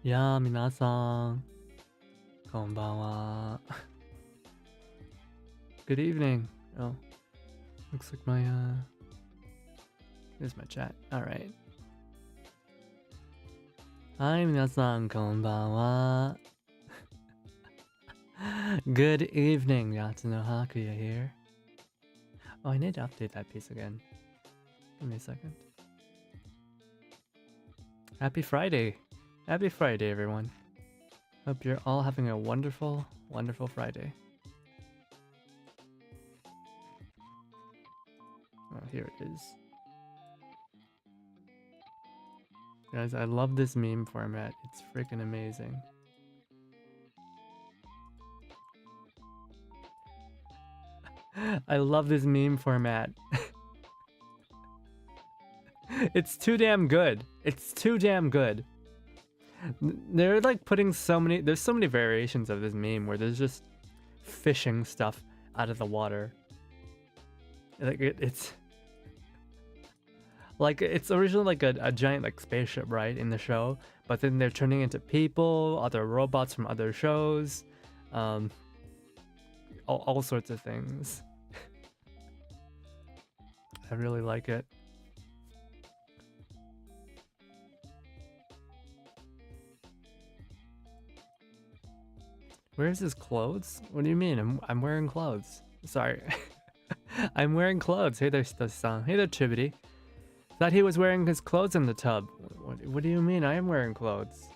やあ、皆さん、こんばんは。Good evening. Oh, looks like my, here's my chat. Alright. はい、皆さん、こんばんは。Good evening, Yatsuno Hakuya here. Oh, I need to update that piece again. Give me a second. Happy Friday. Happy Friday, everyone. Hope you're all having a wonderful, wonderful Friday. Oh, here it is. Guys, I love this meme format. It's freaking amazing. I love this meme format. It's too damn good. It's too damn good. They're like putting there's so many variations of this meme where there's just fishing stuff out of the water. Like it's like it's originally like a giant like spaceship, right, in the show, but then they're turning into people, other robots from other shows, all sorts of things. I really like it. Where's his clothes? What do you mean? I'm wearing clothes. Sorry. I'm wearing clothes. Hey there, Stas-san. Hey there, Chibity. Thought he was wearing his clothes in the tub. What do you mean? I am wearing clothes.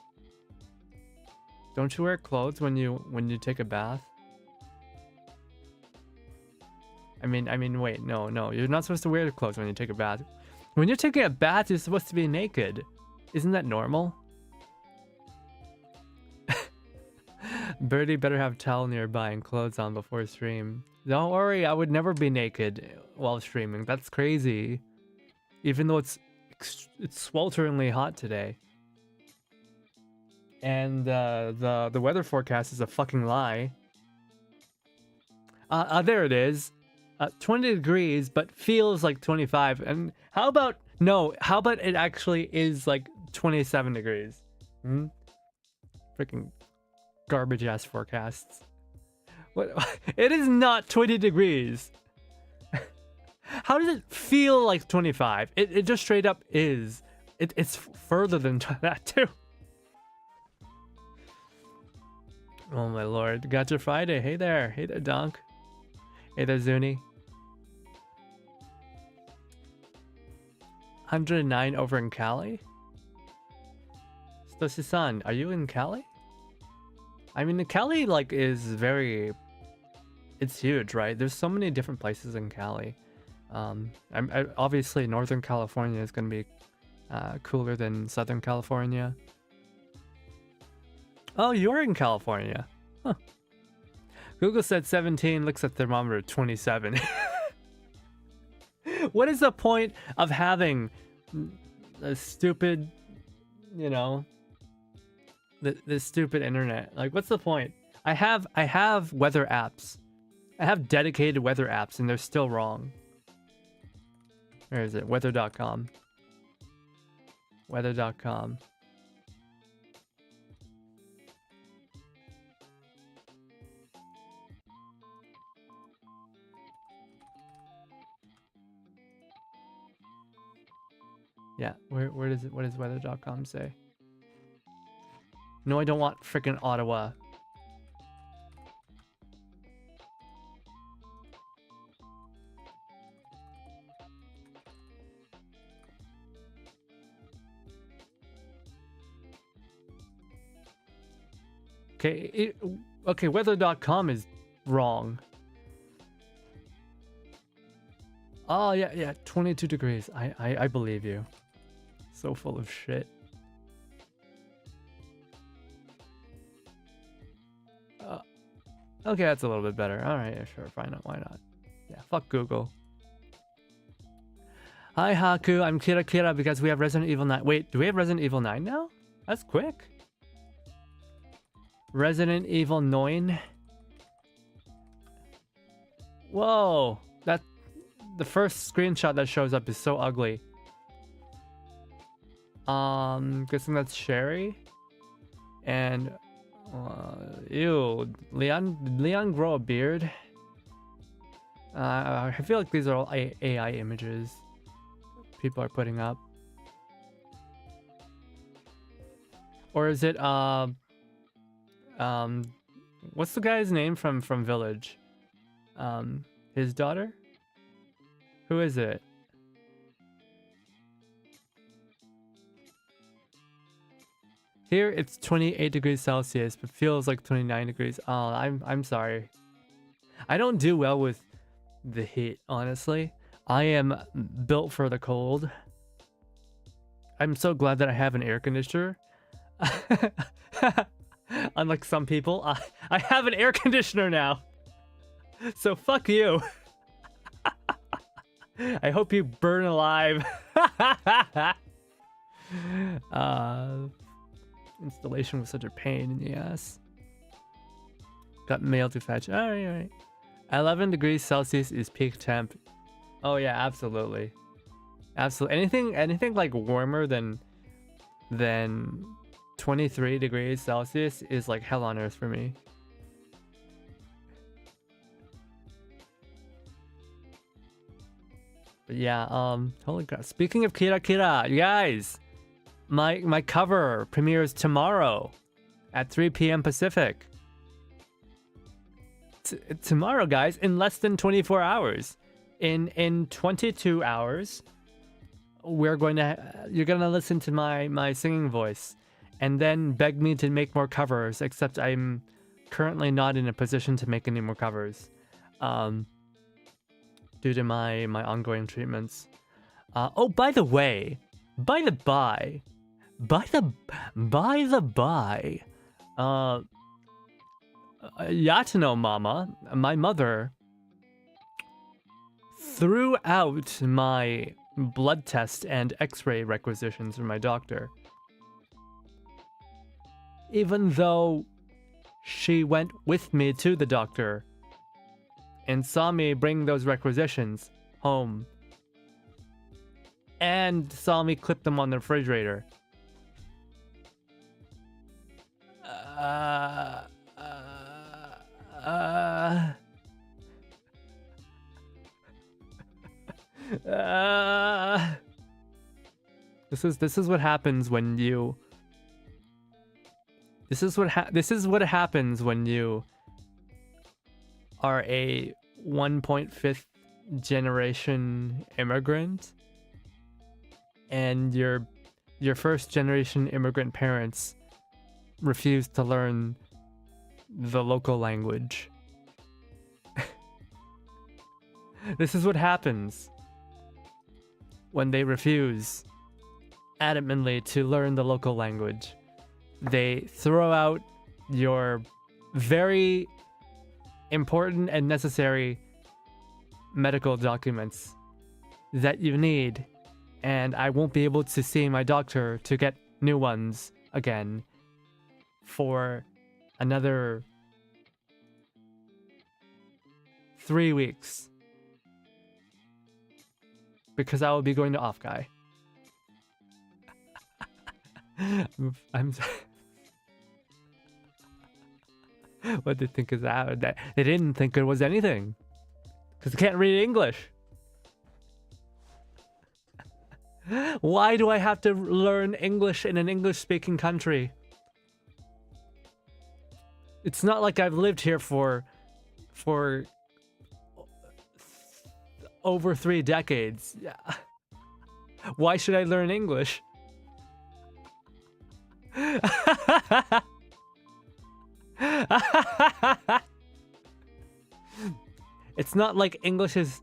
Don't you wear clothes when you take a bath? I mean, wait, no. You're not supposed to wear clothes when you take a bath. When you're taking a bath, you're supposed to be naked. Isn't that normal? Birdie better have towel nearby and clothes on before stream. Don't worry, I would never be naked while streaming. That's crazy. Even though it's swelteringly hot today. And the weather forecast is a fucking lie. There it is. 20 degrees, but feels like 25. And how about it actually is like 27 degrees? Freaking garbage ass forecasts. What? It is not 20 degrees. How does it feel like 25? It just straight up is. It's further than that too. Oh my lord. Gotcha Friday. Hey there, Donk. Hey there, Zuni. 109 over in Cali? Stoshi-san, are you in Cali? I mean, the Cali like is very, it's huge, right? There's so many different places in Cali. Obviously Northern California is going to be cooler than Southern California. Oh, you're in California. Huh. Google said 17, looks at thermometer 27. What is the point of having a stupid, you know, this stupid internet? Like, what's the point? I have weather apps. I have dedicated weather apps and they're still wrong. Where is it? Weather.com. Weather.com. Yeah, where does it, what does weather.com say? No, I don't want freaking Ottawa. Okay, weather.com is wrong. Oh yeah, 22 degrees. I believe you. So full of shit. Okay, that's a little bit better. Alright, yeah, sure, fine, why not? Yeah, fuck Google. Hi Haku, I'm Kira because we have Resident Evil 9. Wait, do we have Resident Evil 9 now? That's quick. Resident Evil 9. Whoa, the first screenshot that shows up is so ugly. Guessing that's Sherry. And ew, Leon grow a beard. I feel like these are all AI images people are putting up. Or is it what's the guy's name from Village? His daughter? Who is it? Here it's 28 degrees Celsius, but feels like 29 degrees. Oh, I'm sorry. I don't do well with the heat, honestly. I am built for the cold. I'm so glad that I have an air conditioner. Unlike some people, I have an air conditioner now. So fuck you. I hope you burn alive. Installation was such a pain in the ass. Got mail to fetch. Alright. 11 degrees Celsius is peak temp. Oh yeah, absolutely. Absolutely. Anything like warmer than 23 degrees Celsius is like hell on earth for me. But yeah, holy crap. Speaking of Kira Kira, you guys, my cover premieres tomorrow at 3 p.m. Pacific. Tomorrow, guys, in less than 24 hours. In 22 hours, you're gonna listen to my singing voice and then beg me to make more covers, except I'm currently not in a position to make any more covers. Due to my ongoing treatments. Oh, by the way, by the by, Yatano Mama, my mother, threw out my blood test and x-ray requisitions from my doctor. Even though she went with me to the doctor and saw me bring those requisitions home and saw me clip them on the refrigerator. This is what happens when you. This is what happens when you are a 1.5th generation immigrant and your first generation immigrant parents refuse to learn the local language. This is what happens when they refuse adamantly to learn the local language. They throw out your very important and necessary medical documents that you need, and I won't be able to see my doctor to get new ones again for another 3 weeks because I will be going to off guy. I'm what they think is that they didn't think it was anything because they can't read English. Why do I have to learn English in an English-speaking country? It's not like I've lived here for over 3 decades. Why should I learn English? It's not like English is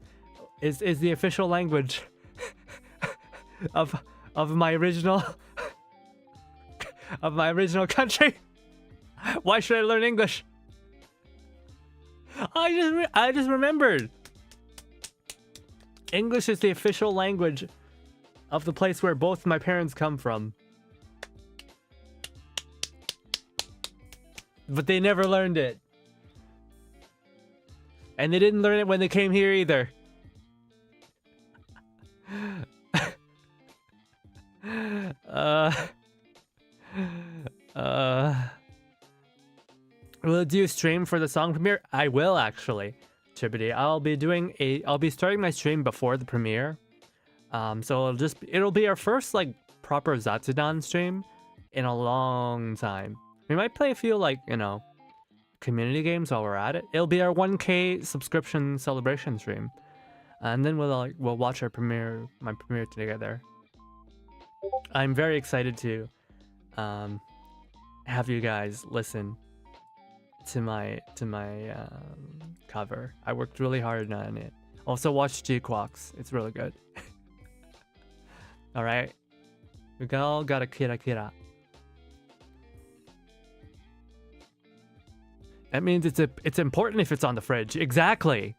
the official language of my original country. Why should I learn English? I just remembered. English is the official language of the place where both my parents come from. But they never learned it. And they didn't learn it when they came here either. Will you stream for the song premiere? I will actually, Chibbity. I'll be starting my stream before the premiere. So it'll be our first like proper Zatsudan stream in a long time. We might play a few like, you know, community games while we're at it. It'll be our 1K subscription celebration stream. And then we'll watch my premiere together. I'm very excited to have you guys listen to my cover. I worked really hard on it. Also watch G-Quox. It's really good. All right. We all got a kira kira. That means it's important if it's on the fridge. Exactly.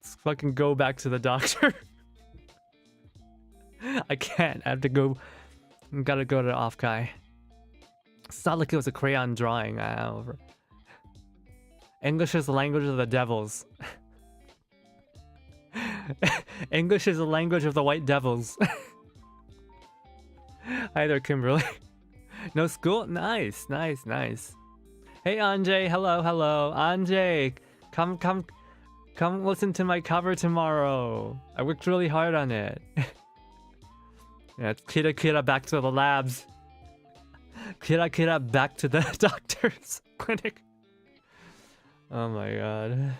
Let's fucking go back to the doctor. I can't. I have to go. Gotta go to the off guy. It's not like it was a crayon drawing. English is the language of the devils. English is the language of the white devils. Hi there, Kimberly. No school? Nice, nice, nice. Hey, Anjay. Hello, hello. Anjay, come listen to my cover tomorrow. I worked really hard on it. Yeah, it's Kira Kira back to the labs. Kira Kira back to the doctor's clinic. Oh my god.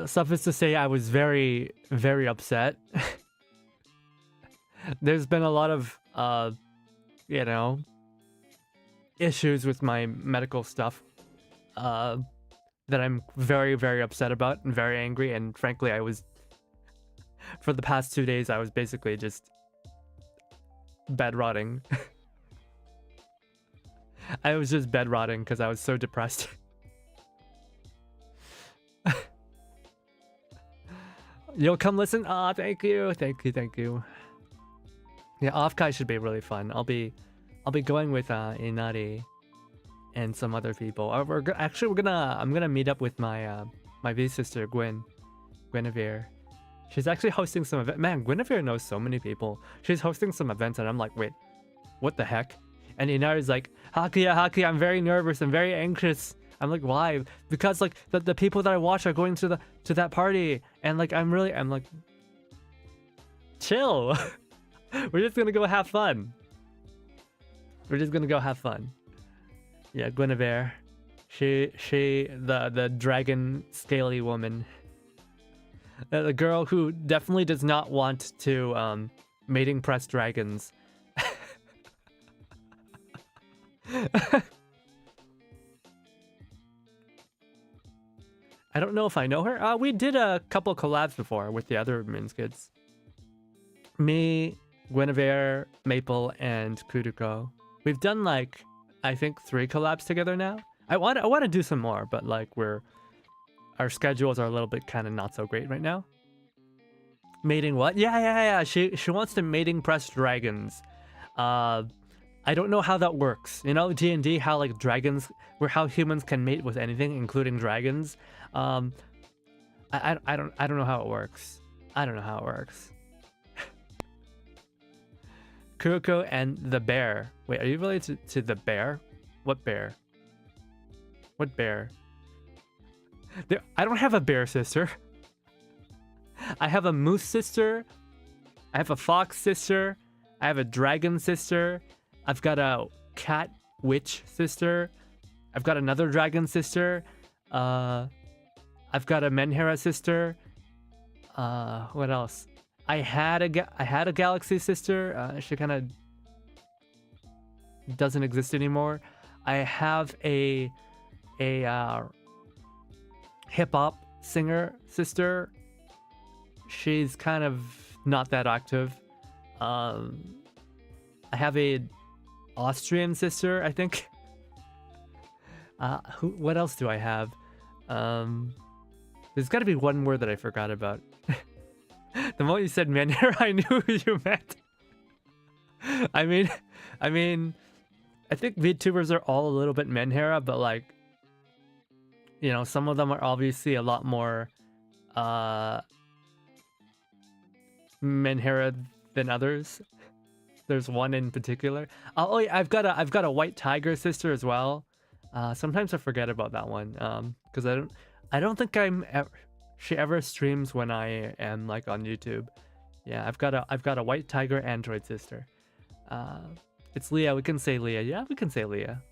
Suffice to say, I was very, very upset. There's been a lot of, you know, issues with my medical stuff that I'm very, very upset about and very angry. And frankly, for the past 2 days, I was basically just bed rotting. I was just bed rotting because I was so depressed. You'll come listen? Ah, thank you, thank you, thank you. Yeah, Offkai should be really fun. I'll be going with Inari and some other people. I'm gonna meet up with my my V sister Guinevere. She's actually hosting some event. Man, Guinevere knows so many people. She's hosting some events, and I'm like, wait, what the heck? And Inari's like, Hakuya, I'm very nervous. I'm very anxious. I'm like, why? Because like the people that I watch are going to that party, and like I'm like, chill. We're just gonna go have fun. We're just gonna go have fun. Yeah, Guinevere. She the dragon scaly woman. The girl who definitely does not want to mating press dragons. I don't know if I know her. We did a couple collabs before with the other Moons kids. Me, Guinevere, Maple, and Kuruko. We've done like, I think 3 collabs together now. I want to do some more, but like our schedules are a little bit kind of not so great right now. Mating what? Yeah. She wants to mating press dragons. I don't know how that works. You know, D&D, how like dragons, how humans can mate with anything, including dragons. I don't know how it works. I don't know how it works. Kuroko and the bear. Wait, are you related to the bear? What bear? What bear? I don't have a bear sister. I have a moose sister. I have a fox sister. I have a dragon sister. I've got a cat witch sister. I've got another dragon sister. I've got a Menhera sister. What else? I had a galaxy sister. She kind of doesn't exist anymore. I have a hip hop singer sister. She's kind of not that active. I have a Austrian sister, I think. What else do I have? There's got to be one word that I forgot about. The moment you said Menhera, I knew who you meant. I mean, I think VTubers are all a little bit Menhera, but like You know, some of them are obviously a lot more Menhera than others. There's one in particular. Oh yeah, I've got a white tiger sister as well. Sometimes I forget about that one. Because I don't think she ever streams when I am like on YouTube. Yeah, I've got a white tiger android sister. It's Leah. We can say Leah. Yeah, we can say Leah.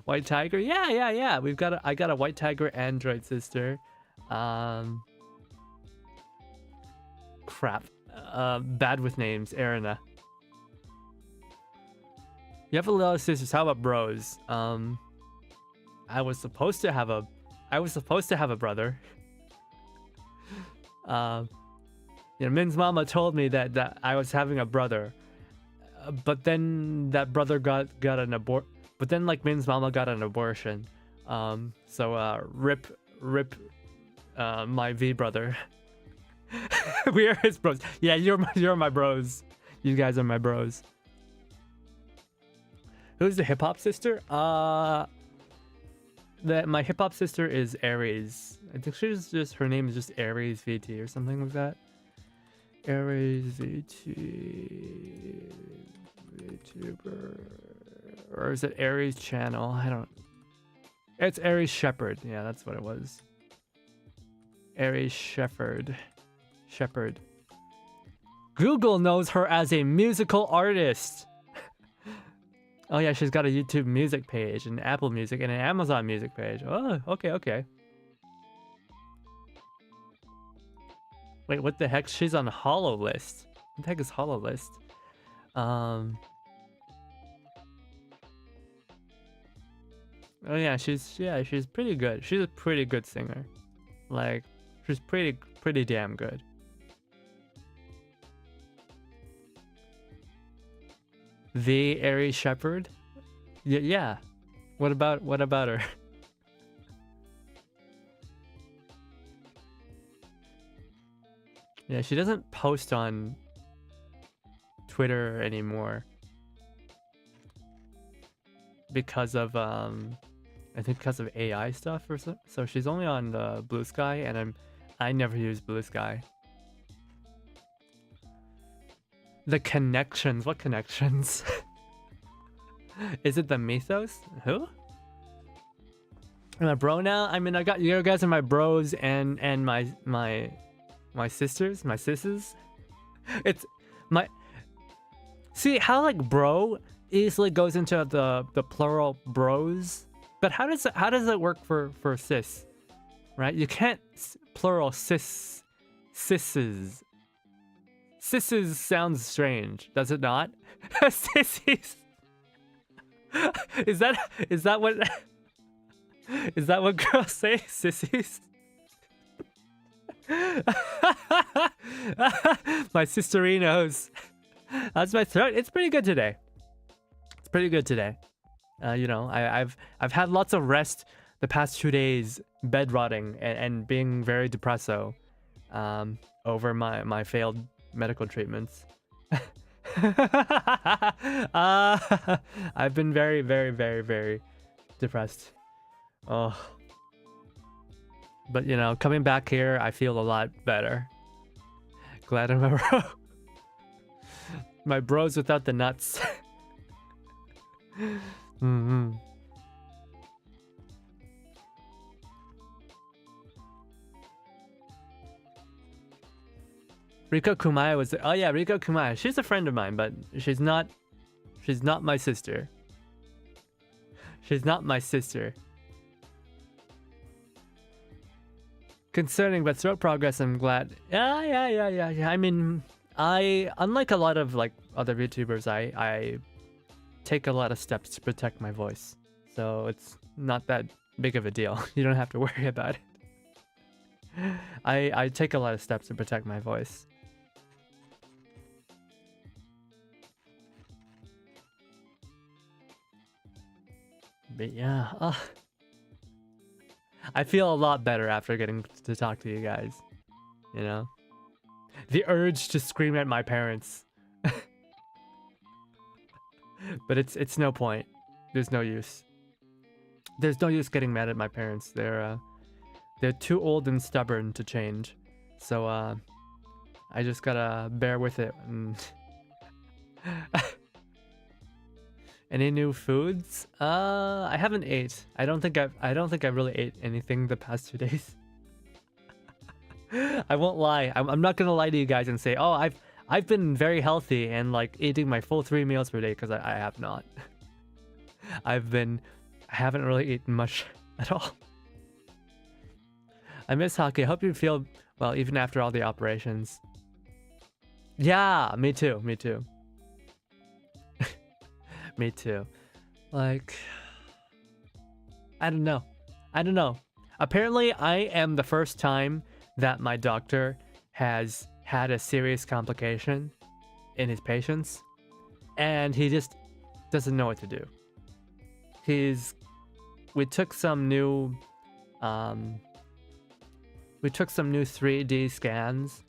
White tiger. Yeah. I got a white tiger android sister. Crap. Bad with names. Erina. You have a lot of sisters. How about bros? I was supposed to have a brother. You know, Min's mama told me that I was having a brother, but then that brother got an abort. But then like Min's mama got an abortion. So rip my V brother. We are his bros. Yeah, you're my bros. You guys are my bros. Who's the hip hop sister? My hip hop sister is Aries. I think her name is just Aries VT or something like that. Aries VT VTuber, or is it Aries channel? I don't. It's Aries Shepherd. Yeah, that's what it was. Aries Shepherd. Google knows her as a musical artist. Oh yeah, she's got a YouTube music page, an Apple Music, and an Amazon Music page. Oh, okay. Wait, what the heck? She's on Hollow List. What the heck is Hollow List? Oh yeah, she's pretty good. She's a pretty good singer. Like, she's pretty damn good. The Aries Shepherd? Yeah. What about her? Yeah, she doesn't post on Twitter anymore because of I think because of AI stuff or so. So she's only on the Blue Sky, and I never use Blue Sky. The connections. What connections? Is it the mythos? Who? Am I bro now? I mean, I got you guys are my bros and my sisters, my sisses. It's my. See how like bro easily goes into the plural bros, but how does it work for sis? Right? You can't plural sisses. Sisses sounds strange, does it not? Sissies. Is that what girls say? Sissies. My sisterinos. That's my throat. It's pretty good today. You know, I've had lots of rest the past 2 days, bed rotting and being very depresso over my failed medical treatments. I've been very depressed. Oh, but you know, coming back here, I feel a lot better. Glad I'm a bro. My bros without the nuts. Riko Kumaya was oh yeah, Riko Kumaya. She's a friend of mine, but she's not my sister. She's not my sister. Concerning but throat progress, I'm glad. Yeah. I mean, unlike a lot of like other YouTubers, I take a lot of steps to protect my voice. So it's not that big of a deal. You don't have to worry about it. I take a lot of steps to protect my voice. But yeah, I feel a lot better after getting to talk to you guys. You know, the urge to scream at my parents, but it's no point. There's no use. there's no use getting mad at my parents. They're too old and stubborn to change. So I just gotta bear with it. And any new foods? I haven't ate. I don't think I really ate anything the past 2 days. I won't lie. I'm not gonna lie to you guys and say, oh, I've been very healthy and like eating my full 3 meals per day, because I have not. I haven't really eaten much at all. I miss hockey. I hope you feel well even after all the operations. Yeah, me too. Me too. Me too. Like, I don't know. Apparently, I am the first time that my doctor has had a serious complication in his patients, and he just doesn't know what to do. We took some new 3D scans,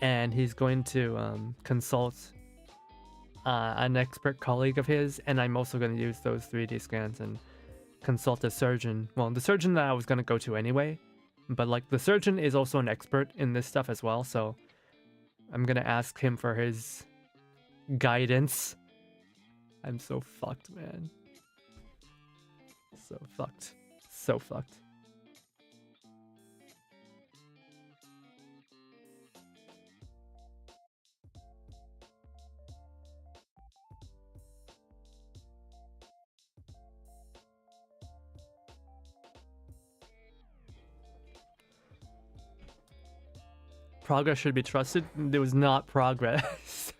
and he's going to consult an expert colleague of his, and I'm also going to use those 3D scans and consult a surgeon. Well, the surgeon that I was going to go to anyway, but like the surgeon is also an expert in this stuff as well, so I'm going to ask him for his guidance. I'm so fucked, man. So fucked. So fucked. Progress should be trusted. There was not progress.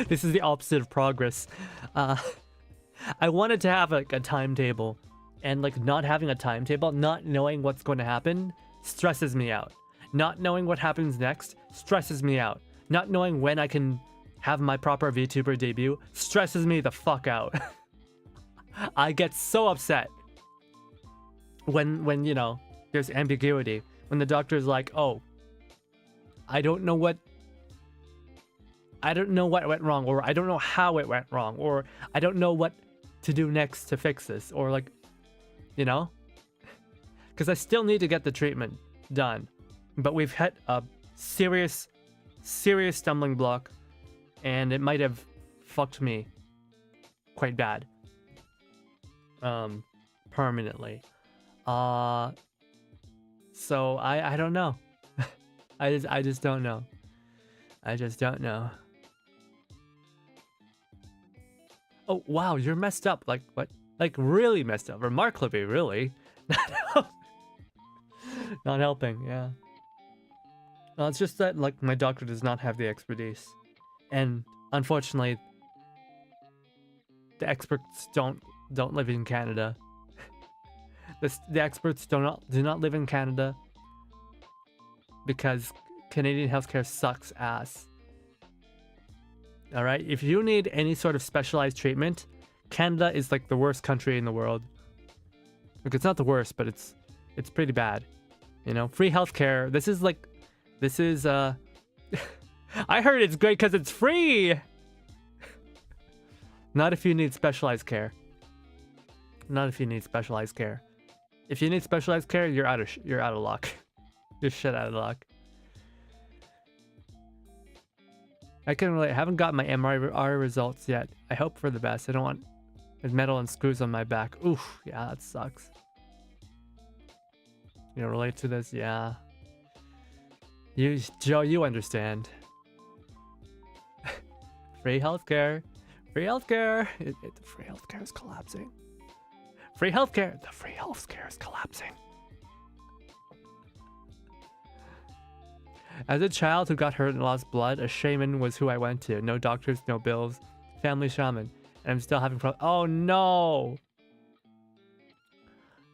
This is the opposite of progress. I wanted to have like a timetable, and like not having a timetable, not knowing what's going to happen, stresses me out. Not knowing what happens next stresses me out. Not knowing when I can have my proper VTuber debut stresses me the fuck out. I get so upset when you know there's ambiguity. When the doctor is like, oh, I don't know what went wrong, or I don't know how it went wrong, or I don't know what to do next to fix this, or like, you know, because I still need to get the treatment done, but we've hit a serious stumbling block, and it might have fucked me quite bad, permanently. So I don't know. I just don't know. I just don't know. Oh wow, you're messed up. Like what? Like really messed up. Remarkably, really. Not helping. Yeah. Well, it's just that like my doctor does not have the expertise, and unfortunately, the experts don't live in Canada. The experts do not live in Canada, because Canadian healthcare sucks ass. Alright, if you need any sort of specialized treatment, Canada is like the worst country in the world. Like, it's not the worst, but it's pretty bad. You know, free healthcare. This is I heard it's great because it's free. Not if you need specialized care. Not if you need specialized care. If you need specialized care, you're out of luck. You're shit out of luck. I haven't got my MRI results yet. I hope for the best. I don't want metal and screws on my back. Oof, yeah, that sucks. You know, relate to this? Yeah. Joe, you understand. Free healthcare. Free healthcare. Free healthcare is collapsing. Free healthcare. The free healthcare is collapsing. As a child who got hurt and lost blood, a shaman was who I went to. No doctors, no bills. Family shaman. And I'm still having problems. Oh no!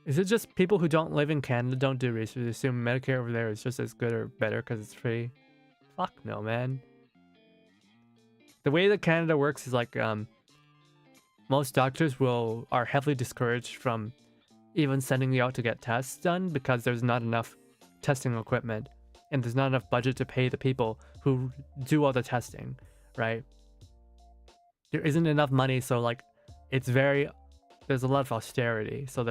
Is it just people who don't live in Canada don't do research? Assume Medicare over there is just as good or better because it's free? Fuck no, man. The way that Canada works is like, most doctors are heavily discouraged from even sending you out to get tests done because there's not enough testing equipment. And there's not enough budget to pay the people who do all the testing, right? There isn't enough money, so like, there's a lot of austerity. So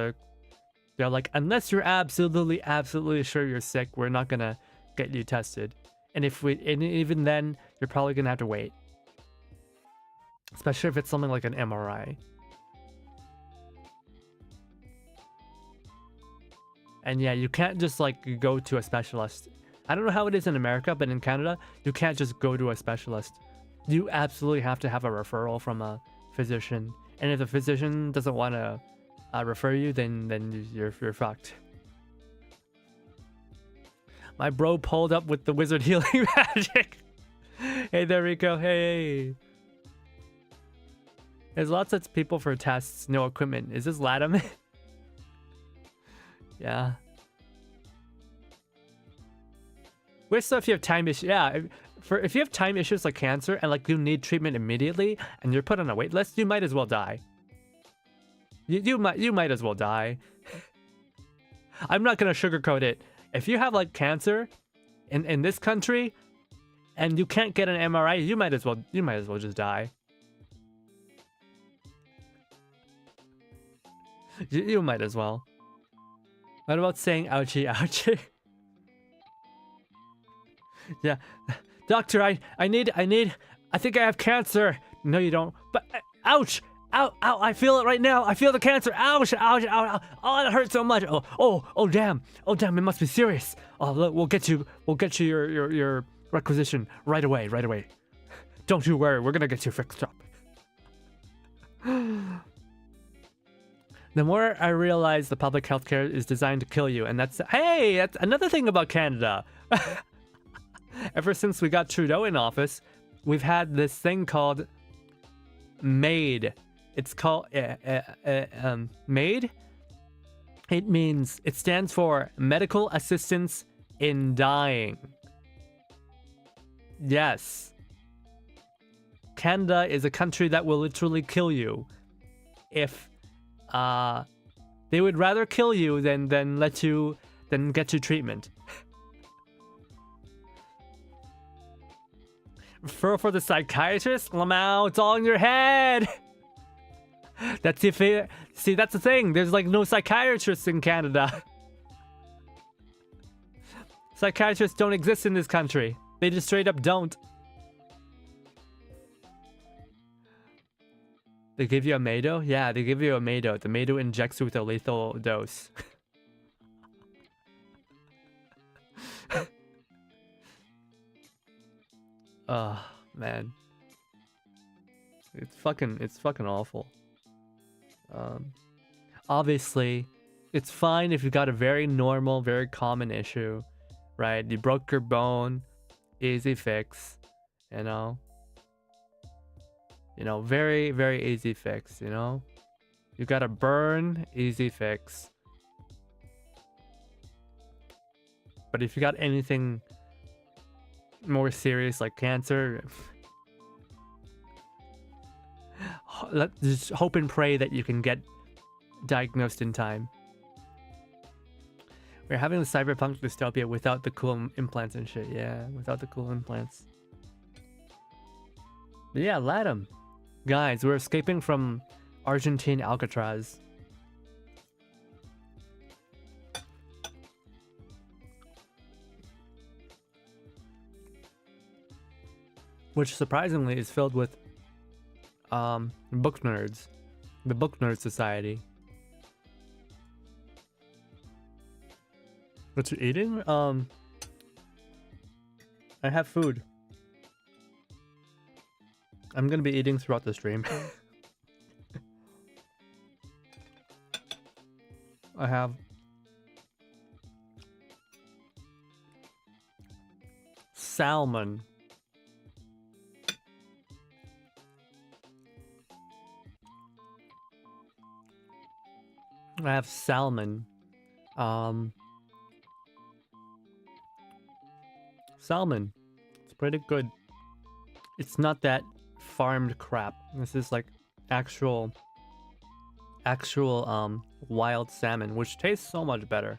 They're like, unless you're absolutely sure you're sick, we're not gonna get you tested. And even then, you're probably gonna have to wait. Especially if it's something like an MRI. And yeah, you can't just like go to a specialist. I don't know how it is in America, but in Canada, you can't just go to a specialist. You absolutely have to have a referral from a physician. And if the physician doesn't want to refer you, then you're fucked. My bro pulled up with the wizard healing magic. Hey there, Rico. Hey. There's lots of people for tests, no equipment. Is this Latam? Yeah. Wish so if you have time issues. Yeah, if you have time issues like cancer and like you need treatment immediately and you're put on a wait list, you might as well die. You might as well die. I'm not gonna sugarcoat it. If you have like cancer in this country and you can't get an MRI, you might as well just die. You might as well. What about saying ouchie ouchie? Yeah. Doctor, I think I have cancer. No, you don't. But ouch! Ow, I feel it right now. I feel the cancer. Ouch, ouch, ouch. Oh, it hurts so much. Oh, damn. Oh, damn, it must be serious. Oh, look, we'll get you your requisition right away. Don't you worry. We're going to get you fixed up. The more I realize the public healthcare is designed to kill you, and that's another thing about Canada. Ever since we got Trudeau in office, we've had this thing called MAID. It's called MAID. It stands for Medical Assistance in Dying. Yes. Canada is a country that will literally kill you if they would rather kill you than get you treatment. For the psychiatrist, Lamau, it's all in your head. That's see, that's the thing. There's like no psychiatrists in Canada. Psychiatrists don't exist in this country. They just straight up don't. They give you a Mado? Yeah, they give you a Mado. The Mado injects you with a lethal dose. Oh, man. It's fucking awful. Obviously, it's fine if you got a very normal, very common issue, right? You broke your bone, easy fix, you know? You know, very, very easy fix, you know? You got a burn, easy fix. But if you got anything more serious like cancer, just hope and pray that you can get diagnosed in time. We're having the cyberpunk dystopia without the cool implants and shit. Yeah, without the cool implants. But yeah, Latam. Guys, we're escaping from Argentine Alcatraz. Which surprisingly is filled with book nerds. The Book Nerd Society. What you eating? I have food. I'm gonna be eating throughout the stream. I have salmon. I have salmon. Salmon. It's pretty good. It's not that farmed crap. This is like actual wild salmon, which tastes so much better.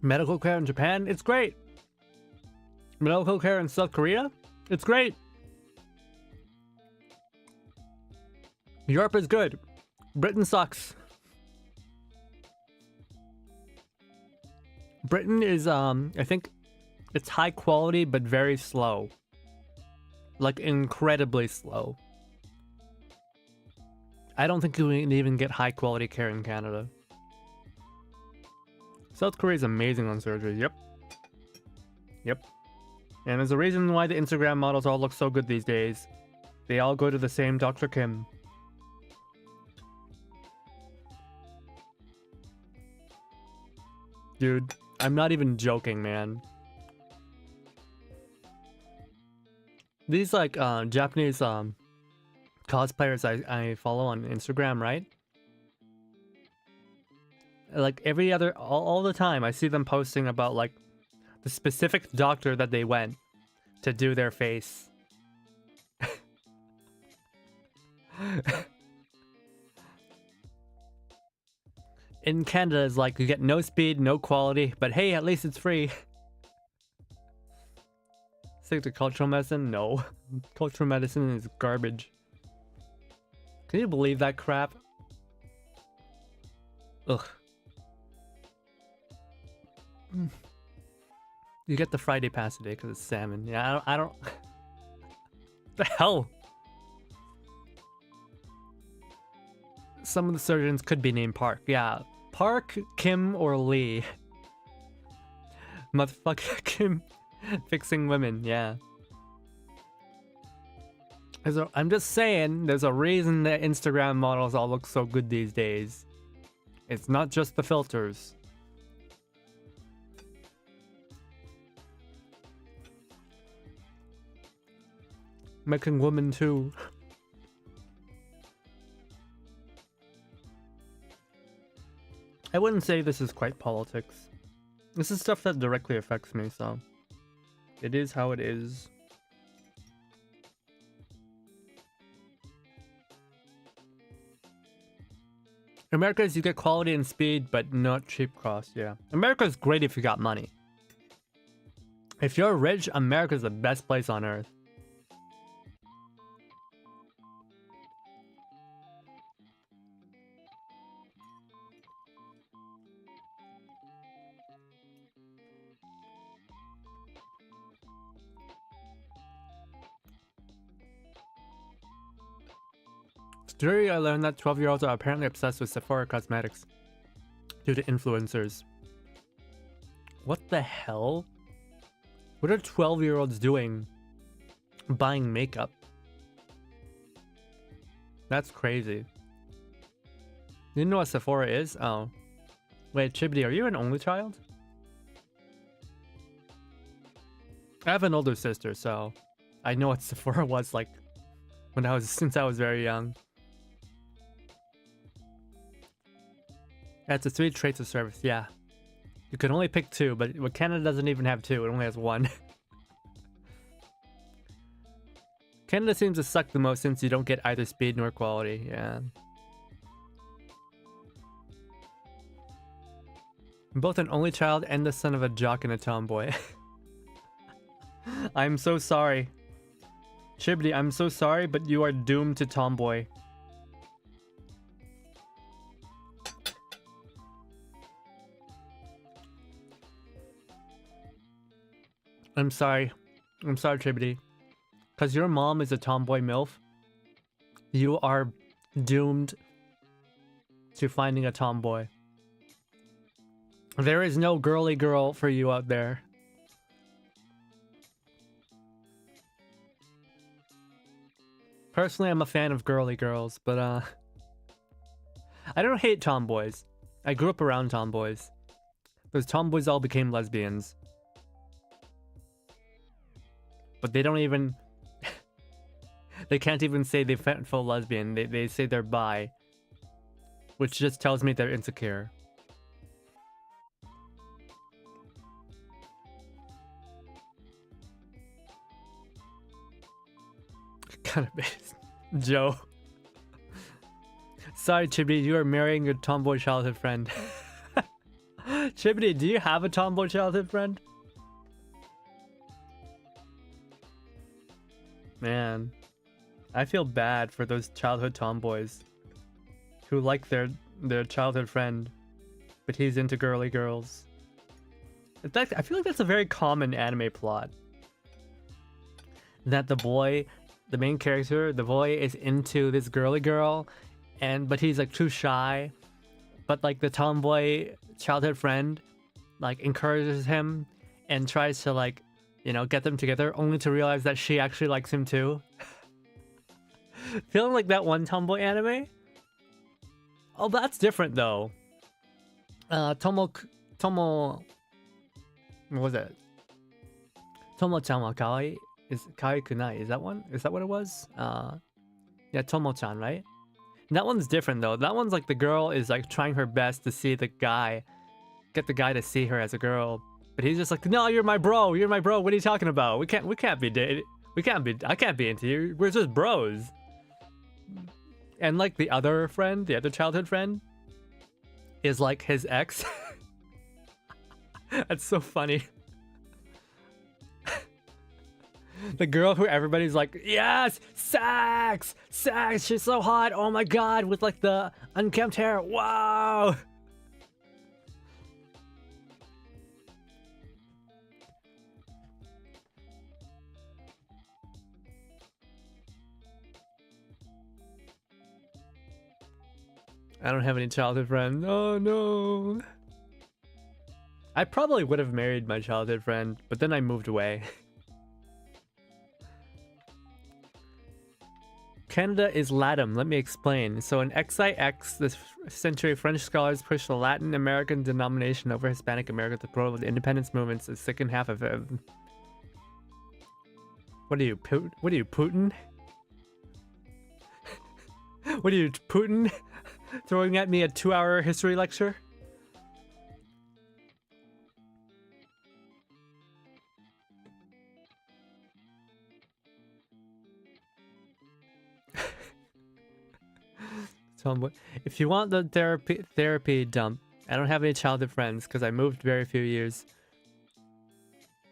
Medical care in Japan, it's great. Medical care in South Korea, it's great. Europe is good. Britain sucks. Britain is, I think it's high quality, but very slow. Like, incredibly slow. I don't think you can even get high quality care in Canada. South Korea is amazing on surgery, yep. Yep. And there's a reason why the Instagram models all look so good these days. They all go to the same Dr. Kim. Dude, I'm not even joking, man. These like Japanese cosplayers I follow on Instagram, right? Like every other all the time I see them posting about like the specific doctor that they went to do their face. In Canada, it's like you get no speed, no quality, but hey, at least it's free. Stick to cultural medicine? No. Cultural medicine is garbage. Can you believe that crap? Ugh. You get the Friday pass today because it's salmon. Yeah, I don't... the hell? Some of the surgeons could be named Park. Yeah. Park, Kim, or Lee. Motherfucker Kim fixing women, yeah. I'm just saying, there's a reason that Instagram models all look so good these days. It's not just the filters. Making women too. I wouldn't say this is quite politics. This is stuff that directly affects me, so it is how it is. America is you get quality and speed, but not cheap cost, yeah. America is great if you got money. If you're rich, America is the best place on earth. Today I learned that 12-year-olds are apparently obsessed with Sephora cosmetics due to influencers. What the hell? What are 12-year-olds doing buying makeup? That's crazy. You know what Sephora is? Oh. Wait, Chibity, are you an only child? I have an older sister, so I know what Sephora was like since I was very young. That's a 3 traits of service, yeah. You can only pick 2, but Canada doesn't even have 2, it only has 1. Canada seems to suck the most since you don't get either speed nor quality, yeah. I'm both an only child and the son of a jock and a tomboy. I'm so sorry. Chibity, I'm so sorry, but you are doomed to tomboy. I'm sorry. I'm sorry, Chibity. Because your mom is a tomboy MILF, you are doomed to finding a tomboy. There is no girly girl for you out there. Personally, I'm a fan of girly girls, but I don't hate tomboys. I grew up around tomboys. Those tomboys all became lesbians. But they don't even... they can't even say they feel lesbian. They say they're bi. Which just tells me they're insecure. Kind of based. Joe. Sorry, Chibity, you are marrying your tomboy childhood friend. Chibity Shibity, do you have a tomboy childhood friend? Man, I feel bad for those childhood tomboys who like their childhood friend, but he's into girly girls. In fact, I feel like that's a very common anime plot. That the main character, the boy is into this girly girl, but he's like too shy. But like the tomboy childhood friend, like encourages him and tries to like, you know, get them together, only to realize that she actually likes him too. Feeling like that one tomboy anime? Oh, that's different though. Tomo, what was it? Tomo-chan wa kawaii is kawaii-kunai. Is that one? Is that what it was? Yeah, Tomo-chan, right? That one's different though. That one's like the girl is like trying her best to see the guy, get the guy to see her as a girl, but he's just like, no, you're my bro. You're my bro. What are you talking about? We can't be dating. I can't be into you. We're just bros. And like the other friend, the other childhood friend, is like his ex. That's so funny. The girl who everybody's like, yes, sex, she's so hot, oh my god, with like the unkempt hair, wow. I don't have any childhood friends. Oh no. I probably would have married my childhood friend, but then I moved away. Canada is Latin. Let me explain. So in XIX, this century, French scholars pushed the Latin American denomination over Hispanic America to promote the independence movements. The second half of it. What are you, Putin? What are you, Putin? What are you, Putin? Throwing at me a 2-hour history lecture? If you want the therapy dump, I don't have any childhood friends because I moved every few years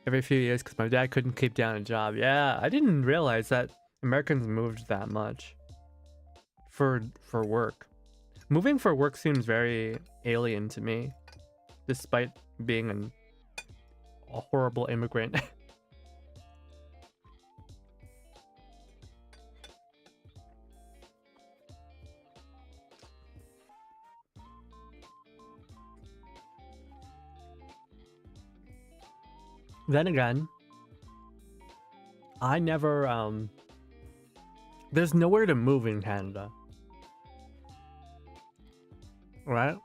because my dad couldn't keep down a job. Yeah, I didn't realize that Americans moved that much for work. Moving for work seems very alien to me, despite being a horrible immigrant. Then again, I never, there's nowhere to move in Canada. Right?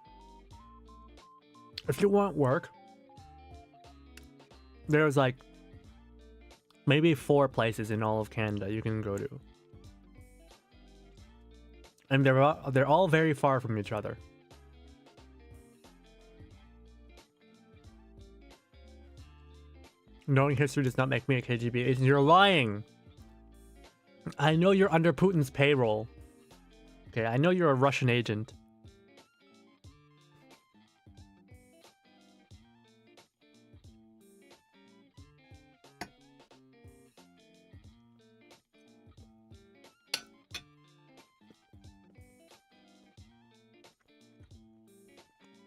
If you want work, there's like maybe 4 places in all of Canada you can go to. And they're all very far from each other. Knowing history does not make me a KGB agent. You're lying. I know you're under Putin's payroll. Okay, I know you're a Russian agent.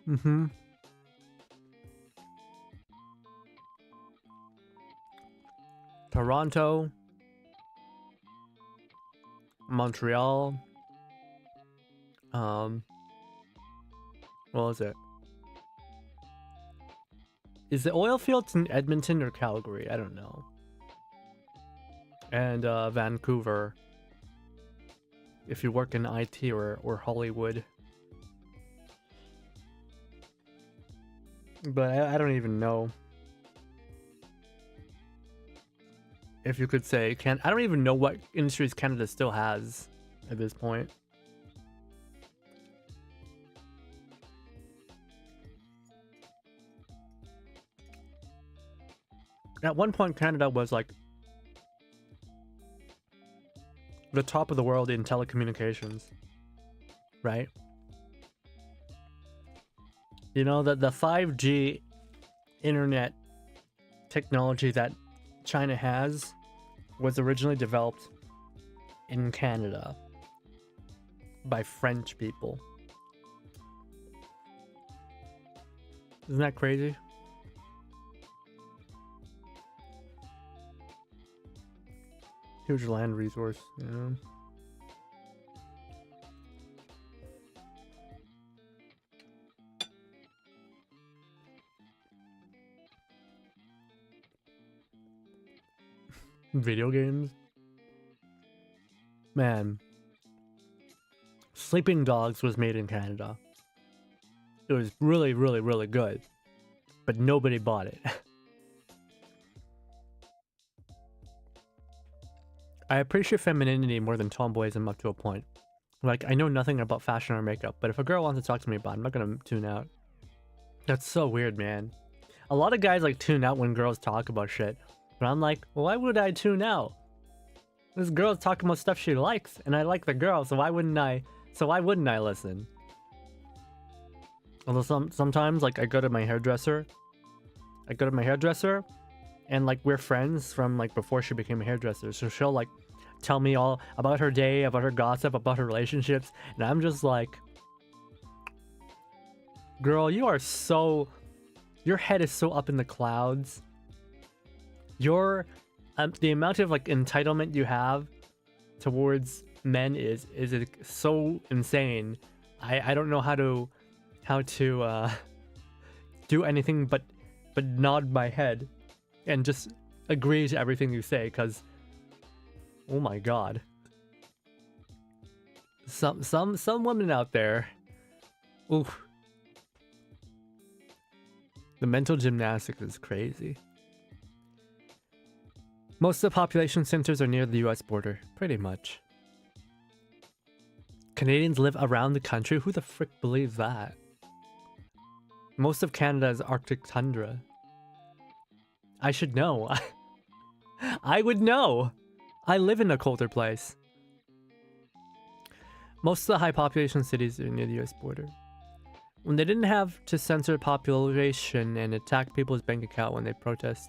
Mm-hmm. Toronto, Montreal, what was it? Is the oil fields in Edmonton or Calgary? I don't know. And Vancouver, if you work in IT or Hollywood. But I don't even know. If you could say, I don't even know what industries Canada still has at this point. At one point, Canada was like the top of the world in telecommunications, right? You know that the 5G internet technology that China has was originally developed in Canada by French people. Isn't that crazy? Huge land resource, you know? Video games? Man. Sleeping Dogs was made in Canada. It was really, really, really good. But nobody bought it. I appreciate femininity more than tomboyism up to a point. Like, I know nothing about fashion or makeup, but if a girl wants to talk to me about it, I'm not gonna tune out. That's so weird, man. A lot of guys like tune out when girls talk about shit. But I'm like, why would I tune out? This girl's talking about stuff she likes, and I like the girl, so why wouldn't I listen? Although sometimes, like, I go to my hairdresser, and like we're friends from like before she became a hairdresser, so she'll like tell me all about her day, about her gossip, about her relationships, and I'm just like, girl, your head is so up in the clouds. Your the amount of like entitlement you have towards men is so insane. I don't know how to do anything but nod my head and just agree to everything you say, because oh my god, some women out there, oof, the mental gymnastics is crazy. Most of the population centers are near the US border, pretty much. Canadians live around the country? Who the frick believes that? Most of Canada is Arctic tundra. I should know. I would know. I live in a colder place. Most of the high population cities are near the US border. When they didn't have to censor population and attack people's bank account when they protest.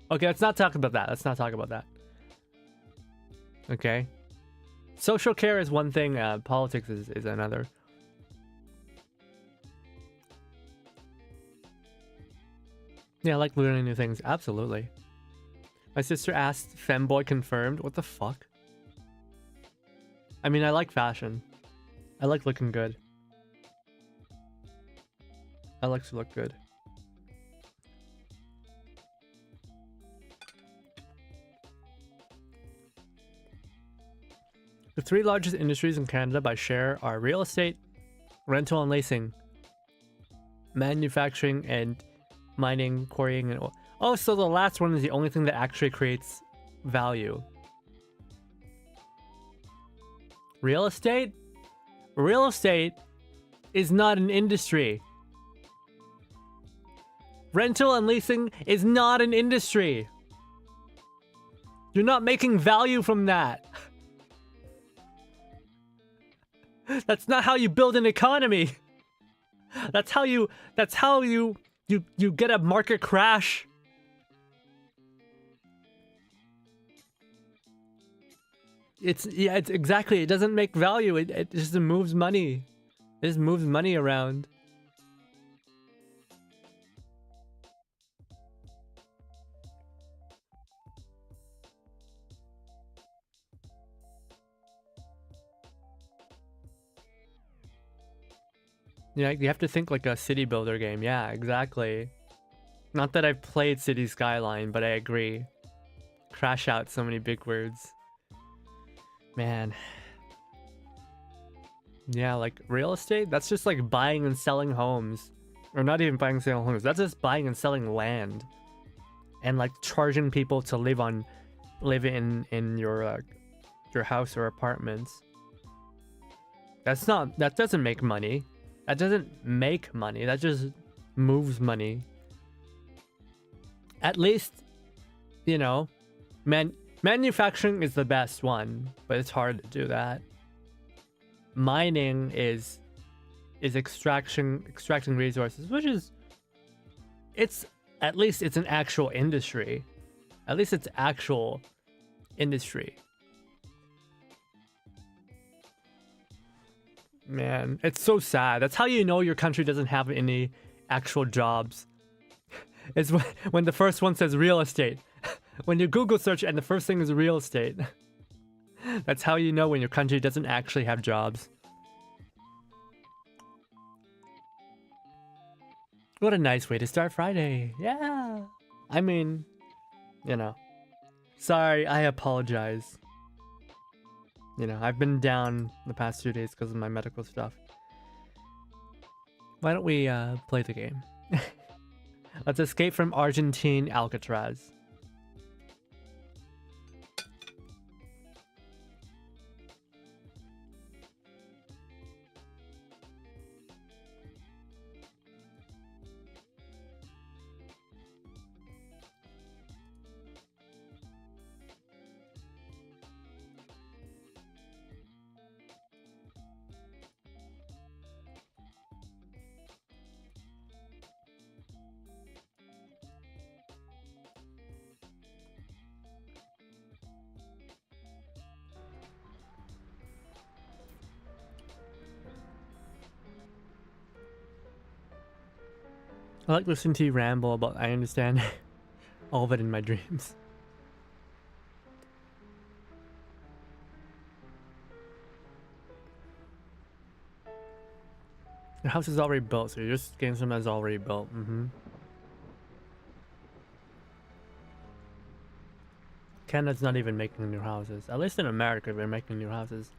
Okay, let's not talk about that. Okay. Social care is one thing, politics is another. Yeah, I like learning new things. Absolutely. My sister asked, femboy confirmed? What the fuck? I mean, I like fashion. I like looking good. I like to look good. The three largest industries in Canada by share are real estate, rental and leasing, manufacturing, and mining, quarrying, and oil. Oh, so the last one is the only thing that actually creates value. Real estate? Real estate is not an industry. Rental and leasing is not an industry. You're not making value from that. That's not how you build an economy. That's how you get a market crash. It's exactly, it doesn't make value. It just moves money. It just moves money around. Yeah, you have to think like a city builder game. Yeah, exactly. Not that I've played City Skyline, but I agree. Crash out, so many big words. Man. Yeah, like real estate, that's just like buying and selling homes. Or not even buying and selling homes, that's just buying and selling land. And like charging people to live in your house or apartments. That doesn't make money. That doesn't make money, that just moves money. At least, you know, manufacturing is the best one, but it's hard to do that. Mining is is extracting resources, which is, at least it's an actual industry. At least it's actual industry. Man, it's so sad. That's how you know your country doesn't have any actual jobs. It's when the first one says real estate. When you Google search and the first thing is real estate. That's how you know when your country doesn't actually have jobs. What a nice way to start Friday. Yeah. I mean, you know. Sorry, I apologize. You know, I've been down the past 2 days because of my medical stuff. Why don't we play the game? Let's escape from Argentine Alcatraz. I like listening to you ramble, but I understand all of it in my dreams. Your house is already built, so you're just getting something that's already built. Canada's not even making new houses. At least in America, they're making new houses.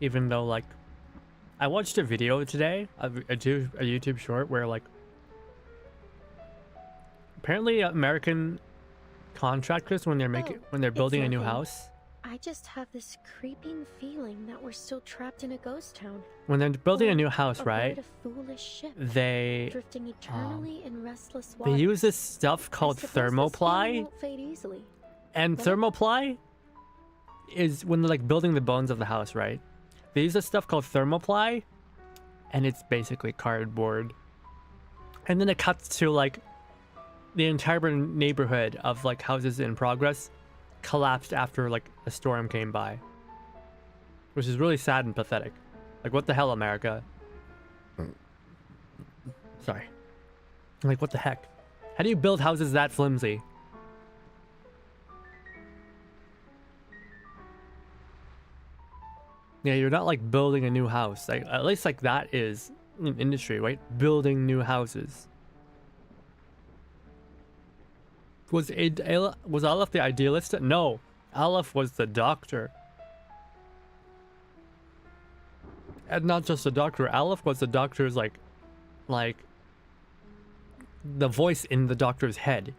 Even though, like, I watched a video today, a YouTube short, where, like, apparently American contractors, when they're building a new house, I just have this creeping feeling that we're still trapped in a ghost town. When they're building a new house, right? A foolish ship, they drifting eternally in restless waters. They use this stuff called thermoply. Won't fade easily. And thermoply is when they're like building the bones of the house, right? They use this stuff called thermoply, and it's basically cardboard. And then it cuts to like the entire neighborhood of like houses in progress collapsed after like a storm came by, which is really sad and pathetic. Like, what the hell, America? Sorry. Like, what the heck? How do you build houses that flimsy? Yeah, you're not like building a new house. Like, at least like that is an industry, right? Building new houses. Was Aleph the idealist? No, Aleph was the doctor. And not just the doctor. Aleph was the doctor's like the voice in the doctor's head.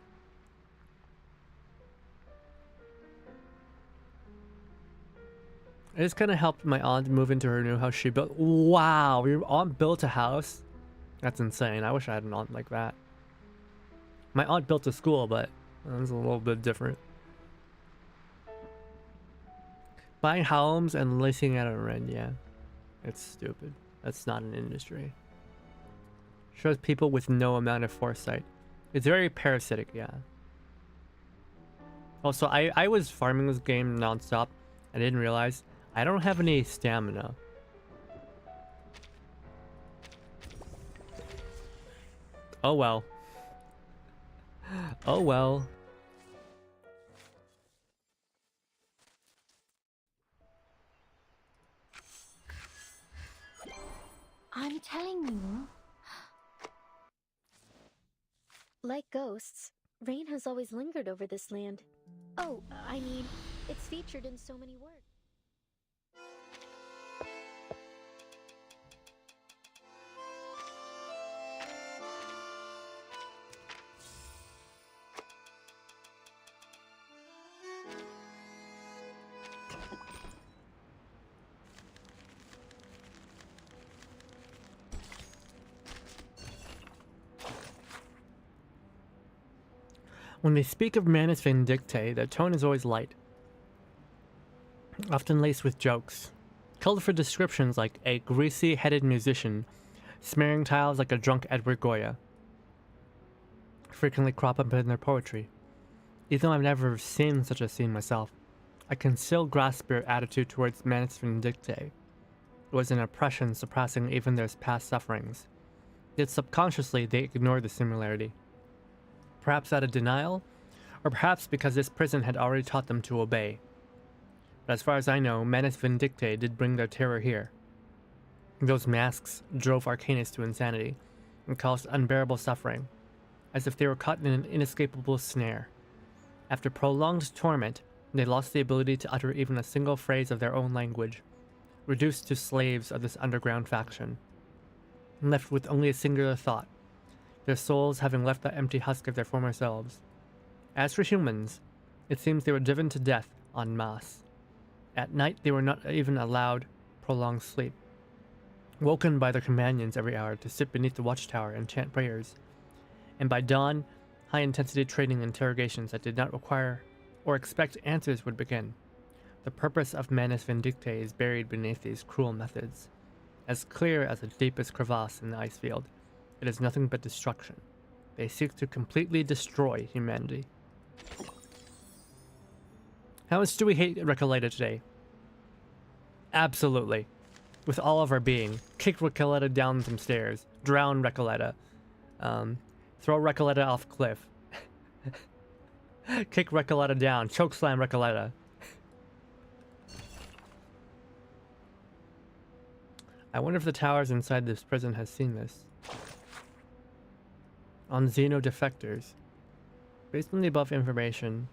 I just kind of helped my aunt move into her new house she built. Wow, your aunt built a house? That's insane. I wish I had an aunt like that. My aunt built a school, but it was a little bit different. Buying homes and leasing out a rent, yeah. It's stupid. That's not an industry. Shows people with no amount of foresight. It's very parasitic, yeah. Also, I was farming this game nonstop. I didn't realize I don't have any stamina. Oh well. Oh well. I'm telling you. Like ghosts, rain has always lingered over this land. Oh, I mean, it's featured in so many works. When they speak of Manus Vindictae, their tone is always light, often laced with jokes. Colorful descriptions like a greasy-headed musician smearing tiles like a drunk Edward Goya, frequently crop up in their poetry. Even though I've never seen such a scene myself, I can still grasp your attitude towards Manus Vindictae. It was an oppression surpassing even their past sufferings. Yet subconsciously they ignored the similarity. Perhaps out of denial, or perhaps because this prison had already taught them to obey. But as far as I know, Manus Vindictae did bring their terror here. Those masks drove Arcanus to insanity and caused unbearable suffering, as if they were caught in an inescapable snare. After prolonged torment, they lost the ability to utter even a single phrase of their own language, reduced to slaves of this underground faction, and left with only a singular thought, their souls having left the empty husk of their former selves. As for humans, it seems they were driven to death en masse. At night they were not even allowed prolonged sleep, woken by their companions every hour to sit beneath the watchtower and chant prayers, and by dawn, high-intensity training interrogations that did not require or expect answers would begin. The purpose of Manus Vindictae is buried beneath these cruel methods. As clear as the deepest crevasse in the ice field, it is nothing but destruction. They seek to completely destroy humanity. How much do we hate Recoleta today? Absolutely. With all of our being. Kick Recoleta down some stairs. Drown Recoleta. Throw Recoleta off cliff. Kick Recoleta down. Chokeslam Recoleta. I wonder if the towers inside this prison has seen this. On Xeno defectors. Based on the above information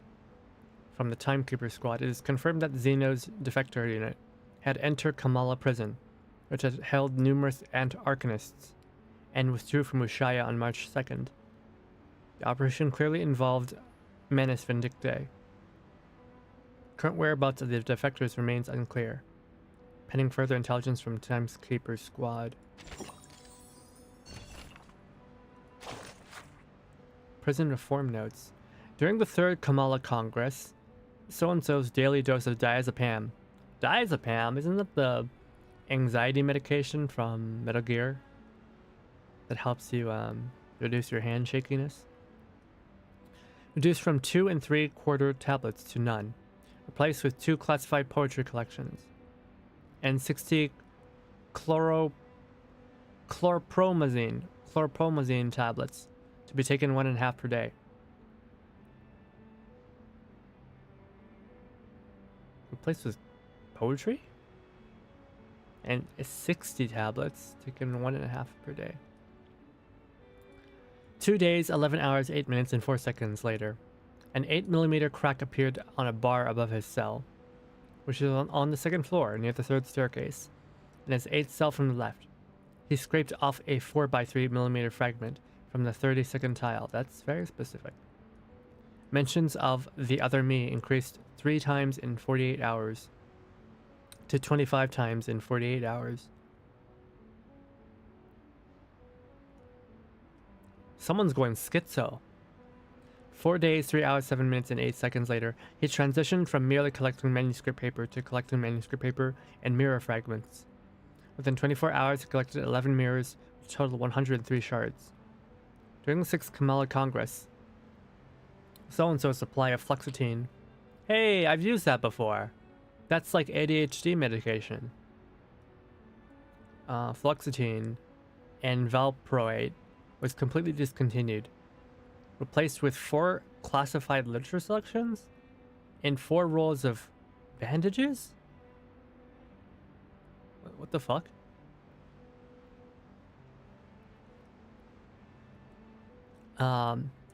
from the Timekeeper squad, it is confirmed that Xeno's defector unit had entered Kamala prison, which had held numerous arcanists, and withdrew from Ushaya on March 2nd. The operation clearly involved Manus Vindictae. Current whereabouts of the defectors remains unclear, pending further intelligence from Timekeeper squad. Prison reform notes. During the 3rd Kamala Congress, so-and-so's daily dose of diazepam. Diazepam? Isn't that the anxiety medication from Metal Gear? That helps you reduce your hand shakiness? Reduced from 2 3/4 tablets to none. Replaced with 2 classified poetry collections. And 60 chlorpromazine tablets to be taken 1.5 per day. Replaced with poetry? And 60 tablets taken 1.5 per day. 2 days, 11 hours, 8 minutes, and 4 seconds later, an 8mm crack appeared on a bar above his cell, which is on the 2nd floor near the 3rd staircase, and his 8th cell from the left. He scraped off a 4x3mm fragment from the 32nd tile. That's very specific. Mentions of the other me increased 3 times in 48 hours to 25 times in 48 hours. Someone's going schizo. 4 days, 3 hours, 7 minutes, and 8 seconds later, he transitioned from merely collecting manuscript paper to collecting manuscript paper and mirror fragments. Within 24 hours, he collected 11 mirrors, which totaled 103 shards. During the 6th Kamala Congress, so-and-so's supply of fluoxetine. Hey, I've used that before. That's like ADHD medication. Fluoxetine and valproate was completely discontinued, replaced with 4 classified literature selections and 4 rolls of bandages? What the fuck?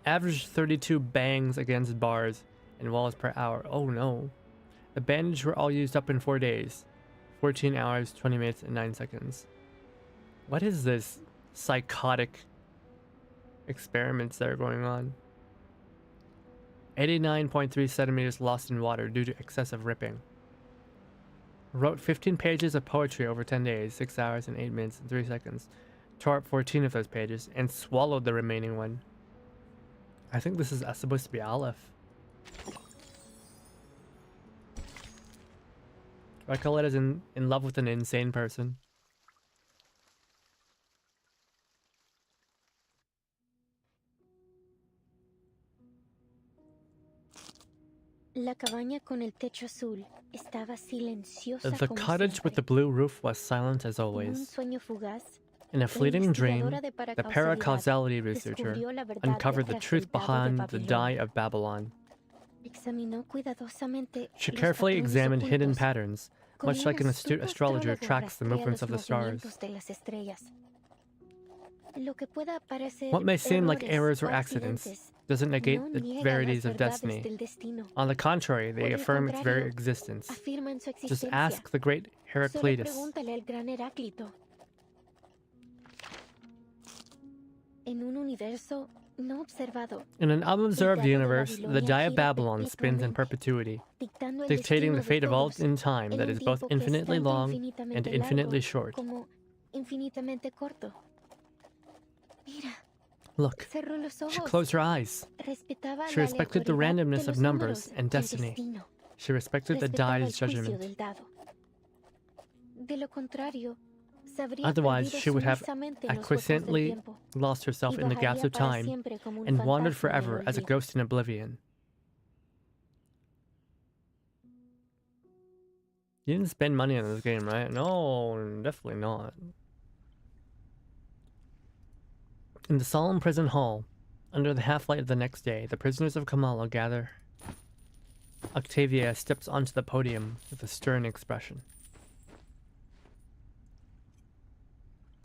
Average 32 bangs against bars and walls per hour. Oh no. The bandages were all used up in 4 days. 14 hours, 20 minutes, and 9 seconds. What is this psychotic experiments that are going on? 89.3 centimeters lost in water due to excessive ripping. Wrote 15 pages of poetry over 10 days, 6 hours and 8 minutes and 3 seconds. Tore up 14 of those pages and swallowed the remaining one. I think this is supposed to be Aleph. Recolette is in love with an insane person. La cabaña con el techo azul estaba silenciosa The como cottage with the siempre. blue roof was silent as En un always. sueño fugaz, In a fleeting dream, investigadora de the paracausalidad paracausality researcher descubrió la verdad uncovered the tras truth el dado de behind the die Babilonia. of Babylon. Examinó cuidadosamente She los carefully patrones examined hidden ocultos, patterns, con much like un an astute astuto astrologer astrólogo tracks the rastrea movements los of the stars. movimientos de las estrellas. Lo que pueda parecer What may seem like errors errores or o accidents accidentes doesn't negate no the niega verities las of verdades destiny. del destino. On the contrary, Por they el affirm its very contrario, existence. afirman su Just existencia. ask the great Solo Heraclitus. pregúntale al gran Heráclito. En un universo no observado, In an unobserved el dado de universe, the Babilonia die of gira Babylon spins in perpetuamente, perpetuity, dictando el dictating destino the de fate of all todos, in time en that un is both tiempo que es infinitely tanto long and infinitamente infinitely largo short. como infinitamente corto. Mira, Look, cerró los she ojos. closed her eyes. Respetaba She la respected the aleatoriedad randomness de of los numbers números and y el destiny. destino. She respected the Respetaba die's el juicio judgment. del dado. De lo contrario, se habría Otherwise, perdido she would have sumisamente en los huecos del acquiescently tiempo lost herself y in the gaps vagaría of para time siempre como un and wandered fantasma del forever as a olvido. ghost in oblivion. You didn't spend money on this game, right? No, definitely not. In the solemn prison hall, under the half-light of the next day, the prisoners of Kamala gather. Octavia steps onto the podium with a stern expression.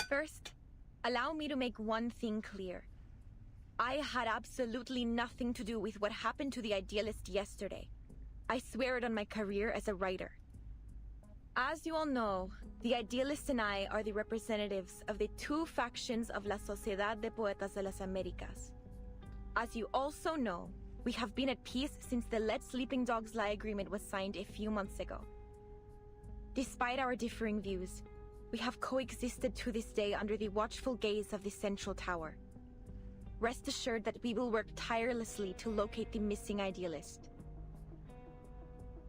First, allow me to make one thing clear. I had absolutely nothing to do with what happened to the idealist yesterday. I swear it on my career as a writer. As you all know, the idealist and I are the representatives of the two factions of La Sociedad de Poetas de las Américas. As you also know, we have been at peace since the Let Sleeping Dogs Lie agreement was signed a few months ago. Despite our differing views, we have coexisted to this day under the watchful gaze of the Central Tower. Rest assured that we will work tirelessly to locate the missing idealist.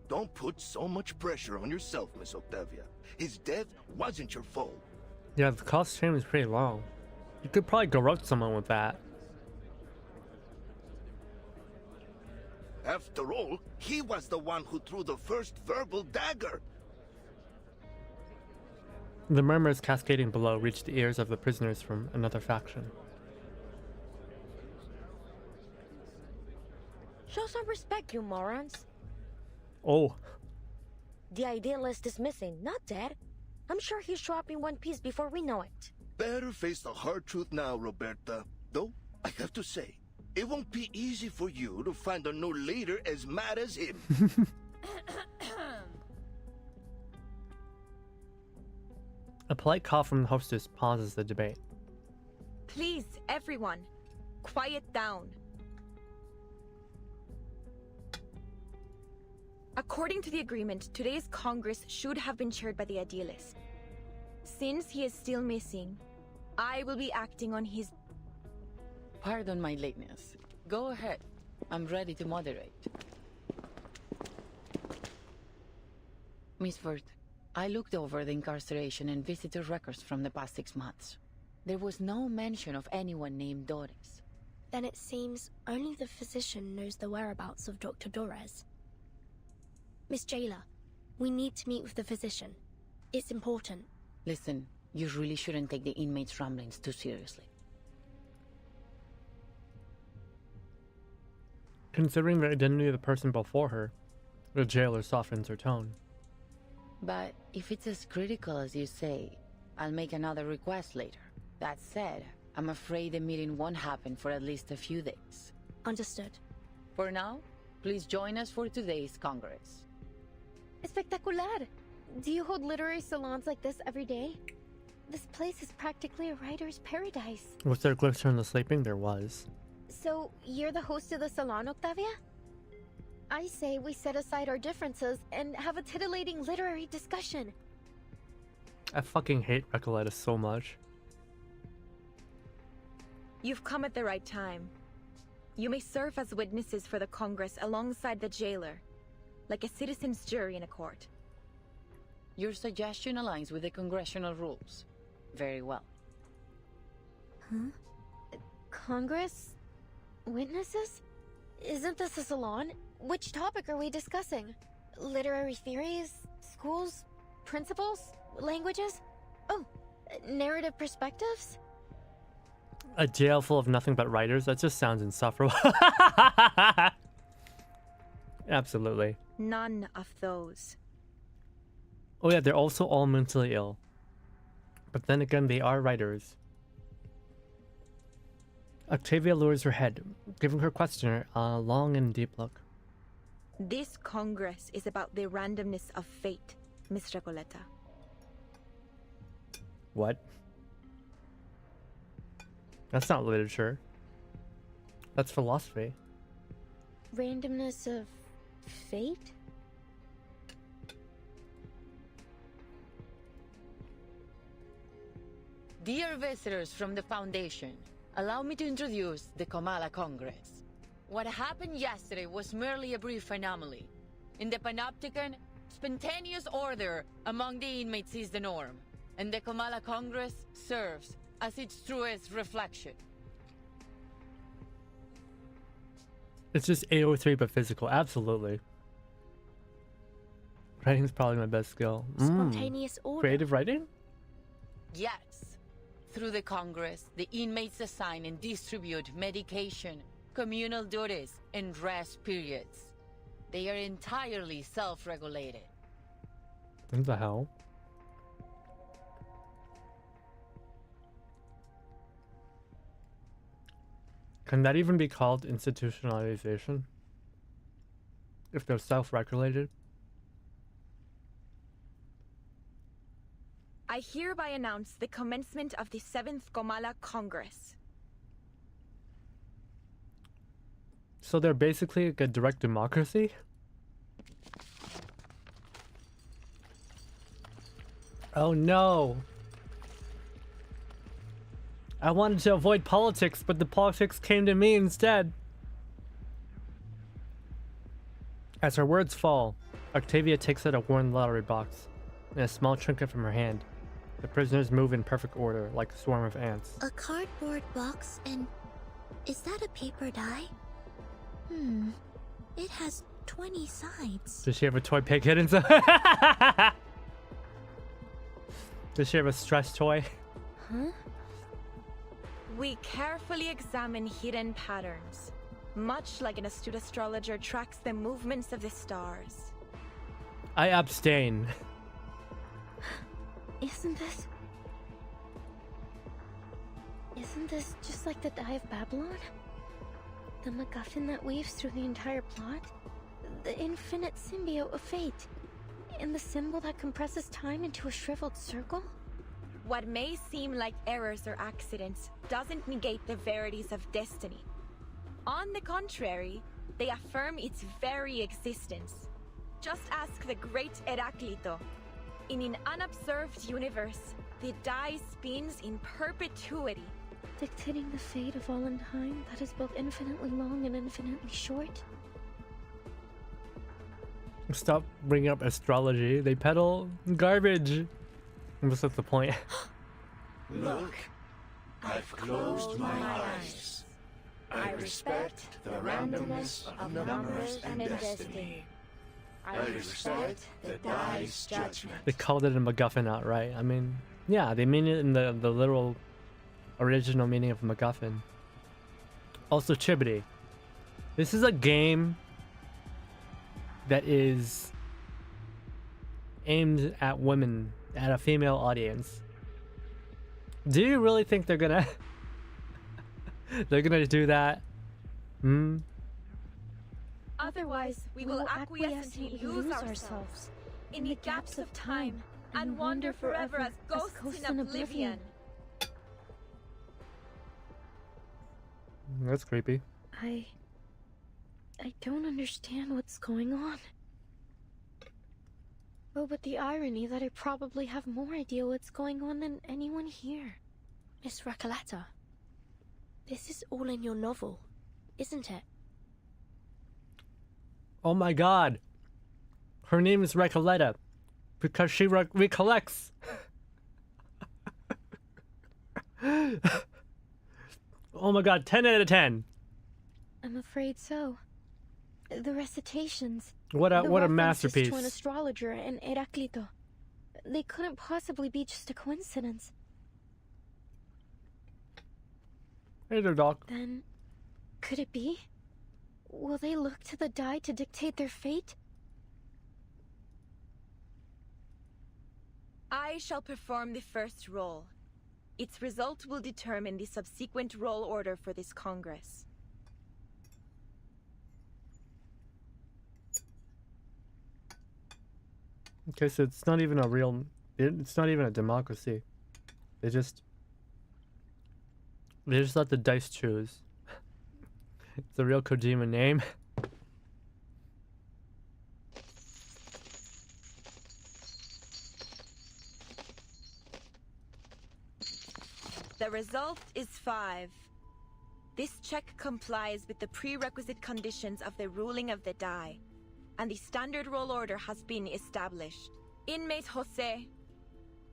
Don't put so much pressure on yourself, Miss Octavia. His death wasn't your fault. Yeah, the costume is pretty long. You could probably garrote someone with that. After all, he was the one who threw the first verbal dagger. The murmurs cascading below reached the ears of the prisoners from another faction. Show some respect, you morons. Oh, The idealist is missing, not dead. I'm sure he'll show up in one piece before we know it. Better face the hard truth now, Roberta. Though, I have to say, it won't be easy for you to find a new leader as mad as him. a polite call from the hostess pauses the debate. Please, everyone, quiet down. According to the agreement, today's Congress should have been chaired by the idealist. Since he is still missing, I will be acting on his... Pardon my lateness. Go ahead. I'm ready to moderate. Miss Vert, I looked over the incarceration and visitor records from the past 6 months. There was no mention of anyone named Doris. Then it seems only the physician knows the whereabouts of Dr. Dorez. Miss Jailer, we need to meet with the physician. It's important. Listen, you really shouldn't take the inmates' ramblings too seriously. Considering the identity of the person before her, the jailer softens her tone. But if it's as critical as you say, I'll make another request later. That said, I'm afraid the meeting won't happen for at least a few days. Understood. For now, please join us for today's Congress. Espectacular! Do you hold literary salons like this every day? This place is practically a writer's paradise. Was there glitter in the sleeping? There was. So, you're the host of the salon, Octavia? I say we set aside our differences and have a titillating literary discussion. I fucking hate Recoleta so much. You've come at the right time. You may serve as witnesses for the Congress alongside the jailer, like a citizen's jury in a court. Your suggestion aligns with the congressional rules. Very well. Huh? Congress? Witnesses? Isn't this a salon? Which topic are we discussing? Literary theories? Schools? Principles? Languages? Oh, narrative perspectives? A jail full of nothing but writers? That just sounds insufferable. Absolutely. None of those. Oh yeah, they're also all mentally ill. But then again, they are writers. Octavia lowers her head, giving her questioner a long and deep look. This Congress is about the randomness of fate, Miss Recoleta. What? That's not literature. That's philosophy. Randomness of fate? Dear visitors from the Foundation, allow me to introduce the Kamala Congress. What happened yesterday was merely a brief anomaly. In the Panopticon, spontaneous order among the inmates is the norm, and the Kamala Congress serves as its truest reflection. It's just AO3 but physical, absolutely. Writing's probably my best skill. Spontaneous order. Creative writing? Yes. Through the Congress, the inmates assign and distribute medication, communal duties, and rest periods. They are entirely self-regulated. What the hell? Can that even be called institutionalization? If they're self-regulated? I hereby announce the commencement of the 7th Kamala Congress. So they're basically like a direct democracy? Oh no! I wanted to avoid politics, but the politics came to me instead. As her words fall, Octavia takes out a worn lottery box and a small trinket from her hand. The prisoners move in perfect order, like a swarm of ants. A cardboard box, and is that a paper die? It has 20 sides. Does she have a toy pig hidden? Does she have a stress toy? Huh? We carefully examine hidden patterns, much like an astute astrologer tracks the movements of the stars. I abstain. Isn't this just like the Die of Babylon? The MacGuffin that weaves through the entire plot? The infinite symbiote of fate? And the symbol that compresses time into a shriveled circle? What may seem like errors or accidents doesn't negate the verities of destiny. On the contrary, they affirm its very existence. Just ask the great Heraclito. In an unobserved universe, the die spins in perpetuity, Dictating the fate of all in time that is both infinitely long and infinitely short? Stop bringing up astrology. They peddle garbage. What's the point? Look, I've closed my eyes. I respect the randomness of numbers and destiny. I respect the die's judgment. They called it a MacGuffin outright. I mean, yeah, they mean it in the literal original meaning of MacGuffin. Also, Chibity. This is a game that is aimed at women, at a female audience. Do you really think they're gonna they're gonna do that? Otherwise, we will acquiesce and lose ourselves in the gaps of time and wander forever as ghosts in oblivion. That's creepy. I don't understand what's going on. Oh, but the irony that I probably have more idea what's going on than anyone here. Miss Recoleta, this is all in your novel, isn't it? Oh my god. Her name is Recoleta because she recollects. Oh my god, 10 out of 10. I'm afraid so. The recitations. What the a references masterpiece. to an astrologer and Heraclito. They couldn't possibly be just a coincidence. Hey there, Doc. Then, could it be? Will they look to the die to dictate their fate? I shall perform the first roll. Its result will determine the subsequent roll order for this Congress. Okay, so it's not even a real... It's not even a democracy. They just let the dice choose. It's a real Kojima name. The result is 5. This check complies with the prerequisite conditions of the ruling of the die, and the standard roll order has been established. Inmate Jose,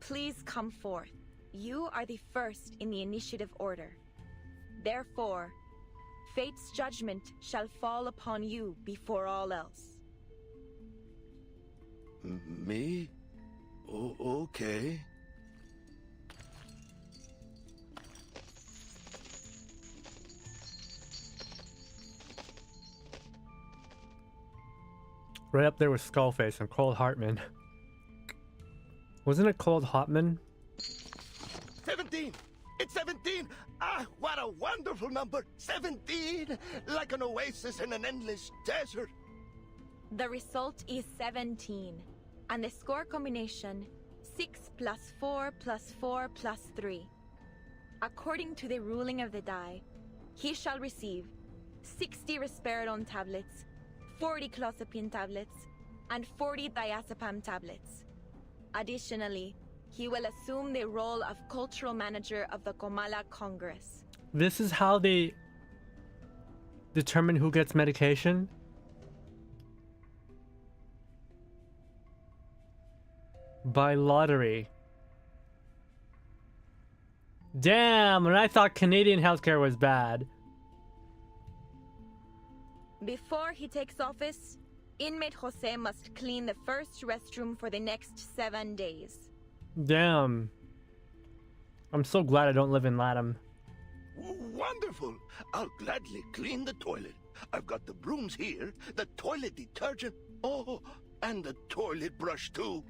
please come forth. You are the first in the initiative order. Therefore, fate's judgment shall fall upon you before all else. Me? Oh, okay. Right up there with Skullface and Cold Hartman. Wasn't it Cold Hartman? 17! It's 17! Ah, what a wonderful number! 17! Like an oasis in an endless desert. The result is 17, and the score combination 6 plus 4 plus 4 plus 3. According to the ruling of the die, he shall receive 60 risperidone tablets, 40 clozapine tablets, and 40 diazepam tablets. Additionally, he will assume the role of cultural manager of the Comala Congress. This is how they determine who gets medication? By lottery. Damn, and I thought Canadian healthcare was bad. Before he takes office, inmate Jose must clean the first restroom for the next 7 days. Damn. I'm so glad I don't live in Latam. Wonderful! I'll gladly clean the toilet. I've got the brooms here, the toilet detergent, oh, and the toilet brush too.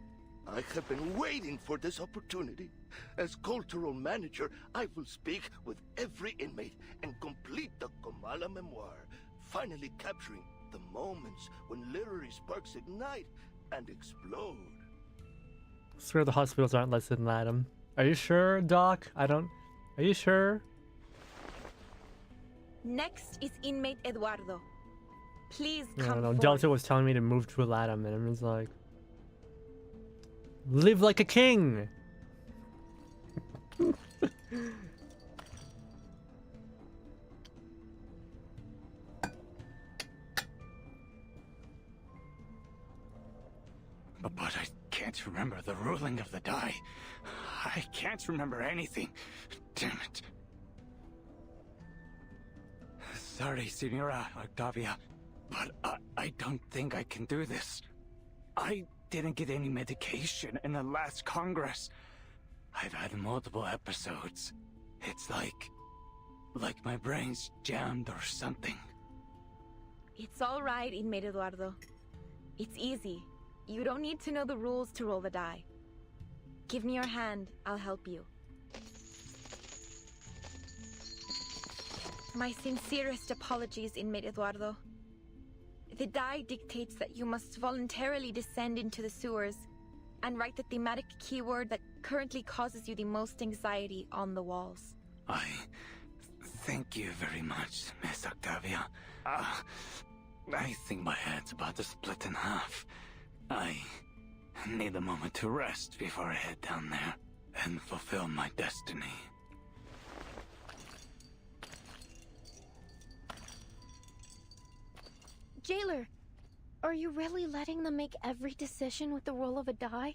I have been waiting for this opportunity. As cultural manager, I will speak with every inmate and complete the Comala memoir, finally capturing the moments when literary sparks ignite and explode. I swear the hospitals aren't less than Latam. Are you sure, Doc? Are you sure? Next is inmate Eduardo. Please I come don't know. forth. Delta was telling me to move to Latam, and I'm just like, live like a king. But I can't remember the ruling of the die. I can't remember anything. Damn it. Sorry, Senora Octavia, but I don't think I can do this. I didn't get any medication in the last Congress. I've had multiple episodes. It's like my brain's jammed or something. It's all right, inmate Eduardo. It's easy. You don't need to know the rules to roll the die. Give me your hand, I'll help you. My sincerest apologies, inmate Eduardo. The die dictates that you must voluntarily descend into the sewers and write the thematic keyword that currently causes you the most anxiety on the walls. I thank you very much, Miss Octavia. I think my head's about to split in half. I need a moment to rest before I head down there and fulfill my destiny. Jailer, are you really letting them make every decision with the roll of a die?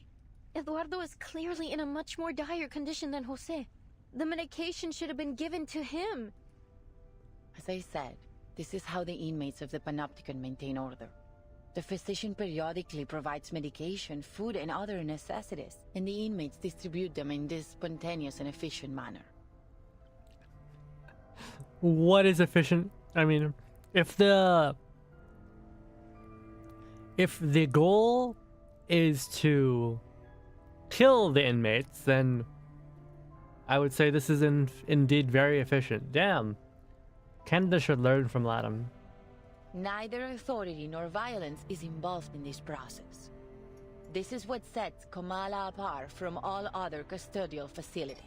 Eduardo is clearly in a much more dire condition than Jose. The medication should have been given to him. As I said, This is how the inmates of the Panopticon maintain order. The physician periodically provides medication, food, and other necessities, and the inmates distribute them in this spontaneous and efficient manner. What is efficient? I mean, if the goal is to kill the inmates, then I would say this is indeed very efficient. Damn. Canada should learn from LATAM. Neither authority nor violence is involved in this process. This is what sets Kamala apart from all other custodial facilities.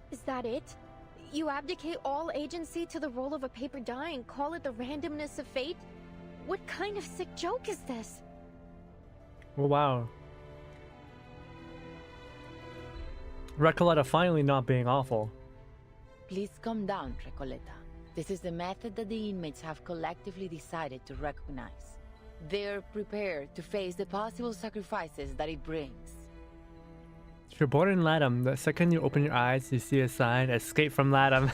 Is that it? You abdicate all agency to the role of a paper die and call it the randomness of fate? What kind of sick joke is this? Oh, wow. Recoleta finally not being awful. Please calm down, Recoleta. This is the method that the inmates have collectively decided to recognize. They're prepared to face the possible sacrifices that it brings. If you're born in LATAM, the second you open your eyes, you see a sign, escape from LATAM.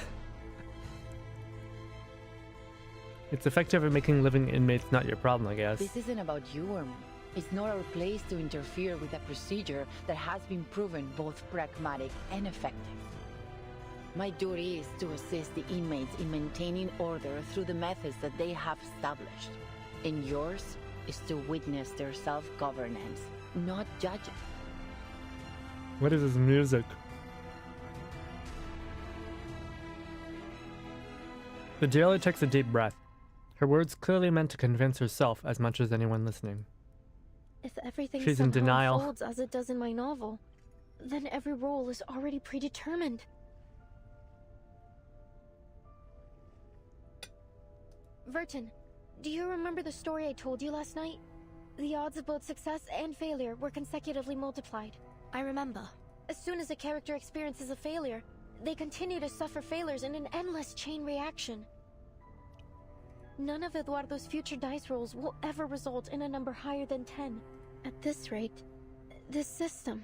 It's effective at making living inmates not your problem, I guess. This isn't about you or me. It's not our place to interfere with a procedure that has been proven both pragmatic and effective. My duty is to assist the inmates in maintaining order through the methods that they have established. And yours is to witness their self-governance, not judge it. What is this music? The jailer takes a deep breath. Her words clearly meant to convince herself as much as anyone listening. If everything She's in somehow denial. unfolds as it does in my novel, then every role is already predetermined. Verton, do you remember the story I told you last night? The odds of both success and failure were consecutively multiplied. I remember. As soon as a character experiences a failure, they continue to suffer failures in an endless chain reaction. None of Eduardo's future dice rolls will ever result in a number higher than 10. At this rate, this system,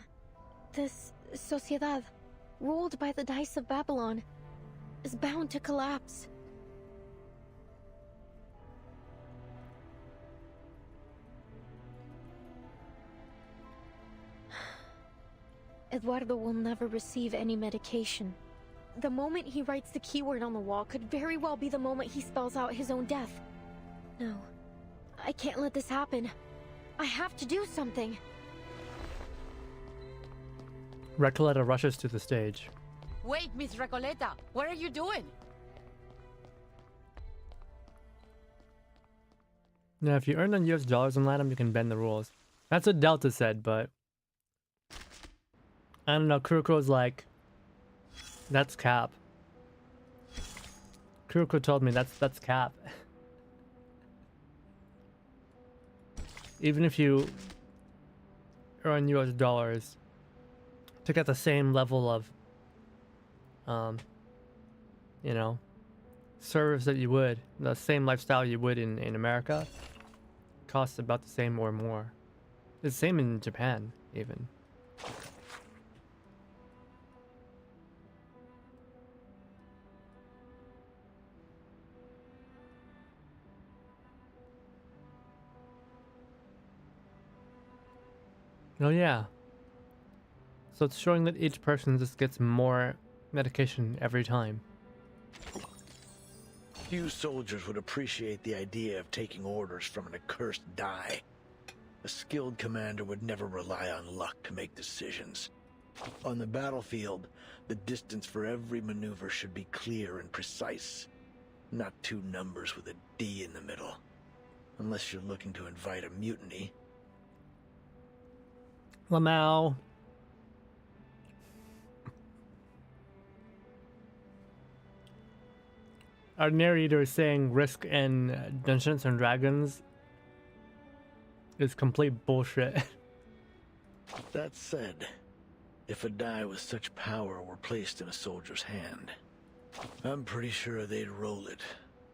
this sociedad, ruled by the dice of Babylon, is bound to collapse. Eduardo will never receive any medication. The moment he writes the keyword on the wall could very well be the moment he spells out his own death. No, I can't let this happen. I have to do something. Recoleta rushes to the stage. Wait, Miss Recoleta, what are you doing? Now, if you earn on US dollars in LATAM, you can bend the rules. That's what Delta said, but I don't know, Kuroko's like, that's cap. Kuroko told me that's cap. Even if you earn US dollars to get the same level of, you know, service that you would, the same lifestyle you would in America, costs about the same or more. It's the same in Japan, even. Oh yeah. So it's showing that each person just gets more medication every time. Few soldiers would appreciate the idea of taking orders from an accursed die. A skilled commander would never rely on luck to make decisions. On the battlefield, the distance for every maneuver should be clear and precise. Not two numbers with a D in the middle. Unless you're looking to invite a mutiny. Lamau. Our narrator is saying Risk in Dungeons and Dragons is complete bullshit. That said, if a die with such power were placed in a soldier's hand, I'm pretty sure they'd roll it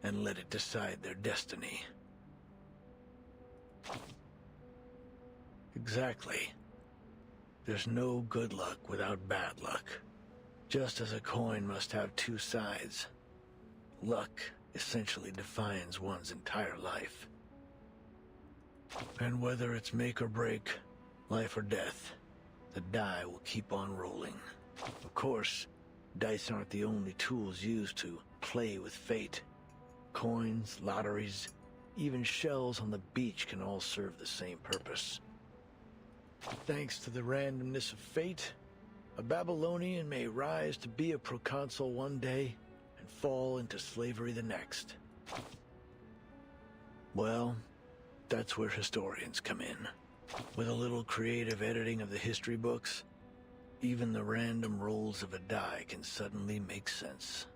and let it decide their destiny. Exactly. There's no good luck without bad luck. Just as a coin must have two sides, luck essentially defines one's entire life. And whether it's make or break, life or death, the die will keep on rolling. Of course, dice aren't the only tools used to play with fate. Coins, lotteries, even shells on the beach can all serve the same purpose. Thanks to the randomness of fate, a Babylonian may rise to be a proconsul one day and fall into slavery the next. Well, that's where historians come in. With a little creative editing of the history books, even the random rolls of a die can suddenly make sense.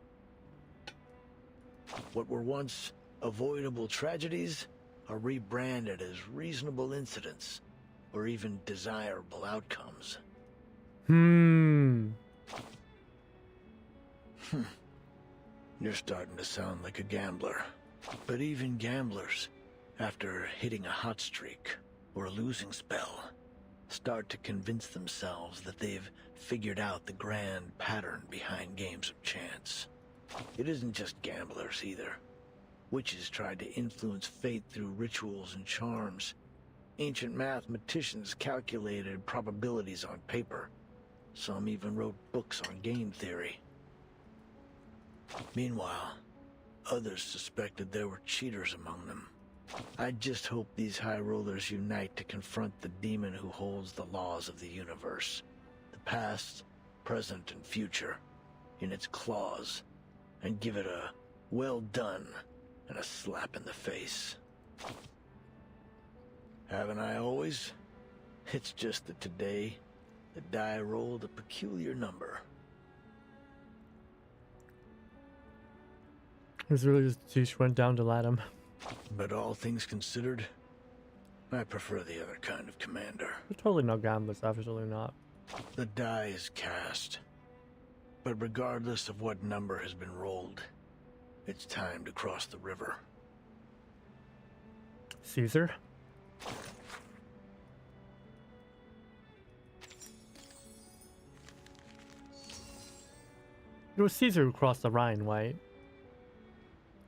What were once avoidable tragedies are rebranded as reasonable incidents or even desirable outcomes. You're starting to sound like a gambler. But even gamblers, after hitting a hot streak or a losing spell, start to convince themselves that they've figured out the grand pattern behind games of chance. It isn't just gamblers either. Witches tried to influence fate through rituals and charms. Ancient mathematicians calculated probabilities on paper. Some even wrote books on game theory. Meanwhile, others suspected there were cheaters among them. I just hope these high rollers unite to confront the demon who holds the laws of the universe. The past, present, and future in its claws, and give it a well done and a slap in the face. Haven't I always? It's just that today, the die rolled a peculiar number. It's really just Tish went down to Latham. But all things considered, I prefer the other kind of commander. We're totally not gamblers, absolutely not. The die is cast. But regardless of what number has been rolled, it's time to cross the river. Caesar? It was Caesar who crossed the Rhine, right?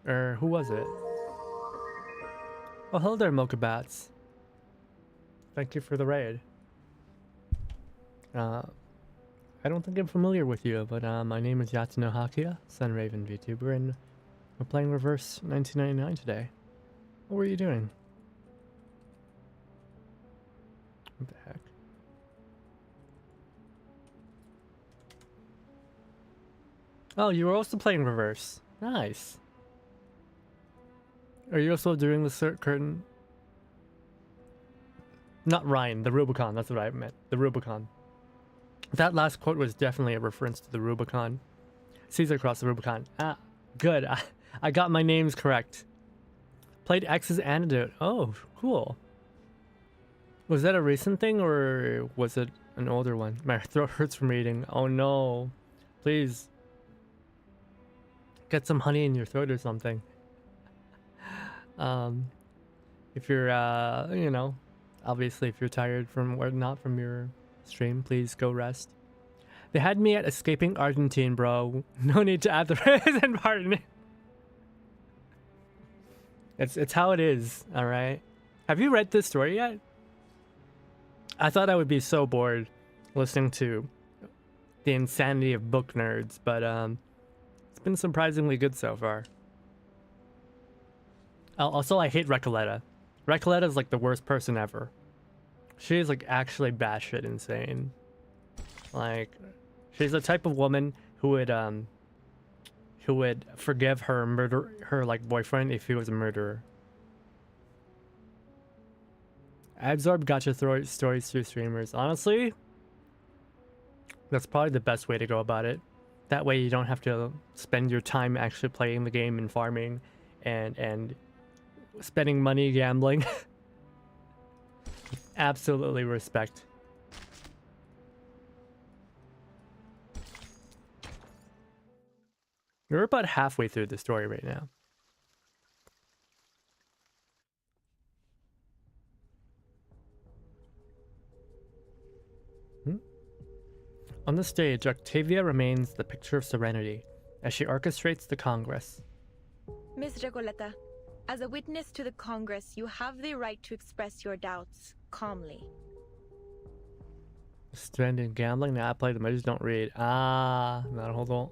Or who was it? Oh, hello there, Mocha Bats. Thank you for the raid. I don't think I'm familiar with you, but my name is Yatsuno Hakia, Sunraven VTuber, and we're playing Reverse 1999 today. What were you doing? What the heck? Oh, you were also playing Reverse. Nice. Are you also doing the curtain? Not Ryan, the Rubicon, that's what I meant. The Rubicon. That last quote was definitely a reference to the Rubicon. Caesar crossed the Rubicon. Ah, good. I got my names correct. Played X's Antidote. Oh, cool. Was that a recent thing or was it an older one? My throat hurts from reading. Oh no. Please. Get some honey in your throat or something. If you're, you know, obviously if you're tired from or not from your stream, please go rest. They had me at escaping Argentine, bro. No need to add the present part. It's how it is, all right? Have you read this story yet? I thought I would be so bored listening to the insanity of book nerds, but it's been surprisingly good so far. Also, I hate Recoleta. Recoleta is like the worst person ever. She is like actually batshit insane. Like, she's the type of woman who would forgive her like boyfriend if he was a murderer. Absorb gotcha stories through streamers. Honestly, that's probably the best way to go about it. That way you don't have to spend your time actually playing the game and farming and spending money gambling. Absolutely respect. We're about halfway through the story right now. On the stage, Octavia remains the picture of serenity as she orchestrates the Congress. Miss Recoleta, as a witness to the Congress, you have the right to express your doubts calmly. Stranded gambling? Nah, I play them. I just don't read. Not hold on.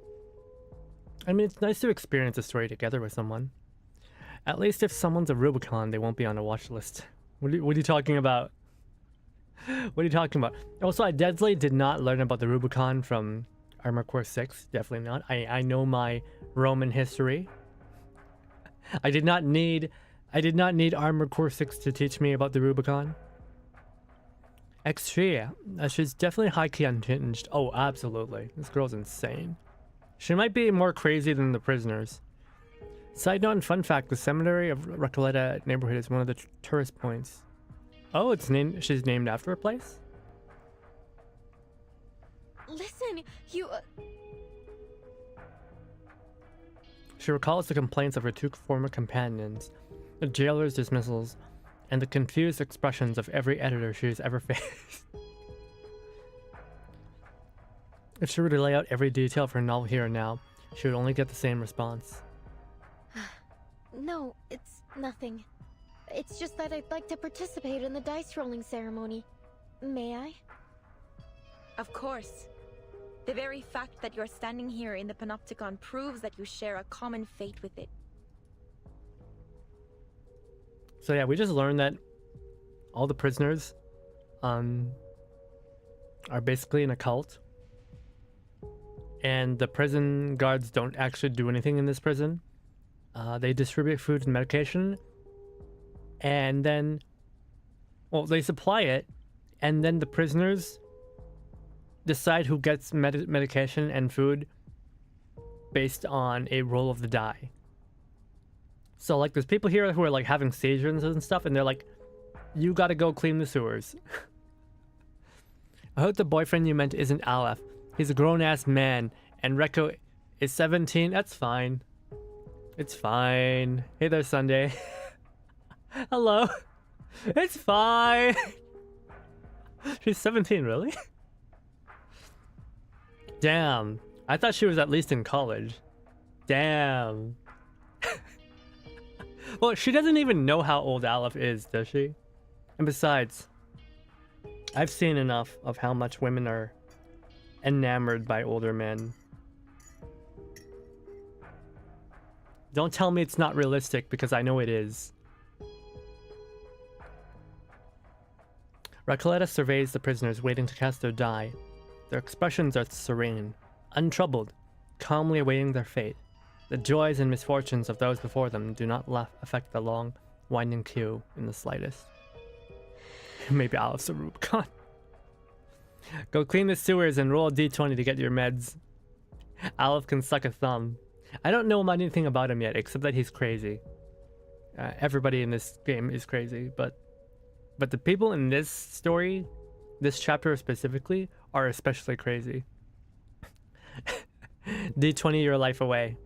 I mean, it's nice to experience a story together with someone. At least if someone's a Rubicon, they won't be on a watch list. What are you talking about? What are you talking about? Also, I definitely did not learn about the Rubicon from Armor Core 6. Definitely not. I know my Roman history. I did not need Armor Core 6 to teach me about the Rubicon. Extria. She's definitely high-key unhinged. Oh, absolutely. This girl's insane. She might be more crazy than the prisoners. Side note and fun fact, the Seminary of Recoleta neighborhood is one of the tourist points. Oh, she's named after a place? Listen, you... She recalls the complaints of her two former companions, the jailer's dismissals, and the confused expressions of every editor she has ever faced. If she were to lay out every detail of her novel here and now, she would only get the same response. No, it's nothing. It's just that I'd like to participate in the dice rolling ceremony. May I? Of course. The very fact that you're standing here in the Panopticon proves that you share a common fate with it. So yeah, we just learned that all the prisoners are basically in a cult. And the prison guards don't actually do anything in this prison. They distribute food and medication. And then, well, they supply it. And then the prisoners decide who gets medication and food based on a roll of the die. So like there's people here who are like having seizures and stuff, and they're like, you gotta go clean the sewers. I hope the boyfriend you meant isn't Aleph. He's a grown-ass man, and Reko is 17. That's fine. It's fine. Hey there, Sunday. Hello. It's fine. She's 17, really? Damn. I thought she was at least in college. Damn. Well, she doesn't even know how old Aleph is, does she? And besides, I've seen enough of how much women are enamored by older men. Don't tell me it's not realistic, because I know it is. Recoleta surveys the prisoners waiting to cast their die. Their expressions are serene, untroubled, calmly awaiting their fate. The joys and misfortunes of those before them do not affect the long, winding queue in the slightest. Maybe Aleph's a Rubicon. Go clean the sewers and roll a d20 to get your meds. Aleph can suck a thumb. I don't know anything about him yet, except that he's crazy. Everybody in this game is crazy, but the people in this story, this chapter specifically, are especially crazy. D20 your life away.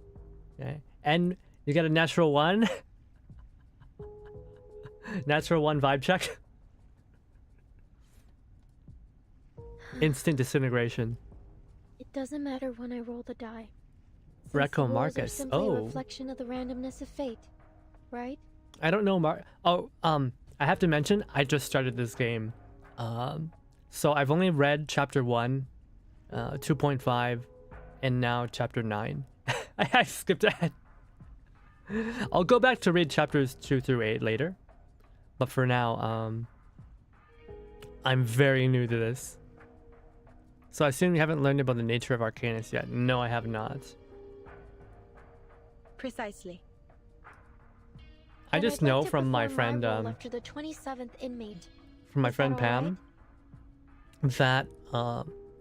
Okay. And you get a natural 1. Natural 1 vibe check. Instant disintegration. It doesn't matter when I roll the die. Reco Marcus. Simply Oh. a reflection of the randomness of fate, right? I don't know, I have to mention, I just started this game. So I've only read chapter 1, 2.5, and now chapter 9. I skipped ahead. I'll go back to read chapters 2 through 8 later. But for now, I'm very new to this. So I assume you haven't learned about the nature of Arcanus yet. No, I have not. Precisely. I just know from my friend, after the 27th inmate. from my friend Pam, that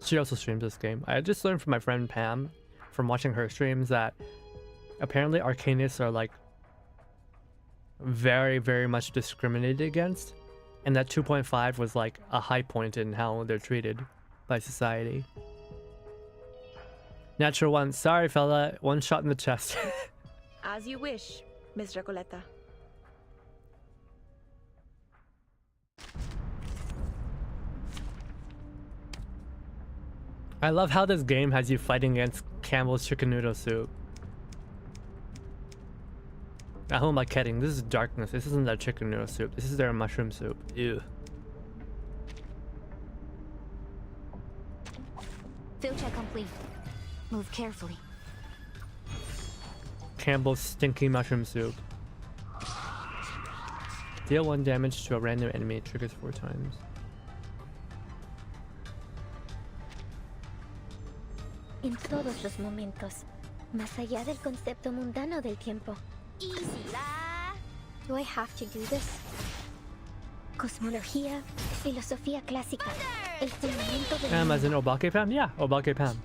she also streams this game. I just learned from my friend Pam, from watching her streams, that apparently Arcanists are like very, very much discriminated against, and that 2.5 was like a high point in how they're treated by society. Natural 1. Sorry, fella. 1 shot in the chest. As you wish, Miss Recoleta. I love how this game has you fighting against Campbell's chicken noodle soup. Now, who am I kidding? This is darkness. This isn't their chicken noodle soup. This is their mushroom soup. Ew. Field check complete. Move carefully. Campbell's stinky mushroom soup. Deal 1 damage to a random enemy. Triggers 4 times. En todos los momentos, más allá del concepto mundano del tiempo. Easy la. Do I have to do this? Cosmología, filosofía clásica, el fundamento del As in Obake Pam? Yeah, Obake Pam.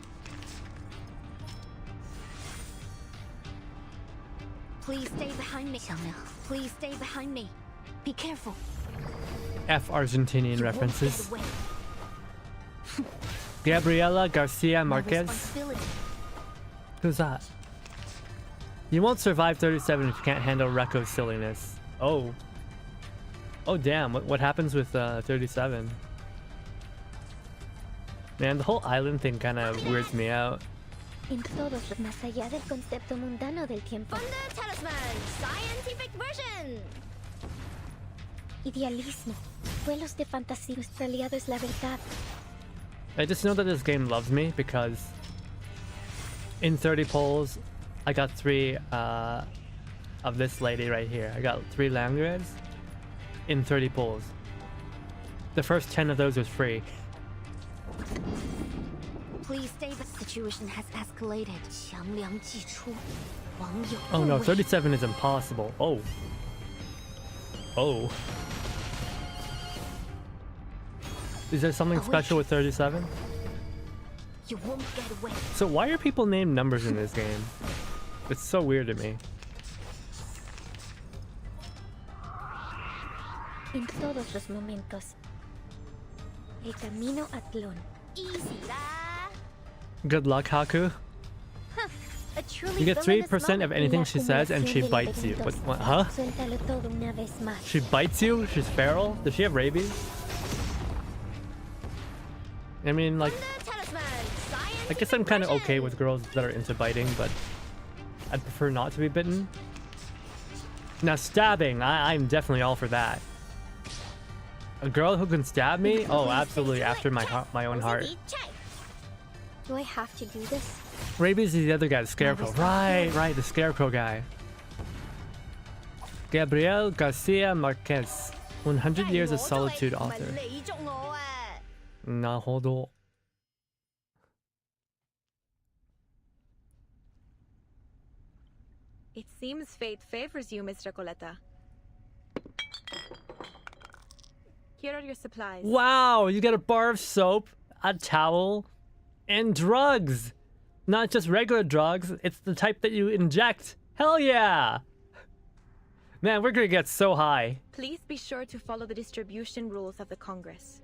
Please stay behind me. Please stay behind me. Be careful. F Argentinian references. Gabriela Garcia Marquez. Who's that? You won't survive 37 if you can't handle Reko's silliness. Oh. Oh damn, what happens with 37? Man, the whole island thing kind of weirds me out. En todos los más allá del concepto mundano del tiempo. Thunder Talisman, scientific version. Idealismo, vuelos de fantasía. Nuestro aliado es la verdad. I just know that this game loves me because in 30 polls, I got 3 of this lady right here. I got 3 languages in 30 polls. The first 10 of those was free. Please stay. The situation has escalated. Oh no, 37 is impossible. Oh. Oh. Is there something special with 37? You won't get away. So why are people named numbers in this game? It's so weird to me. En todos los momentos. El camino a Tlón. Easy la. Good luck, Haku. A truly You get villainous 3% of moment anything en la she says and she acumulación de bites you. laberintos. What, huh? Suéltalo todo una vez más. She bites you? She's feral? Does she have rabies? I mean, like, Thunder Talisman, I guess I'm kind of okay with girls that are into biting, but I'd prefer not to be bitten. Now, stabbing, I'm definitely all for that. A girl who can stab me? Oh, absolutely, after my own heart. Do I have to do this? Rabies is the other guy, the Scarecrow. Right, the Scarecrow guy. Gabriel Garcia Marquez, 100 Years of Solitude author. Nahodo. It seems fate favors you, Mr. Coletta. Here are your supplies. Wow, you get a bar of soap, a towel, and drugs. Not just regular drugs, it's the type that you inject. Hell yeah! Man, we're gonna get so high. Please be sure to follow the distribution rules of the Congress.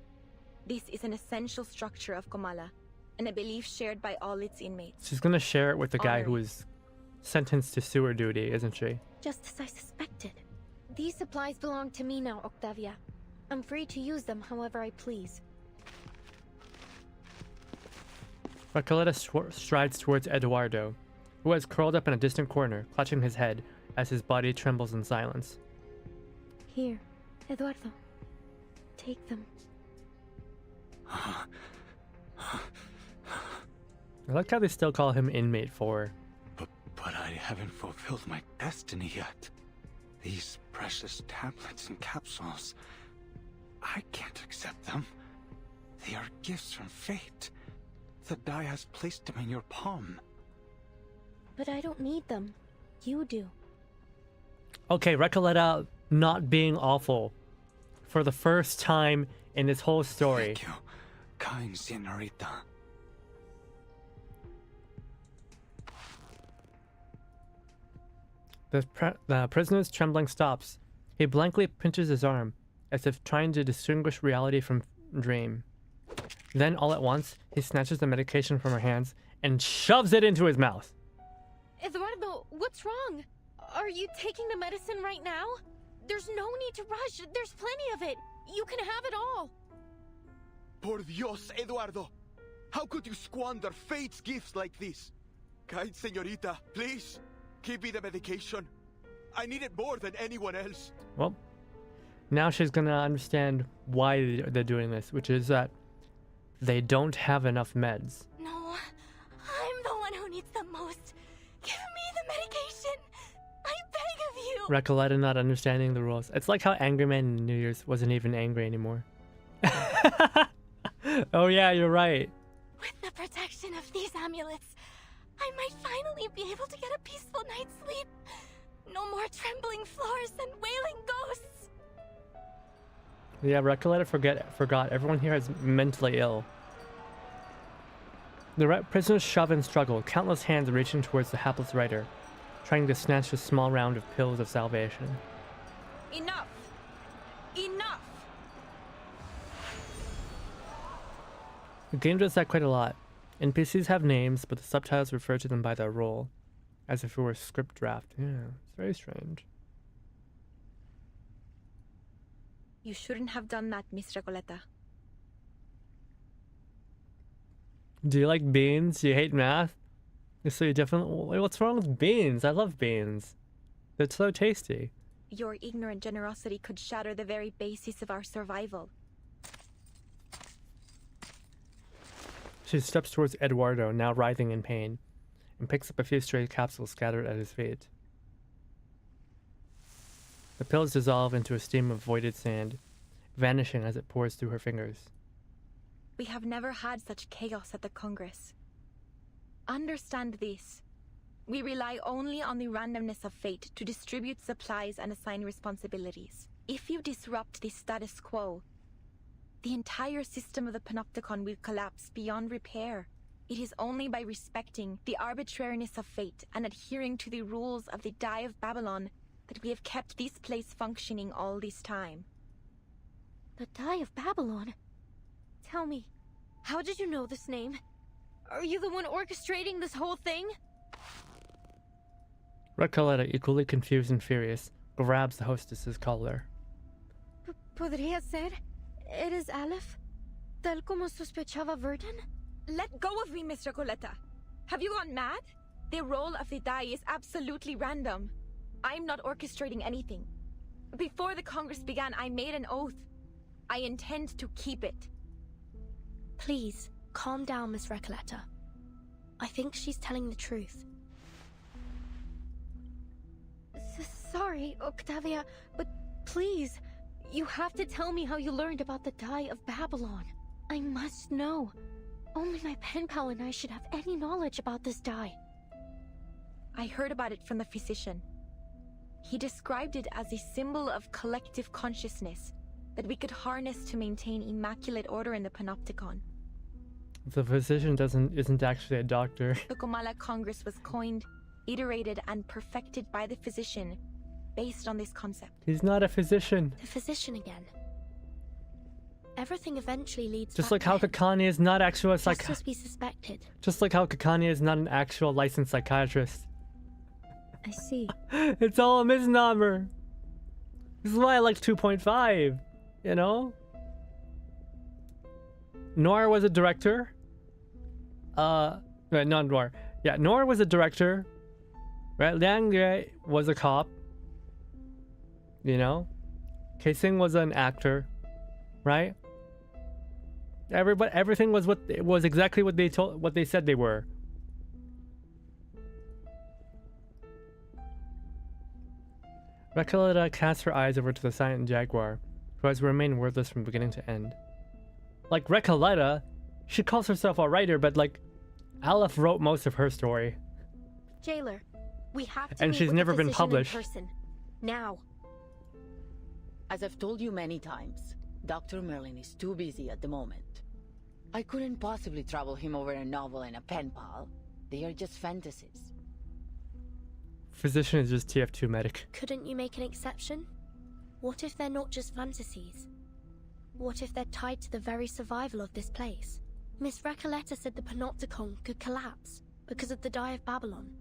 This is an essential structure of Comala, and a belief shared by all its inmates. She's gonna share it with the guy who was sentenced to sewer duty, isn't she? Just as I suspected. These supplies belong to me now, Octavia. I'm free to use them however I please. Recoleta strides towards Eduardo, who has curled up in a distant corner, clutching his head as his body trembles in silence. Here, Eduardo. Take them. I like how they still call him Inmate 4. But I haven't fulfilled my destiny yet. These precious tablets and capsules, I can't accept them. They are gifts from fate. The die has placed them in your palm. But I don't need them. You do. Okay, Recoleta not being awful for the first time in this whole story. Thank you, kind senorita. The prisoner's trembling stops. He blankly pinches his arm, as if trying to distinguish reality from dream. Then, all at once, he snatches the medication from her hands and shoves it into his mouth. Eduardo, what's wrong? Are you taking the medicine right now? There's no need to rush. There's plenty of it. You can have it all. Por Dios, Eduardo. How could you squander fate's gifts like this? Kind señorita, please, give me the medication. I need it more than anyone else. Well, now she's gonna understand why they're doing this, which is that they don't have enough meds. No, I'm the one who needs the most. Give me the medication. I beg of you. Recoletta not understanding the rules. It's like how Angry Man in New Year's wasn't even angry anymore. Oh yeah, you're right. With the protection of these amulets, I might finally be able to get a peaceful night's sleep. No more trembling floors and wailing ghosts. Yeah, Recoletta forgot everyone here is mentally ill. The prisoners shove and struggle, countless hands reaching towards the hapless writer, trying to snatch a small round of pills of salvation. Enough! Enough! The game does that quite a lot. NPCs have names, but the subtitles refer to them by their role, as if it were a script draft. Yeah, it's very strange. You shouldn't have done that, Miss Recoleta. Do you like beans? Do you hate math? So you definitely... What's wrong with beans? I love beans. They're so tasty. Your ignorant generosity could shatter the very basis of our survival. She steps towards Eduardo, now writhing in pain, and picks up a few stray capsules scattered at his feet. The pills dissolve into a stream of voided sand, vanishing as it pours through her fingers. We have never had such chaos at the Congress. Understand this. We rely only on the randomness of fate to distribute supplies and assign responsibilities. If you disrupt the status quo, the entire system of the Panopticon will collapse beyond repair. It is only by respecting the arbitrariness of fate and adhering to the rules of the Die of Babylon that we have kept this place functioning all this time. The Die of Babylon? Tell me, how did you know this name? Are you the one orchestrating this whole thing? Recoletta, equally confused and furious, grabs the hostess's collar. ¿Podría ser? ¿Eres Aleph? Tal como sospechaba Verdun? Let go of me, Miss Recoleta. Have you gone mad? The roll of the die is absolutely random. I'm not orchestrating anything. Before the Congress began, I made an oath. I intend to keep it. Please, calm down, Miss Recoleta. I think she's telling the truth. Sorry, Octavia, but please, you have to tell me how you learned about the Die of Babylon. I must know. Only my pen pal and I should have any knowledge about this die. I heard about it from the physician. He described it as a symbol of collective consciousness that we could harness to maintain immaculate order in the Panopticon. The physician isn't actually a doctor. The Comala Congress was coined, iterated, and perfected by the physician based on this concept. He's not a physician. The physician again. Everything eventually leads just back like how Kakani is not actual a just as we suspected. Just like how Kakani is not an actual licensed psychiatrist. I see. It's all a misnomer. This is why I like 2.5. You know? Noir was a director. Not Noir. Yeah, Noir was a director. Right? Liang Yue was a cop. You know? Kaising was an actor. Right? Everything was exactly what they said they were. Recoleta casts her eyes over to the silent jaguar, who has remained wordless from beginning to end. Like Recoleta, she calls herself a writer, but like, Aleph wrote most of her story. Jailer, we have to and meet she's with never the been physician published. in person. Now. As I've told you many times, Dr. Merlin is too busy at the moment. I couldn't possibly trouble him over a novel and a pen pal. They are just fantasies. Physician is just TF2 medic. Couldn't you make an exception? What if they're not just fantasies? What if they're tied to the very survival of this place? Miss Recoleta said the Panopticon could collapse because of the Die of Babylon.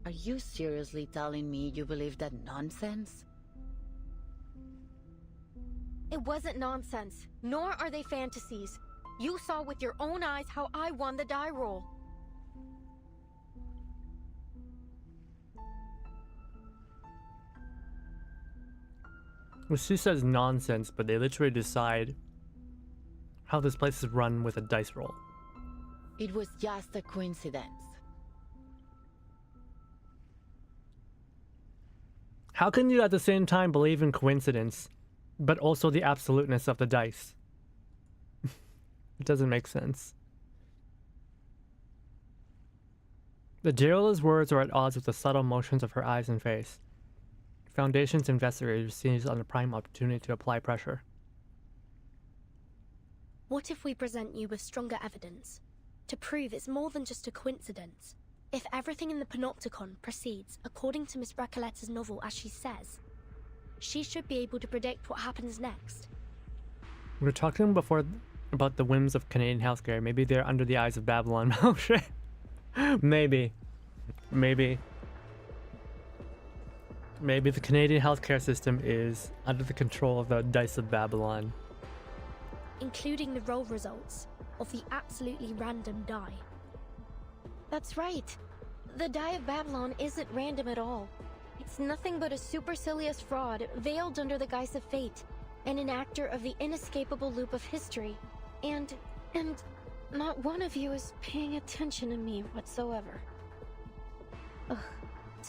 Are you seriously telling me you believe that nonsense? It wasn't nonsense, nor are they fantasies. You saw with your own eyes how I won the die roll. Well, she says nonsense, but they literally decide how this place is run with a dice roll. It was just a coincidence. How can you at the same time believe in coincidence, but also the absoluteness of the dice? It doesn't make sense. The jailer's words are at odds with the subtle motions of her eyes and face. Foundation's investigators seize on a prime opportunity to apply pressure. What if we present you with stronger evidence to prove it's more than just a coincidence? If everything in the Panopticon proceeds according to Miss Recoletta's novel as she says, she should be able to predict what happens next. We were talking before about the whims of Canadian healthcare. Maybe they're under the eyes of Babylon. Oh shit. Maybe. Maybe the Canadian healthcare system is under the control of the dice of Babylon. Including the roll results of the absolutely random die. That's right. The die of Babylon isn't random at all. It's nothing but a supercilious fraud veiled under the guise of fate, and an actor of the inescapable loop of history. And not one of you is paying attention to me whatsoever. Ugh,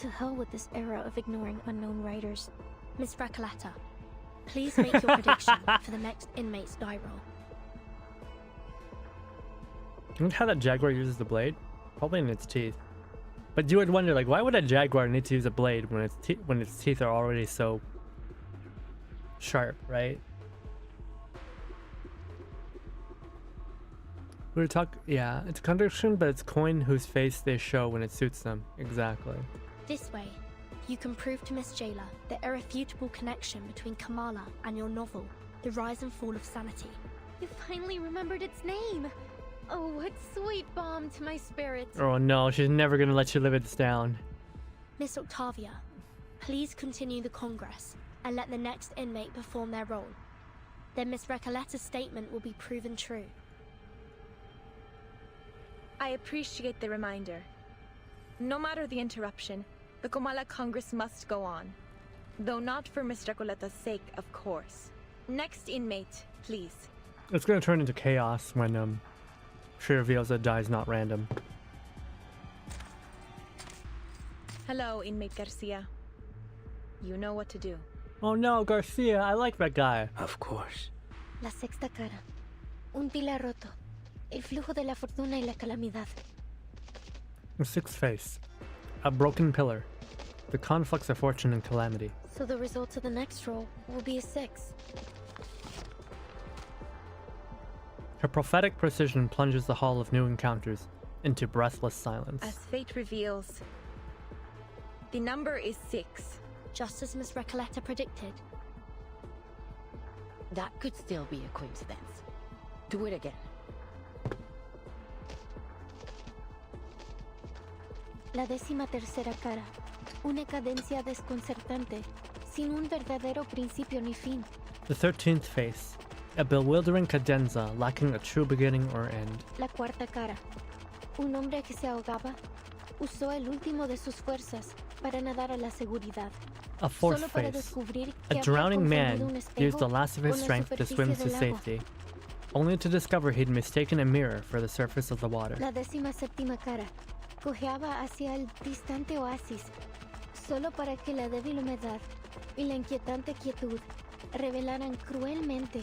to hell with this era of ignoring unknown writers. Miss Recoletta, please make your prediction for the next inmate's die roll. Look how that jaguar uses the blade. Probably in its teeth. But you would wonder, like, why would a jaguar need to use a blade when its teeth are already so sharp, right? We were talking, yeah, it's a contradiction, but it's coin whose face they show when it suits them. Exactly. This way, you can prove to Miss Jailer the irrefutable connection between Kamala and your novel, The Rise and Fall of Sanity. You finally remembered its name! Oh, what sweet balm to my spirits. Oh no, she's never gonna let you live it down. Miss Octavia, please continue the Congress and let the next inmate perform their role. Then Miss Recoletta's statement will be proven true. I appreciate the reminder. No matter the interruption, the Comala Congress must go on. Though not for Miss Recoletta's sake, of course. Next inmate, please. It's gonna turn into chaos when she reveals that die is not random. Hello, inmate Garcia. You know what to do. Oh no, Garcia, I like that guy. Of course. La sexta cara. Un pilar roto. El flujo de la fortuna y la calamidad. The sixth face. A broken pillar. The conflicts of fortune and calamity. So the result of the next roll will be a 6. Her prophetic precision plunges the Hall of New Encounters into breathless silence. As fate reveals, the number is 6. Just as Miss Recoletta predicted. That could still be a coincidence. Do it again. La 13ª cara. Una cadencia desconcertante, sin un verdadero principio ni fin. The 13th face. A bewildering cadenza lacking a true beginning or end. La cuarta cara. Un hombre que se ahogaba usó el último de sus fuerzas para nadar a la seguridad. A fourth face. A drowning man used the last of his strength to swim to safety, only to discover he'd mistaken a mirror for the surface of the water. La 17ª cara. Cojeaba hacia el distante oasis, solo para que la débil humedad y la inquietante quietud revelaran cruelmente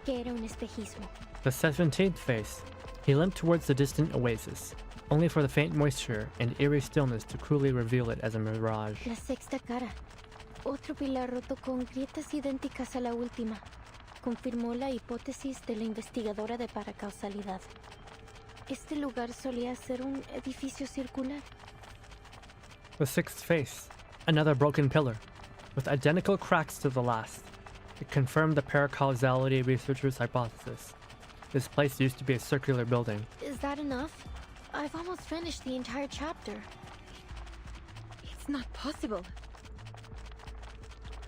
que era un espejismo. The 17th face. He limped towards the distant oasis, only for the faint moisture and eerie stillness to cruelly reveal it as a mirage. La sexta cara. Otro pilar roto con grietas idénticas a la última. Confirmó la hipótesis de la investigadora de paracausalidad. Este lugar solía ser un edificio circular. The sixth face. Another broken pillar, with identical cracks to the last. It confirmed the paracausality researchers' hypothesis. This place used to be a circular building. Is that enough? I've almost finished the entire chapter. It's not possible.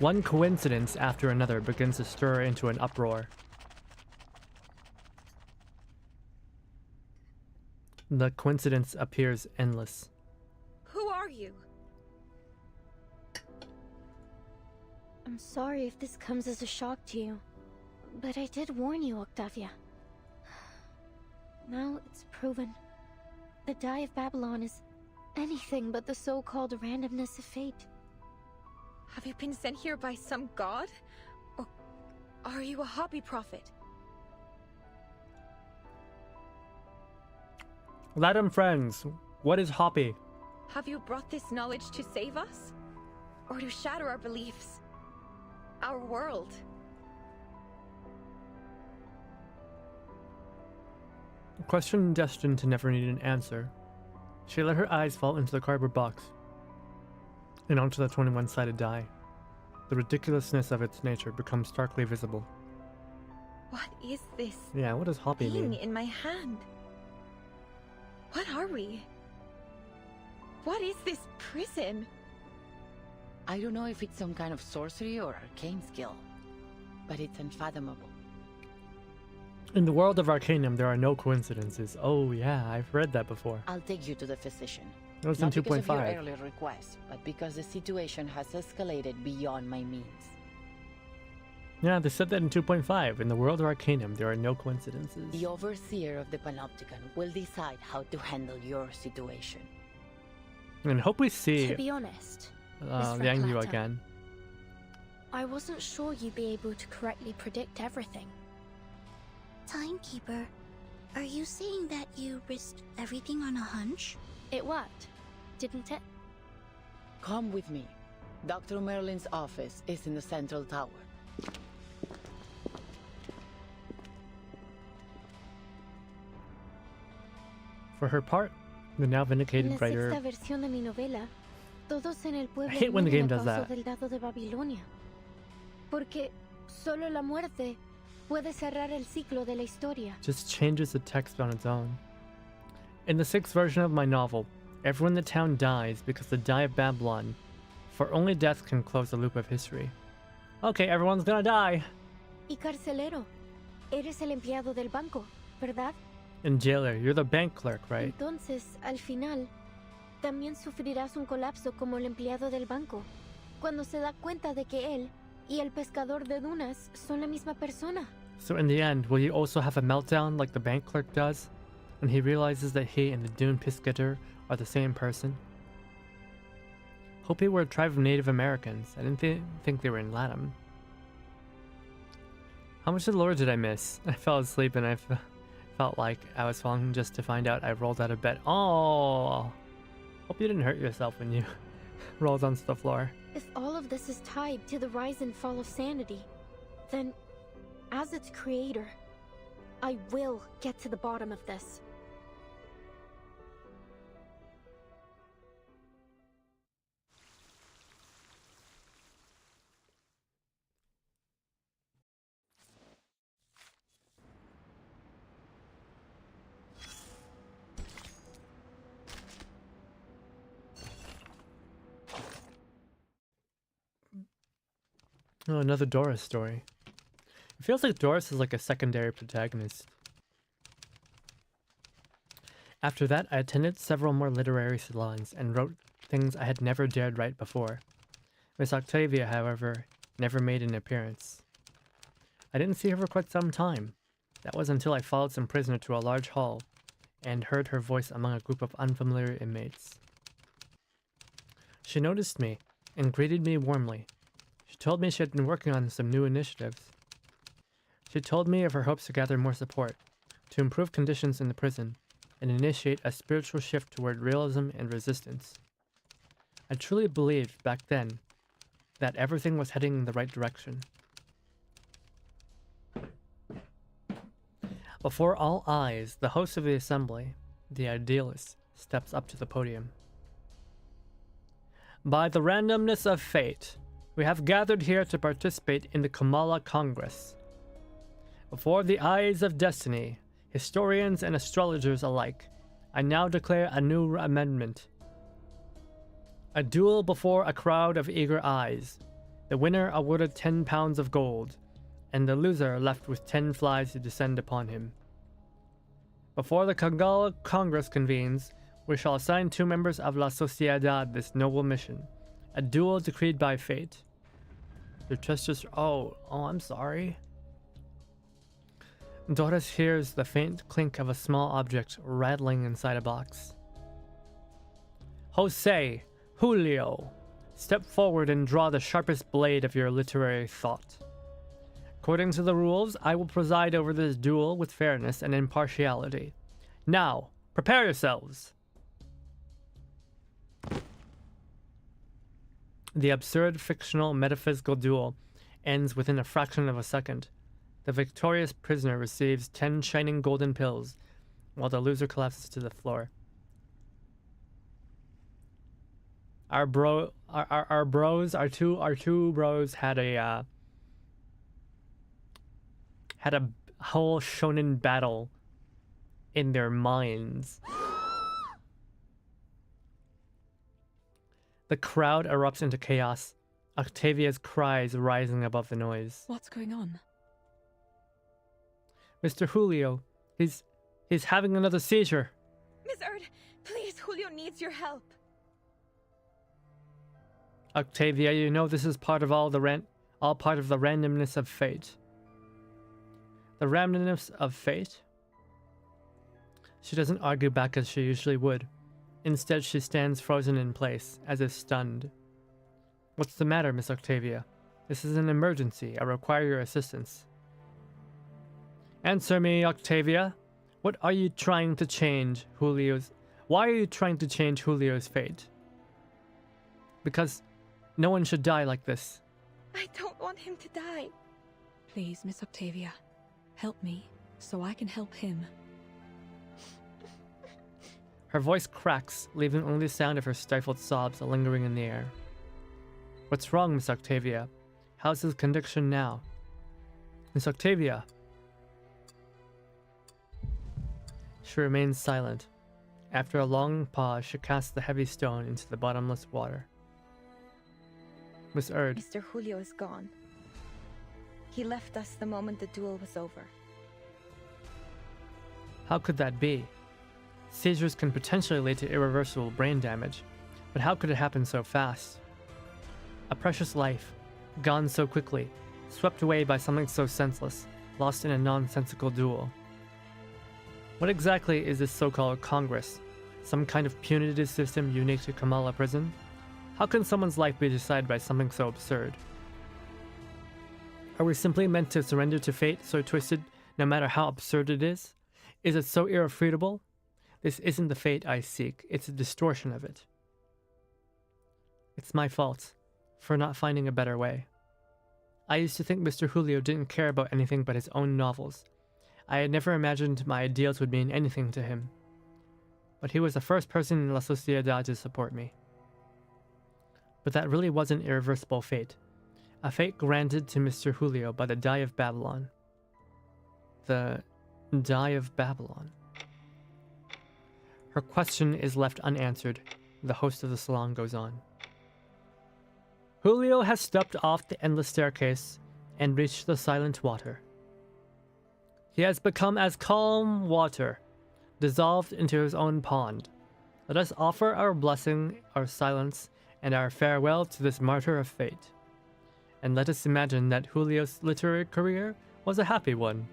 One coincidence after another begins to stir into an uproar. The coincidence appears endless. Who are you? I'm sorry if this comes as a shock to you, but I did warn you, Octavia. Now it's proven. The Die of Babylon is anything but the so-called randomness of fate. Have you been sent here by some god? Or are you a hobby prophet? Latin friends, what is Hoppy? Have you brought this knowledge to save us? Or to shatter our beliefs? Our world? A question destined to never need an answer. She let her eyes fall into the cardboard box and onto the 21-sided die. The ridiculousness of its nature becomes starkly visible. What is this? Yeah, what does Hoppy thing mean? in my hand? What are we? What is this prison? I don't know if it's some kind of sorcery or arcane skill, but it's unfathomable. In the world of Arcanum, there are no coincidences. Oh yeah, I've read that before. I'll take you to the physician. It was in Not because of your 2.5. earlier request, but because the situation has escalated beyond my means. Yeah, they said that in 2.5. In the world of Arcanum, there are no coincidences. The overseer of the Panopticon will decide how to handle your situation. And hope we see To be honest, Liang Yu again. I wasn't sure you'd be able to correctly predict everything. Timekeeper, are you saying that you risked everything on a hunch? It worked, didn't it? Come with me. Dr. Merlin's office is in the central tower. For her part, the now vindicated writer. En la sexta versión de mi novela, todos en el pueblo I hate when the game mueren does a causa that. del dado de Babilonia. Porque solo la muerte puede cerrar el ciclo de la historia. Just changes the text on its own. In the 6th version of my novel, everyone in the town dies because the Die of Babylon, for only death can close the loop of history. Okay, everyone's gonna die. Y carcelero, eres el empleado del banco, ¿verdad? And jailer, you're the bank clerk, right? Entonces, al final, también sufrirás un colapso como el empleado del banco, cuando se da cuenta de que él y el pescador de dunas son la misma persona. So in the end, will you also have a meltdown like the bank clerk does, when he realizes that he and the dune piscator are the same person? Hope they were a tribe of Native Americans. I didn't think they were in Latam. How much of the lore did I miss? I fell asleep and I felt like I was falling just to find out I rolled out of bed. Oh, hope you didn't hurt yourself when you rolled onto the floor. If all of this is tied to the rise and fall of sanity, then, as its creator, I will get to the bottom of this. Oh, another Doris story. It feels like Doris is like a secondary protagonist. After that, I attended several more literary salons and wrote things I had never dared write before. Miss Octavia, however, never made an appearance. I didn't see her for quite some time. That was until I followed some prisoner to a large hall and heard her voice among a group of unfamiliar inmates. She noticed me and greeted me warmly. She told me she had been working on some new initiatives. She told me of her hopes to gather more support, to improve conditions in the prison, and initiate a spiritual shift toward realism and resistance. I truly believed back then that everything was heading in the right direction. Before all eyes, the host of the assembly, the idealist, steps up to the podium. By the randomness of fate, we have gathered here to participate in the Kamala Congress. Before the eyes of destiny, historians and astrologers alike, I now declare a new amendment. A duel before a crowd of eager eyes. The winner awarded 10 pounds of gold, and the loser left with 10 flies to descend upon him. Before the Kangala Congress convenes, we shall assign 2 members of La Sociedad this noble mission. A duel decreed by fate. Your Chester's... Oh, I'm sorry. Doris hears the faint clink of a small object rattling inside a box. Jose, Julio, step forward and draw the sharpest blade of your literary thought. According to the rules, I will preside over this duel with fairness and impartiality. Now, prepare yourselves! The absurd fictional metaphysical duel ends within a fraction of a second. The victorious prisoner receives 10 shining golden pills, while the loser collapses to the floor. Our two bros had a whole shonen battle in their minds. The crowd erupts into chaos, Octavia's cries rising above the noise. What's going on? Mr. Julio, he's having another seizure. Miss Erd, please, Julio needs your help. Octavia, you know this is part of all part of the randomness of fate. The randomness of fate? She doesn't argue back as she usually would. Instead, she stands frozen in place, as if stunned. What's the matter, Miss Octavia? This is an emergency. I require your assistance. Answer me, Octavia. What are you trying to change Julio's... Why are you trying to change Julio's fate? Because no one should die like this. I don't want him to die. Please, Miss Octavia, help me so I can help him. Her voice cracks, leaving only the sound of her stifled sobs lingering in the air. What's wrong, Miss Octavia? How's his condition now? Miss Octavia. She remains silent. After a long pause, she casts the heavy stone into the bottomless water. Miss Erd. Mr. Julio is gone. He left us the moment the duel was over. How could that be? Seizures can potentially lead to irreversible brain damage, but how could it happen so fast? A precious life, gone so quickly, swept away by something so senseless, lost in a nonsensical duel. What exactly is this so-called Congress? Some kind of punitive system unique to Kamala Prison? How can someone's life be decided by something so absurd? Are we simply meant to surrender to fate so twisted no matter how absurd it is? Is it so irrefutable? This isn't the fate I seek, it's a distortion of it. It's my fault for not finding a better way. I used to think Mr. Julio didn't care about anything but his own novels. I had never imagined my ideals would mean anything to him. But he was the first person in La Sociedad to support me. But that really wasn't irreversible fate. A fate granted to Mr. Julio by the Die of Babylon. The Die of Babylon. Her question is left unanswered. The host of the salon goes on. Julio has stepped off the endless staircase and reached the silent water. He has become as calm water, dissolved into his own pond. Let us offer our blessing, our silence, and our farewell to this martyr of fate. And let us imagine that Julio's literary career was a happy one.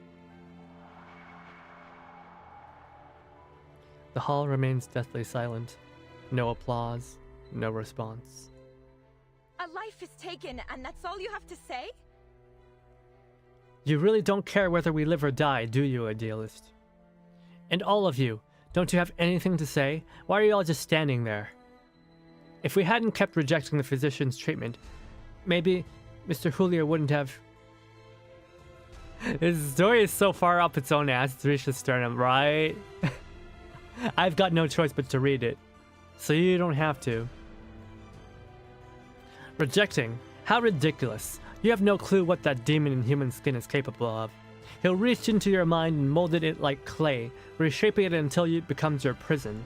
The hall remains deathly silent. No applause, no response. A life is taken, and that's all you have to say? You really don't care whether we live or die, do you, idealist? And all of you, don't you have anything to say? Why are you all just standing there? If we hadn't kept rejecting the physician's treatment, maybe Mr. Julio wouldn't have... This story is so far up its own ass, it's reached the sternum, right? I've got no choice but to read it, so you don't have to. Rejecting? How ridiculous. You have no clue what that demon in human skin is capable of. He'll reach into your mind and mold it like clay, reshaping it until it becomes your prison.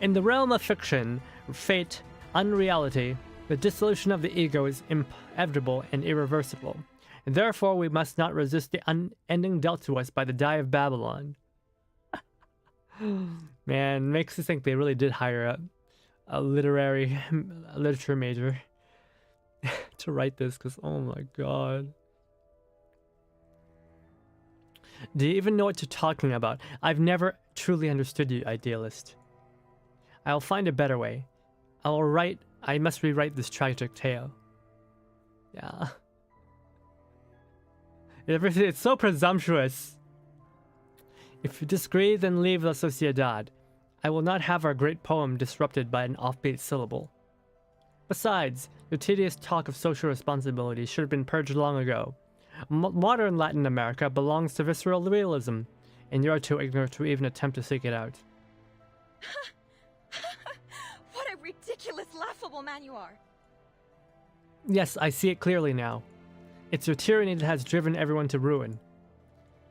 In the realm of fiction, fate, unreality, The dissolution of the ego is inevitable and irreversible, and therefore we must not resist the unending dealt to us by the die of Babylon. Man, makes you think they really did hire a literature major to write this, because oh my god. Do you even know what you're talking about? I've never truly understood you, idealist. I'll find a better way. I must rewrite this tragic tale. Yeah. It's so presumptuous. If you disagree, then leave La Sociedad. I will not have our great poem disrupted by an offbeat syllable. Besides, your tedious talk of social responsibility should have been purged long ago. Modern Latin America belongs to visceral realism, and you are too ignorant to even attempt to seek it out. What a ridiculous, laughable man you are. Yes, I see it clearly now. It's your tyranny that has driven everyone to ruin.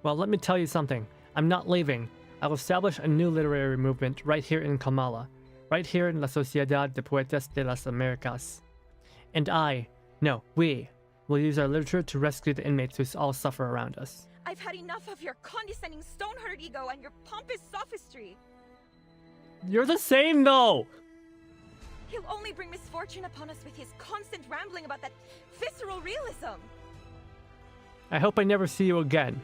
Well, let me tell you something. I'm not leaving. I'll establish a new literary movement right here in Kamala, right here in La Sociedad de Poetas de las Americas. And we will use our literature to rescue the inmates who all suffer around us. I've had enough of your condescending stone-hearted ego and your pompous sophistry. You're the same, though! He'll only bring misfortune upon us with his constant rambling about that visceral realism. I hope I never see you again.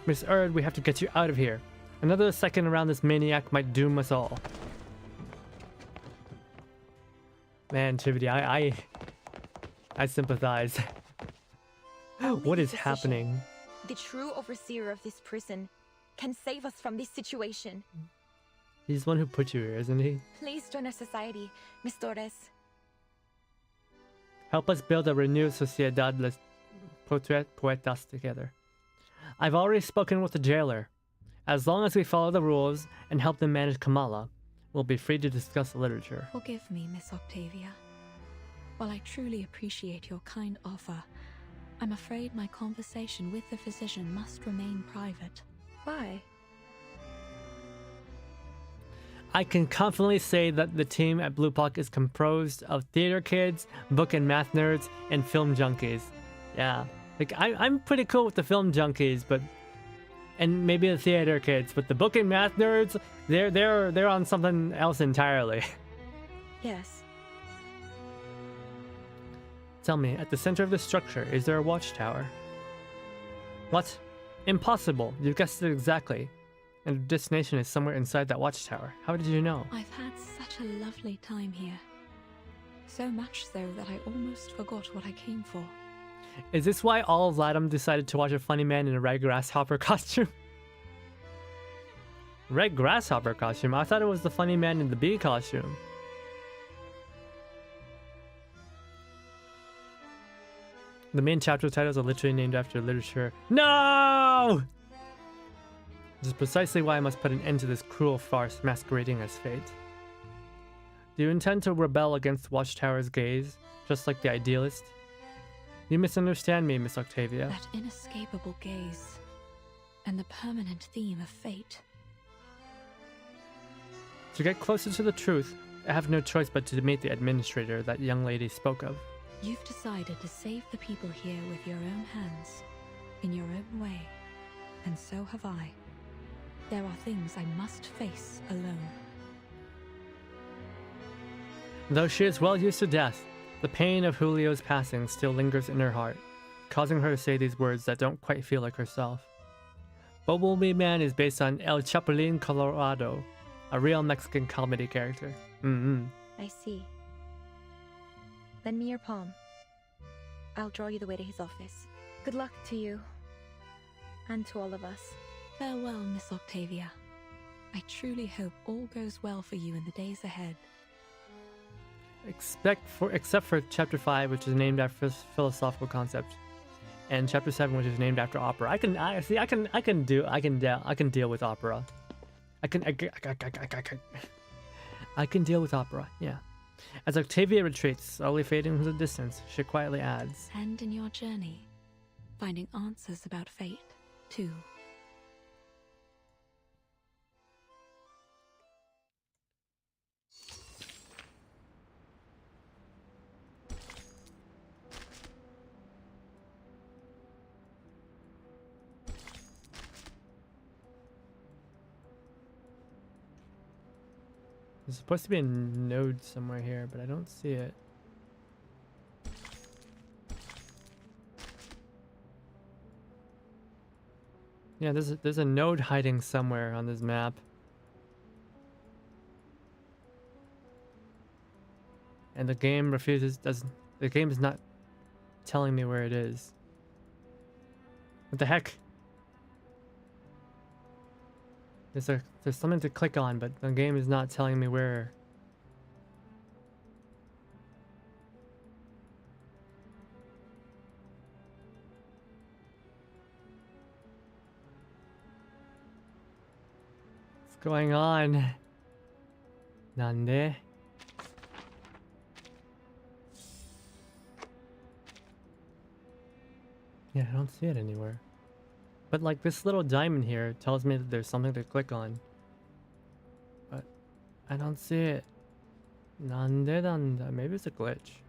Miss Erd, we have to get you out of here. Another second around this maniac might doom us all. Man, Chivity, I sympathize. What is happening? The true overseer of this prison can save us from this situation. He's the one who put you here, isn't he? Please join our society, Miss Torres. Help us build a renewed Sociedad de Poetas together. I've already spoken with the jailer. As long as we follow the rules and help them manage Kamala, we'll be free to discuss literature. Forgive me, Miss Octavia. While I truly appreciate your kind offer, I'm afraid my conversation with the physician must remain private. Why? I can confidently say that the team at Blue Block is composed of theater kids, book and math nerds, and film junkies. Yeah, like I'm pretty cool with the film junkies, and maybe the theater kids, but the book and math nerds, they're on something else entirely. Yes. Tell me, at the center of the structure, is there a watchtower? What? Impossible! You guessed it exactly. And the destination is somewhere inside that watchtower. How did you know? I've had such a lovely time here. So much so that I almost forgot what I came for. Is this why all of Latham decided to watch a funny man in a red grasshopper costume? Red grasshopper costume? I thought it was the funny man in the bee costume. The main chapter titles are literally named after literature. No! This is precisely why I must put an end to this cruel farce masquerading as fate. Do you intend to rebel against Watchtower's gaze, just like the idealist? You misunderstand me, Miss Octavia. That inescapable gaze, and the permanent theme of fate. To get closer to the truth, I have no choice but to meet the administrator that young lady spoke of. You've decided to save the people here with your own hands, in your own way, and so have I. There are things I must face alone. Though she is well used to death, the pain of Julio's passing still lingers in her heart, causing her to say these words that don't quite feel like herself. Bumblebee Man is based on El Chapulín Colorado, a real Mexican comedy character. I see. Lend me your palm. I'll draw you the way to his office. Good luck to you. And to all of us. Farewell, Miss Octavia. I truly hope all goes well for you in the days ahead. Except for Chapter 5, which is named after philosophical concept, and Chapter 7, which is named after opera. I can deal with opera. I can deal with opera. Yeah. As Octavia retreats, slowly fading into the distance, she quietly adds, And in your journey, finding answers about fate, too. There's supposed to be a node somewhere here, but I don't see it. Yeah, there's a node hiding somewhere on this map. And the game the game is not telling me where it is. What the heck? There's something to click on, but the game is not telling me where. What's going on? Nande? Yeah, I don't see it anywhere. But like this little diamond here tells me that there's something to click on. But I don't see it. Nande danda. Maybe it's a glitch.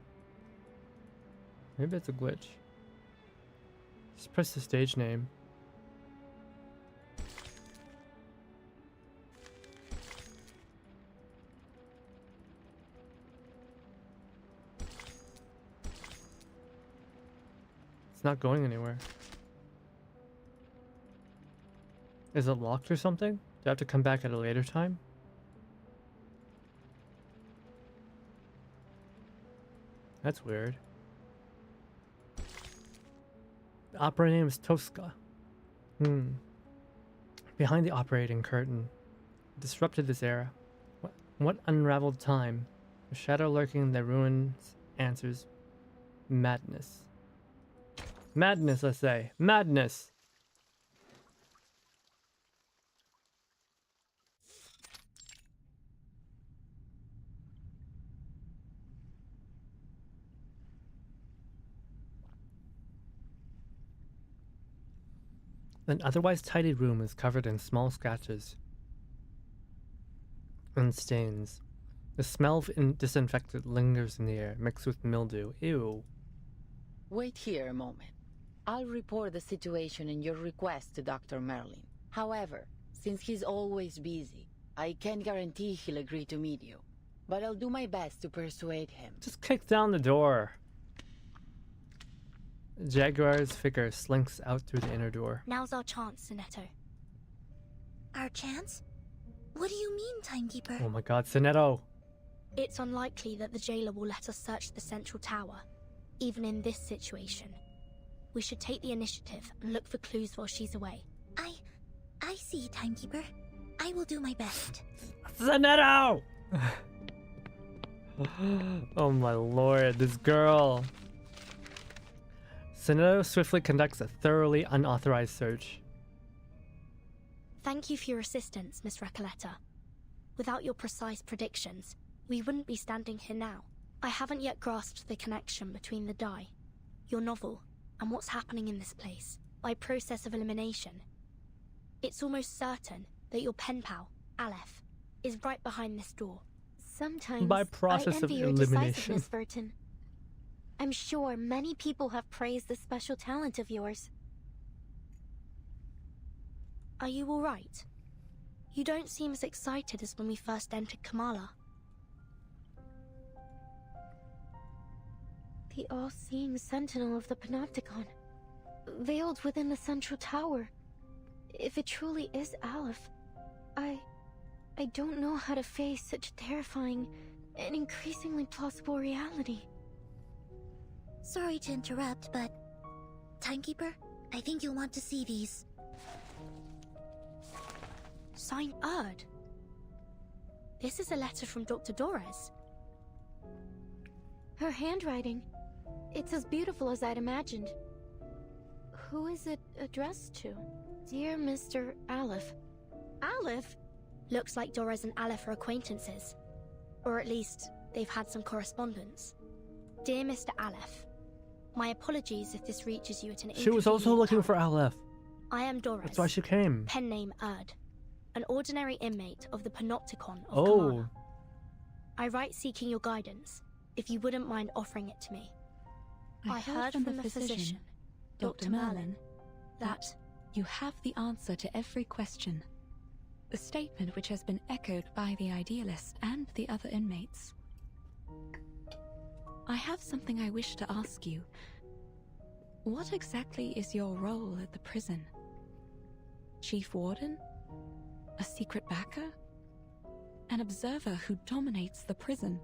Maybe it's a glitch. Just press the stage name. It's not going anywhere. Is it locked or something? Do I have to come back at a later time? That's weird. The operating name is Tosca. Behind the operating curtain. Disrupted this era. What unraveled time? A shadow lurking in the ruins answers madness. Madness, I say. Madness! An otherwise tidy room is covered in small scratches and stains. The smell of disinfectant lingers in the air, mixed with mildew. Ew. Wait here a moment. I'll report the situation and your request to Dr. Merlin. However, since he's always busy, I can't guarantee he'll agree to meet you. But I'll do my best to persuade him. Just kick down the door. Jaguar's figure slinks out through the inner door. Now's our chance, Sinetto. Our chance? What do you mean, Timekeeper? Oh my god, Sinetto! It's unlikely that the jailer will let us search the central tower, even in this situation. We should take the initiative and look for clues while she's away. I see, Timekeeper. I will do my best. Sinetto! Oh my lord, this girl. Sinetto swiftly conducts a thoroughly unauthorized search. Thank you for your assistance, Miss Recoleta. Without your precise predictions, we wouldn't be standing here now. I haven't yet grasped the connection between the die, your novel, and what's happening in this place. By process of elimination, it's almost certain that your pen pal, Aleph, is right behind this door. Sometimes by process I envy of your elimination. decisiveness, Burton. I'm sure many people have praised this special talent of yours. Are you all right? You don't seem as excited as when we first entered Kamala. The all-seeing sentinel of the Panopticon, veiled within the central tower. If it truly is Aleph, I don't know how to face such a terrifying and increasingly plausible reality. Sorry to interrupt, but... Timekeeper, I think you'll want to see these. Signed Erd. This is a letter from Dr. Dorez. Her handwriting. It's as beautiful as I'd imagined. Who is it addressed to? Dear Mr. Aleph. Aleph? Looks like Dorez and Aleph are acquaintances. Or at least, they've had some correspondence. Dear Mr. Aleph, my apologies if this reaches you at an She was also looking for Aleph. I am Dorez. That's why she came. Pen name Erd. An ordinary inmate of the Panopticon of Kamala. I write seeking your guidance, if you wouldn't mind offering it to me. I heard from the physician, Dr. Merlin, that you have the answer to every question. a statement which has been echoed by the idealist and the other inmates. I have something I wish to ask you. What exactly is your role at the prison? Chief Warden? A secret backer? An observer who dominates the prison?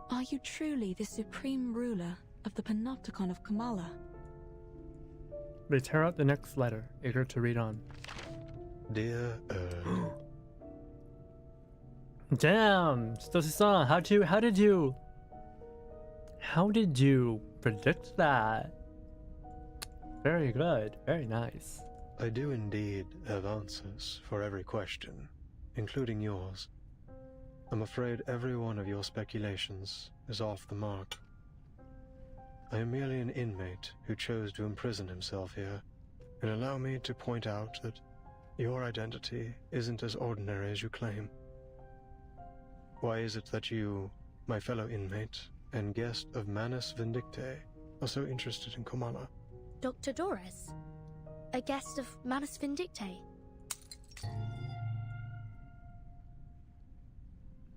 Are you truly the supreme ruler of the Panopticon of Kamala? They tear out the next letter, eager to read on. Dear Damn! Stoshi-san, how did you predict that? Very good, very nice. I do indeed have answers for every question, including yours. I'm afraid every one of your speculations is off the mark. I am merely an inmate who chose to imprison himself here, and allow me to point out that your identity isn't as ordinary as you claim. Why is it that you, my fellow inmate and guest of Manus Vindictae, are so interested in Kamala? Dr. Doris? A guest of Manus Vindictae?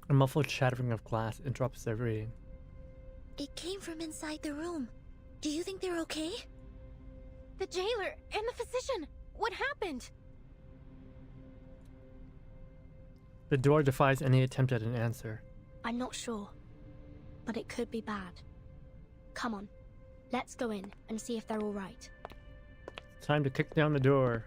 A muffled shattering of glass interrupts their reading. It came from inside the room. Do you think they're okay? The jailer and the physician! What happened? The door defies any attempt at an answer. I'm not sure, but it could be bad. Come on, let's go in and see if they're all right. Time to kick down the door.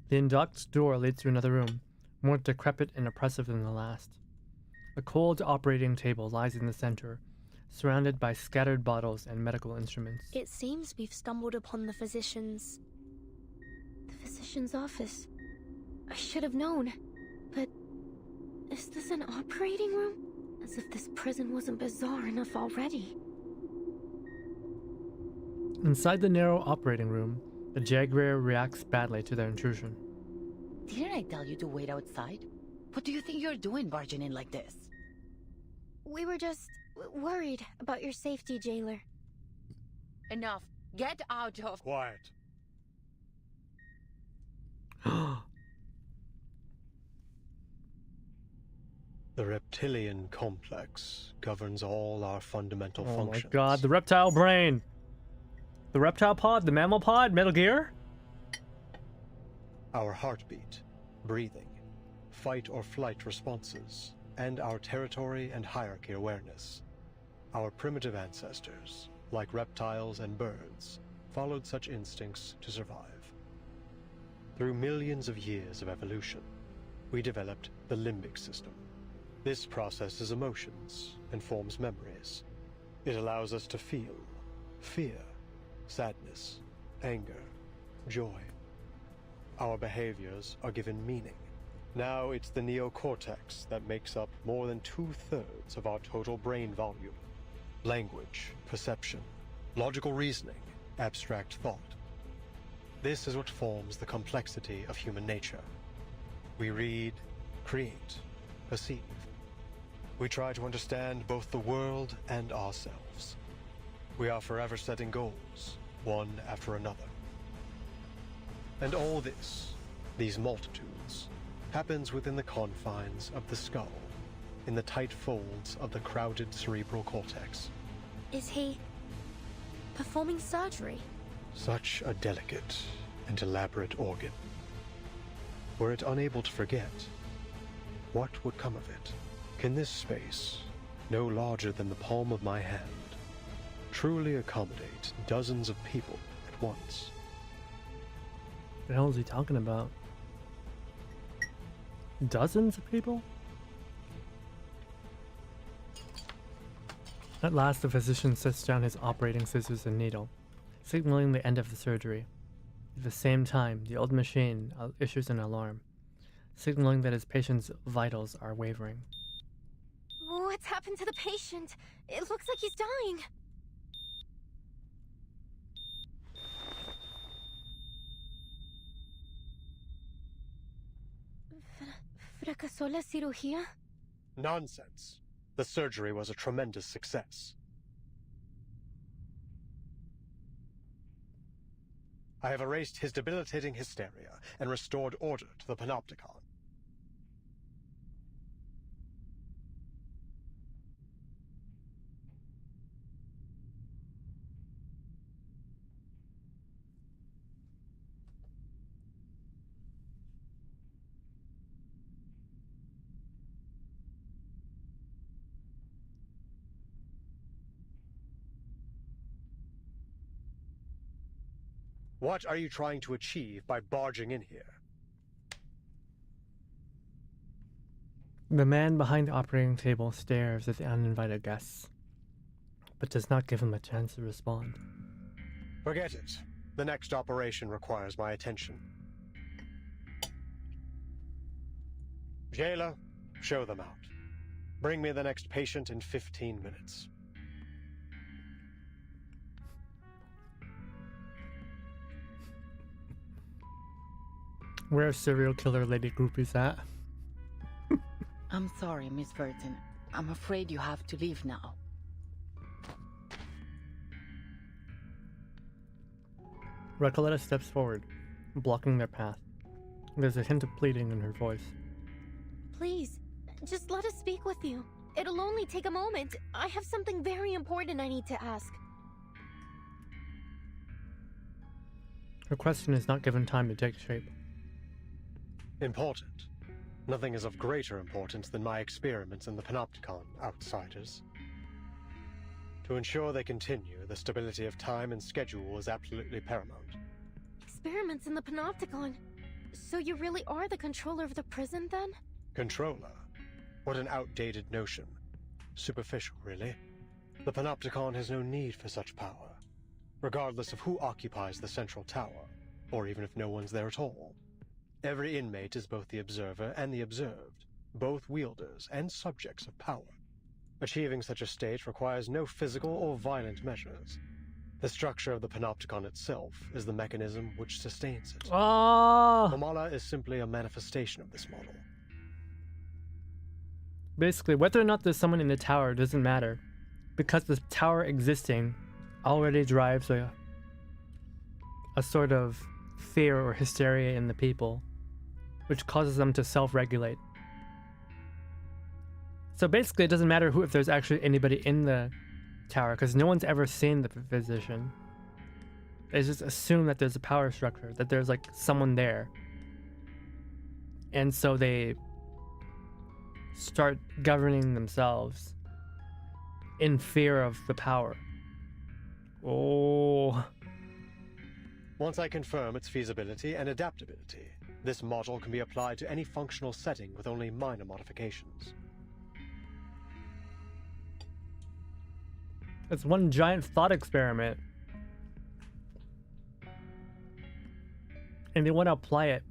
The undocked door leads to another room, more decrepit and oppressive than the last. A cold operating table lies in the center, surrounded by scattered bottles and medical instruments. It seems we've stumbled upon the physician's office. I should have known, but is this an operating room? As if this prison wasn't bizarre enough already. Inside the narrow operating room, the Jaguar reacts badly to their intrusion. Didn't I tell you to wait outside? What do you think you're doing barging in like this? We were just worried about your safety, jailer. Enough. Get out of— Quiet. The reptilian complex governs all our fundamental functions. Oh my god, the reptile brain! The reptile pod, the mammal pod, Metal Gear? Our heartbeat, breathing, fight or flight responses, and our territory and hierarchy awareness. Our primitive ancestors, like reptiles and birds, followed such instincts to survive. Through millions of years of evolution, we developed the limbic system. This processes emotions and forms memories. It allows us to feel fear, sadness, anger, joy. Our behaviors are given meaning. Now it's the neocortex that makes up more than 2/3 of our total brain volume. Language, perception, logical reasoning, abstract thought. This is what forms the complexity of human nature. We read, create, perceive. We try to understand both the world and ourselves. We are forever setting goals, one after another. And all this, these multitudes, happens within the confines of the skull, in the tight folds of the crowded cerebral cortex. Is he performing surgery? Such a delicate and elaborate organ. Were it unable to forget, what would come of it? Can this space, no larger than the palm of my hand, truly accommodate dozens of people at once? What the hell is he talking about? Dozens of people? At last, the physician sets down his operating scissors and needle, signaling the end of the surgery. At the same time, the old machine issues an alarm, signaling that his patient's vitals are wavering. What's happened to the patient? It looks like he's dying. ¿Fracasó la cirugía? Nonsense. The surgery was a tremendous success. I have erased his debilitating hysteria and restored order to the Panopticon. What are you trying to achieve by barging in here? The man behind the operating table stares at the uninvited guests, but does not give him a chance to respond. Forget it. The next operation requires my attention. Jailer, show them out. Bring me the next patient in 15 minutes. Where are serial killer lady groupies at? I'm sorry, Miss Burton. I'm afraid you have to leave now. Recoletta steps forward, blocking their path. There's a hint of pleading in her voice. Please, just let us speak with you. It'll only take a moment. I have something very important I need to ask. Her question is not given time to take shape. Important. Nothing is of greater importance than my experiments in the Panopticon, outsiders. To ensure they continue, the stability of time and schedule is absolutely paramount. Experiments in the Panopticon? So you really are the controller of the prison, then? Controller? What an outdated notion. Superficial, really. The Panopticon has no need for such power, regardless of who occupies the central tower, or even if no one's there at all. Every inmate is both the observer and the observed, both wielders and subjects of power. Achieving such a state requires no physical or violent measures. The structure of the Panopticon itself is the mechanism which sustains it. Kamala is simply a manifestation of this model. Basically, whether or not there's someone in the tower doesn't matter, because the tower existing already drives a sort of fear or hysteria in the people, which causes them to self-regulate. So basically, it doesn't matter if there's actually anybody in the tower, because no one's ever seen the physician. They just assume that there's a power structure, that there's like someone there. And so they start governing themselves in fear of the power. Oh. Once I confirm its feasibility and adaptability, this model can be applied to any functional setting with only minor modifications. It's one giant thought experiment. And they want to apply it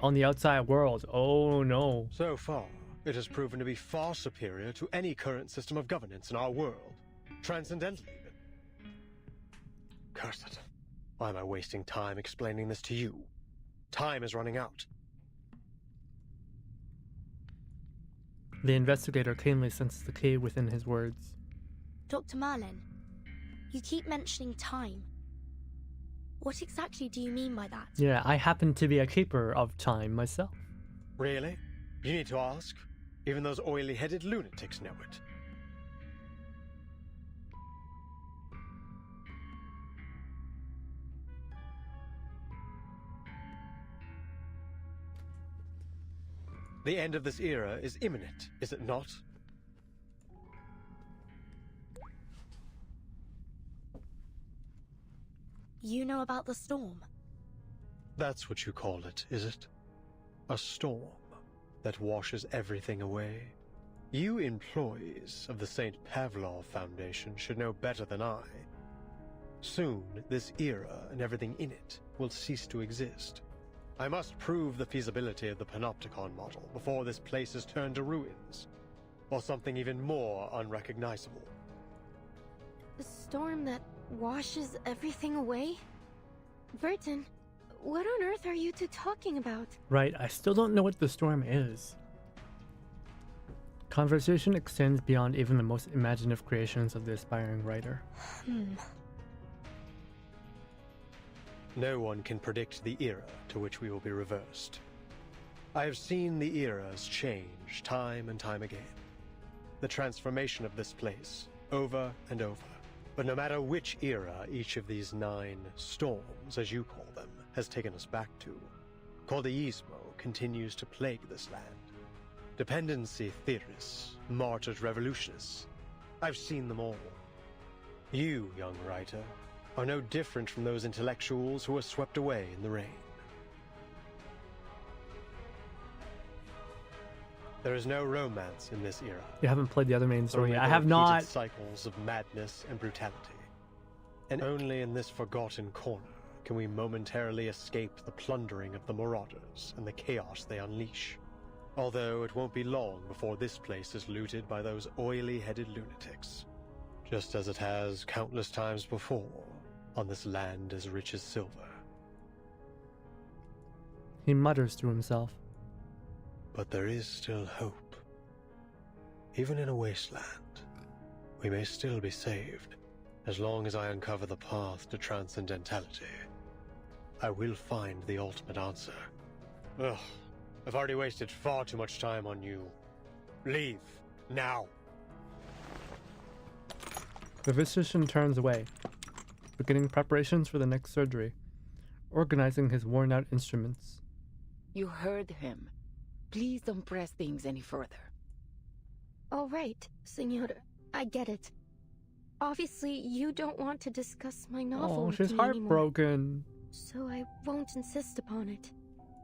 on the outside world. Oh no. So far, it has proven to be far superior to any current system of governance in our world. Transcendental even. Curse it. Why am I wasting time explaining this to you? Time is running out. The investigator keenly senses the key within his words. Dr. Merlin, you keep mentioning time. What exactly do you mean by that? Yeah, I happen to be a keeper of time myself. Really? You need to ask? Even those oily-headed lunatics know it. The end of this era is imminent, is it not? You know about the storm? That's what you call it, is it? A storm that washes everything away? You employees of the St. Pavlov Foundation should know better than I. Soon, this era and everything in it will cease to exist. I must prove the feasibility of the Panopticon model before this place is turned to ruins, or something even more unrecognizable. A storm that washes everything away? Burton, what on earth are you two talking about? Right, I still don't know what the storm is. Conversation extends beyond even the most imaginative creations of the aspiring writer. No one can predict the era to which we will be reversed. I have seen the eras change time and time again. The transformation of this place, over and over. But no matter which era each of these 9 storms, as you call them, has taken us back to, Cordeismo continues to plague this land. Dependency theorists, martyred revolutionists. I've seen them all. You, young writer, are no different from those intellectuals who were swept away in the rain. There is no romance in this era. You haven't played the other main story. Only I the have repeated not. cycles of madness and brutality. And only in this forgotten corner can we momentarily escape the plundering of the marauders and the chaos they unleash. Although it won't be long before this place is looted by those oily-headed lunatics. Just as it has countless times before on this land as rich as silver. He mutters to himself. But there is still hope. Even in a wasteland, we may still be saved, as long as I uncover the path to transcendentality. I will find the ultimate answer. Ugh, I've already wasted far too much time on you. Leave, now. The physician turns away, beginning preparations for the next surgery, organizing his worn-out instruments. You heard him. Please don't press things any further. All right, Senor. I get it. Obviously, you don't want to discuss my novel Oh, with she's me heartbroken. anymore, so I won't insist upon it.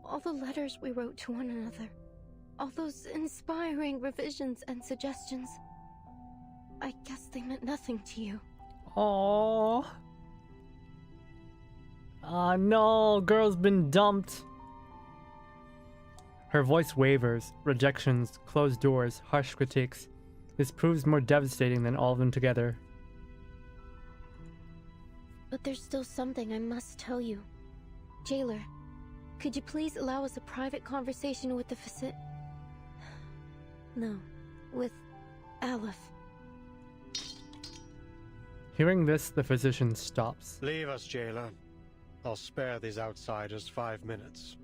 All the letters we wrote to one another, all those inspiring revisions and suggestions, I guess they meant nothing to you. Aww. Ah, no, girl's been dumped. Her voice wavers, rejections, closed doors, harsh critiques. This proves more devastating than all of them together. But there's still something I must tell you. Jailer, could you please allow us a private conversation with the No, with Aleph. Hearing this, the physician stops. Leave us, jailer. I'll spare these outsiders 5 minutes.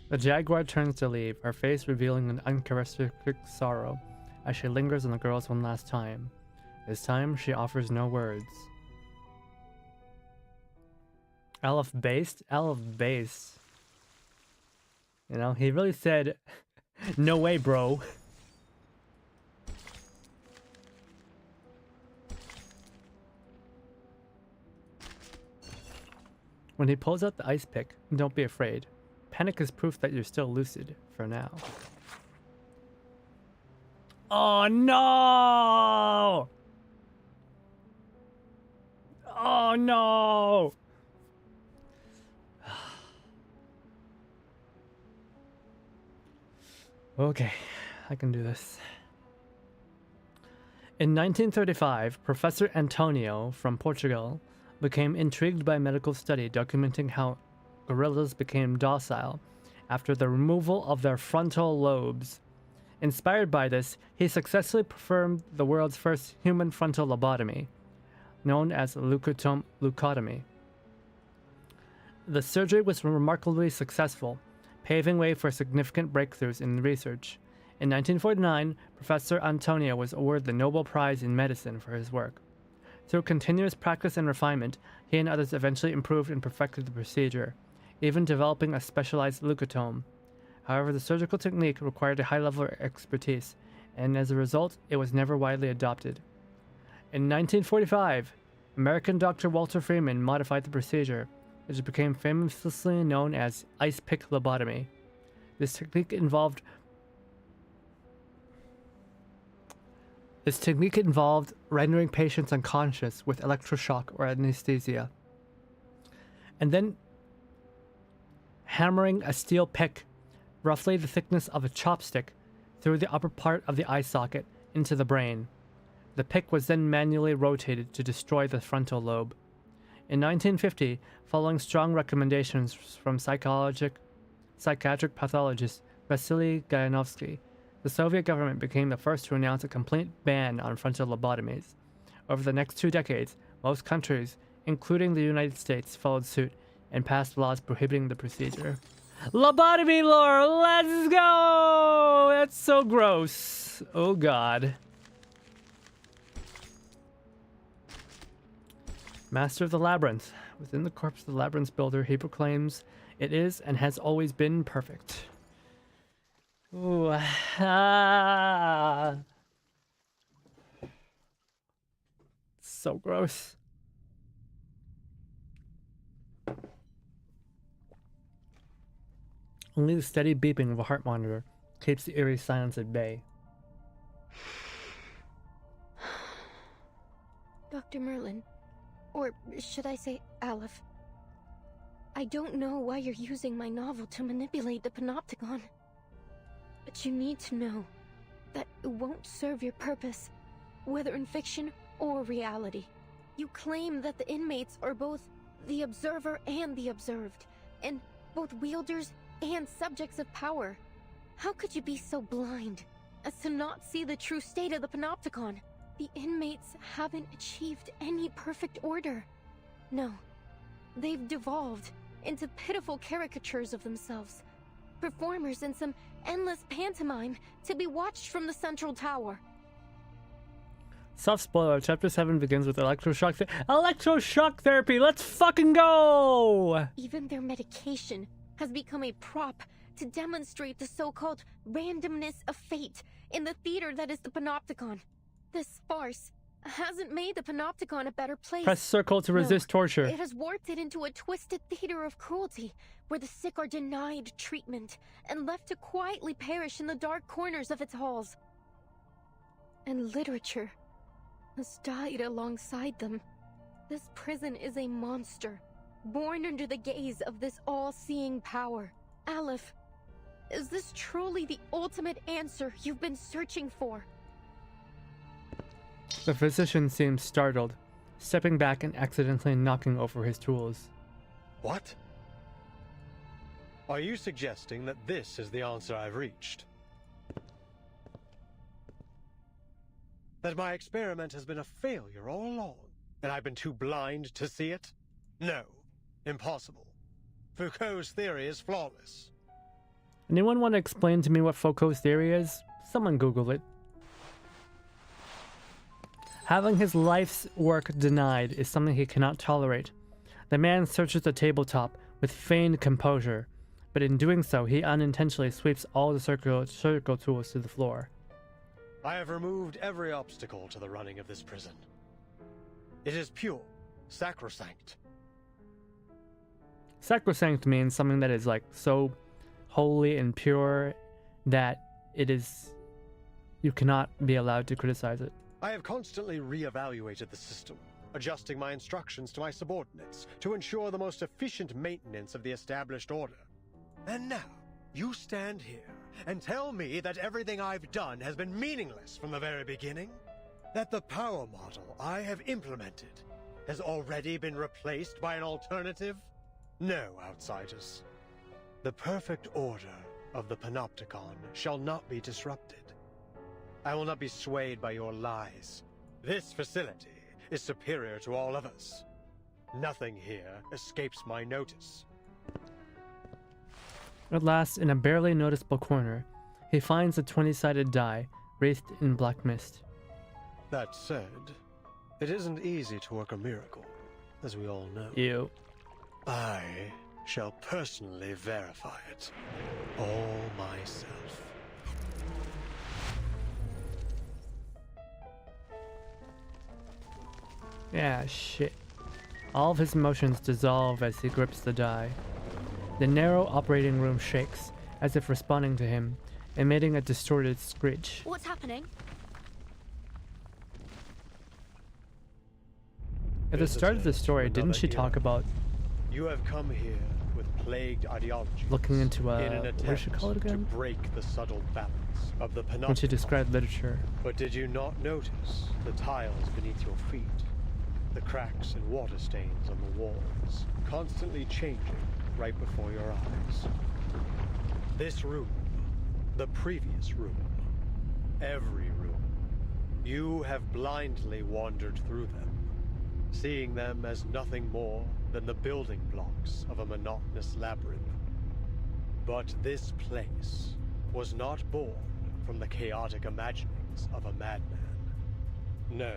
The jaguar turns to leave, her face revealing an uncharacteristic sorrow as she lingers on the girls one last time. This time, she offers no words. Aleph based? Aleph based. You know, he really said, no way, bro. When he pulls out the ice pick, don't be afraid. Panic is proof that you're still lucid, for now. Oh no! Oh no! Okay, I can do this. In 1935, Professor Antonio from Portugal became intrigued by a medical study documenting how gorillas became docile after the removal of their frontal lobes. Inspired by this, he successfully performed the world's first human frontal lobotomy, known as leucotomy. The surgery was remarkably successful, paving way for significant breakthroughs in research. In 1949, Professor Antonio was awarded the Nobel Prize in Medicine for his work. Through continuous practice and refinement, he and others eventually improved and perfected the procedure, even developing a specialized leucotome. However, the surgical technique required a high level of expertise, and as a result, it was never widely adopted. In 1945, American Dr. Walter Freeman modified the procedure, which became famously known as ice pick lobotomy. This technique involved rendering patients unconscious with electroshock or anesthesia, and then hammering a steel pick, roughly the thickness of a chopstick, through the upper part of the eye socket into the brain. The pick was then manually rotated to destroy the frontal lobe. In 1950, following strong recommendations from psychiatric pathologist Vasily Gayanovsky, the Soviet government became the first to announce a complete ban on frontal lobotomies. Over the next 2 decades, most countries, including the United States, followed suit and passed laws prohibiting the procedure. Lobotomy lore, let's go! That's so gross. Oh god. Master of the Labyrinth. Within the corpse of the Labyrinth's builder, he proclaims it is and has always been perfect. Ooh, ah. So gross. Only the steady beeping of a heart monitor keeps the eerie silence at bay. Dr. Merlin, or should I say Aleph, I don't know why you're using my novel to manipulate the Panopticon. But you need to know that it won't serve your purpose, whether in fiction or reality. You claim that the inmates are both the observer and the observed, and both wielders and subjects of power. How could you be so blind as to not see the true state of the Panopticon? The inmates haven't achieved any perfect order. No, they've devolved into pitiful caricatures of themselves, performers in some endless pantomime to be watched from the central tower. Soft spoiler, chapter 7 begins with electroshock therapy. Let's fucking go! Even their medication has become a prop to demonstrate the so-called randomness of fate in the theater that is the Panopticon. This farce hasn't made the Panopticon a better place. Press circle to resist torture. It has warped it into a twisted theater of cruelty, where the sick are denied treatment and left to quietly perish in the dark corners of its halls. And literature has died alongside them. This prison is a monster, born under the gaze of this all-seeing power. Aleph, is this truly the ultimate answer you've been searching for? The physician seems startled, stepping back and accidentally knocking over his tools. What? Are you suggesting that this is the answer I've reached? That my experiment has been a failure all along, and I've been too blind to see it? No. Impossible. Foucault's theory is flawless. Anyone want to explain to me what Foucault's theory is? Someone Google it. Having his life's work denied is something he cannot tolerate. The man searches the tabletop with feigned composure, but in doing so, he unintentionally sweeps all the surgical tools to the floor. I have removed every obstacle to the running of this prison. It is pure, sacrosanct. Sacrosanct means something that is like so holy and pure that it is... you cannot be allowed to criticize it. I have constantly re-evaluated the system, adjusting my instructions to my subordinates to ensure the most efficient maintenance of the established order. And now, you stand here and tell me that everything I've done has been meaningless from the very beginning? That the power model I have implemented has already been replaced by an alternative? No, outsiders. The perfect order of the Panopticon shall not be disrupted. I will not be swayed by your lies. This facility is superior to all of us. Nothing here escapes my notice. At last, in a barely noticeable corner, he finds a 20-sided die wreathed in black mist. That said, it isn't easy to work a miracle, as we all know. Ew. I shall personally verify it, all myself. Yeah, shit. All of his emotions dissolve as he grips the die. The narrow operating room shakes, as if responding to him, emitting a distorted screech. What's happening? At the start of the story, didn't she talk about... You have come here with plagued ideologies. Looking into in an what does she call it attempt to again? break the subtle balance of the Panopticon. When she described literature. But did you not notice the tiles beneath your feet? The cracks and water stains on the walls, constantly changing right before your eyes. This room, the previous room, every room, You have blindly wandered through them, seeing them as nothing more than the building blocks of a monotonous labyrinth. But this place was not born from the chaotic imaginings of a madman. No.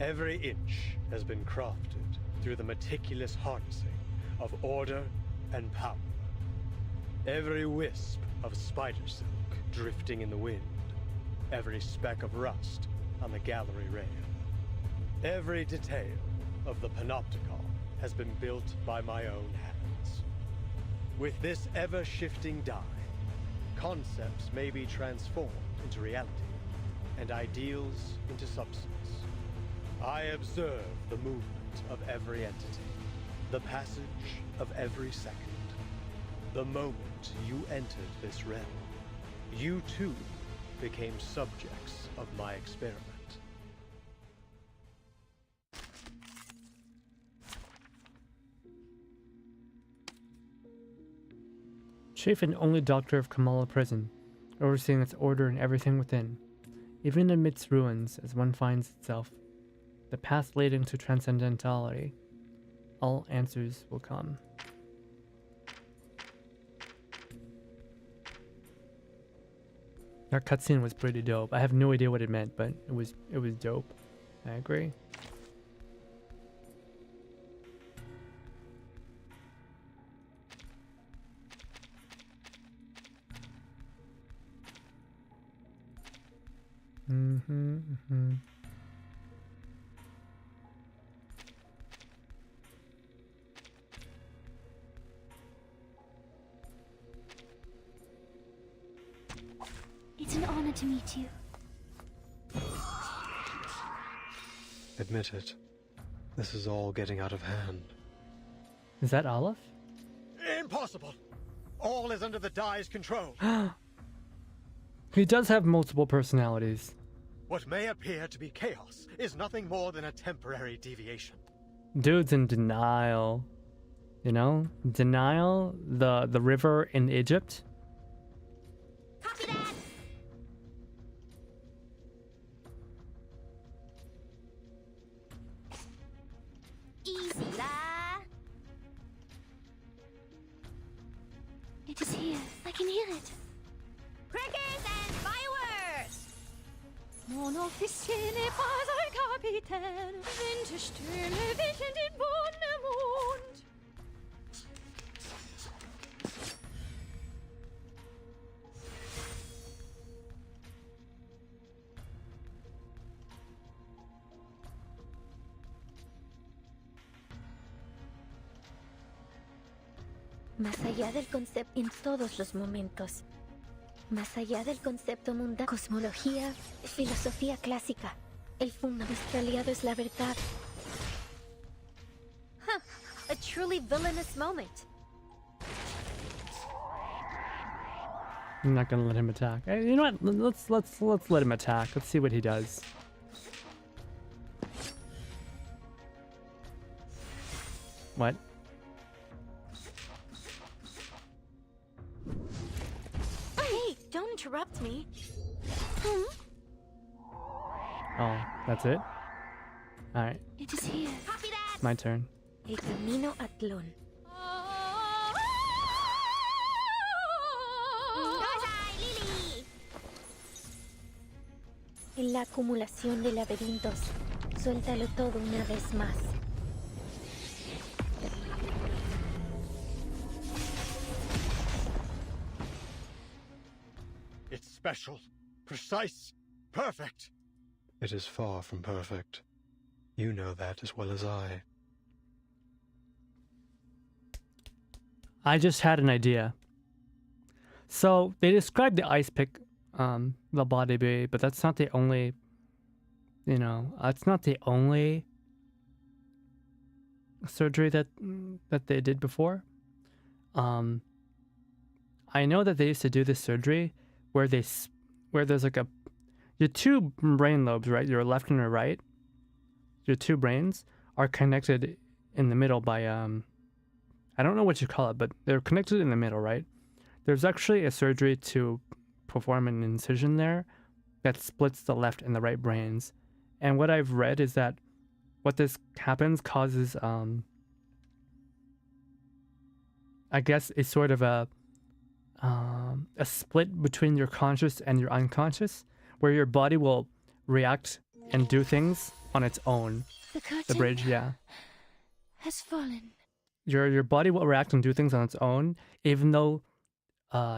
Every inch has been crafted through the meticulous harnessing of order and power. Every wisp of spider silk drifting in the wind, every speck of rust on the gallery rail, every detail of the panopticon has been built by my own hands. With this ever-shifting die, concepts may be transformed into reality, and ideals into substance. I observe the movement of every entity, the passage of every second. The moment you entered this realm, you too became subjects of my experiment. Chief and only doctor of Kamala Prison, overseeing its order and everything within. Even amidst ruins, as one finds itself, the path leading to transcendentality, all answers will come. That cutscene was pretty dope. I have no idea what it meant, but it was dope. I agree. It's an honor to meet you. Admit it. This is all getting out of hand. Is that Olive? Impossible! All is under the Die's control. He does have multiple personalities. What may appear to be chaos is nothing more than a temporary deviation. Dude's in denial. You know? Denial? The river in Egypt? Copy that! Easy la. It is here. I can hear it. Crickets and fireworks! Mon officier n'est pas un capitaine, Winterstürme wischen den Wundermond. Más allá del concepto en todos los momentos. Más allá del concepto mundano, cosmología, filosofía clásica. El fundamento. Nuestro aliado es la verdad. Huh. A truly villainous moment. I'm not gonna let him attack. Hey, you know what? Let's let him attack. Let's see what he does. What? Hey, don't interrupt me. Oh, that's it? Alright. It is here. Copy that! My turn. El camino a Tlón. Lily! En la acumulación de laberintos. Suéltalo todo una vez más. It's special, precise, perfect. It is far from perfect. You know that as well as I. I just had an idea. So they described the ice pick, the body bay, but that's not the only, you know, that's not the only surgery that they did before. I know that they used to do this surgery where there's like your two brain lobes, right? Your left and your right. Your two brains are connected in the middle by I don't know what you call it, but they're connected in the middle, right? There's actually a surgery to perform an incision there that splits the left and the right brains. And what I've read is that what this happens causes, I guess, a sort of a split between your conscious and your unconscious, where your body will react and do things on its own. The bridge, yeah. Has fallen. Your body will react and do things on its own, even though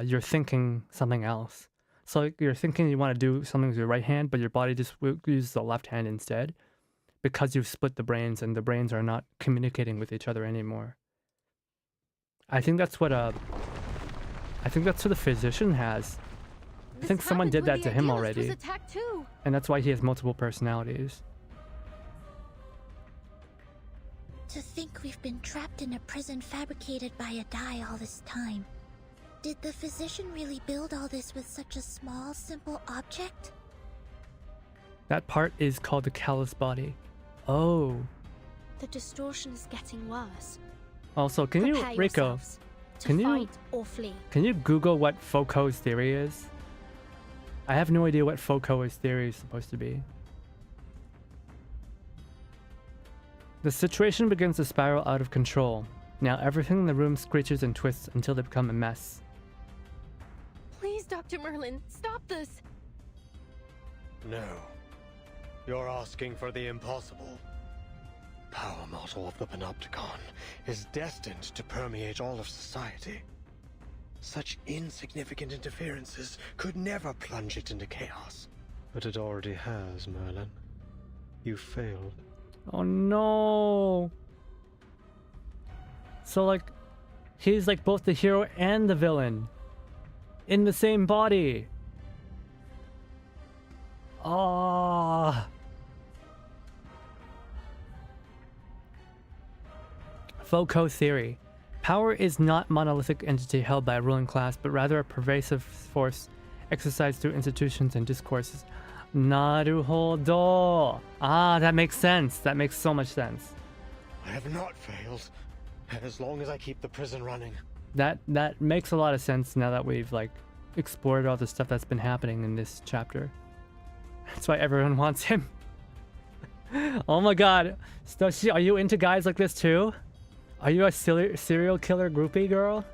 you're thinking something else. So like, you're thinking you want to do something with your right hand, but your body just uses the left hand instead, because you've split the brains and the brains are not communicating with each other anymore. I think that's what the physician has. I think someone did that to him already. And that's why he has multiple personalities. To think we've been trapped in a prison fabricated by a die all this time. Did the physician really build all this with such a small, simple object? That part is called the callous body. Oh. The distortion is getting worse. Also, can you, Rico, can you Google what Foucault's theory is? I have no idea what Foucault's theory is supposed to be. The situation begins to spiral out of control. Now everything in the room screeches and twists until they become a mess. Please, Dr. Merlin, stop this! No. You're asking for the impossible. Power model of the Panopticon is destined to permeate all of society. Such insignificant interferences could never plunge it into chaos. But it already has, Merlin. You failed. Oh no! So like, he's like both the hero and the villain in the same body. Ah. Foucault theory. Power is not a monolithic entity held by a ruling class, but rather a pervasive force exercised through institutions and discourses. Naruhodo. Ah, that makes sense. That makes so much sense. I have not failed, as long as I keep the prison running. That makes a lot of sense now that we've like explored all the stuff that's been happening in this chapter. That's why everyone wants him. Oh my god. Stoshi, are you into guys like this too? Are you a serial killer groupie girl?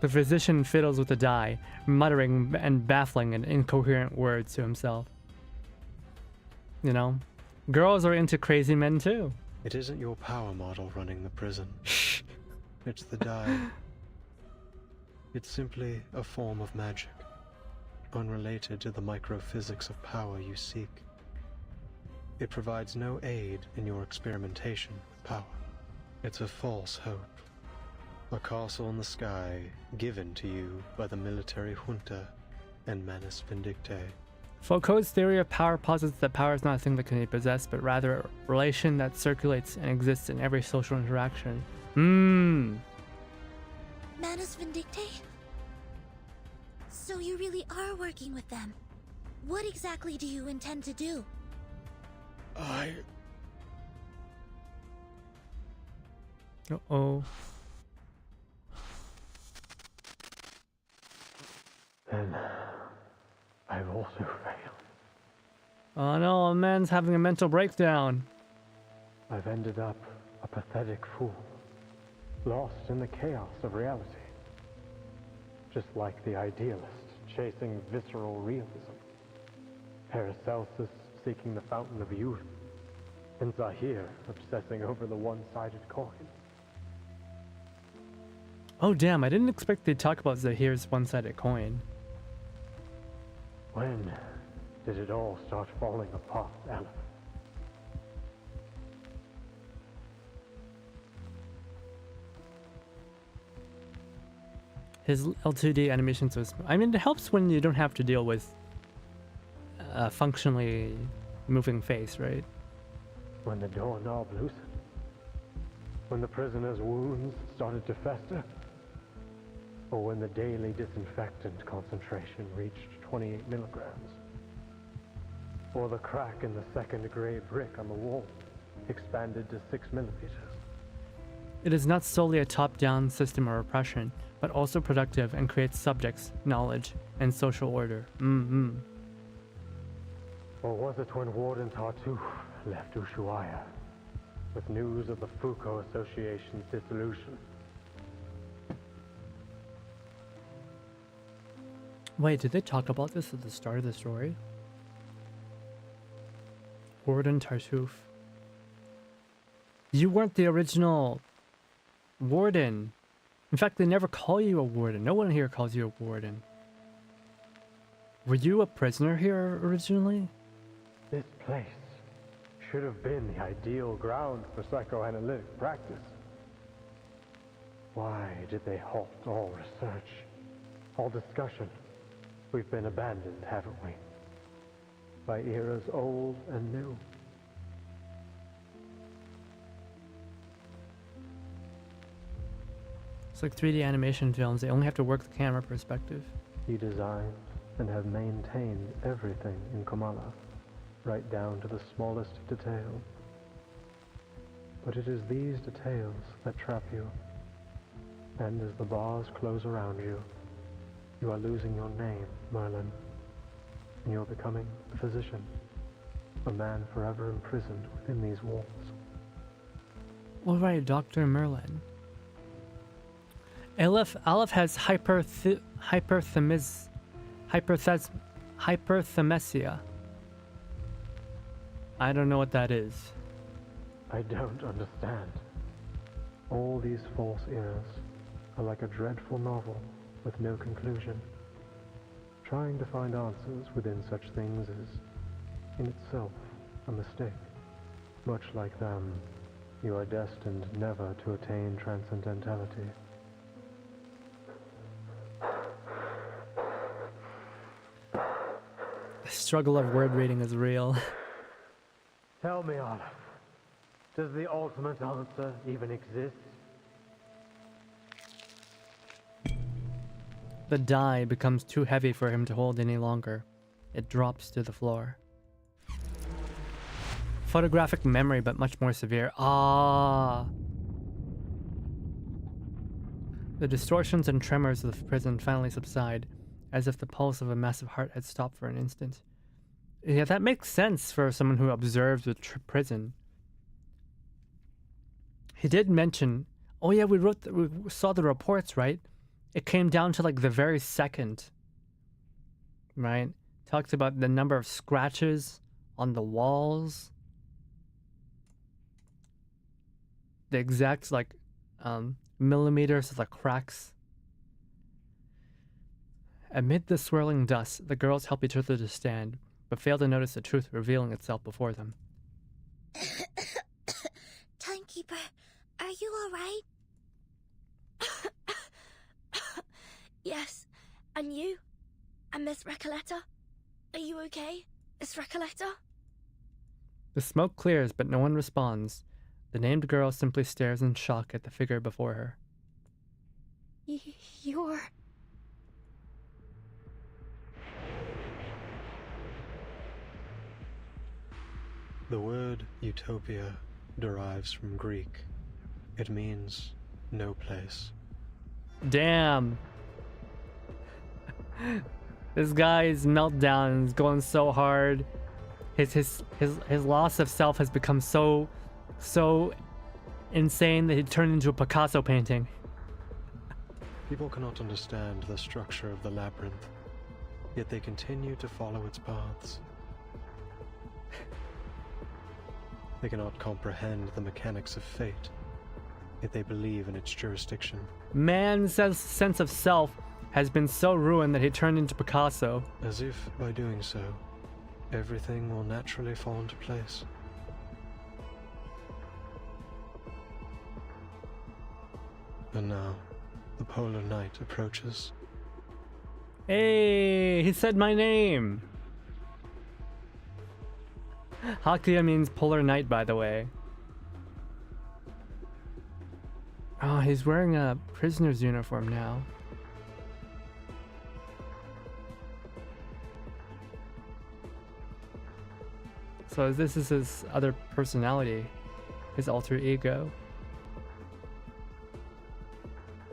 The physician fiddles with the die, muttering and baffling and incoherent words to himself. You know, girls are into crazy men too. It isn't your power model running the prison. Shh. It's the die. It's simply a form of magic, unrelated to the microphysics of power you seek. It provides no aid in your experimentation with power. It's a false hope. A castle in the sky given to you by the military junta and Manus Vindictae. Foucault's theory of power posits that power is not a thing that can be possessed, but rather a relation that circulates and exists in every social interaction. Manus Vindictae? So you really are working with them. What exactly do you intend to do? Uh-oh. Then I've also failed. Oh no, a man's having a mental breakdown. I've ended up a pathetic fool, lost in the chaos of reality. Just like the idealist chasing visceral realism, Paracelsus seeking the fountain of youth, and Zahir obsessing over the one-sided coin. Oh damn, I didn't expect they'd talk about Zahir's one-sided coin. When did it all start falling apart, Aleph? His L2D animations was... I mean, it helps when you don't have to deal with a functionally moving face, right? When the doorknob loosened? When the prisoner's wounds started to fester? Or when the daily disinfectant concentration reached 28 milligrams? Or the crack in the second-grade brick on the wall expanded to 6 millimeters? It is not solely a top-down system of repression. but also productive and creates subjects, knowledge, and social order. Or was it when Warden Tartuffe left Ushuaia with news of the Foucault Association's dissolution? Wait, did they talk about this at the start of the story? Warden Tartuffe. You weren't the original warden. In fact, they never call you a warden. No one here calls you a warden. Were you a prisoner here originally? This place should have been the ideal ground for psychoanalytic practice. Why did they halt all research, all discussion? We've been abandoned, haven't we? By eras old and new. It's like 3D animation films. They only have to work the camera perspective. You designed and have maintained everything in Kamala, right down to the smallest detail. But it is these details that trap you. And as the bars close around you, you are losing your name, Merlin. And you're becoming a physician, a man forever imprisoned within these walls. All right, Dr. Merlin. Aleph has hyperthymesia. I don't know what that is. I don't understand. All these false eras are like a dreadful novel with no conclusion. Trying to find answers within such things is, in itself, a mistake. Much like them, you are destined never to attain transcendentality. The struggle of word reading is real. Tell me, Olive, does the ultimate answer even exist? The die becomes too heavy for him to hold any longer. It drops to the floor. Photographic memory, but much more severe. Ah. The distortions and tremors of the prison finally subside, as if the pulse of a massive heart had stopped for an instant. Yeah, that makes sense for someone who observes the prison. He did mention, oh yeah, we saw the reports, right? It came down to like the very second, right? Talks about the number of scratches on the walls. The exact like millimeters of the cracks. Amid the swirling dust, the girls help each other to stand, but fail to notice the truth revealing itself before them. Timekeeper, are you alright? Yes. And you? And Miss Recoleta? Are you okay, Miss Recoleta? The smoke clears, but no one responds. The named girl simply stares in shock at the figure before her. You're... The word utopia derives from Greek. It means no place. Damn. This guy's meltdown is going so hard. His loss of self has become so insane that he turned into a Picasso painting. People cannot understand the structure of the labyrinth, yet they continue to follow its paths. They cannot comprehend the mechanics of fate, yet they believe in its jurisdiction. Man's sense of self has been so ruined that he turned into Picasso. As if, by doing so, everything will naturally fall into place. And now, the polar night approaches. Hey, he said my name! Hakuya means polar night, by the way. Oh, he's wearing a prisoner's uniform now. So this is his other personality, his alter ego.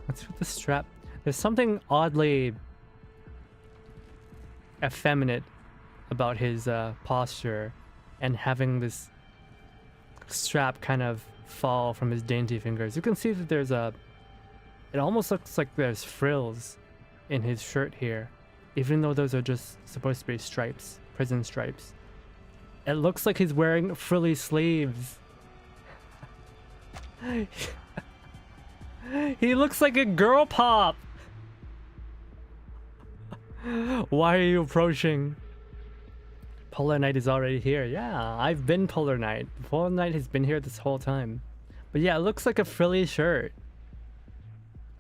What's with the strap? There's something oddly effeminate about his posture and having this strap kind of fall from his dainty fingers. You can see that there's a... It almost looks like there's frills in his shirt here, even though those are just supposed to be stripes, prison stripes. It looks like he's wearing frilly sleeves. He looks like a girl pop. Why are you approaching? Polar Knight is already here. Yeah, I've been Polar Knight. Polar Knight has been here this whole time. But yeah, it looks like a frilly shirt.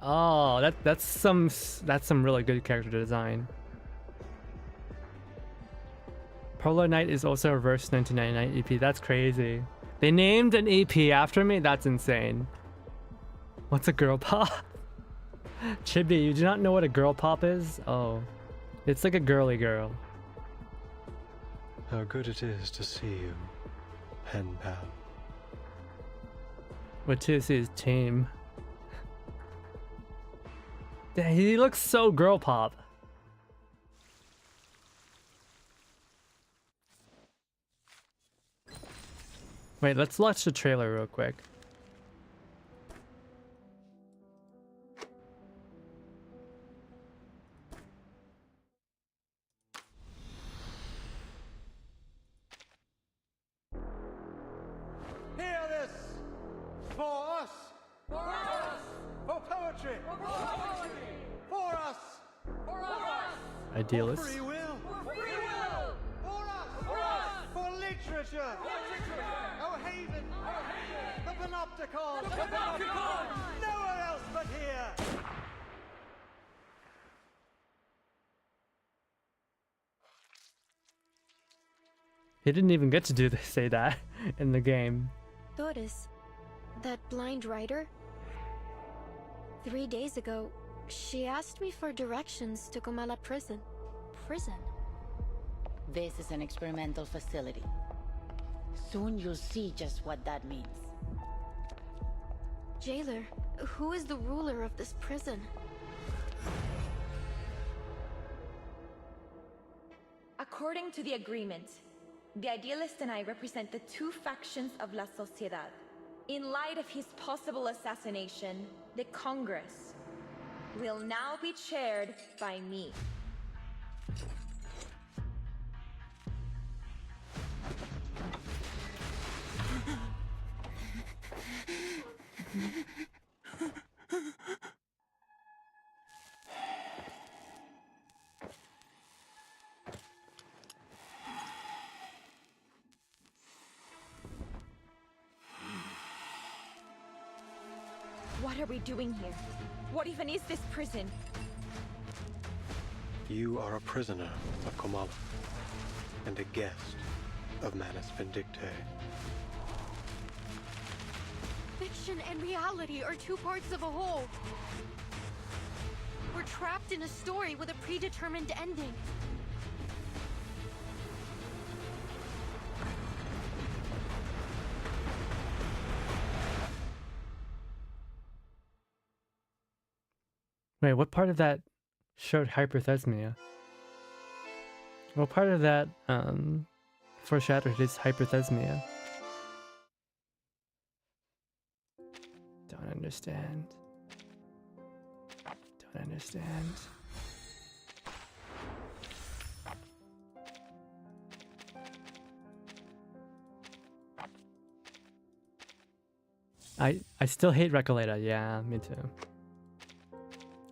Oh, that's some really good character design. Polar Knight is also a Verse 1999 EP. That's crazy. They named an EP after me? That's insane. What's a girl pop? Chibi, you do not know what a girl pop is? Oh. It's like a girly girl. How good it is to see you, pen pal. What to see is tame. Dang, he looks so girl pop. Wait, let's watch the trailer real quick. Hear this! For us! For us! For poetry! For poetry! For us! For us! Idealist. For free will! For free will! For us! For us! For literature! For literature! Our haven! Our haven! The Panopticon! The Panopticon! Nowhere else but here! He didn't even get to say that in the game. Doris, that blind writer? 3 days ago, she asked me for directions to Comala prison. Prison? This is an experimental facility. Soon you'll see just what that means. Jailer, who is the ruler of this prison? According to the agreement, the Idealist and I represent the two factions of La Sociedad. In light of his possible assassination, the Congress will now be chaired by me. What are we doing here? What even is this prison? You are a prisoner of Comala and a guest of Manus Vindictae. Fiction and reality are two parts of a whole. We're trapped in a story with a predetermined ending. Wait, what part of that showed hyperthesmia? What part of that foreshadowed his hyperthesmia? Don't understand. Don't understand. I still hate Recoleta. Yeah, me too.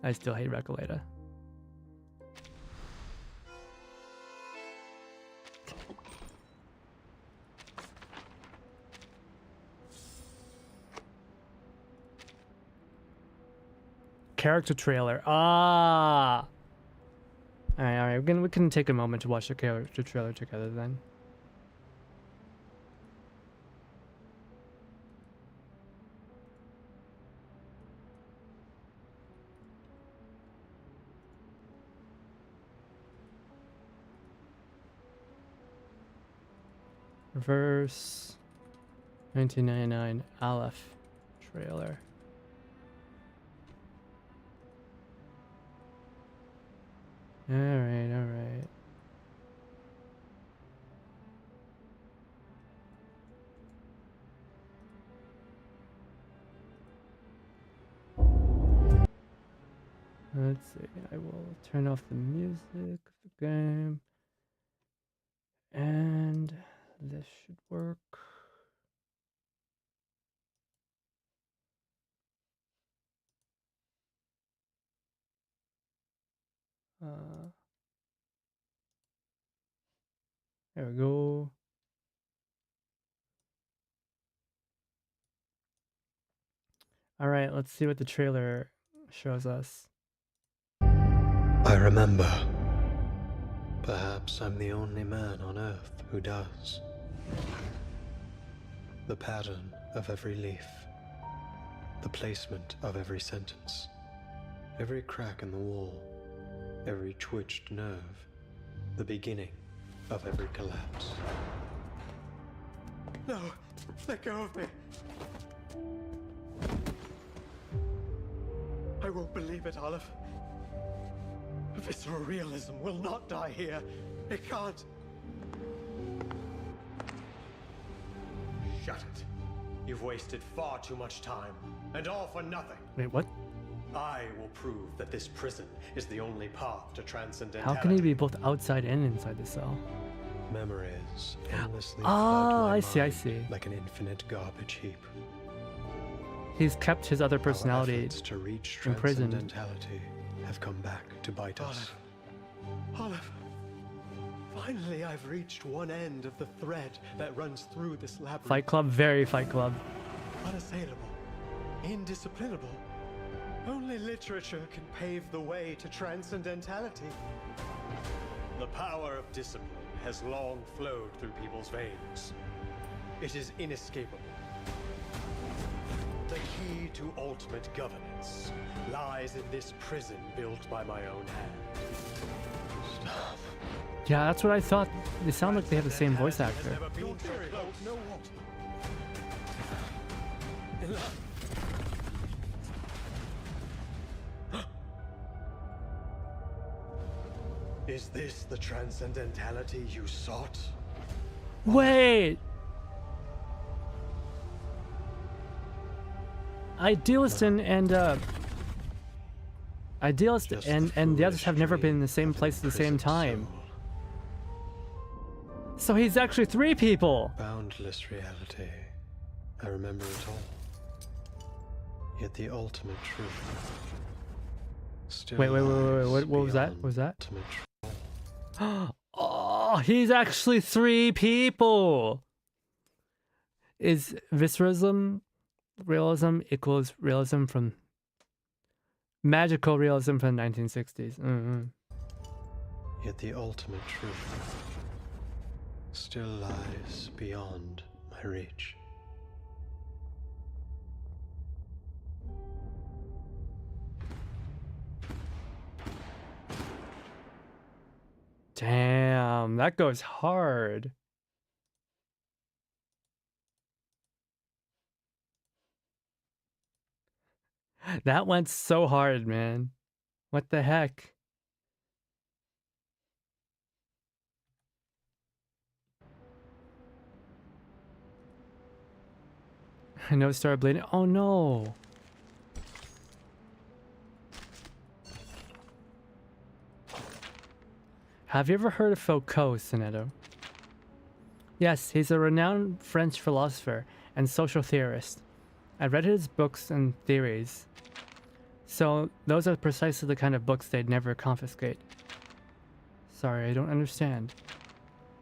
I still hate Recoleta. Character trailer. Ah. All right. We can take a moment to watch the character trailer together then. Verse 1999 Aleph trailer. Alright, alright. Let's see, I will turn off the music of the game. And this should work. There we go. All right, let's see what the trailer shows us. I remember. Perhaps I'm the only man on Earth who does. The pattern of every leaf. The placement of every sentence. Every crack in the wall. Every twitched nerve. The beginning of every collapse. No! Let go of me! I won't believe it, Olive. Visceral realism will not die here. It can't. Shut it. You've wasted far too much time, and all for nothing. Wait, what? I will prove that this prison is the only path to transcendentality. How can he be both outside and inside the cell? Memories endlessly Oh, I see. Like an infinite garbage heap. He's kept his other personality to reach imprisoned. transcendentality have come back to bite us. Olive. Finally, I've reached one end of the thread that runs through this labyrinth. Fight Club, very Fight Club. Unassailable. Indisciplinable. Only literature can pave the way to transcendentality. The power of discipline has long flowed through people's veins. It is inescapable. The key to ultimate governance lies in this prison built by my own hand. Stop. Yeah, that's what I thought. They sound like they have the same voice actor. Is this the transcendentality you sought? Wait! Idealist and the others have never been in the same place at the same time. So he's actually three people. Boundless reality. I remember it all. Yet the ultimate truth. Still Wait. What was that? What was that? Oh, he's actually three people. Is visceralism realism equals realism from magical realism from the 1960s? Yet the ultimate truth still lies beyond my reach. Damn, that goes hard. That went so hard, man. What the heck? I know it started bleeding. Oh no. Have you ever heard of Foucault, Soneto? Yes, he's a renowned French philosopher and social theorist. I read his books and theories. So, those are precisely the kind of books they'd never confiscate. Sorry, I don't understand.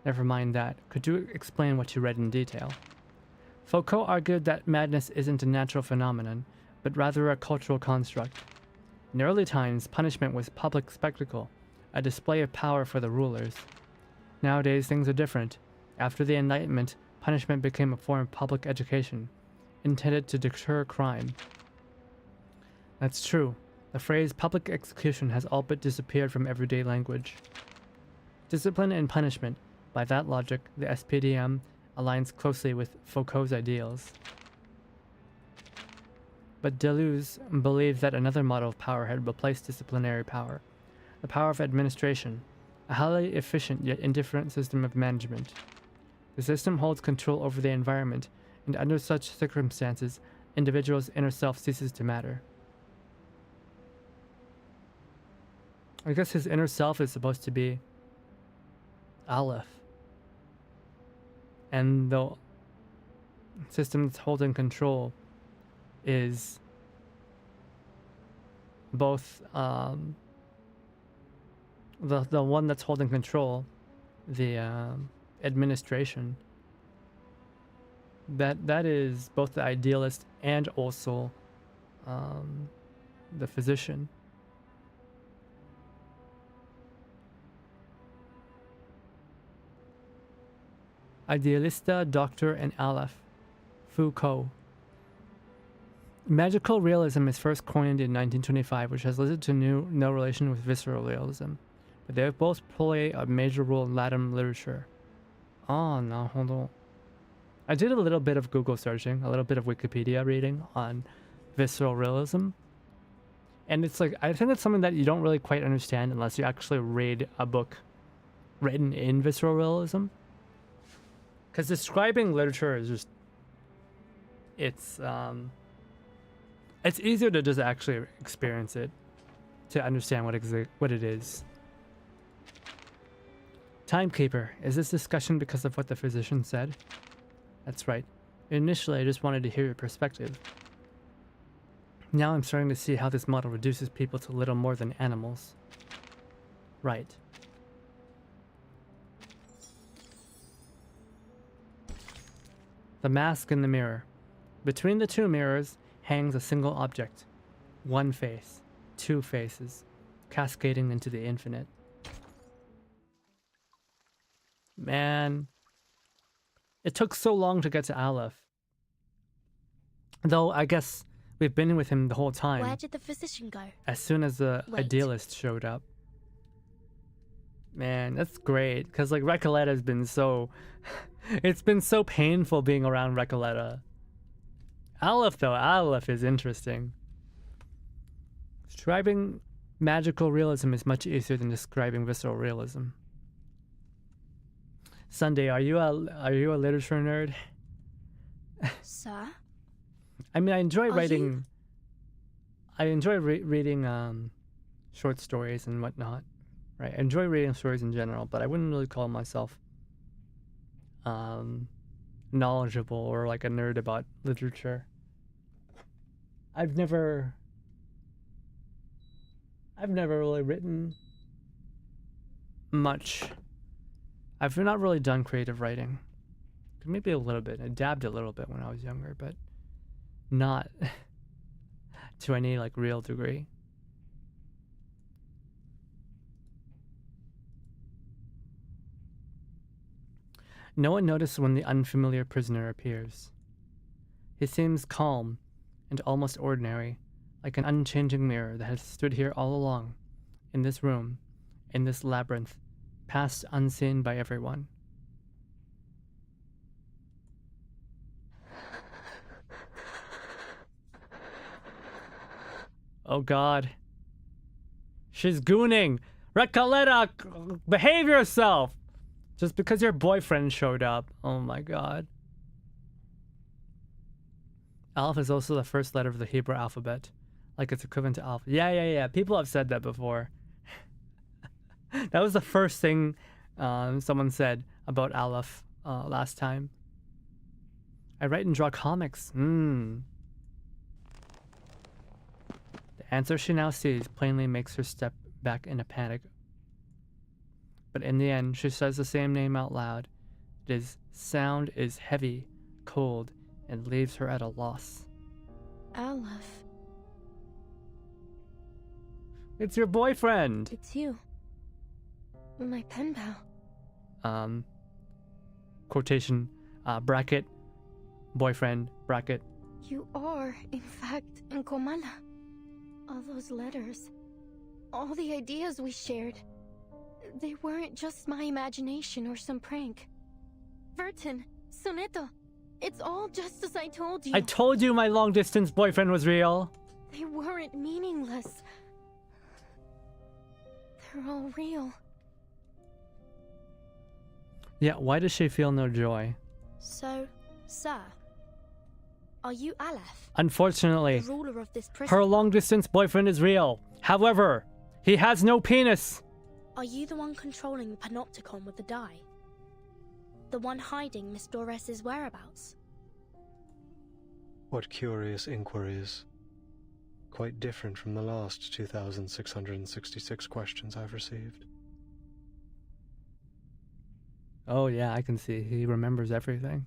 Never mind that. Could you explain what you read in detail? Foucault argued that madness isn't a natural phenomenon, but rather a cultural construct. In early times, punishment was public spectacle, a display of power for the rulers. Nowadays, things are different. After the Enlightenment, punishment became a form of public education, intended to deter crime. That's true. The phrase public execution has all but disappeared from everyday language. Discipline and punishment, by that logic, the SPDM aligns closely with Foucault's ideals. But Deleuze believed that another model of power had replaced disciplinary power, the power of administration, a highly efficient yet indifferent system of management. The system holds control over the environment, and under such circumstances, individual's inner self ceases to matter. I guess his inner self is supposed to be Aleph. And the system that's holding control is both the one that's holding control, the administration, that is both the idealist and also the physician. Idealista, Doctor, and Aleph. Foucault. Magical realism is first coined in 1925, which has little to no relation with visceral realism, but they both play a major role in Latin literature. Oh, no, hold on. I did a little bit of Google searching, a little bit of Wikipedia reading on visceral realism, and it's like, I think it's something that you don't really quite understand unless you actually read a book written in visceral realism. Because describing literature is just, it's easier to just actually experience it, to understand what it is. Timekeeper, is this discussion because of what the physician said? That's right. Initially, I just wanted to hear your perspective. Now I'm starting to see how this model reduces people to little more than animals. Right. The mask in the mirror. Between the two mirrors hangs a single object. One face. Two faces. Cascading into the infinite. Man. It took so long to get to Aleph. Though, I guess we've been with him the whole time. Where did the physician go? As soon as the idealist showed up. Man, that's great. Because, like, Recoletta's been so... It's been so painful being around Recoletta. Aleph, though. Aleph is interesting. Describing magical realism is much easier than describing visceral realism. Sunday, are you a literature nerd? Sir? I mean, I enjoy writing... I enjoy reading short stories and whatnot. Right, I enjoy reading stories in general, but I wouldn't really call myself knowledgeable or like a nerd about literature. I've never really written much. I've not really done creative writing. Maybe a little bit. I dabbed a little bit when I was younger, but not to any like real degree. No one notices when the unfamiliar prisoner appears. He seems calm and almost ordinary, like an unchanging mirror that has stood here all along, in this room, in this labyrinth, passed unseen by everyone. Oh God. She's gooning! Recoletta, behave yourself! Just because your boyfriend showed up. Oh my God. Aleph is also the first letter of the Hebrew alphabet. Like it's equivalent to alpha. Yeah. People have said that before. That was the first thing someone said about Aleph last time. I write and draw comics. The answer she now sees plainly makes her step back in a panic. But in the end, she says the same name out loud. Sound is heavy, cold, and leaves her at a loss. Aleph. It's your boyfriend! It's you. My pen pal. Quotation, bracket, boyfriend, bracket. You are, in fact, in Comala. All those letters. All the ideas we shared. They weren't just my imagination or some prank. Verton, Soneto, it's all just as I told you. I told you my long-distance boyfriend was real. They weren't meaningless. They're all real. Yeah, why does she feel no joy? So, sir, are you Aleph? Unfortunately, The ruler of this prison? her long-distance boyfriend is real. However, he has no penis. Are you the one controlling the panopticon with the die? The one hiding Miss Dores's whereabouts? What curious inquiries. Quite different from the last 2,666 questions I've received. Oh yeah, I can see. He remembers everything.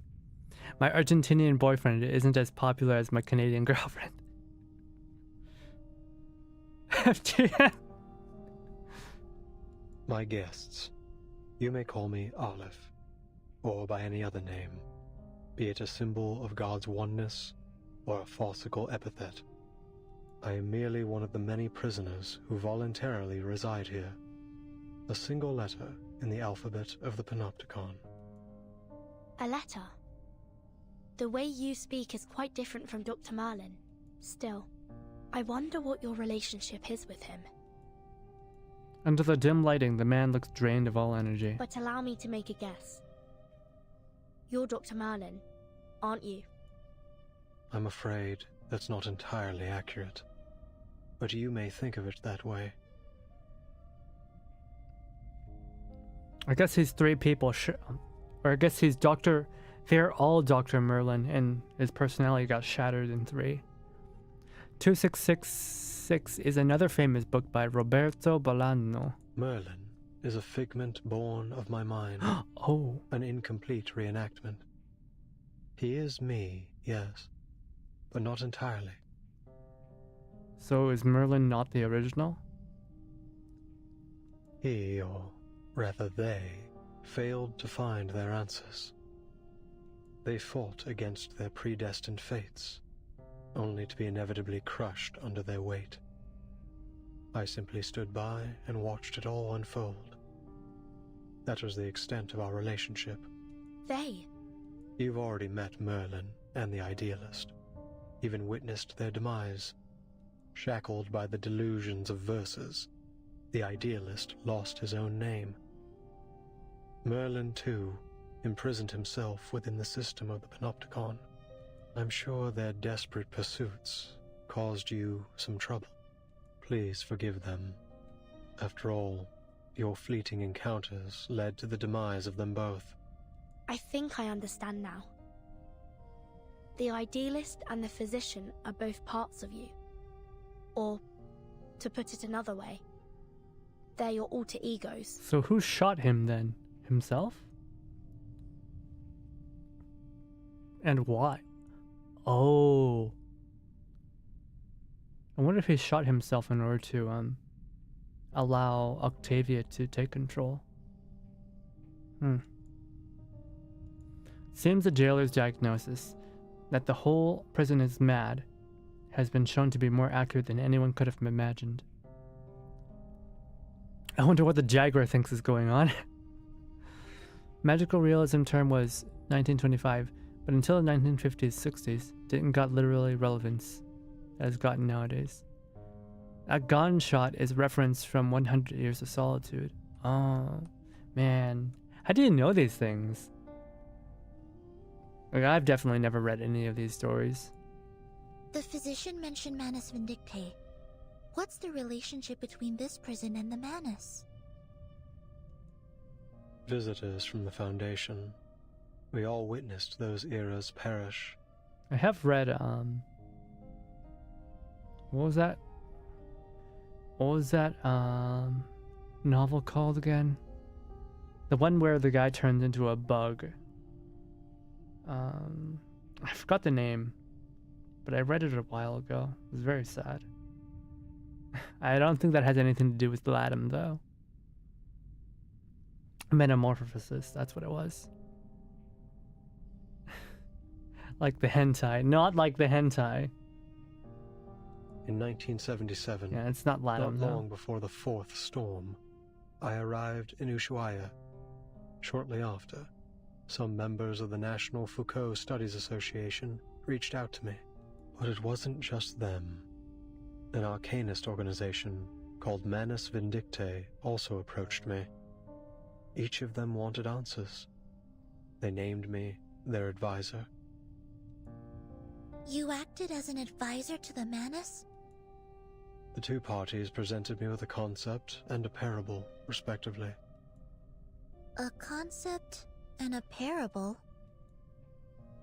My Argentinian boyfriend isn't as popular as my Canadian girlfriend. My guests, you may call me Aleph, or by any other name, be it a symbol of God's oneness or a farcical epithet. I am merely one of the many prisoners who voluntarily reside here. A single letter in the alphabet of the Panopticon. A letter? The way you speak is quite different from Dr. Merlin. Still, I wonder what your relationship is with him. Under the dim lighting, the man looks drained of all energy. But allow me to make a guess. You're Dr. Merlin, aren't you? I'm afraid that's not entirely accurate, but you may think of it that way. I guess he's three people, or I guess he's Dr. They're all Dr. Merlin, and his personality got shattered in 3. 2666 is another famous book by Roberto Bolaño. Merlin is a figment born of my mind. Oh. An incomplete reenactment. He is me, yes, but not entirely. So is Merlin not the original? He, or rather they, failed to find their answers. They fought against their predestined fates, only to be inevitably crushed under their weight. I simply stood by and watched it all unfold. That was the extent of our relationship. They? You've already met Merlin and the Idealist, even witnessed their demise. Shackled by the delusions of verses, the Idealist lost his own name. Merlin, too, imprisoned himself within the system of the Panopticon. I'm sure their desperate pursuits caused you some trouble. Please forgive them. After all, your fleeting encounters led to the demise of them both. I think I understand now. The Idealist and the Physician are both parts of you. Or, to put it another way, they're your alter egos. So who shot him then? Himself? And why? Oh. I wonder if he shot himself in order to allow Octavia to take control. Seems the jailer's diagnosis that the whole prison is mad has been shown to be more accurate than anyone could have imagined. I wonder what the Jaguar thinks is going on. Magical realism term was 1925, but until the 1950s, 60s, didn't got literally relevance as gotten nowadays. A gunshot is reference from 100 Years of Solitude. Oh, man. How do you know these things? Like, I've definitely never read any of these stories. The Physician mentioned Manus Vindictae. What's the relationship between this prison and the Manus? Visitors from the Foundation. We all witnessed those eras perish. I have read, what was that? What was that, novel called again? The one where the guy turns into a bug. I forgot the name, but I read it a while ago. It was very sad. I don't think that has anything to do with Latin, though. Metamorphosis, that's what it was. Like the hentai, not like the hentai. In 1977, yeah, it's not Latin, not long before the fourth storm, I arrived in Ushuaia. Shortly after, some members of the National Foucault Studies Association reached out to me. But it wasn't just them. An arcanist organization called Manus Vindictae also approached me. Each of them wanted answers. They named me their advisor. You acted as an advisor to the Manus? The two parties presented me with a concept and a parable, respectively. A concept and a parable?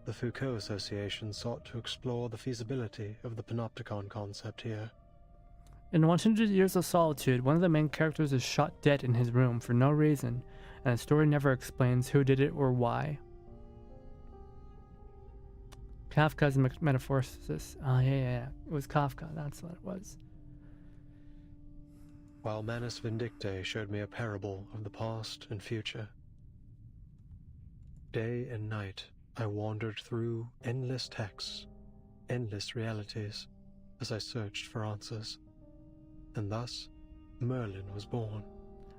The Foucault Association sought to explore the feasibility of the panopticon concept here. In 100 Years of Solitude, one of the main characters is shot dead in his room for no reason, and the story never explains who did it or why. Kafka's Metamorphosis. Oh, yeah. It was Kafka, that's what it was. While Manus Vindictae showed me a parable of the past and future. Day and night, I wandered through endless texts, endless realities, as I searched for answers. And thus, Merlin was born.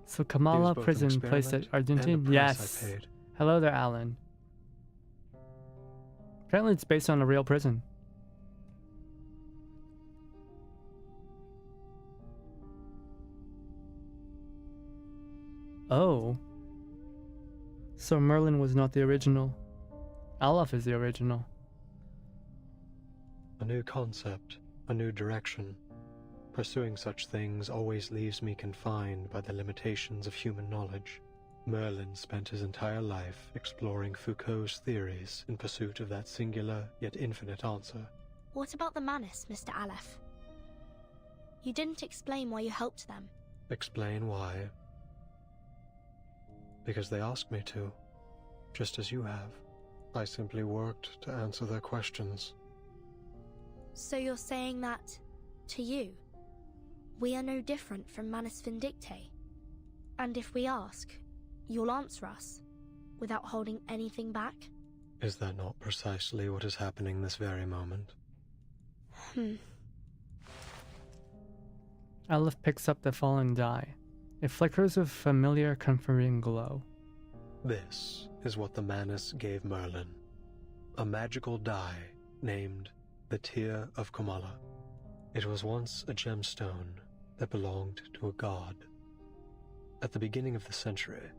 So Kamala prison placed at Argentine? Yes. Hello there, Alan. Apparently it's based on a real prison. Oh. So Merlin was not the original. Aleph is the original. A new concept, a new direction. Pursuing such things always leaves me confined by the limitations of human knowledge. Merlin spent his entire life exploring Foucault's theories in pursuit of that singular yet infinite answer. What about the Manus, Mr. Aleph? You didn't explain why you helped them. Explain why? Because they asked me to, just as you have. I simply worked to answer their questions. So you're saying that, to you, we are no different from Manus Vindictae? And if we ask, you'll answer us, without holding anything back? Is that not precisely what is happening this very moment? Aleph picks up the fallen die. It flickers with familiar, comforting glow. This is what the Manus gave Merlin. A magical die named the Tear of Kamala. It was once a gemstone that belonged to a god. At the beginning of the century,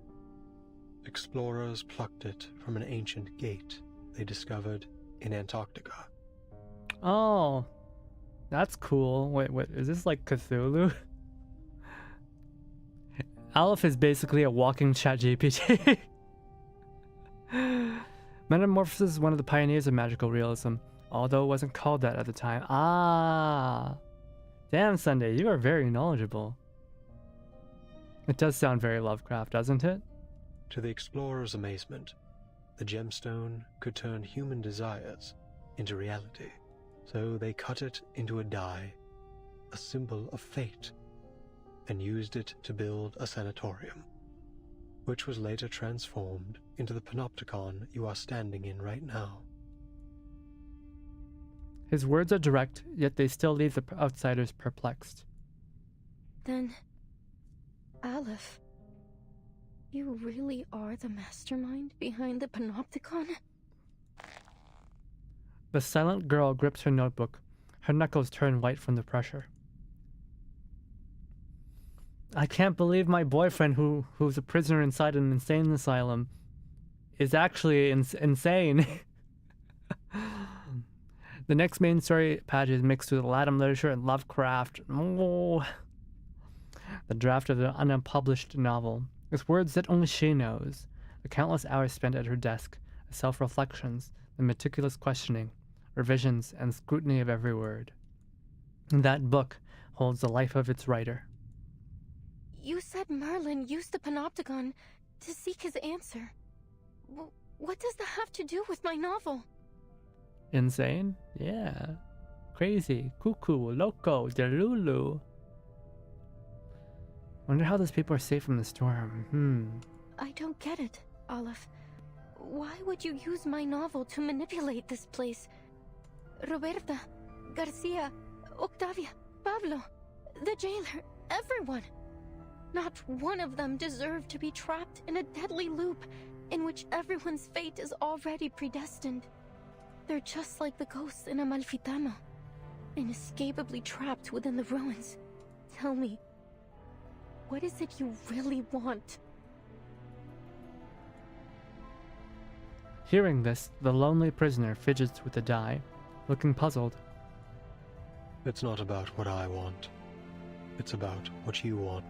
explorers plucked it from an ancient gate they discovered in Antarctica. Oh, that's cool. Wait, is this like Cthulhu? Aleph is basically a walking ChatGPT. Metamorphosis is one of the pioneers of magical realism, although it wasn't called that at the time. Ah, damn, Sunday, you are very knowledgeable. It does sound very Lovecraft, doesn't it? To the explorer's amazement, the gemstone could turn human desires into reality. So they cut it into a die, a symbol of fate, and used it to build a sanatorium, which was later transformed into the panopticon you are standing in right now. His words are direct, yet they still leave the outsiders perplexed. Then, Aleph, you really are the mastermind behind the panopticon? The silent girl grips her notebook. Her knuckles turn white from the pressure. I can't believe my boyfriend, who's a prisoner inside an insane asylum, is actually insane. The next main story patch is mixed with Latin literature and Lovecraft. Oh. The draft of the unpublished novel, with words that only she knows. The countless hours spent at her desk, the self-reflections, the meticulous questioning, revisions, and scrutiny of every word. That book holds the life of its writer. You said Merlin used the panopticon to seek his answer. What does that have to do with my novel? Insane? Yeah. Crazy, cuckoo, loco, delulu. Wonder how those people are safe from the storm. I don't get it, Aleph. Why would you use my novel to manipulate this place? Roberta, Garcia, Octavia, Pablo, the jailer, everyone. Not one of them deserved to be trapped in a deadly loop in which everyone's fate is already predestined. They're just like the ghosts in Amalfitano, inescapably trapped within the ruins. Tell me, What is it you really want? Hearing this, the lonely prisoner fidgets with the die, looking puzzled. It's not about what I want. It's about what you want.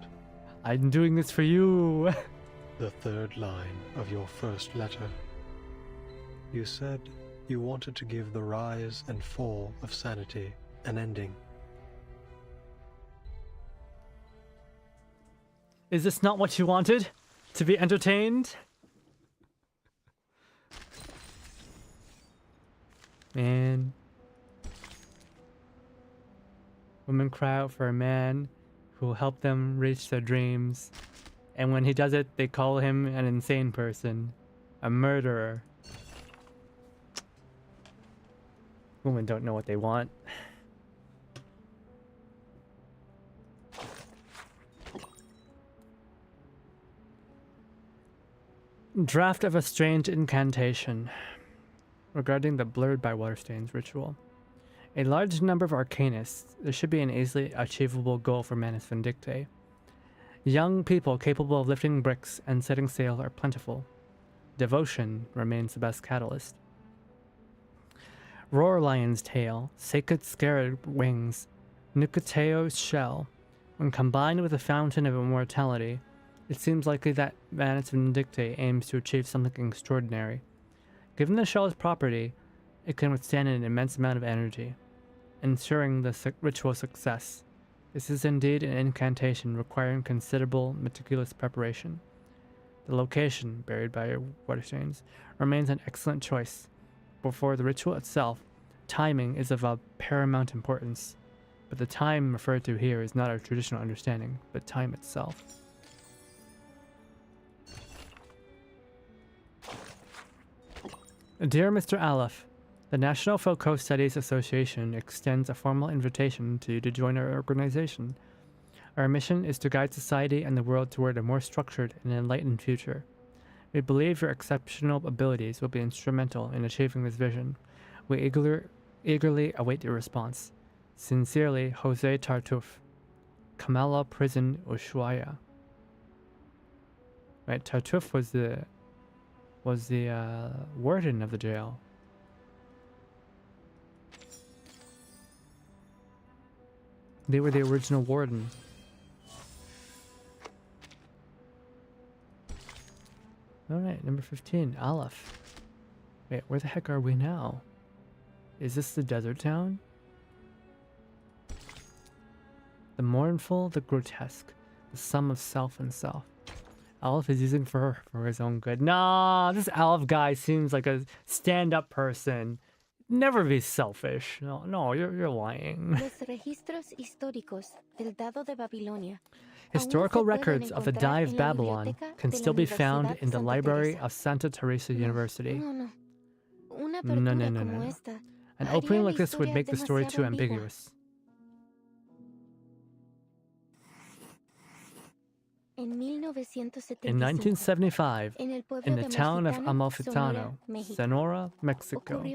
I'm doing this for you. The third line of your first letter. You said you wanted to give the rise and fall of sanity an ending. Is this not what you wanted? To be entertained? Man. Women cry out for a man who will help them reach their dreams. And when he does it, they call him an insane person. A murderer. Women don't know what they want. Draft of a strange incantation. Regarding the blurred by waterstains ritual. A large number of arcanists. There should be an easily achievable goal for Manus Vindictae. Young people capable of lifting bricks and setting sail are plentiful. Devotion remains the best catalyst. Roar Lion's tail, Sacred Scarab wings, Nukateo's shell. When combined with the Fountain of Immortality, it seems likely that Manus Vindictae aims to achieve something extraordinary. Given the shell's property, it can withstand an immense amount of energy, ensuring the ritual success. This is indeed an incantation requiring considerable meticulous preparation. The location, buried by waterstains, remains an excellent choice. Before the ritual itself, timing is of paramount importance, but the time referred to here is not our traditional understanding, but time itself. Dear Mr. Aleph, the National Foucault Studies Association extends a formal invitation to you to join our organization. Our mission is to guide society and the world toward a more structured and enlightened future. We believe your exceptional abilities will be instrumental in achieving this vision. We eagerly await your response. Sincerely, Jose Tartuffe, Kamala Prison, Ushuaia. Right, Tartuffe was the warden of the jail. They were the original warden. Alright, number 15, Aleph. Wait, where the heck are we now? Is this the desert town? The mournful, the grotesque, the sum of self and self. Aleph is using for his own good. Nah, this Aleph guy seems like a stand-up person. Never be selfish. No, you're lying. Historical records of the Die of Babylon can still be found in the library of Santa Teresa University. No. An opening like this would make the story too ambiguous. In 1975, in the town of Amalfitano, Sonora, Mexico,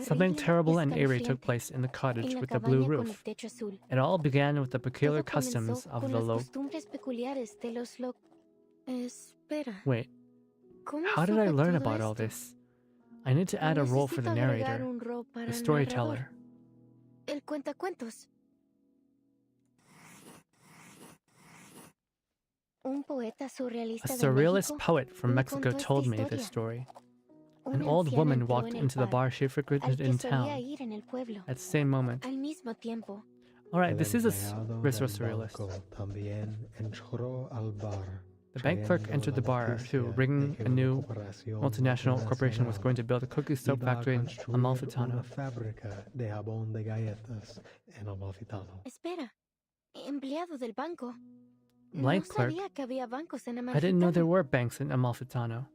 something terrible and eerie took place in the cottage with the blue roof. It all began with the peculiar customs of the Wait, how did I learn about all this? I need to add a role for the narrator, the storyteller. A surrealist poet from Mexico told me this story. An old woman walked into the bar she frequented in town at the same moment. Alright, this is a surrealist. The bank clerk entered the bar too, ringing a new multinational corporation was going to build a cookie soap factory in Amalfitano. Espera, empleado del banco. Blank clerk. I didn't know there were banks in Amalfitano.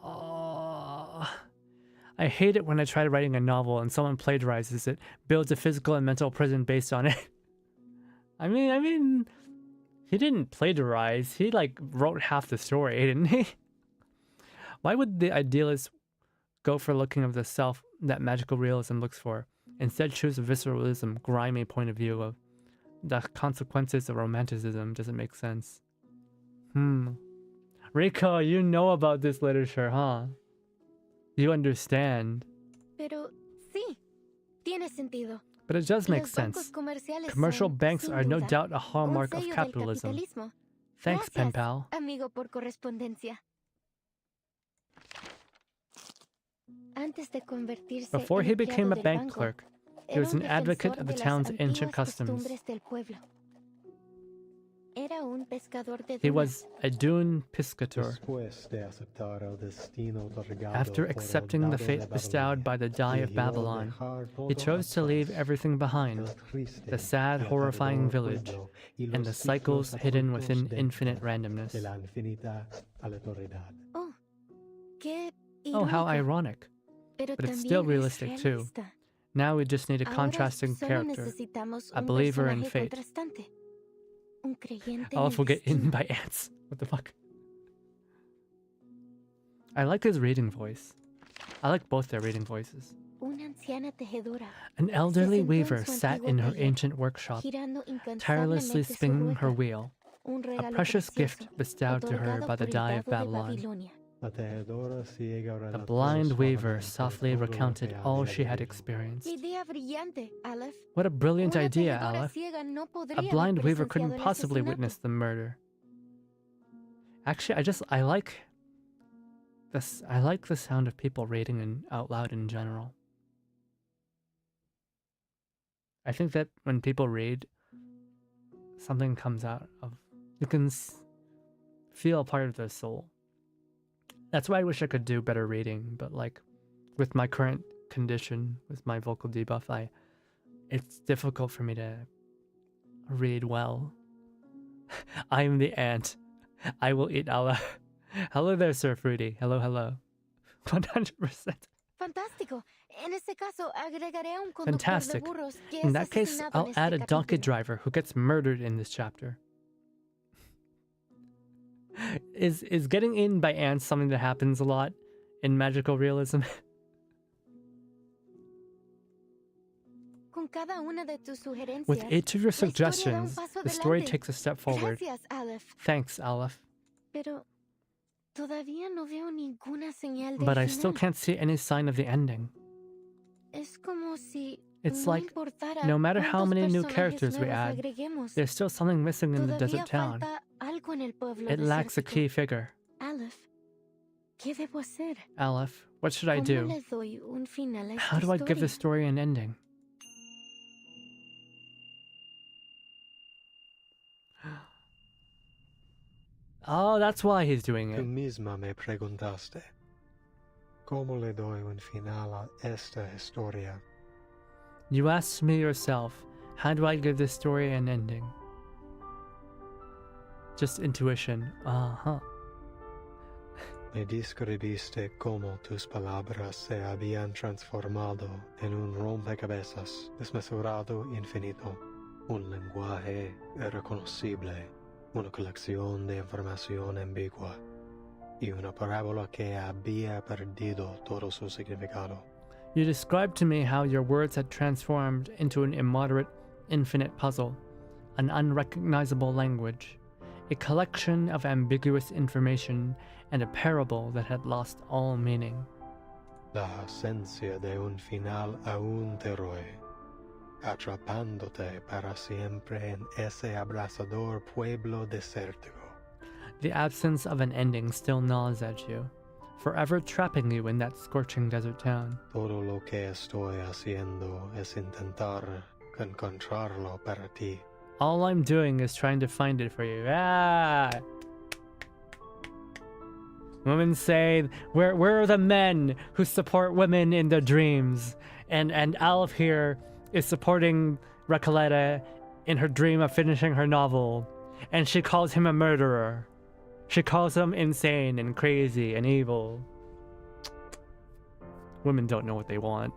Oh, I hate it when I try writing a novel and someone plagiarizes it, builds a physical and mental prison based on it. I mean, he didn't plagiarize. He wrote half the story, didn't he? Why would the idealist go for looking of the self that magical realism looks for? Instead, choose a visceralism, grimy point of view of the consequences of romanticism doesn't make sense. Rico, you know about this literature, huh? You understand. Pero sí, tiene sentido. But it does make sense. Commercial banks are no doubt a hallmark of capitalism. Thanks, pen pal. Amigo por correspondencia. Before he became a bank clerk, he was an advocate of the town's ancient customs. He was a dune piscator. After accepting the fate bestowed by the Die of Babylon, he chose to leave everything behind, the sad, horrifying village, and the cycles hidden within infinite randomness. Oh, how ironic. But it's still realistic too. Now we just need a contrasting character, a believer in fate. Aleph will get eaten by ants. What the fuck? I like his reading voice. I like both their reading voices. An elderly weaver sat in her ancient workshop, tirelessly spinning her wheel, a precious gift bestowed to her by the Die of Babylon. The blind weaver softly recounted all she had experienced. What a brilliant idea, Aleph. A blind weaver couldn't possibly witness the murder. Actually, I like this. I like the sound of people reading out loud in general. I think that when people read, something comes out of, you can feel part of their soul. That's why I wish I could do better reading, but like with my current condition, with my vocal debuff, it's difficult for me to read well. I am the ant. I will eat Allah. Hello there, Sir Fruity. Hello, hello. 100%. Fantástico. Fantastic. In that case, I'll add a donkey driver who gets murdered in this chapter. Is getting eaten by ants something that happens a lot in magical realism? With each of your suggestions, the story takes a step forward. Thanks, Aleph. But I still can't see any sign of the ending. It's like, no matter how many new characters we add, there's still something missing in the desert town. It lacks a key figure. Aleph, what should I do? How do I give the story an ending? Oh, that's why he's doing it. Tú misma me preguntaste, ¿cómo le doy un final a esta historia? You asked me yourself, how do I give this story an ending? Just intuition. Uh-huh. Me describiste cómo tus palabras se habían transformado en un rompecabezas desmesurado infinito, un lenguaje irreconocible, una colección de información ambigua, y una parábola que había perdido todo su significado. You described to me how your words had transformed into an immoderate, infinite puzzle, an unrecognizable language, a collection of ambiguous information, and a parable that had lost all meaning. La ausencia de un final aún te roe, atrapándote para siempre en ese abrasador pueblo desértico. The absence of an ending still gnaws at you, forever trapping you in that scorching desert town. Todo lo que estoy haciendo es intentar encontrarlo para ti. All I'm doing is trying to find it for you. Ah! Women say, where are the men who support women in their dreams? And Aleph here is supporting Recoleta in her dream of finishing her novel. And she calls him a murderer. She calls him insane and crazy and evil. Women don't know what they want.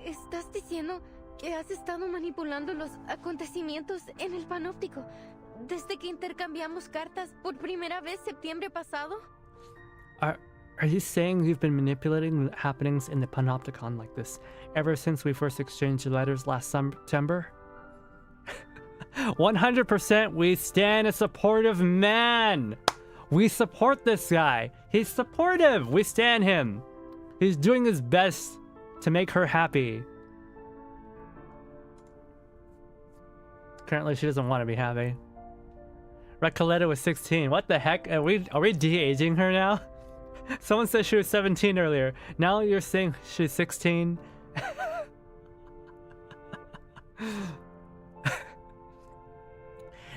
¿Estás diciendo que has estado manipulando los acontecimientos en el panóptico desde que intercambiamos cartas por primera vez septiembre pasado? Are you saying you've been manipulating the happenings in the panopticon like this ever since we first exchanged letters last September? 100% we stand a supportive man. We support this guy. He's supportive. We stand him. He's doing his best to make her happy. Currently, she doesn't want to be happy. Recoleta was 16. What the heck? Are we de-aging her now? Someone said she was 17 earlier. Now you're saying she's 16?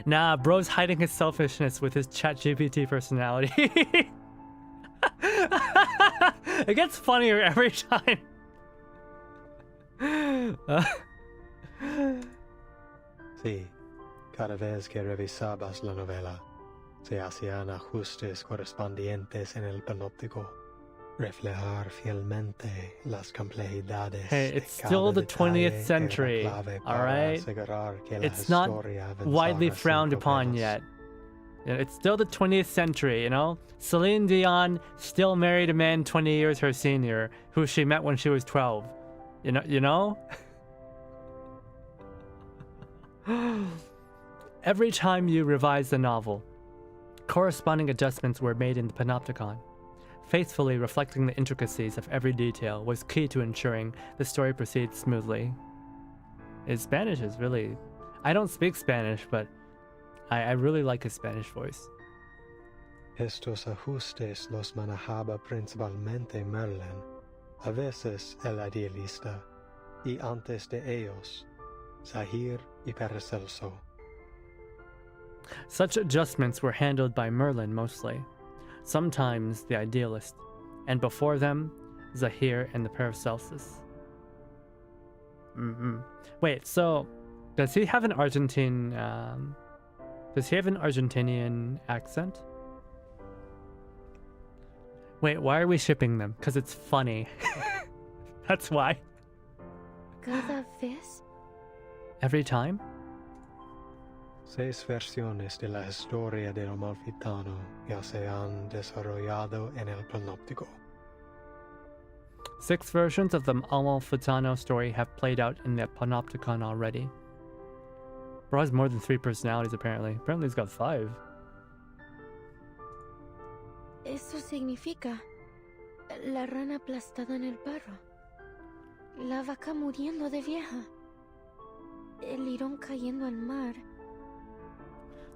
Nah, bro's hiding his selfishness with his ChatGPT personality. It gets funnier every time. Sí, cada vez que revisabas la novela, se hacían ajustes correspondientes en el panóptico. Reflejar fielmente las complejidades. Hey, it's still the 20th century, alright? It's not widely frowned upon yet. It's still the 20th century, you know? Celine Dion still married a man 20 years her senior, who she met when she was 12. You know? Every time you revise the novel, corresponding adjustments were made in the Panopticon. Faithfully reflecting the intricacies of every detail was key to ensuring the story proceeds smoothly. His Spanish is really... I don't speak Spanish, but I really like his Spanish voice. Estos ajustes los manejaba principalmente Merlin, a veces el idealista, y antes de ellos, Zahir y Paracelso. Such adjustments were handled by Merlin mostly. Sometimes the idealist, and before them, Zahir and the Paracelsus. Wait, so does he have an Argentine? Does he have an Argentinian accent? Wait, why are we shipping them? Because it's funny. That's why. Cada vez? Every time? 6 versiones de la historia del Amalfitano ya se han desarrollado en el Panóptico. 6 versions of the Amalfitano story have played out in the Panopticon already. Bro has more than 3 personalities apparently. Apparently he's got 5. Eso significa la rana aplastada en el barro, la vaca muriendo de vieja, el lirón cayendo al mar.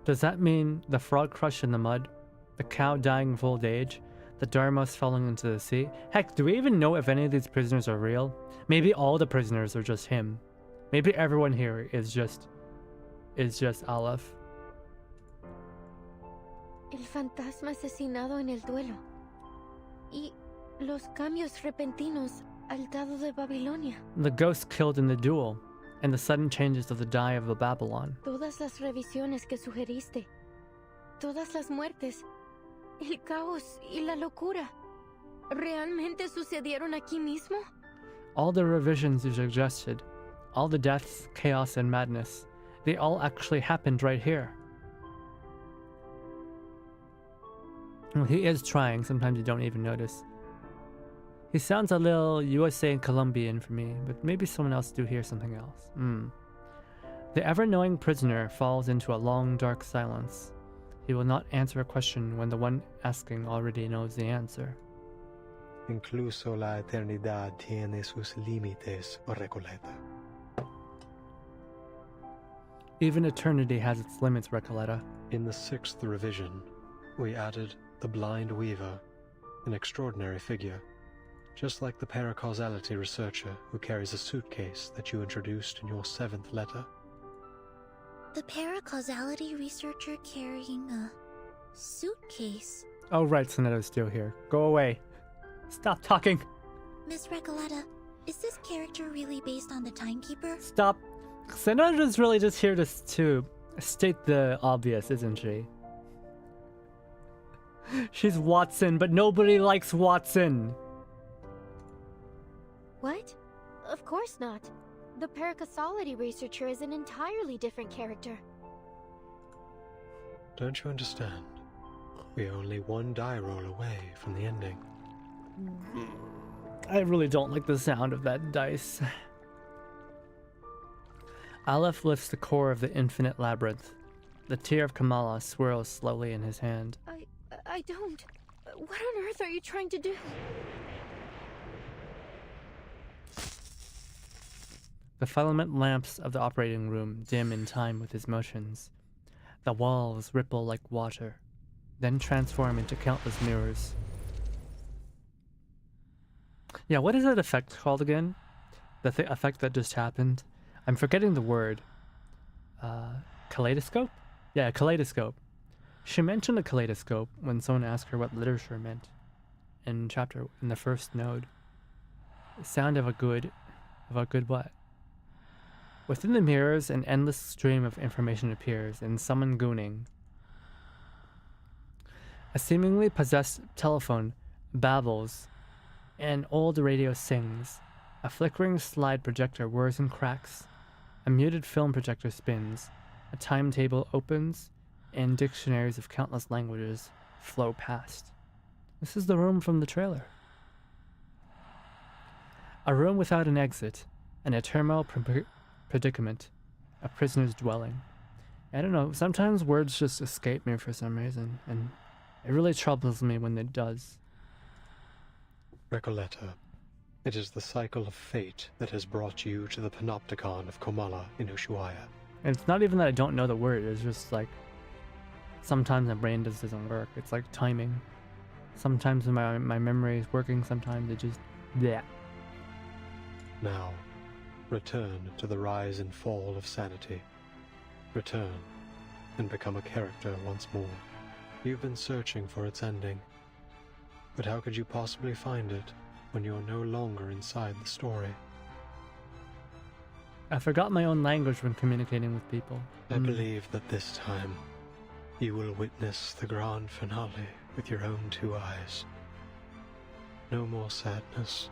Does that mean the frog crushed in the mud, the cow dying of old age, the Dharmas falling into the sea? Heck, do we even know if any of these prisoners are real? Maybe all the prisoners are just him. Maybe everyone here is just Aleph. El fantasma asesinado en el duelo. Y los cambios repentinos al dado de Babilonia. The ghost killed in the duel, and the sudden changes of the die of the Babylon. Todas las revisiones que sugeriste. Todas las muertes. El caos y la locura. ¿Realmente sucedieron aquí mismo? All the revisions you suggested, all the deaths, chaos, and madness, they all actually happened right here. Well, he is trying, sometimes you don't even notice. He sounds a little USA and Colombian for me, but maybe someone else do hear something else. The ever-knowing prisoner falls into a long, dark silence. He will not answer a question when the one asking already knows the answer. Incluso la eternidad tiene sus límites, o Recoleta. Even eternity has its limits, Recoleta. In the 6th revision, we added the blind weaver, an extraordinary figure, just like the paracausality researcher who carries a suitcase that you introduced in your 7th letter. The paracausality researcher carrying a suitcase? Oh right, Soneta's still here. Go away. Stop talking. Miss Recoleta, is this character really based on the Timekeeper? Stop. Soneta's really just here to state the obvious, isn't she? She's Watson, but nobody likes Watson. What? Of course not. The paracausality researcher is an entirely different character. Don't you understand? We're only one die roll away from the ending. I really don't like the sound of that dice. Aleph lifts the core of the infinite labyrinth. The tear of Kamala swirls slowly in his hand. I don't. What on earth are you trying to do? The filament lamps of the operating room dim in time with his motions. The walls ripple like water, then transform into countless mirrors. Yeah, what is that effect called again? The effect that just happened? I'm forgetting the word. Kaleidoscope? Yeah, kaleidoscope. She mentioned a kaleidoscope when someone asked her what literature meant in the first node. The sound of a good what? Within the mirrors, an endless stream of information appears, and someone gooning. A seemingly possessed telephone babbles. An old radio sings. A flickering slide projector whirs and cracks. A muted film projector spins. A timetable opens, and dictionaries of countless languages flow past. This is the room from the trailer. A room without an exit, an eternal predicament, a prisoner's dwelling. I don't know, sometimes words just escape me for some reason, and it really troubles me when it does. Recoleta, it is the cycle of fate that has brought you to the panopticon of Komala in Ushuaia. And it's not even that I don't know the word, it's just like, sometimes my brain just doesn't work. It's like timing. Sometimes my memory is working, sometimes it just, bleh. Now, return to the rise and fall of sanity. Return and become a character once more. You've been searching for its ending. But how could you possibly find it when you're no longer inside the story? I forgot my own language when communicating with people. I believe that this time you will witness the grand finale with your own two eyes. No more sadness.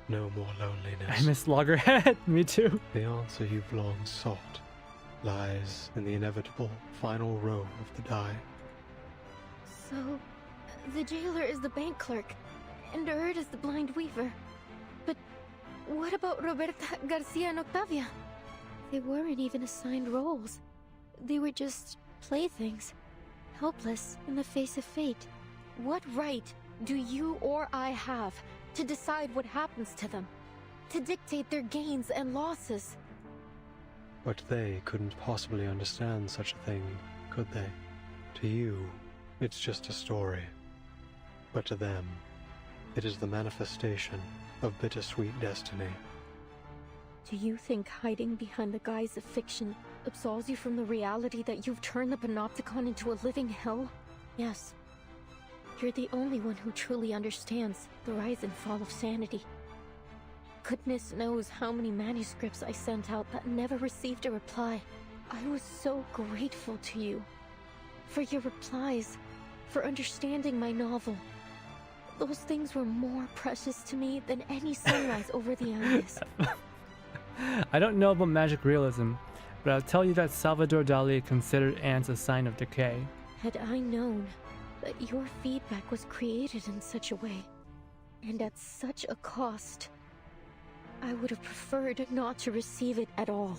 No more loneliness. I miss Loggerhead. Me too. The answer you've long sought lies in the inevitable final row of the die. So, the jailer is the bank clerk, and Erd is the blind weaver. But what about Roberta, Garcia, and Octavia? They weren't even assigned roles. They were just playthings, helpless in the face of fate. What right do you or I have to decide what happens to them? To dictate their gains and losses? But they couldn't possibly understand such a thing, could they? To you, it's just a story. But to them, it is the manifestation of bittersweet destiny. Do you think hiding behind the guise of fiction absolves you from the reality that you've turned the Panopticon into a living hell? Yes. You're the only one who truly understands the rise and fall of sanity. Goodness knows how many manuscripts I sent out that never received a reply. I was so grateful to you. For your replies, for understanding my novel. Those things were more precious to me than any sunrise over the Andes. I don't know about magic realism, but I'll tell you that Salvador Dali considered ants a sign of decay. Had I known that your feedback was created in such a way, and at such a cost, I would have preferred not to receive it at all.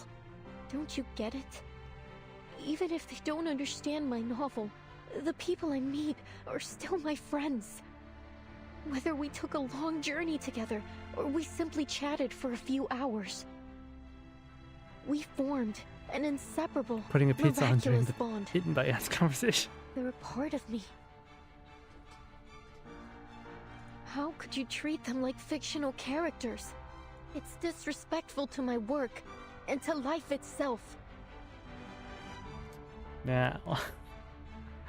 Don't you get it? Even if they don't understand my novel, the people I meet are still my friends. Whether we took a long journey together, or we simply chatted for a few hours. We formed an inseparable, Putting a pizza on during miraculous the bond. eaten by ants conversation. They're a part of me. How could you treat them like fictional characters? It's disrespectful to my work, and to life itself. Now,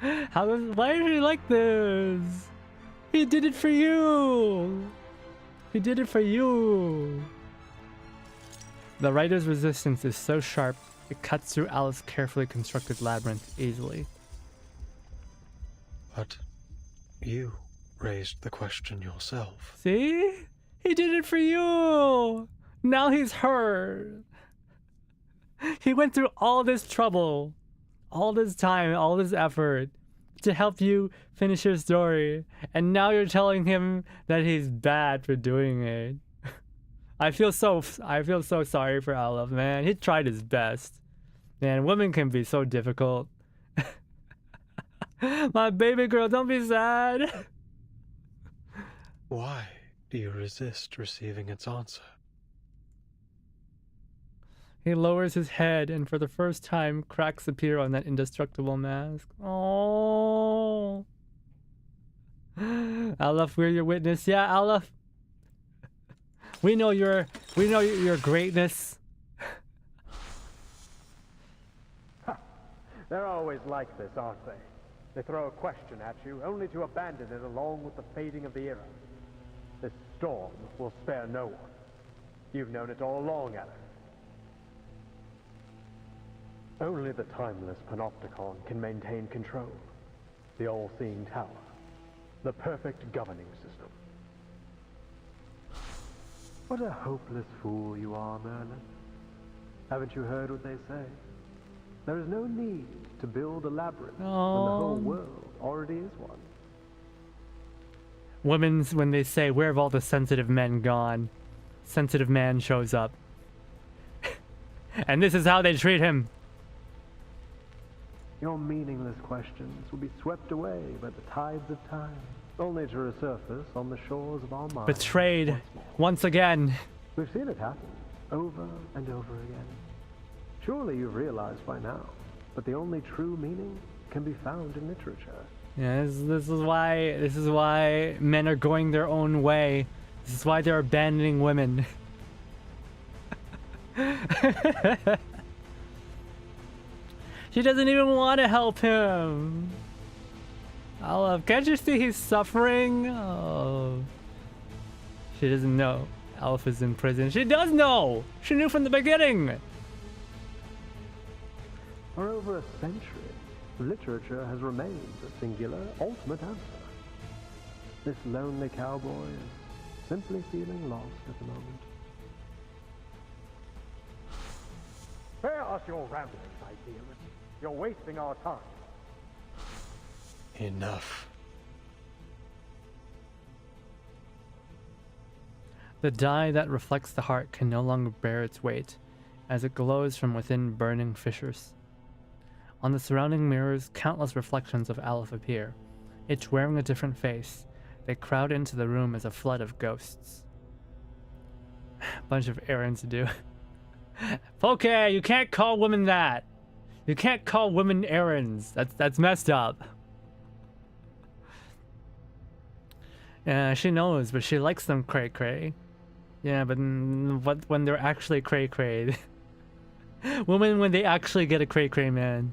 why are you like this? He did it for you. He did it for you. The writer's resistance is so sharp, it cuts through Alice's carefully constructed labyrinth easily. But you raised the question yourself. See? He did it for you. Now he's hurt. He went through all this trouble, all this time, all this effort to help you finish your story, and now you're telling him that he's bad for doing it. I feel so sorry for Aleph, man. He tried his best. Man, women can be so difficult. My baby girl, don't be sad. Why do you resist receiving its answer? He lowers his head and for the first time cracks appear on that indestructible mask. Oh, Aleph, we're your witness. Yeah, Aleph. We know your greatness. They're always like this, aren't they? They throw a question at you, only to abandon it along with the fading of the era. This storm will spare no one. You've known it all along, Aleph. Only the timeless Panopticon can maintain control. The all-seeing tower. The perfect governing system. What a hopeless fool you are, Merlin. Haven't you heard what they say? There is no need to build a labyrinth when the whole world already is one. Women's, when they say, where have all the sensitive men gone? Sensitive man shows up. And this is how they treat him. Your meaningless questions will be swept away by the tides of time, only to resurface on the shores of our minds. Betrayed once again. We've seen it happen over and over again. Surely you've realized by now, but the only true meaning can be found in literature. Yeah, this is why men are going their own way. This is why they're abandoning women. She doesn't even want to help him. Aleph, can't you see he's suffering? Oh. She doesn't know Aleph is in prison. She does know! She knew from the beginning! For over a century, literature has remained the singular, ultimate answer. This lonely cowboy is simply feeling lost at the moment. Spare us your ramblings, idealist. You're wasting our time. Enough. The dye that reflects the heart can no longer bear its weight, as it glows from within burning fissures. On the surrounding mirrors, countless reflections of Aleph appear, each wearing a different face. They crowd into the room as a flood of ghosts. Bunch of errands to do. Okay, you can't call women that. You can't call women errands. That's messed up. Yeah, she knows, but she likes them cray-cray. Yeah, but when they're actually cray-cray. Women when they actually get a cray-cray man.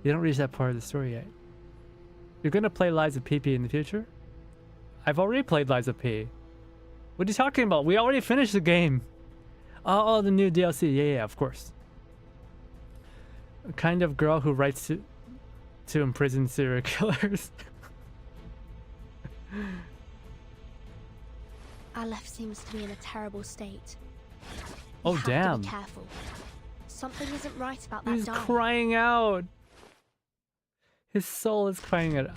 You don't reach that part of the story yet. You're gonna play Lies of PP in the future? I've already played Lies of P. What are you talking about? We already finished the game. Oh, the new DLC. Yeah, of course. A kind of girl who writes to imprison serial killers. Aleph seems to be in a terrible state. Oh, You have damn. to be careful. Something isn't right about that He's dye. crying out. His soul is crying out.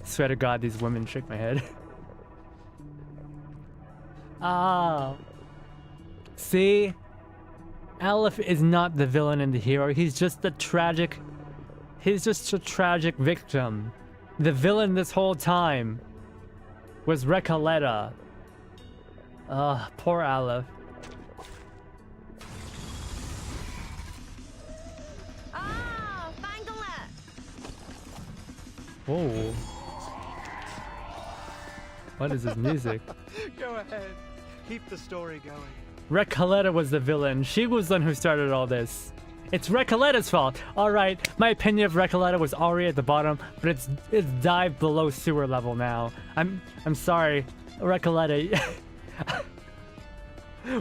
Swear to God, these women shake my head. Ah. See? Aleph is not the villain and the hero. He's just a tragic victim. The villain this whole time was Recoleta. Poor Aleph. Whoa. What is this music? Go ahead. Keep the story going. Recoleta was the villain. She was the one who started all this. It's Recoleta's fault. Alright, my opinion of Recoleta was already at the bottom, but it's dived below sewer level now. I'm sorry, Recoleta.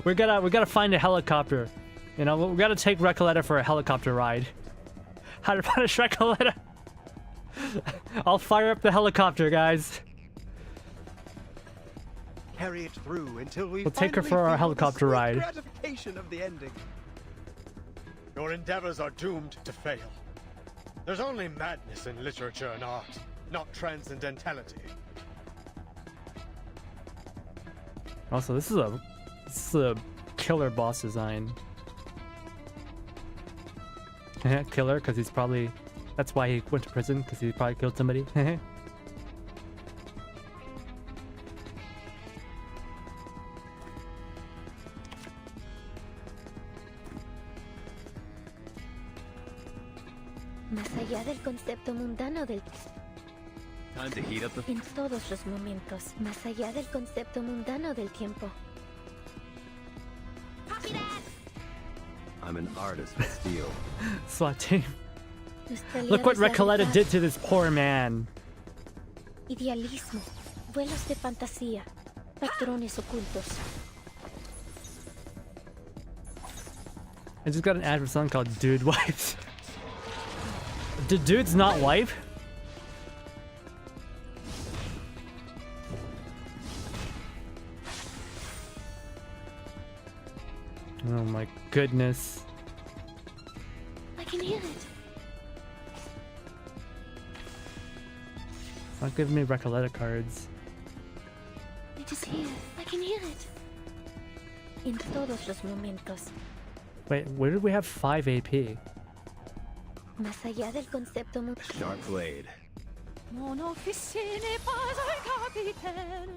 we gotta find a helicopter. You know, we gotta take Recoleta for a helicopter ride. How to punish Recoleta? I'll fire up the helicopter, guys. Carry it through until we We'll take her for our helicopter ride. Gratification of the ending. Your endeavors are doomed to fail. There's only madness in literature and art, not transcendentality. Also, this is a It's a killer boss design. Killer, because he's probably... That's why he went to prison, because he probably killed somebody. Más allá del concepto mundano del... Time to heat up the... En todos los momentos, más allá del concepto mundano del tiempo. I'm an artist with steel. SWAT team. Nuestra Look what aliada es la Recoleta verdad. did to this poor man. Idealismo, vuelos de fantasía, patrones ocultos. I just got an ad for something called Dude Wipes. Did dudes not wipe? Oh my goodness. I can hear it. It's not giving me Recoleta cards. It is here. I can hear it. En todos los momentos. Wait, where did we have 5 AP? Más allá del concepto Sharp blade. Mon officier n'est pas un capitaine.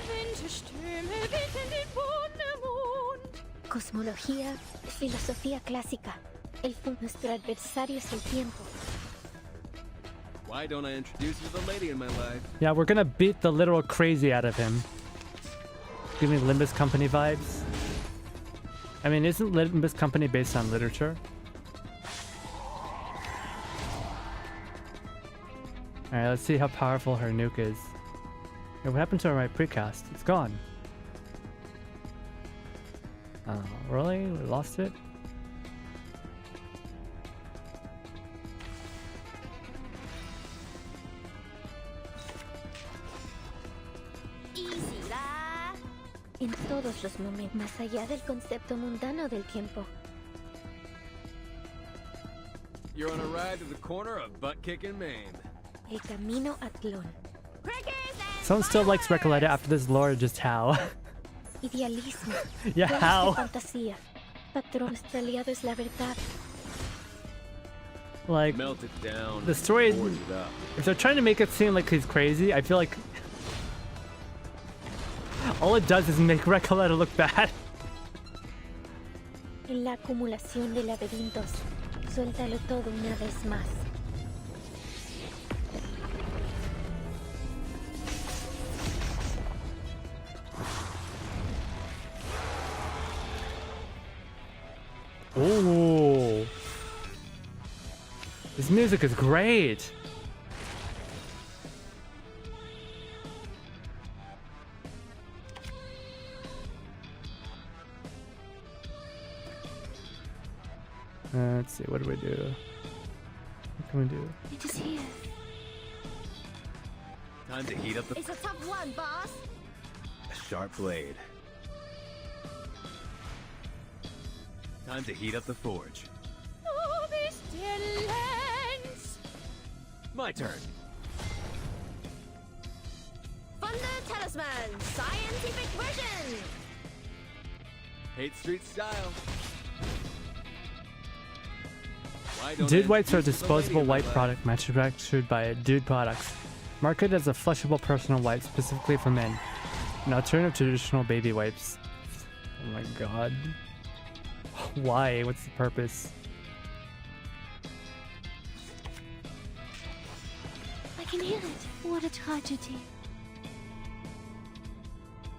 Winterstürme weht den Mond. Cosmología, filosofía clásica. Nuestro adversario es el tiempo. Why don't I introduce you to the lady in my life? Yeah, we're gonna beat the literal crazy out of him. Give me Limbus Company vibes. I mean, isn't Limbus Company based on literature? Alright, let's see how powerful her nuke is. Hey, what happened to my precast? It's gone. Oh, really? We lost it? En todos los momentos, más allá del concepto mundano del tiempo. You're on a ride to the corner of butt kicking Maine. El camino a Tlón. Someone still likes Recoleta after this lore, just how? Idealismo. Yeah, vuelos how? de fantasía. Patrón, nuestro aliado es la verdad. Like, Melt it down. the story, board it up. if they're trying to make it seem like he's crazy, I feel like all it does is make Recoleta look bad. En la acumulación de laberintos, suéltalo todo una vez más. Ooh. This music is great. Let's see, what do we do? What can we do? It is here. Time to heat up the... It's a tough one, boss. A sharp blade. Time to heat up the forge. Oh, this dear lands. My turn. Thunder Talisman, scientific version. Hate Street style. Why don't Dude I wipes are a introduce you to the lady disposable in my wipe life? product manufactured by Dude Products. Marketed as a flushable personal wipe specifically for men. An alternative to traditional baby wipes. Oh my god. Why? What's the purpose? I can hear it. What a tragedy.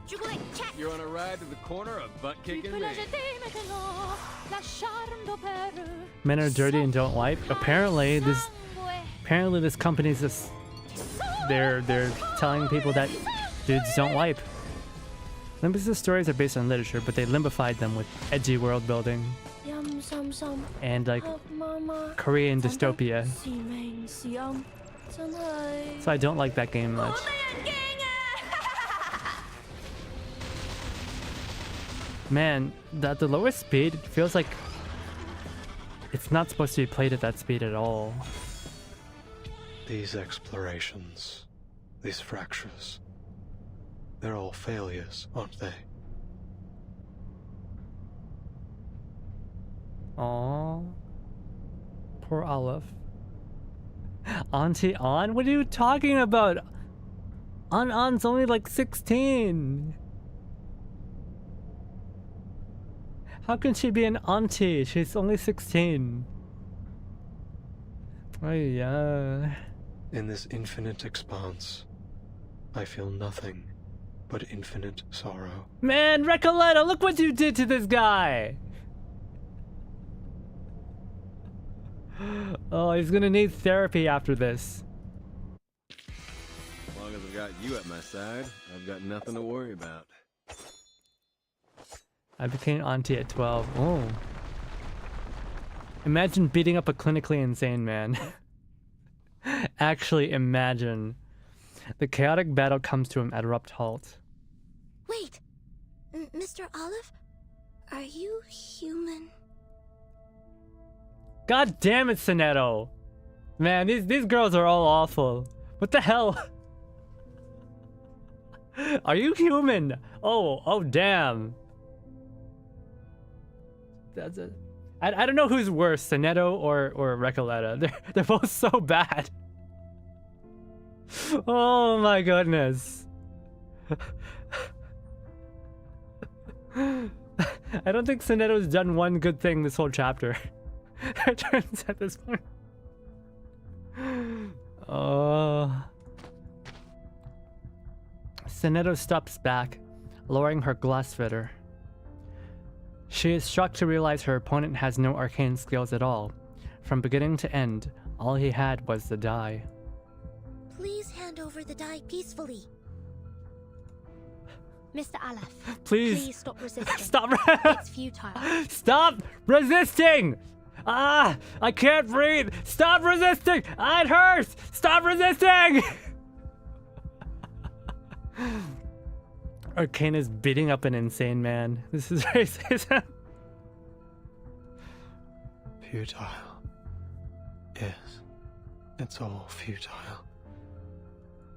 Jubilee, check. You're on a ride to the corner of butt Tu kicking peux la Maine. jeter maintenant, la charme d'opère. Men are dirty and don't wipe. Apparently this company's just they're telling people that dudes don't wipe. Limbus' stories are based on literature, but they limbified them with edgy world building Yum sum sum. and like Mama. Korean dystopia. 是命是陰，真係。 So I don't like that game much. Man, at the lowest speed, it feels like it's not supposed to be played at that speed at all. These explorations, these fractures, they're all failures, aren't they? Aww. Poor Olive. Auntie An? What are you talking about? An's only like 16. How can she be an auntie? She's only 16. Oh yeah. In this infinite expanse, I feel nothing but infinite sorrow. Man, Recoleta, look what you did to this guy! Oh, he's gonna need therapy after this. As long as I've got you at my side, I've got nothing to worry about. I became auntie at 12. Oh. Imagine beating up a clinically insane man. Actually, imagine. The chaotic battle comes to an abrupt halt. Wait! Mr. Olive? Are you human? God damn it, Sonetto! Man, these girls are all awful. What the hell? Are you human? Oh damn. That's it. I don't know who's worse, Sonetto or Recoleta. They're both so bad. Oh my goodness. I don't think Sonetto's done one good thing this whole chapter. It turns at this point. Sonetto stops back, lowering her glass fitter. She is shocked to realize her opponent has no arcane skills at all. From beginning to end, all he had was the die. Please hand over the die peacefully. Mr. Aleph, please stop resisting. Stop! It's futile. Stop resisting! Ah! I can't breathe! Stop resisting! Ah, it hurts! Stop resisting! Arcane is beating up an insane man. This is racism. Futile. Yes, it's all futile.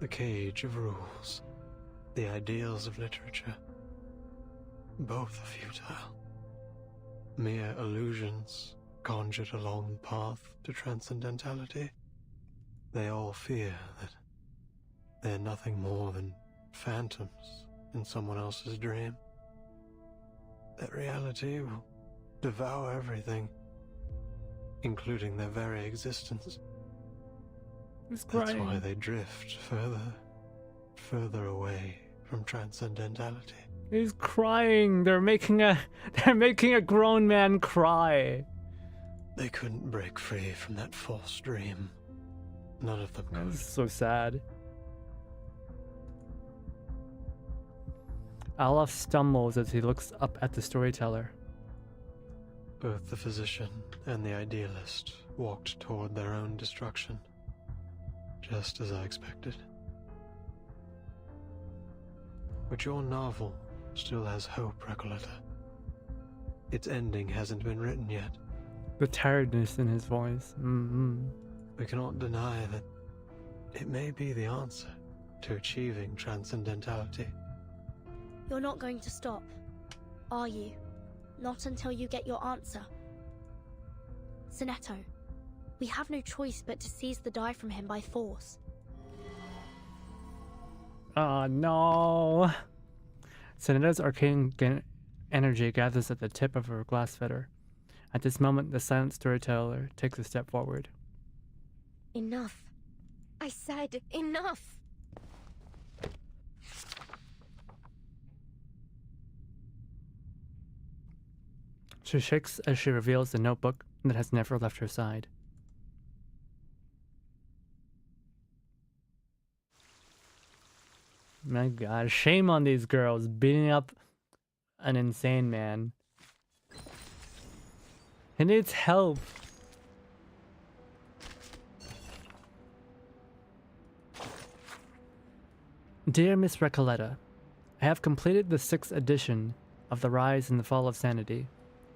The cage of rules, the ideals of literature, both are futile. Mere illusions conjured along the path to transcendentality. They all fear that they're nothing more than phantoms in someone else's dream. That reality will devour everything, including their very existence. That's why they drift further away from transcendentality. He's crying. They're making a grown man cry. They couldn't break free from that false dream. None of them could. That's so sad. Aleph stumbles as he looks up at the storyteller. Both the physician and the idealist walked toward their own destruction, just as I expected. But your novel still has hope, Recoleta. Its ending hasn't been written yet. The tiredness in his voice. We cannot deny that it may be the answer to achieving transcendentality. You're not going to stop, are you? Not until you get your answer. Sonetto, we have no choice but to seize the die from him by force. Oh no. Sonetto's arcane energy gathers at the tip of her glass fitter. At this moment, the silent storyteller takes a step forward. Enough. I said enough. She shakes as she reveals the notebook that has never left her side. My god, shame on these girls beating up an insane man. He needs help. Dear Miss Recoleta, I have completed the 6th edition of The Rise and the Fall of Sanity,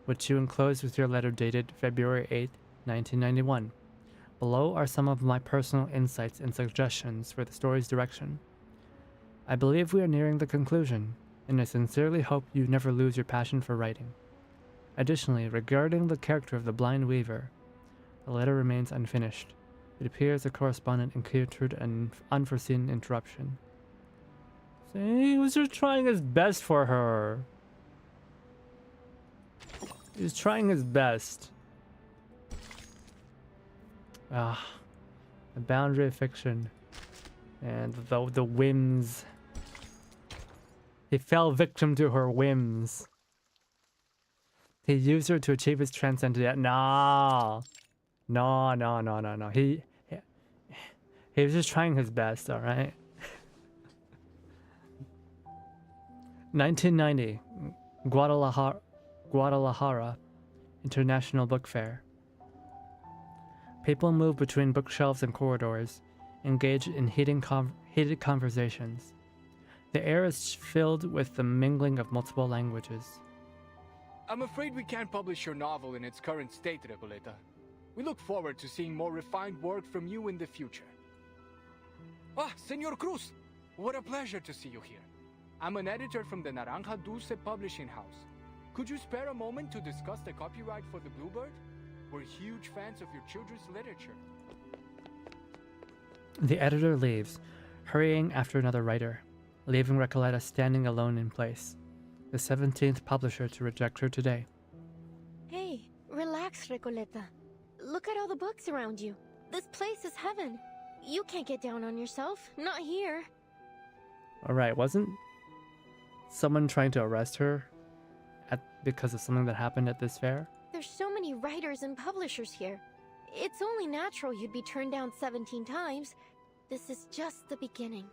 which you enclosed with your letter dated February 8, 1991. Below are some of my personal insights and suggestions for the story's direction. I believe we are nearing the conclusion, and I sincerely hope you never lose your passion for writing. Additionally, regarding the character of the blind weaver, the letter remains unfinished. It appears the correspondent encountered an unforeseen interruption. So he was just trying his best for her. He was trying his best. The boundary of fiction. And the whims. He fell victim to her whims. He used her to achieve his transcendent. No. He was just trying his best, alright? 1990, Guadalajara International Book Fair. People move between bookshelves and corridors, engage in heated conversations. The air is filled with the mingling of multiple languages. I'm afraid we can't publish your novel in its current state, Recoleta. We look forward to seeing more refined work from you in the future. Ah, Senor Cruz! What a pleasure to see you here. I'm an editor from the Naranja Dulce publishing house. Could you spare a moment to discuss the copyright for the Bluebird? We're huge fans of your children's literature. The editor leaves, hurrying after another writer, leaving Recoleta standing alone in place. The 17th publisher to reject her today. Hey, relax, Recoleta. Look at all the books around you. This place is heaven. You can't get down on yourself. Not here. Alright, wasn't someone trying to arrest her because of something that happened at this fair? There's so many writers and publishers here. It's only natural you'd be turned down 17 times. This is just the beginning.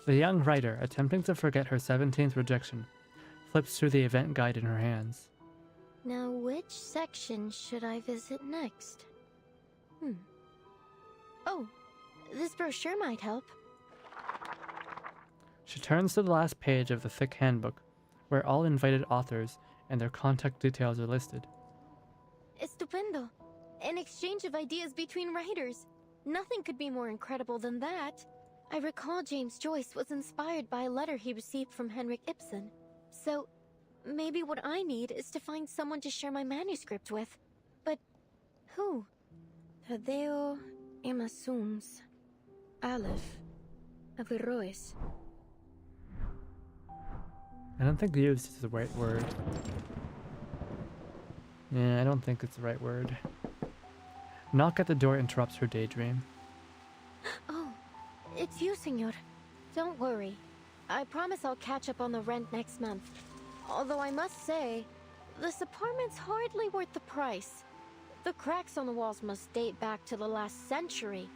The young writer, attempting to forget her 17th rejection, flips through the event guide in her hands. Now, which section should I visit next? Oh, this brochure might help. She turns to the last page of the thick handbook, where all invited authors and their contact details are listed. Estupendo. An exchange of ideas between writers. Nothing could be more incredible than that. I recall James Joyce was inspired by a letter he received from Henrik Ibsen. So, maybe what I need is to find someone to share my manuscript with. But who? Tadeo Emasums. Aleph. Averroes. I don't think used is the right word. Yeah, I don't think it's the right word. Knock at the door interrupts her daydream. Oh, it's you, senor. Don't worry. I promise I'll catch up on the rent next month. Although I must say, this apartment's hardly worth the price. The cracks on the walls must date back to the last century.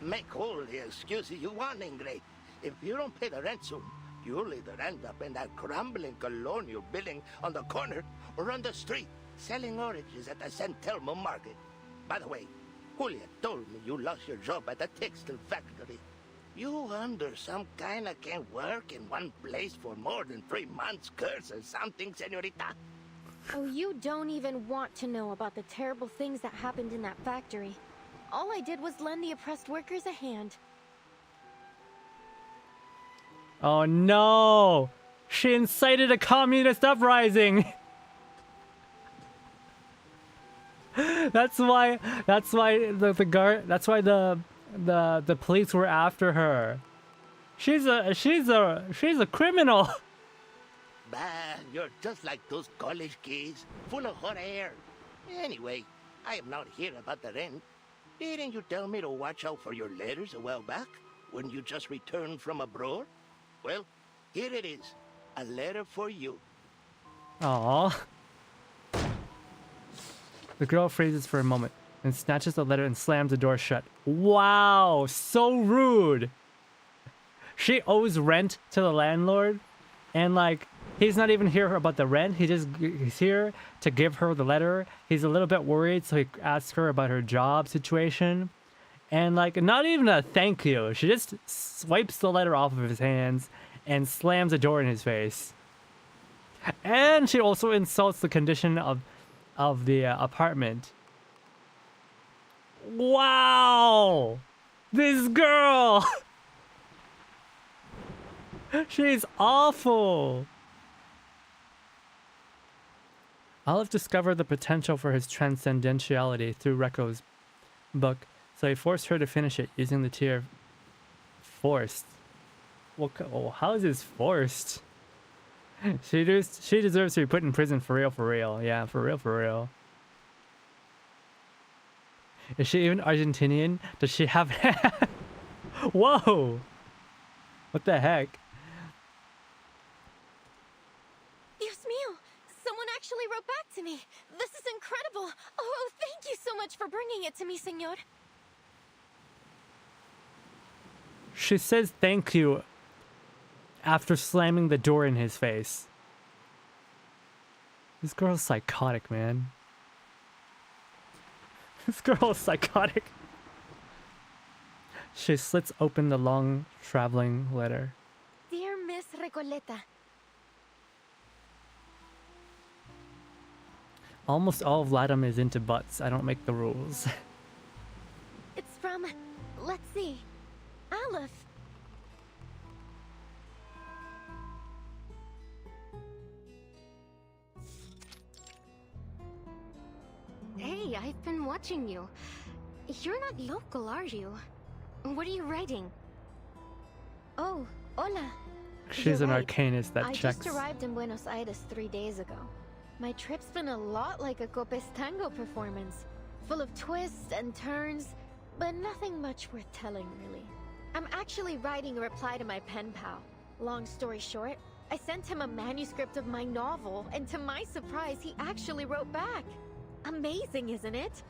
Make all the excuses you want, Ingrid. If you don't pay the rent soon, you'll either end up in that crumbling colonial building on the corner or on the street, selling oranges at the San Telmo market. By the way, Julia told me you lost your job at the textile factory. You under some kind of can't work in one place for more than 3 months, curse or something, senorita? Oh, you don't even want to know about the terrible things that happened in that factory. All I did was lend the oppressed workers a hand. Oh no! She incited a communist uprising! That's why the police were after her. She's a criminal. Bah, you're just like those college kids, full of hot air. Anyway, I am not here about the rent. Didn't you tell me to watch out for your letters a while back, when you just returned from abroad? Well, here it is. A letter for you. Aww. The girl freezes for a moment, and snatches the letter and slams the door shut. Wow, so rude. She owes rent to the landlord, and like, he's not even here about the rent. He's here to give her the letter. He's a little bit worried, so he asks her about her job situation. And like, not even a thank you. She just swipes the letter off of his hands and slams the door in his face. And she also insults the condition of the apartment. Wow! This girl! She's awful! Olive discovered the potential for his transcendentiality through Reko's book, so he forced her to finish it using the tier forced. Well, how is this forced? She deserves to be put in prison for real. Yeah, for real. Is she even Argentinian? Does she have... Whoa! What the heck? Dios mío! Someone actually wrote back to me! This is incredible! Oh, thank you so much for bringing it to me, senor. She says thank you after slamming the door in his face. This girl's psychotic, man. This girl is psychotic. She slits open the long traveling letter. Dear Miss Recoleta. Almost all of Latam is into butts. I don't make the rules. It's from, let's see, Aleph. Hey, I've been watching you. You're not local, are you? What are you writing? Oh, hola. She's You're an right. arcanist that I checks. just arrived in Buenos Aires 3 days ago. My trip's been a lot like a Copes Tango performance. Full of twists and turns, but nothing much worth telling, really. I'm actually writing a reply to my pen pal. Long story short, I sent him a manuscript of my novel, and to my surprise, he actually wrote back. Amazing, isn't it?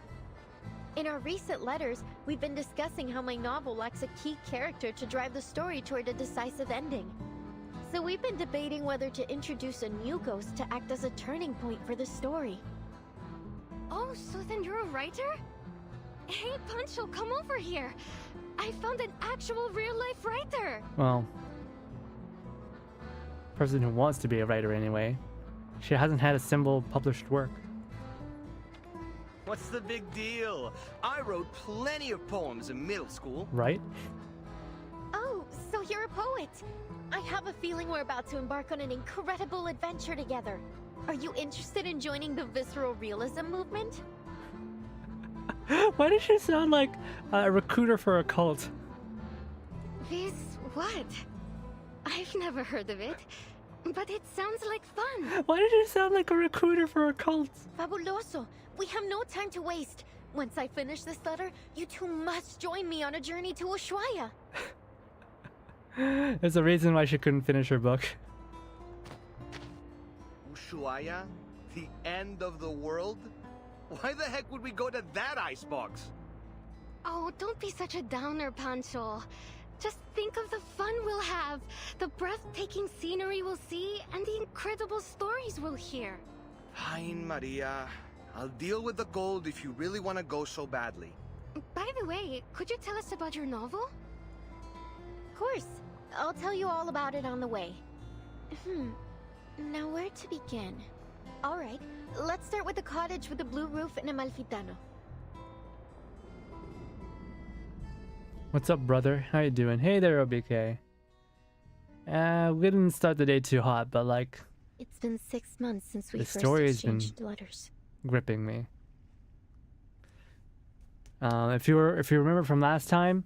In our recent letters, we've been discussing how my novel lacks a key character to drive the story toward a decisive ending. So we've been debating whether to introduce a new ghost to act as a turning point for the story. Oh, so then you're a writer? Hey, Pancho, come over here. I found an actual real-life writer. Well, person who wants to be a writer anyway. She hasn't had a single published work. What's the big deal? I wrote plenty of poems in middle school. Right? Oh, so you're a poet. I have a feeling we're about to embark on an incredible adventure together. Are you interested in joining the visceral realism movement? Why does she sound like a recruiter for a cult? What? I've never heard of it, but it sounds like fun. Why did she sound like a recruiter for a cult? Fabuloso. We have no time to waste. Once I finish this letter, you two must join me on a journey to Ushuaia. There's a reason why she couldn't finish her book. Ushuaia? The end of the world? Why the heck would we go to that icebox? Oh, don't be such a downer, Pancho. Just think of the fun we'll have, the breathtaking scenery we'll see, and the incredible stories we'll hear. Fine, Maria. I'll deal with the gold if you really want to go so badly. By the way, could you tell us about your novel? Of course. I'll tell you all about it on the way. Now where to begin? Alright, let's start with the cottage with the blue roof in Amalfitano. What's up, brother? How you doing? Hey there, OBK. We didn't start the day too hot, but like... It's been 6 months since we the first story has been exchanged letters. gripping me. If you remember from last time,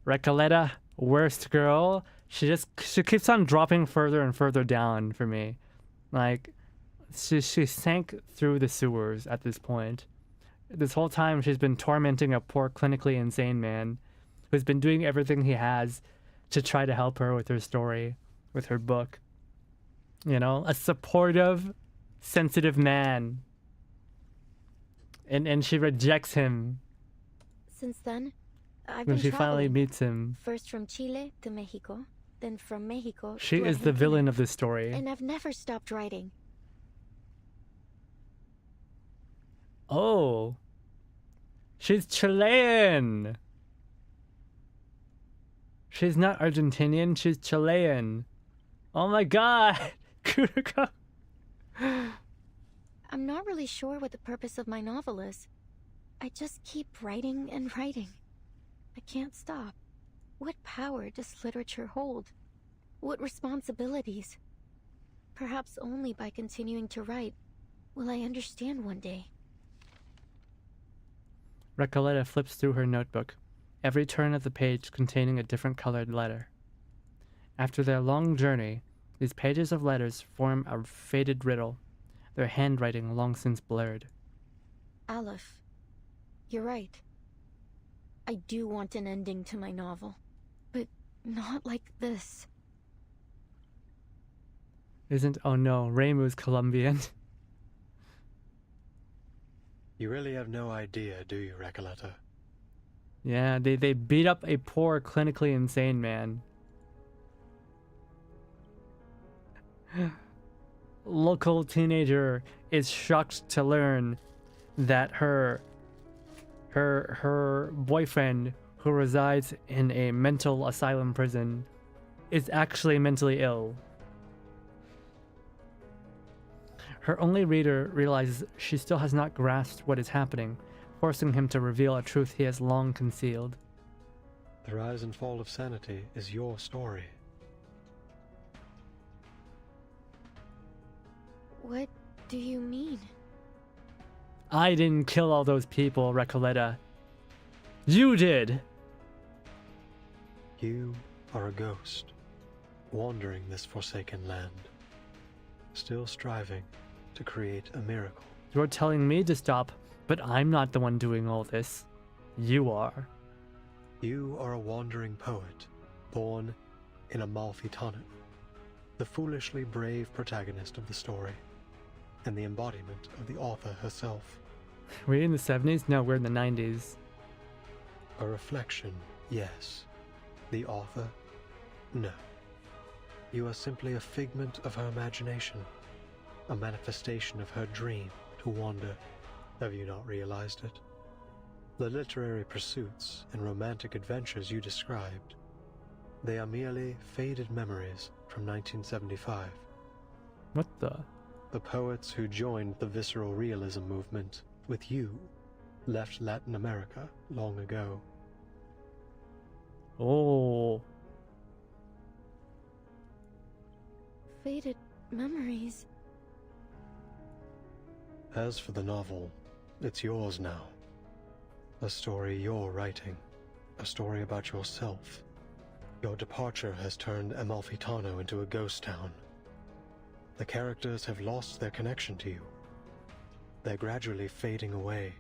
Recoleta, worst girl, she keeps on dropping further and further down for me. Like, she sank through the sewers at this point. This whole time she's been tormenting a poor clinically insane man who's been doing everything he has to try to help her with her story, with her book. You know, a supportive, sensitive man. And she rejects him. Since then, I've when been she finally traveling. meets him. First from Chile to Mexico, then from Mexico She to is the Argentina. villain of the story. And I've never stopped writing. Oh. She's Chilean. She's not Argentinian, she's Chilean. Oh my god. Kuriko. I'm not really sure what the purpose of my novel is. I just keep writing and writing. I can't stop. What power does literature hold? What responsibilities? Perhaps only by continuing to write, will I understand one day? Recoleta flips through her notebook, every turn of the page containing a different colored letter. After their long journey, these pages of letters form a faded riddle, their handwriting long since blurred. Aleph, you're right. I do want an ending to my novel, but not like this. Isn't, oh no, Reimu's Colombian? You really have no idea, do you, Recoleta? Yeah, they beat up a poor, clinically insane man. Local teenager is shocked to learn that her boyfriend, who resides in a mental asylum prison, is actually mentally ill. Her only reader realizes she still has not grasped what is happening, forcing him to reveal a truth he has long concealed. The rise and fall of sanity is your story. What do you mean? I didn't kill all those people, Recoleta. You did! You are a ghost, wandering this forsaken land, still striving to create a miracle. You're telling me to stop, but I'm not the one doing all this. You are. You are a wandering poet, born in Amalfitano, the foolishly brave protagonist of the story, and the embodiment of the author herself. We're in the 70s? No, we're in the 90s. A reflection, yes. The author? No. You are simply a figment of her imagination, a manifestation of her dream to wander. Have you not realized it? The literary pursuits and romantic adventures you described, they are merely faded memories from 1975. What the? The poets who joined the visceral realism movement with you left Latin America long ago. Oh. Faded memories. As for the novel, it's yours now. A story you're writing. A story about yourself. Your departure has turned Amalfitano into a ghost town. The characters have lost their connection to you. They're gradually fading away.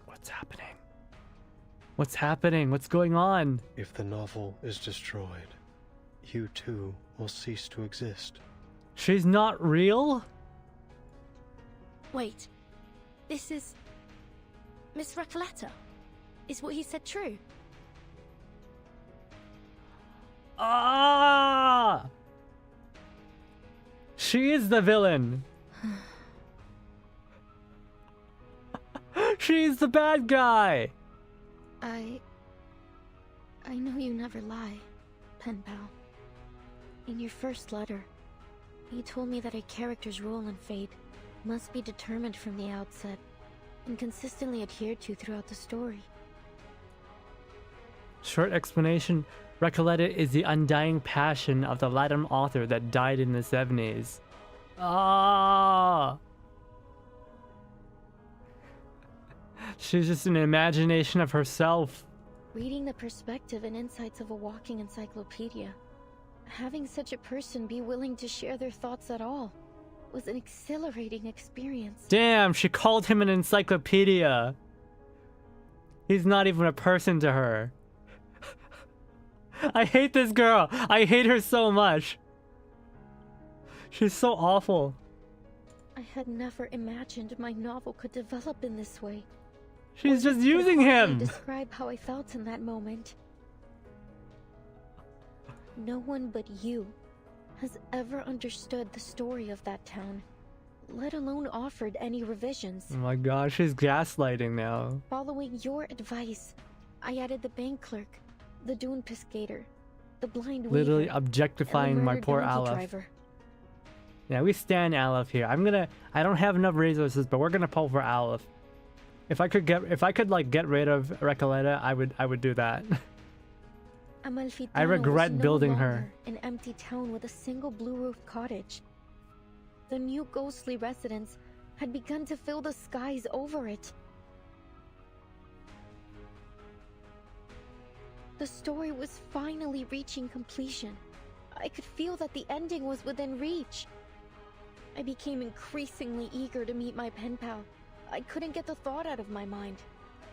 What's happening? What's happening? What's going on? If the novel is destroyed, you too will cease to exist. She's not real? Wait. This is... Miss Recoleta? Is what he said true? Ah! She is the villain. She's the bad guy. I know you never lie, pen pal. In your first letter, you told me that a character's role in fate must be determined from the outset and consistently adhered to throughout the story. Short explanation, Recoleta is the undying passion of the Latin author that died in the 70s. Ah! She's just an imagination of herself. Reading the perspective and insights of a walking encyclopedia, having such a person be willing to share their thoughts at all, was an exhilarating experience. Damn, she called him an encyclopedia. He's not even a person to her. I hate this girl. I hate her so much. She's so awful. I had never imagined my novel could develop in this way. She's just using him. Describe how I felt in that moment. No one but you has ever understood the story of that town, let alone offered any revisions. Oh my gosh, she's gaslighting now. Following your advice, I added the bank clerk, the dune piscator, the blind literally weaver, objectifying my poor Aleph. Yeah, we stand Aleph here. I don't have enough resources, but we're gonna pull for Aleph. If I could like get rid of Recoleta, I would do that. I regret building her. An empty town with a single blue-roofed cottage. The new ghostly residents had begun to fill the skies over it. The story was finally reaching completion. I could feel that the ending was within reach. I became increasingly eager to meet my pen pal. I couldn't get the thought out of my mind.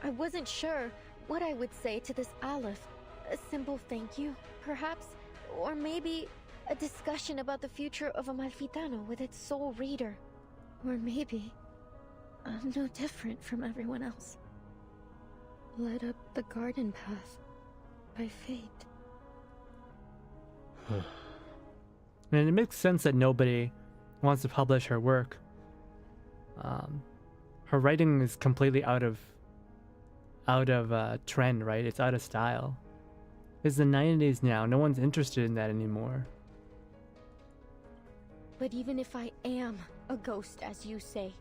I wasn't sure what I would say to this Aleph. A simple thank you, perhaps? Or maybe a discussion about the future of Amalfitano with its sole reader. Or maybe I'm no different from everyone else. Led up the garden path by fate. And it makes sense that nobody wants to publish her work. Her writing is completely out of trend, right? It's out of style. It's the 90s now. No one's interested in that anymore. But even if I am a ghost, as you say,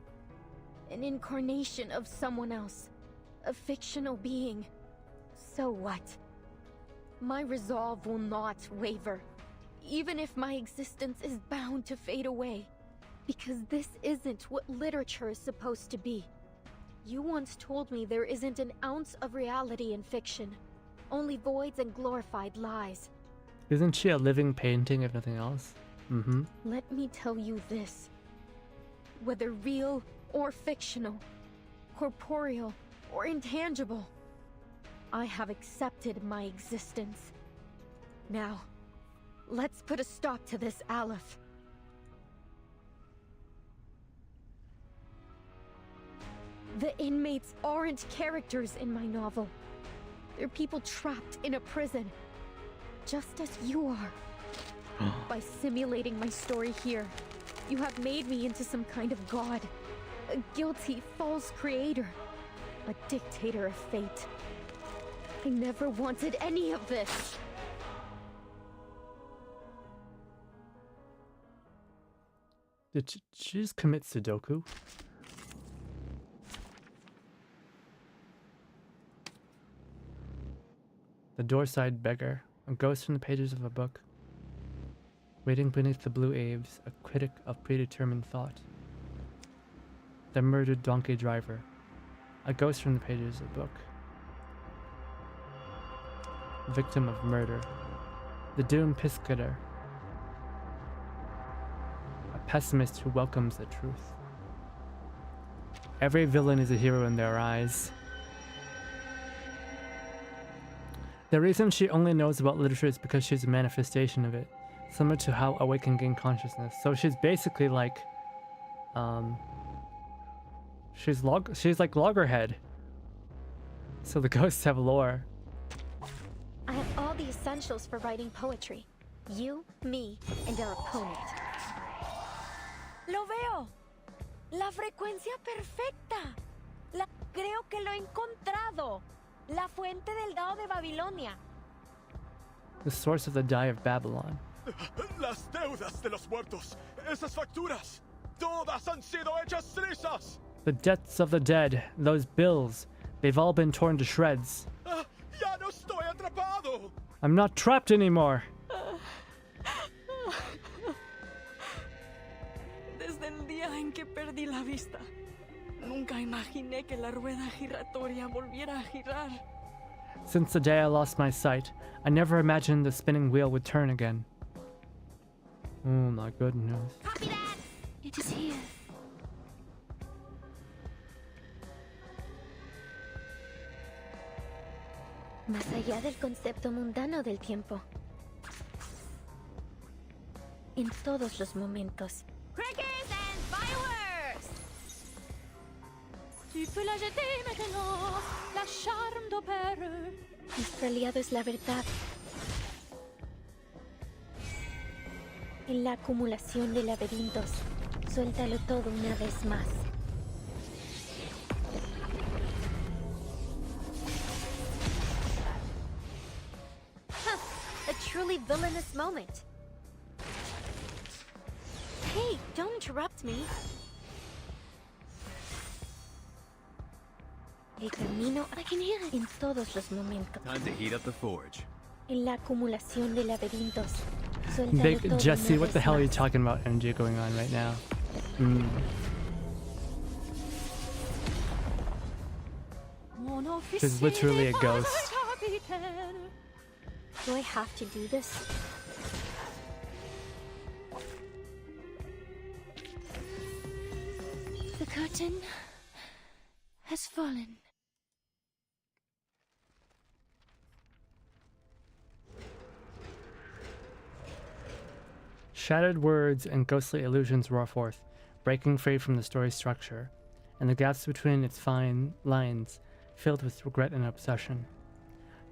an incarnation of someone else, a fictional being, so what? My resolve will not waver, even if my existence is bound to fade away. Because this isn't what literature is supposed to be. You once told me there isn't an ounce of reality in fiction, only voids and glorified lies. Isn't she a living painting, if nothing else? Mm-hmm. Let me tell you this. Whether real or fictional, corporeal or intangible, I have accepted my existence. Now, let's put a stop to this, Aleph. The inmates aren't characters in my novel. They're people trapped in a prison, just as you are. By simulating my story here, you have made me into some kind of god, a guilty, false creator, a dictator of fate. I never wanted any of this. Did she just commit Sudoku? The Doorside Beggar, a ghost from the pages of a book. Waiting beneath the blue aves, a critic of predetermined thought. The Murdered Donkey Driver, a ghost from the pages of a book. Victim of murder. The Doomed Piscator, a pessimist who welcomes the truth. Every villain is a hero in their eyes. The reason she only knows about literature is because she's a manifestation of it, similar to how Awaken gained consciousness. So she's basically like, she's like Loggerhead. So the ghosts have lore. I have all the essentials for writing poetry. You, me, and our opponent. Lo veo. La frecuencia perfecta. Creo que lo he encontrado. La fuente del dado de Babilonia. The source of the die of Babylon. Las deudas de los muertos. Esas facturas. Todas han sido hechas trizas. The debts of the dead. Those bills. They've all been torn to shreds. Ya no estoy atrapado. I'm not trapped anymore. Desde el día en que perdí la vista, nunca imaginé que la rueda giratoria volviera a girar. Since the day I lost my sight, I never imagined the spinning wheel would turn again. Oh my goodness. Copy that! It is here. Más allá del concepto mundano del tiempo. En todos los momentos. Crickets and fireworks! Tu peux la jeter maintenant, la charme d'opère. Nuestro aliado es la verdad. En la acumulación de laberintos, suéltalo todo una vez más. A truly villainous moment. Hey, don't interrupt me. El camino, I can hear it. En todos los momentos. Time to heat up the forge. En la acumulación de laberintos. Big Jesse, what the hell are you talking about? MJ going on right now. She's literally a ghost. Do I have to do this? The curtain has fallen. Shattered words and ghostly illusions roar forth, breaking free from the story's structure, and the gaps between its fine lines filled with regret and obsession.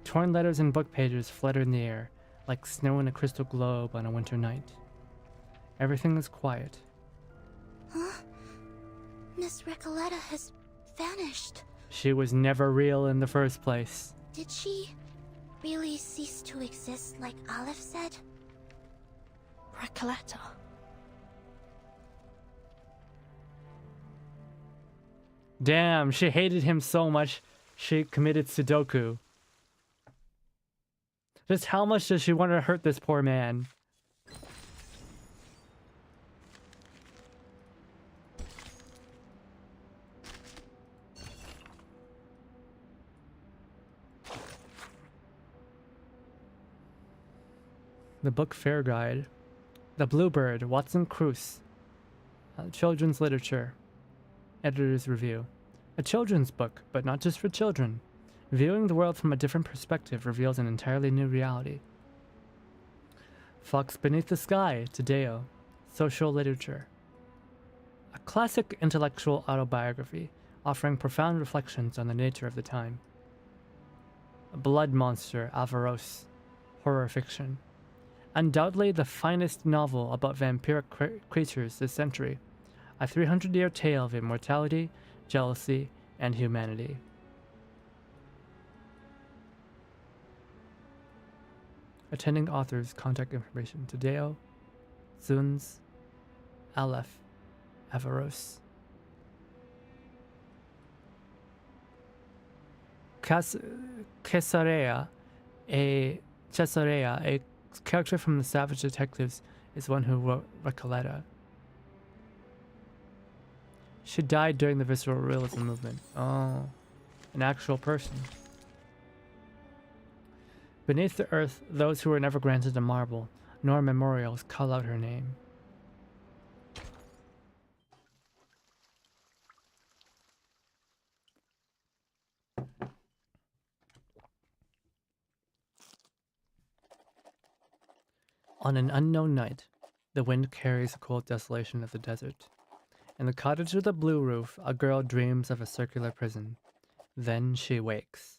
Torn letters and book pages flutter in the air, like snow in a crystal globe on a winter night. Everything is quiet. Huh? Miss Recoleta has vanished. She was never real in the first place. Did she really cease to exist like Aleph said? Recoleta. Damn, she hated him so much, she committed Sudoku. Just how much does she want to hurt this poor man? The Book Fair Guide. The Bluebird, Watson Cruce. Children's Literature. Editor's Review. A children's book, but not just for children. Viewing the world from a different perspective reveals an entirely new reality. Fox Beneath the Sky, Tadeo. Social Literature. A classic intellectual autobiography, offering profound reflections on the nature of the time. A Blood Monster, Avaros. Horror fiction. Undoubtedly the finest novel about vampiric creatures this century. A 300-year tale of immortality, jealousy, and humanity. Attending authors' contact information: Tadeo, Zuns, Aleph, Avaros. Cesarea, a character from the Savage Detectives, is one who wrote Recoleta. She died during the visceral realism movement. Oh, an actual person. Beneath the earth, those who were never granted a marble, nor memorials, call out her name. On an unknown night, the wind carries the cold desolation of the desert. In the cottage with a blue roof, a girl dreams of a circular prison. Then she wakes.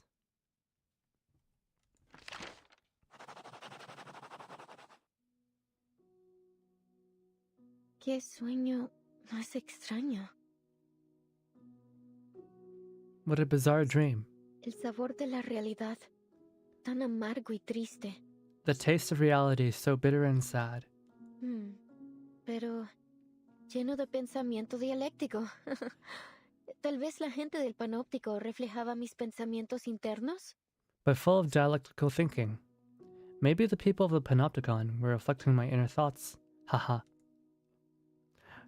Qué sueño más extraño. What a bizarre dream. El sabor de la realidad, tan amargo y triste. The taste of reality is so bitter and sad. Pero lleno de pensamiento dialéctico. Tal vez la gente del panóptico reflejaba mis pensamientos internos. But full of dialectical thinking. Maybe the people of the panopticon were reflecting my inner thoughts. Haha.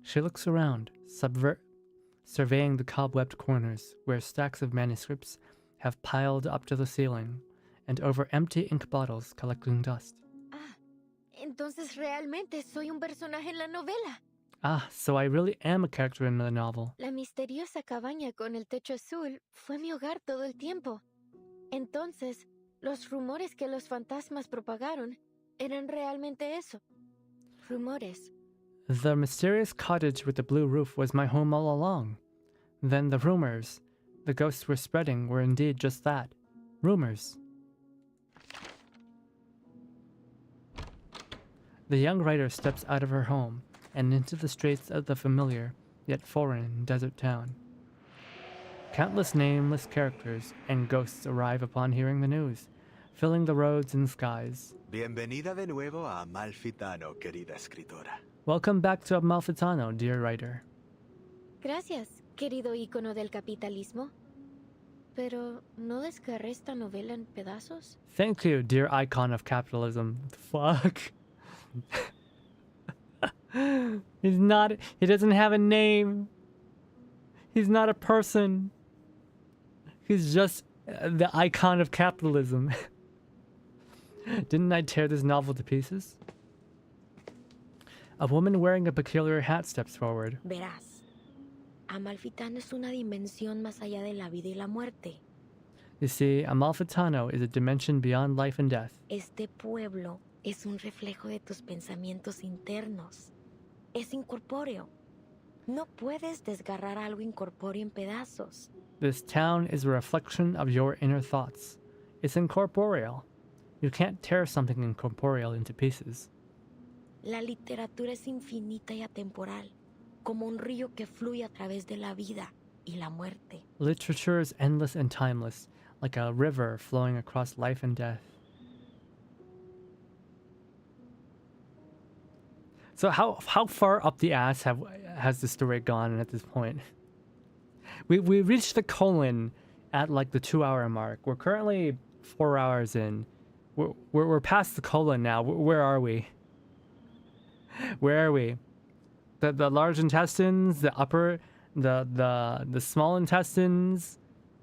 She looks around, surveying the cobwebbed corners where stacks of manuscripts have piled up to the ceiling, and over empty ink bottles collecting dust. Entonces realmente soy un personaje en la novela. Ah, so I really am a character in the novel. La misteriosa cabaña con el techo azul fue mi hogar todo el tiempo. Entonces, los rumores que los fantasmas propagaron eran realmente eso. Rumores. The mysterious cottage with the blue roof was my home all along. Then the rumors the ghosts were spreading were indeed just that. Rumors. The young writer steps out of her home and into the streets of the familiar, yet foreign, desert town. Countless nameless characters and ghosts arrive upon hearing the news, filling the roads and skies. Bienvenida de nuevo a Amalfitano, querida escritora. Welcome back to Amalfitano, dear writer. Gracias, querido ícono del capitalismo. Pero, ¿no descarré esta novela en pedazos? Thank you, dear icon of capitalism. Fuck. He doesn't have a name. He's not a person. He's just The icon of capitalism. Didn't I tear this novel to pieces? A woman wearing a peculiar hat steps forward. Verás, Amalfitano es una dimensión más allá de la vida y la muerte. You see, Amalfitano is a dimension beyond life and death. Este pueblo es un reflejo de tus pensamientos internos. Es incorpóreo. No puedes desgarrar algo incorpóreo en pedazos. This town is a reflection of your inner thoughts. It's incorporeal. You can't tear something incorporeal into pieces. La literatura es infinita y atemporal, como un río que fluye a través de la vida y la muerte. Literature is endless and timeless, like a river flowing across life and death. So how far up the ass has the story gone at this point? We reached the colon at like the 2-hour mark. We're currently 4 hours in. We're past the colon now. Where are we? Where are we? The large intestines, the upper, the small intestines,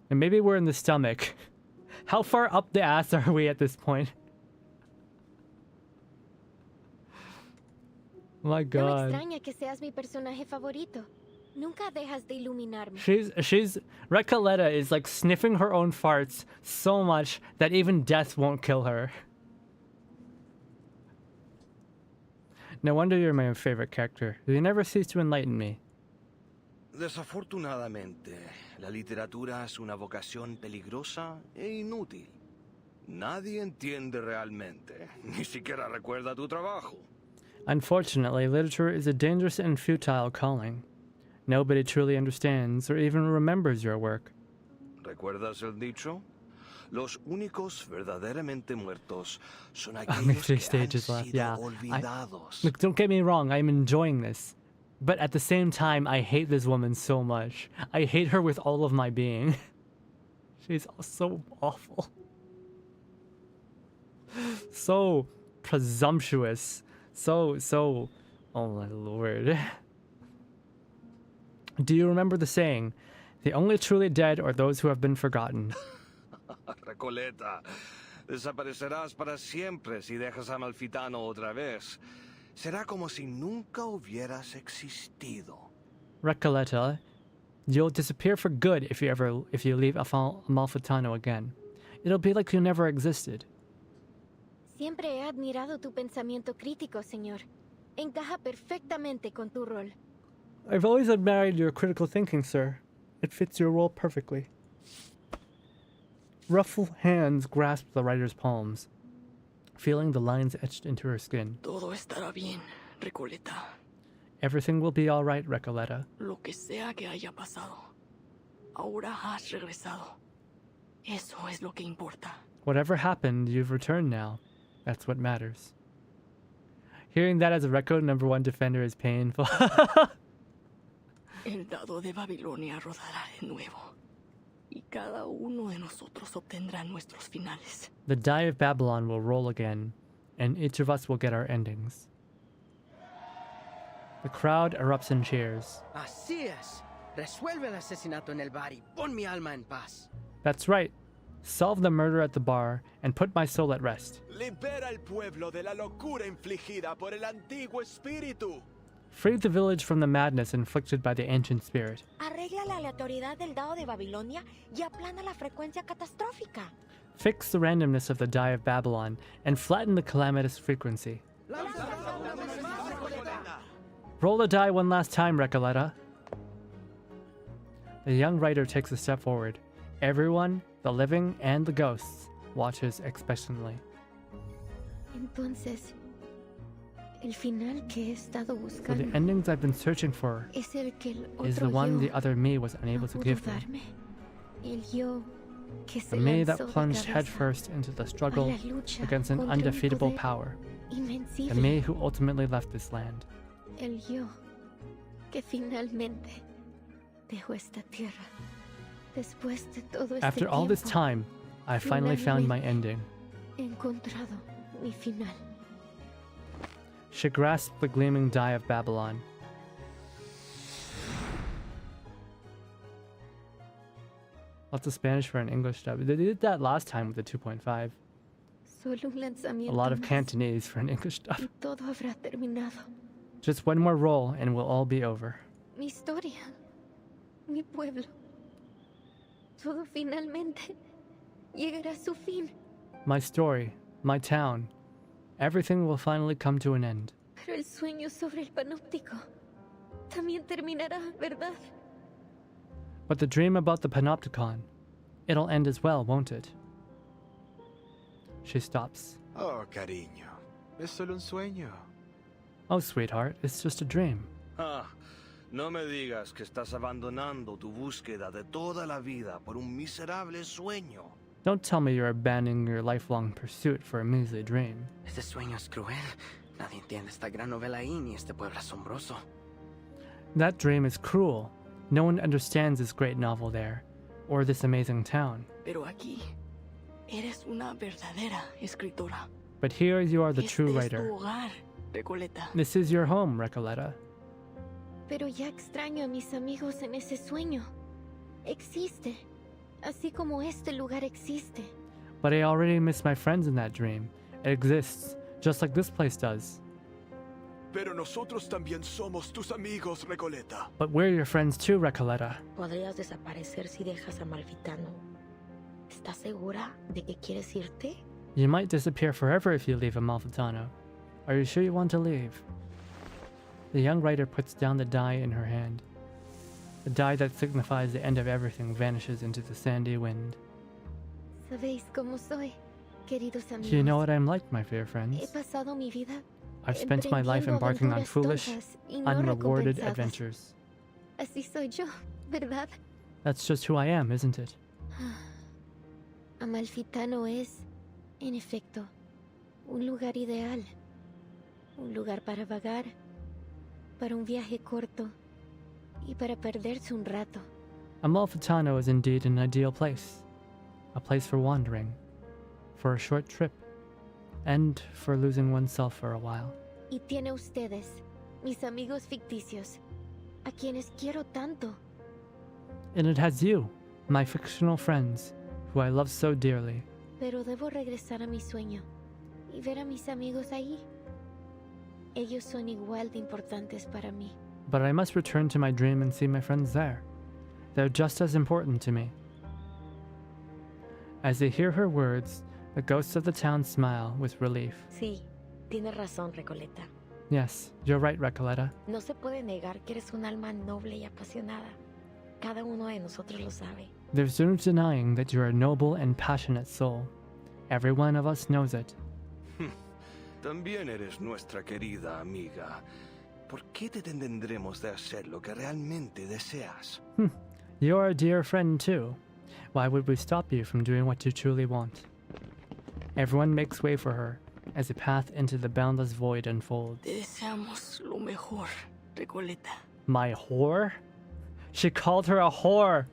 and maybe we're in the stomach. How far up the ass are we at this point? My God. No me extraña que seas mi personaje favorito. Nunca dejas de iluminarme. She's Recoleta is like sniffing her own farts so much that even death won't kill her. No wonder you're my favorite character. You never cease to enlighten me. Desafortunadamente, la literatura es una vocación peligrosa e inútil. Nadie entiende realmente, ni siquiera recuerda tu trabajo. Unfortunately, literature is a dangerous and futile calling. Nobody truly understands or even remembers your work. ¿Recuerdas el dicho? Los únicos verdaderamente muertos son aquellos que han sido olvidados. Look, don't get me wrong, I'm enjoying this. But at the same time, I hate this woman so much. I hate her with all of my being. She's so awful. So presumptuous. So... Oh my lord. Do you remember the saying, the only truly dead are those who have been forgotten? Recoleta, desaparecerás para siempre si dejas a Amalfitano otra vez. Será como si nunca hubieras existido. Recoleta, you'll disappear for good if you leave Amalfitano again. It'll be like you never existed. Siempre he admirado tu pensamiento crítico, señor. Encaja perfectamente con tu rol. I've always admired your critical thinking, sir. It fits your role perfectly. Rough hands grasp the writer's palms, feeling the lines etched into her skin. Todo estará bien, Recoleta. Everything will be all right, Recoleta. Lo que sea que haya pasado, ahora has regresado. Eso es lo que importa. Whatever happened, you've returned now. That's what matters. Hearing that as a Reco #1 defender is painful. El dado de Babilonia rodará de nuevo, y cada uno de nosotros obtendrá nuestros finales. The die of Babylon will roll again, and each of us will get our endings. The crowd erupts in cheers. Así es. Resuelve el asesinato en el bar y pon mi alma en paz. That's right. Solve the murder at the bar and put my soul at rest. Libera al pueblo de la locura infligida por el antiguo espíritu. Free the village from the madness inflicted by the ancient spirit. Arregla la aleatoriedad del dado de Babilonia y aplana la frecuencia catastrófica. Fix the randomness of the die of Babylon and flatten the calamitous frequency. Roll the die one last time, Recoleta. The young writer takes a step forward. Everyone, the living and the ghosts, watches expectantly. Entonces, el final que he estado So buscando the endings I've been searching for es el que el is the otro one yo the other me was unable no to pudo give me. darme. El yo que se The me that lanzó de plunged cabeza headfirst into the a struggle la lucha against an contra un undefeatable poder power. The invencible. me who ultimately left this land. El yo que finalmente dejó esta tierra. Después de todo este After all this tiempo, time, I finally found my ending. he encontrado mi final. She grasped the gleaming die of Babylon. Lots of Spanish for an English dub. They did that last time with the 2.5. A lot of Cantonese for an English dub. Just one more roll and we'll all be over. Mi historia, mi pueblo. Todo finalmente llegará a su fin. My story, my town. Everything will finally come to an end. Pero el sueño sobre el panóptico también terminará, ¿verdad? But the dream about the panopticon, it'll end as well, won't it? She stops. Oh, cariño. Es solo un sueño. Oh, sweetheart, it's just a dream. Ah, no me digas que estás abandonando tu búsqueda de toda la vida por un miserable sueño. Don't tell me you're abandoning your lifelong pursuit for a measly dream. Este sueño es cruel. Nadie entiende esta gran novela ahí ni este pueblo asombroso. That dream is cruel. No one understands this great novel there, or this amazing town. Pero aquí, eres una verdadera escritora. But here you are the true Este es writer. tu hogar, Recoleta. This is your home, Recoleta. Pero ya extraño a mis amigos en ese sueño. Existe, así como este lugar existe. But I already miss my friends in that dream. It exists, just like this place does. Pero nosotros también somos tus amigos, Recoleta. But we're your friends too, Recoleta. Podrías desaparecer si dejas a Malfitano. ¿Estás segura de que quieres irte? You might disappear forever if you leave Amalfitano. Are you sure you want to leave? The young writer puts down the die in her hand. The die that signifies the end of everything vanishes into the sandy wind. ¿Sabéis cómo soy, queridos amigos? You know what I'm like, my dear He friends. pasado mi vida I've spent my life embarking on foolish, unrewarded adventures. Así soy yo, ¿verdad? That's just who I am, isn't it? Amalfitano es, en efecto, un lugar ideal. Un lugar para vagar, para un viaje corto y para perderse un rato. Amalfitano is indeed an ideal place. A place for wandering, for a short trip, and for losing oneself for a while. Y tiene ustedes, mis amigos ficticios, a quienes quiero tanto. And it has you, my fictional friends, who I love so dearly. Pero debo regresar a mi sueño y ver a mis amigos ahí. Ellos son igual de importantes para mí. But I must return to my dream and see my friends there. They're just as important to me. As they hear her words, the ghosts of the town smile with relief. Sí, tienes razón, Recoleta. Yes, you're right, Recoleta. No se puede negar que eres un alma noble y apasionada. Cada uno de nosotros lo sabe. There's no denying that you're a noble and passionate soul. Every one of us knows it. También eres nuestra querida amiga. ¿Por qué te detendremos de hacer lo que realmente deseas? You're a dear friend too. Why would we stop you from doing what you truly want? Everyone makes way for her as a path into the boundless void unfolds. Te deseamos lo mejor, Recoleta. My whore? She called her a whore!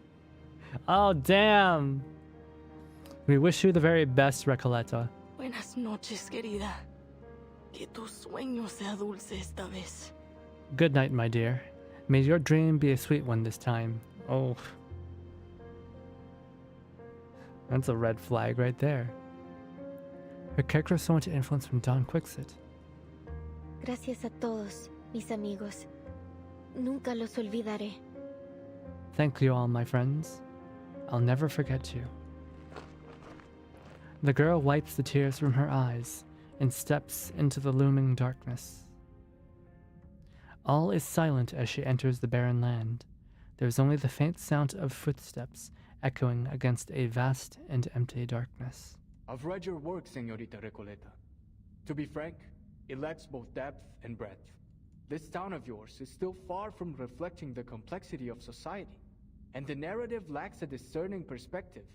Oh, damn! We wish you the very best, Recoleta. Buenas noches, querida. Que tu sueño sea dulce esta vez. Good night, my dear. May your dream be a sweet one this time. Oh. That's a red flag right there. Her character has so much influence from Don Quixote. Gracias a todos, mis amigos. Nunca los olvidaré. Thank you all, my friends. I'll never forget you. The girl wipes the tears from her eyes and steps into the looming darkness. All is silent as she enters the barren land. There is only the faint sound of footsteps echoing against a vast and empty darkness. I've read your work, Señorita Recoleta. To be frank, it lacks both depth and breadth. This town of yours is still far from reflecting the complexity of society, and the narrative lacks a discerning perspective.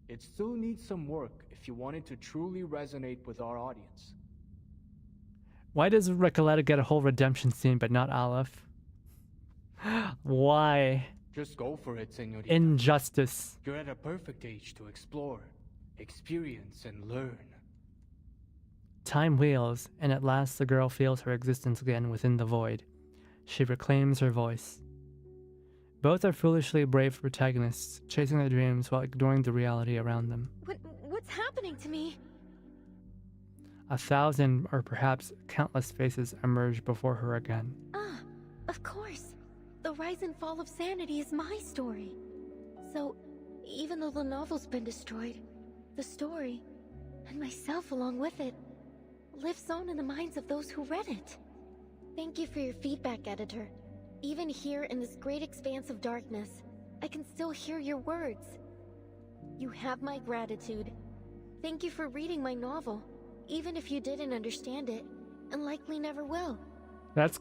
It still needs some work if you want it to truly resonate with our audience. Why does Recoleta get a whole redemption scene but not Aleph? Why? Just go for it, Señorita. Injustice. You're at a perfect age to explore, experience, and learn. Time wheels, and at last the girl feels her existence again within the void. She reclaims her voice. Both are foolishly brave protagonists, chasing their dreams while ignoring the reality around them. What's happening to me? 1,000 or perhaps countless faces emerge before her again. Ah, of course. The rise and fall of sanity is my story. So, even though the novel's been destroyed, the story, and myself along with it, lives on in the minds of those who read it. Thank you for your feedback, editor. Even here in this great expanse of darkness, I can still hear your words. You have my gratitude. Thank you for reading my novel, even if you didn't understand it, and likely never will. That's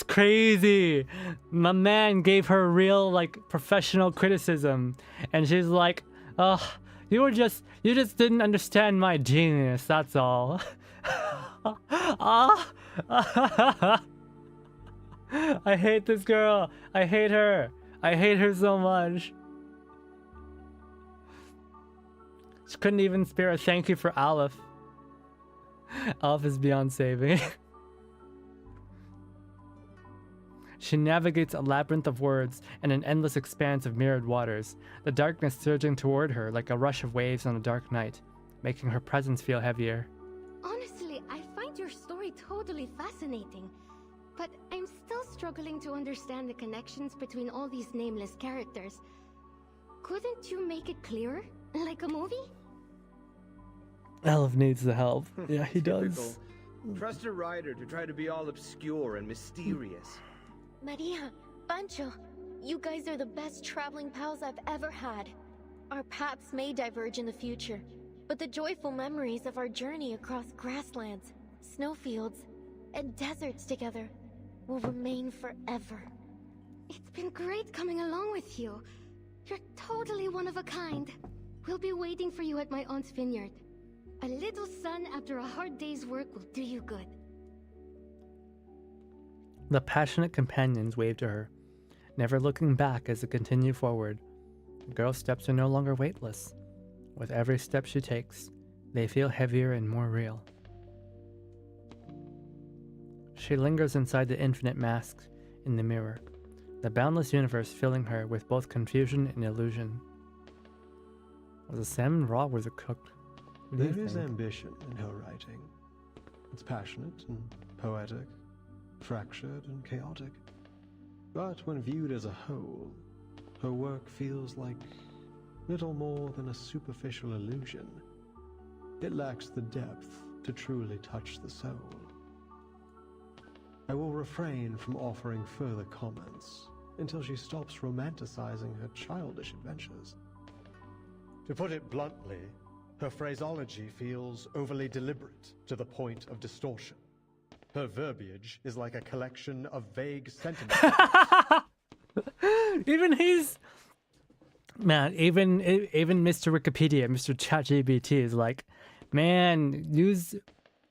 crazy. My man gave her real professional criticism, and she's like, "Oh, you just didn't understand my genius. That's all." I hate this girl. I hate her. I hate her so much. She couldn't even spare a thank you for Aleph. Aleph is beyond saving. She navigates a labyrinth of words and an endless expanse of mirrored waters, the darkness surging toward her like a rush of waves on a dark night, making her presence feel heavier. Honestly, I find your story totally fascinating, but I'm still struggling to understand the connections between all these nameless characters. Couldn't you make it clearer? Like a movie? Aleph needs the help. Yeah, he Typical. does. Trust a writer to try to be all obscure and mysterious. Maria, Pancho, you guys are the best traveling pals I've ever had. Our paths may diverge in the future, but the joyful memories of our journey across grasslands, snowfields, and deserts together will remain forever. It's been great coming along with you. You're totally one of a kind. We'll be waiting for you at my aunt's vineyard. A little sun after a hard day's work will do you good. The passionate companions wave to her, never looking back as they continue forward. The girl's steps are no longer weightless. With every step she takes, they feel heavier and more real. She lingers inside the infinite masks in the mirror, the boundless universe filling her with both confusion and illusion. Was the salmon raw or was it cooked? There is ambition in her writing. It's passionate and poetic, fractured and chaotic. But when viewed as a whole, her work feels like little more than a superficial illusion. It lacks the depth to truly touch the soul. I will refrain from offering further comments until she stops romanticizing her childish adventures. To put it bluntly, her phraseology feels overly deliberate to the point of distortion. Her verbiage is like a collection of vague sentiments. Even Mr. Wikipedia, Mr. ChatGPT is like, man, use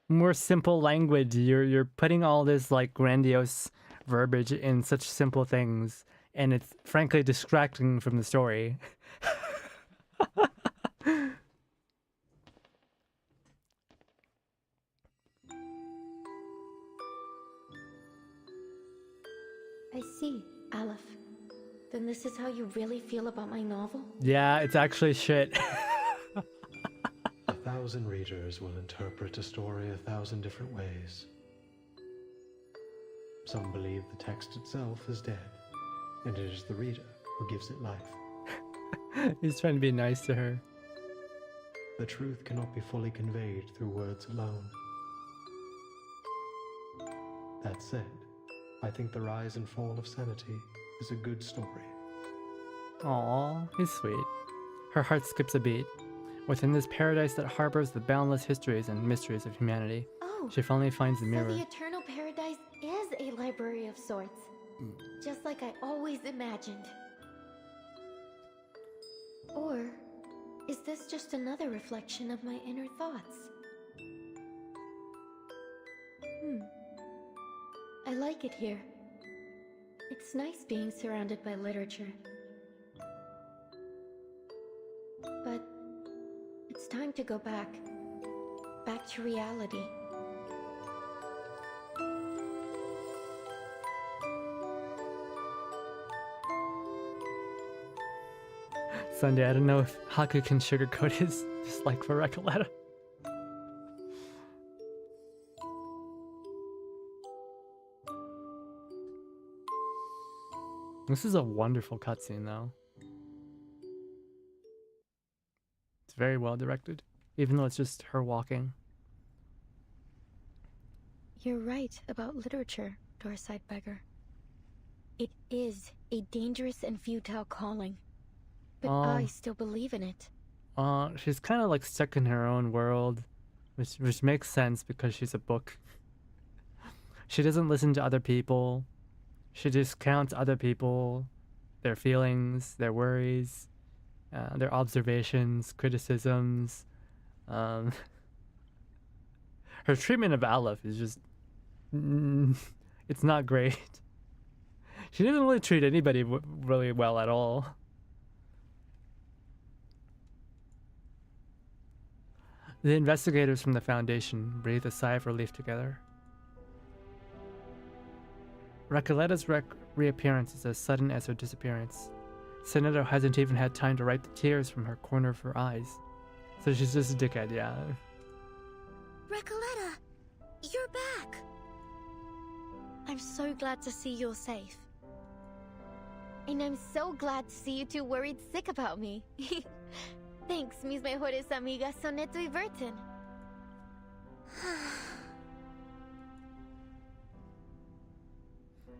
more simple language. You're putting all this grandiose verbiage in such simple things, and it's frankly distracting from the story. I see, Aleph. Then this is how you really feel about my novel? Yeah, it's actually shit. 1,000 readers will interpret a story 1,000 different ways. Some believe the text itself is dead, and it is the reader who gives it life. He's trying to be nice to her. The truth cannot be fully conveyed through words alone. That said, I think the rise and fall of sanity is a good story. Aww, he's sweet. Her heart skips a beat. Within this paradise that harbors the boundless histories and mysteries of humanity, she finally finds the mirror. So the Eternal Paradise is a library of sorts. Just like I always imagined. Or is this just another reflection of my inner thoughts? I like it here. It's nice being surrounded by literature. But it's time to go back to reality. Sunday, I don't know if Haku can sugarcoat his dislike for Recoleta. This is a wonderful cutscene, though. It's very well directed, even though it's just her walking. You're right about literature, Doorside Beggar. It is a dangerous and futile calling, but I still believe in it. She's kind of like stuck in her own world, which makes sense because she's a book. She doesn't listen to other people. She discounts other people, their feelings, their worries, their observations, criticisms. Her treatment of Aleph is just... it's not great. She doesn't really treat anybody really well at all. The investigators from the Foundation breathe a sigh of relief together. Recoleta's reappearance is as sudden as her disappearance. Senator hasn't even had time to wipe the tears from her corner of her eyes. So she's just a dickhead, yeah. Recoleta, you're back. I'm so glad to see you're safe. And I'm so glad to see you two worried sick about me. Thanks, mis mejores amigas Soneto y Burton.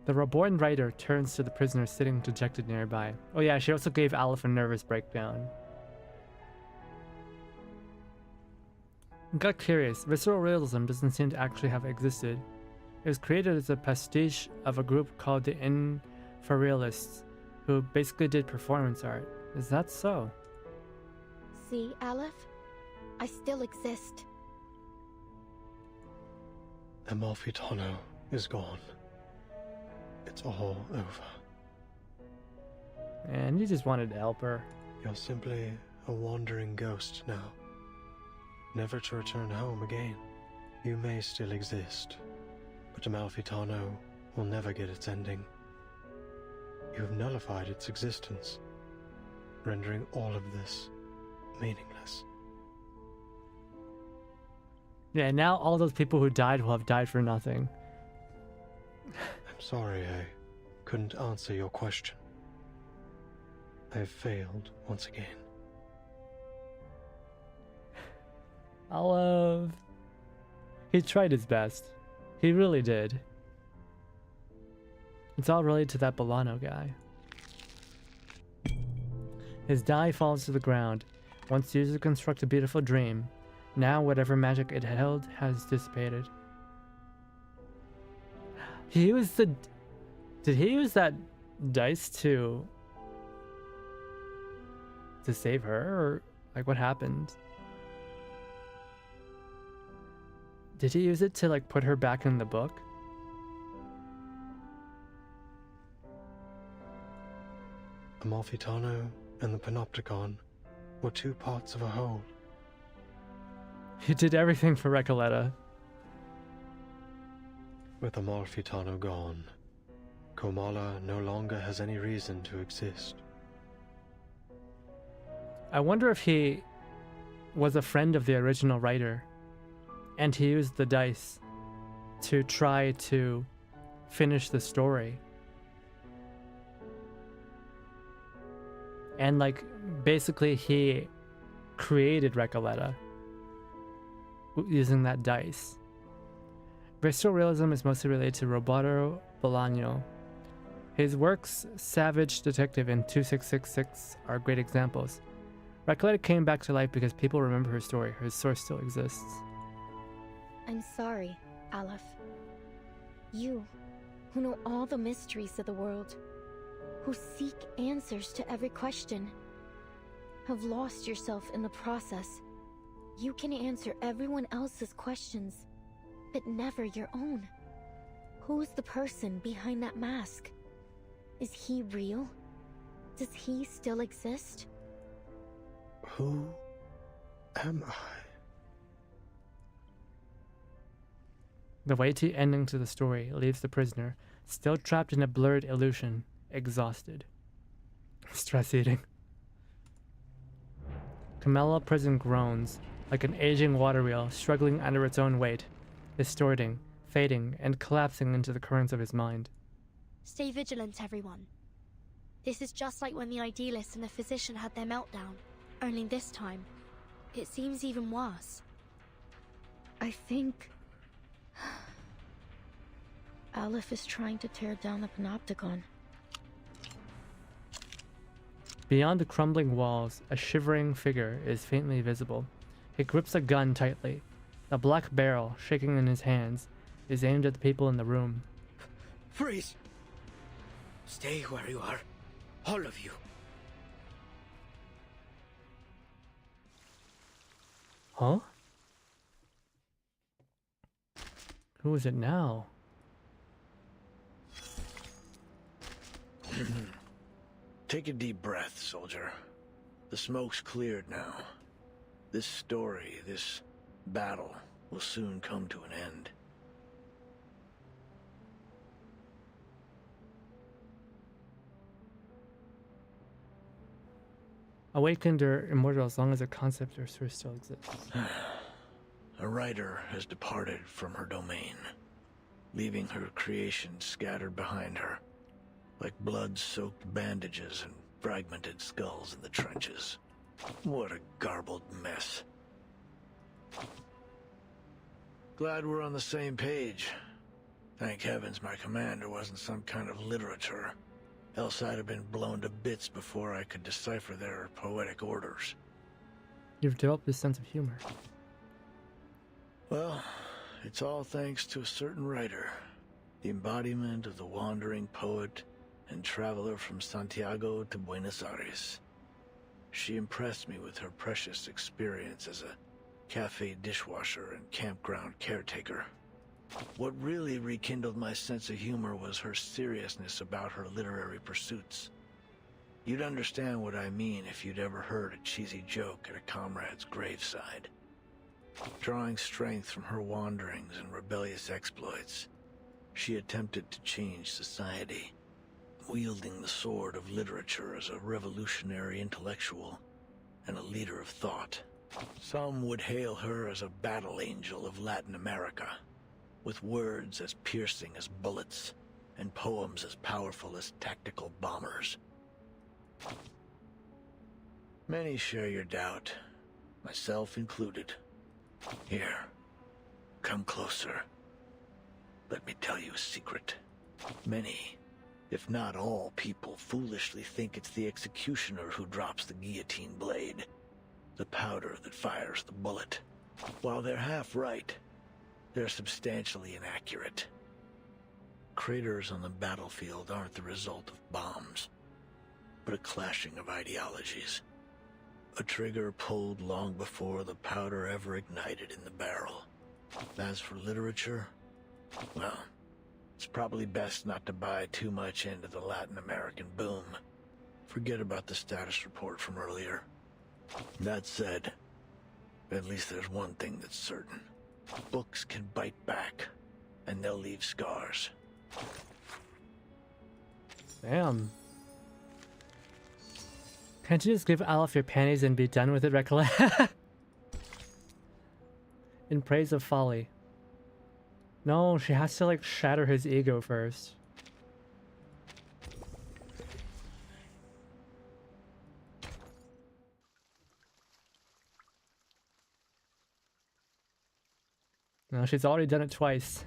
The reborn writer turns to the prisoner sitting dejected nearby. Oh yeah, she also gave Aleph a nervous breakdown. Got curious, visceral realism doesn't seem to actually have existed. It was created as a pastiche of a group called the Infrarealists, who basically did performance art. Is that so? See, Aleph? I still exist. Amalfitano is gone. It's all over. And you just wanted to help her. You're simply a wandering ghost now, never to return home again. You may still exist, but Amalfitano will never get its ending. You have nullified its existence, rendering all of this meaningless. Yeah, now all those people who died will have died for nothing. I'm sorry I couldn't answer your question. I have failed once again. Olive. He tried his best. He really did. It's all related to that Bolano guy. His die falls to the ground. Once used to construct a beautiful dream, now whatever magic it held has dissipated. He used the... Did he use that dice to save her? Or, like, what happened? Did he use it to, like, put her back in the book? Amalfitano and the Panopticon were two parts of a whole. He did everything for Recoleta. With Amalfitano gone, Komala no longer has any reason to exist. I wonder if he was a friend of the original writer, and he used the dice to try to finish the story. And, like, basically he created Recoleta using that dice. Visceral realism is mostly related to Roberto Bolaño. His works, Savage Detective and 2666, are great examples. Recoleta came back to life because people remember her story. Her source still exists. I'm sorry, Aleph. You, who know all the mysteries of the world, who seek answers to every question, have lost yourself in the process. You can answer everyone else's questions, but never your own. Who's the person behind that mask? Is he real? Does he still exist? Who am I? The weighty ending to the story leaves the prisoner still trapped in a blurred illusion, exhausted. Stress eating. Camella prison groans, like an aging water wheel struggling under its own weight, distorting, fading, and collapsing into the currents of his mind. Stay vigilant, everyone. This is just like when the idealist and the physician had their meltdown. Only this time, it seems even worse. I think... Aleph is trying to tear down the Panopticon. Beyond the crumbling walls, a shivering figure is faintly visible. He grips a gun tightly. The black barrel, shaking in his hands, is aimed at the people in the room. Freeze! Stay where you are. All of you. Huh? Who is it now? Take a deep breath, soldier. The smoke's cleared now. This story, this battle, will soon come to an end. Awakened or immortal as long as a concept or source still exists. A writer has departed from her domain, leaving her creations scattered behind her, like blood-soaked bandages and fragmented skulls in the trenches. What a garbled mess. Glad we're on the same page. Thank heavens my commander wasn't some kind of literature. Else I'd have been blown to bits before I could decipher their poetic orders. You've developed a sense of humor. Well, it's all thanks to a certain writer, the embodiment of the wandering poet and traveler from Santiago to Buenos Aires. She impressed me with her precious experience as a cafe dishwasher and campground caretaker. What really rekindled my sense of humor was her seriousness about her literary pursuits. You'd understand what I mean if you'd ever heard a cheesy joke at a comrade's graveside. Drawing strength from her wanderings and rebellious exploits, she attempted to change society, wielding the sword of literature as a revolutionary intellectual and a leader of thought. Some would hail her as a battle angel of Latin America, with words as piercing as bullets and poems as powerful as tactical bombers. Many share your doubt, myself included. Here, come closer. Let me tell you a secret. Many, if not all people, foolishly think it's the executioner who drops the guillotine blade, the powder that fires the bullet. While they're half right, they're substantially inaccurate. Craters on the battlefield aren't the result of bombs, but a clashing of ideologies. A trigger pulled long before the powder ever ignited in the barrel. As for literature, well, it's probably best not to buy too much into the Latin American boom. Forget about the status report from earlier. That said, at least there's one thing that's certain. Books can bite back, and they'll leave scars. Damn. Can't you just give Aleph your panties and be done with it, recollect? In praise of folly. No, she has to like shatter his ego first. No, she's already done it twice.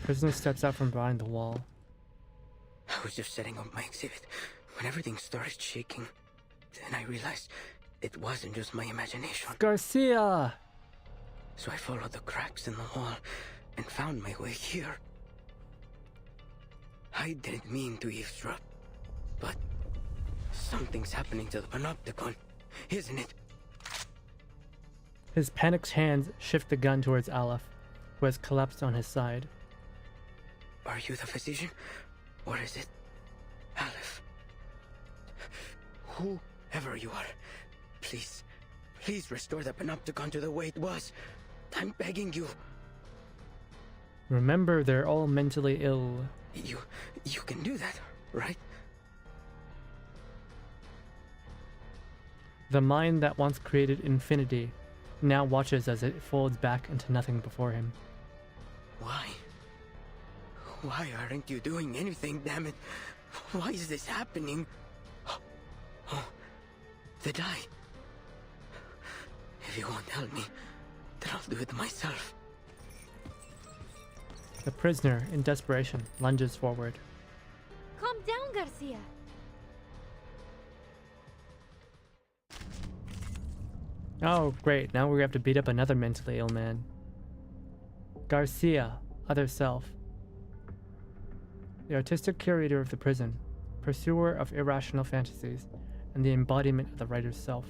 Prisoner steps out from behind the wall. I was just setting up my exhibit when everything started shaking. Then I realized it wasn't just my imagination. Garcia! So I followed the cracks in the wall and found my way here. I didn't mean to eavesdrop, but something's happening to the Panopticon, isn't it? His panicked hands shift the gun towards Aleph, who has collapsed on his side. Are you the physician? Or is it Aleph? Whoever you are, please restore the Panopticon to the way it was. I'm begging you. Remember, they're all mentally ill. You can do that, right? The mind that once created infinity now watches as it folds back into nothing before him. Why? Why aren't you doing anything, damn it? Why is this happening? Oh, the die. If you won't help me, then I'll do it myself. The prisoner, in desperation, lunges forward. Calm down, Garcia. Oh, great. Now we have to beat up another mentally ill man. Garcia, other self. The artistic curator of the prison, pursuer of irrational fantasies, and the embodiment of the writer's self.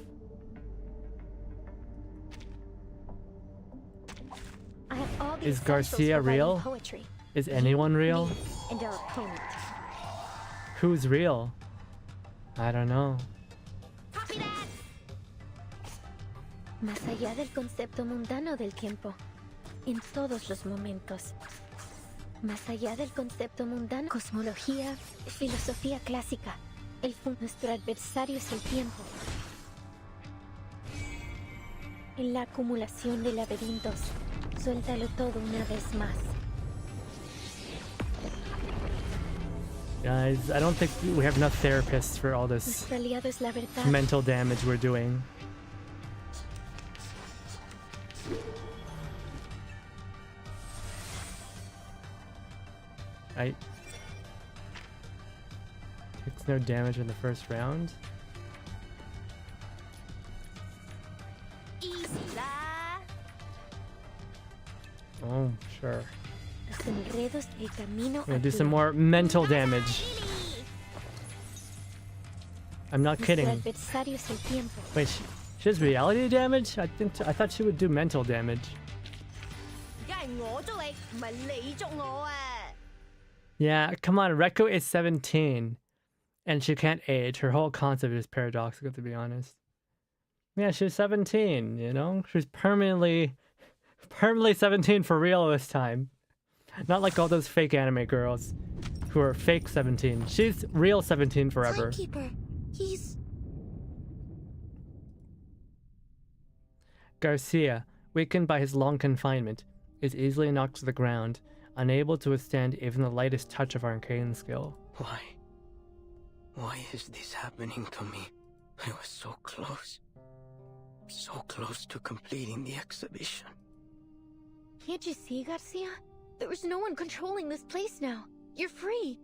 I have all the Is essentials Garcia for writing real? poetry. Is anyone real? Me, and our opponent. Who's real? I don't know. Más allá del concepto mundano del tiempo, en todos los momentos. Más allá del concepto mundano, cosmología, filosofía clásica. Nuestro adversario es el tiempo. En la acumulación de laberintos, suéltalo todo una vez más. Guys, I don't think we have enough therapists for all this Nuestro aliado es la verdad. mental damage we're doing. Takes no damage in the first round. Easy la. Oh, sure. Los enredos del camino. I'm gonna do some more mental damage. I'm not kidding. Nuestro adversario es el tiempo. Wait, she has reality damage? I thought she would do mental damage. Yeah, come on, Reko is 17. And she can't age. Her whole concept is paradoxical, to be honest. Yeah, she's 17, you know? She's permanently 17 for real this time. Not like all those fake anime girls who are fake 17. She's real 17 forever. Timekeeper, he's... Garcia, weakened by his long confinement, is easily knocked to the ground, unable to withstand even the lightest touch of arcane skill. Why? Why is this happening to me? I was so close. So close to completing the exhibition. Can't you see, Garcia? There's no one controlling this place now. You're free.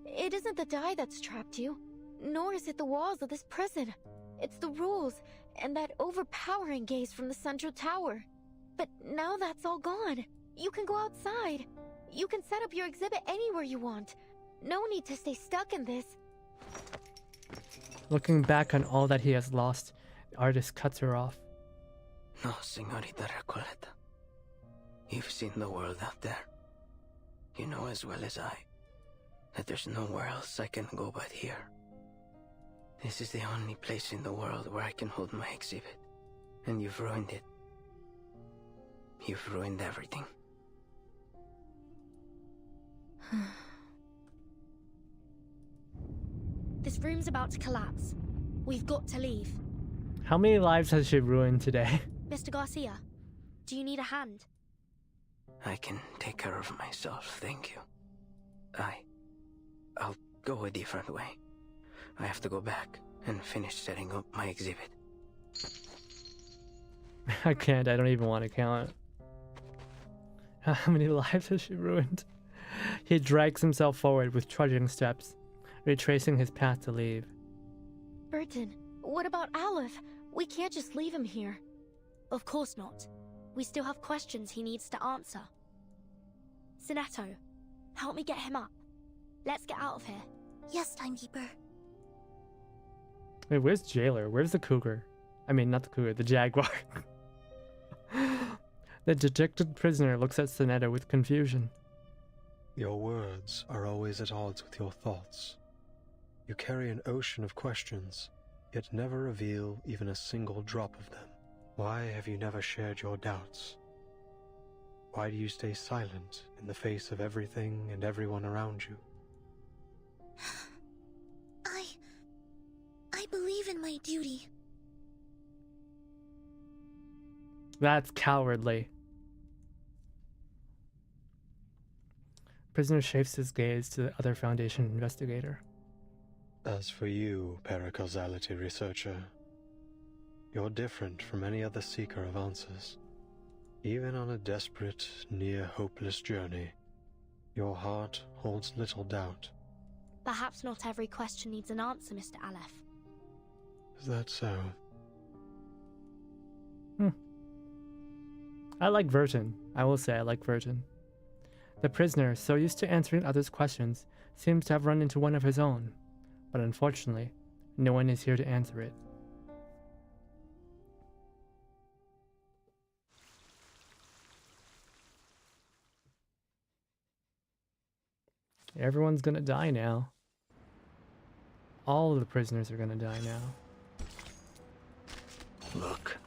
It isn't the die that's trapped you, nor is it the walls of this prison. It's the rules and that overpowering gaze from the central tower. But now that's all gone. You can go outside. You can set up your exhibit anywhere you want. No need to stay stuck in this. Looking back on all that he has lost, the artist cuts her off. No, Señorita Recoleta. You've seen the world out there. You know as well as I that there's nowhere else I can go but here. This is the only place in the world where I can hold my exhibit. And you've ruined it. You've ruined everything. This room's about to collapse. We've got to leave. How many lives has she ruined today? Mr. Garcia, do you need a hand? I can take care of myself, thank you. I'll go a different way. I have to go back and finish setting up my exhibit. I can't, I don't even want to count. How many lives has she ruined? He drags himself forward with trudging steps, retracing his path to leave. Burton, what about Aleph? We can't just leave him here. Of course not. We still have questions he needs to answer. Sinetto, help me get him up. Let's get out of here. Yes, Timekeeper. Wait, where's Jailer? Where's the cougar? I mean, not the cougar, the jaguar. The dejected prisoner looks at Sinetto with confusion. Your words are always at odds with your thoughts. You carry an ocean of questions, yet never reveal even a single drop of them. Why have you never shared your doubts? Why do you stay silent in the face of everything and everyone around you? I believe in my duty. That's cowardly. Prisoner shifts his gaze to the other Foundation investigator. As for you, paracausality researcher, you're different from any other seeker of answers. Even on a desperate, near-hopeless journey, your heart holds little doubt. Perhaps not every question needs an answer, Mr. Aleph. Is that so? I like Virgin. I will say I like Virgin. The prisoner, so used to answering others' questions, seems to have run into one of his own. But unfortunately, no one is here to answer it. Everyone's gonna die now. All of the prisoners are gonna die now. Look.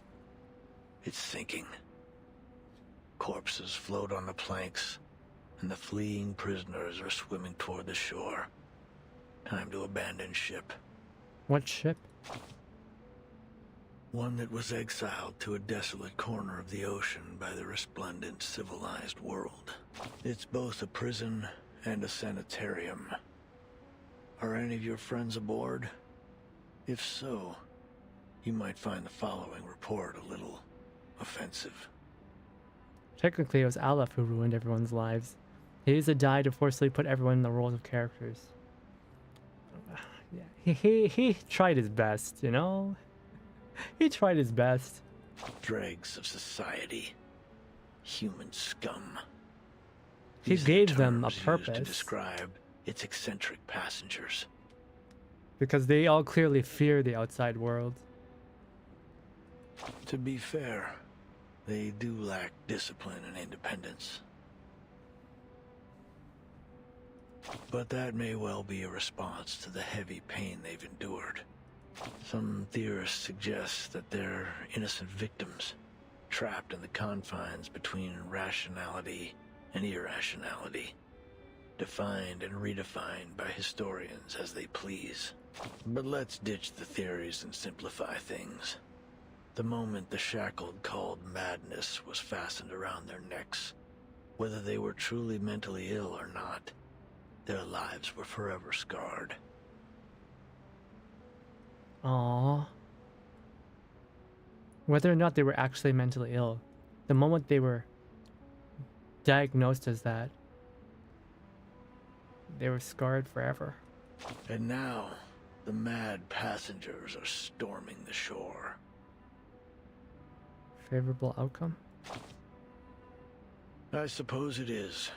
It's sinking. Corpses float on the planks, and the fleeing prisoners are swimming toward the shore. Time to abandon ship. What ship? One that was exiled to a desolate corner of the ocean by the resplendent civilized world. It's both a prison and a sanitarium. Are any of your friends aboard? If so, you might find the following report a little offensive. Technically, it was Aleph who ruined everyone's lives. He used to die to forcibly put everyone in the roles of characters. Yeah, he tried his best, you know? He tried his best. Dregs of society. Human scum. He gave them a purpose. To describe its eccentric passengers. Because they all clearly fear the outside world. To be fair, they do lack discipline and independence. But that may well be a response to the heavy pain they've endured. Some theorists suggest that they're innocent victims, trapped in the confines between rationality and irrationality, defined and redefined by historians as they please. But let's ditch the theories and simplify things. The moment the shackle called madness was fastened around their necks, whether they were truly mentally ill or not, their lives were forever scarred. Aww. Whether or not they were actually mentally ill, the moment they were diagnosed as that, they were scarred forever. And now, the mad passengers are storming the shore. Favorable outcome? I suppose it is.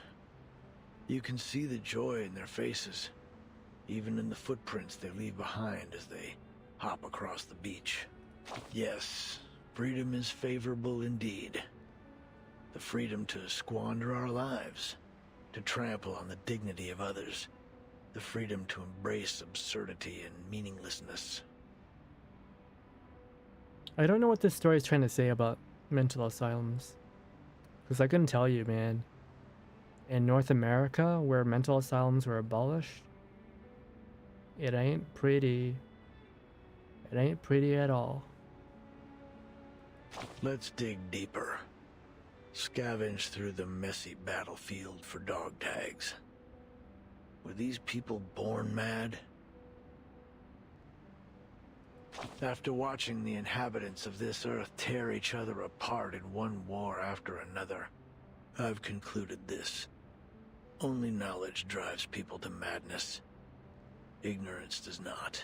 You can see the joy in their faces, even in the footprints they leave behind as they hop across the beach. Yes, freedom is favorable indeed. The freedom to squander our lives, to trample on the dignity of others, the freedom to embrace absurdity and meaninglessness. I don't know what this story is trying to say about mental asylums. Because I couldn't tell you, man. In North America, where mental asylums were abolished, it ain't pretty. It ain't pretty at all. Let's dig deeper. Scavenge through the messy battlefield for dog tags. Were these people born mad? After watching the inhabitants of this earth tear each other apart in one war after another, I've concluded this. Only knowledge drives people to madness. Ignorance does not.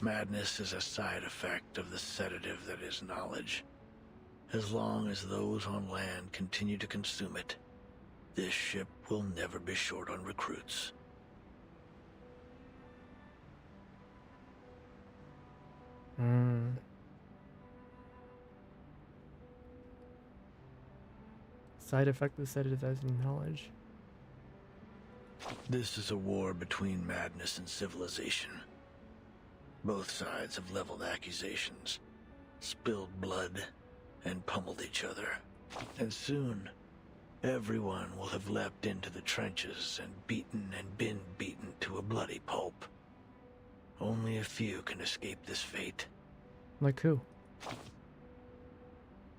Madness is a side effect of the sedative that is knowledge. As long as those on land continue to consume it, this ship will never be short on recruits. Side effect of sedative as knowledge. This is a war between madness and civilization. Both sides have leveled accusations, spilled blood, and pummeled each other. And soon, everyone will have leapt into the trenches and been beaten to a bloody pulp. Only a few can escape this fate. Like who?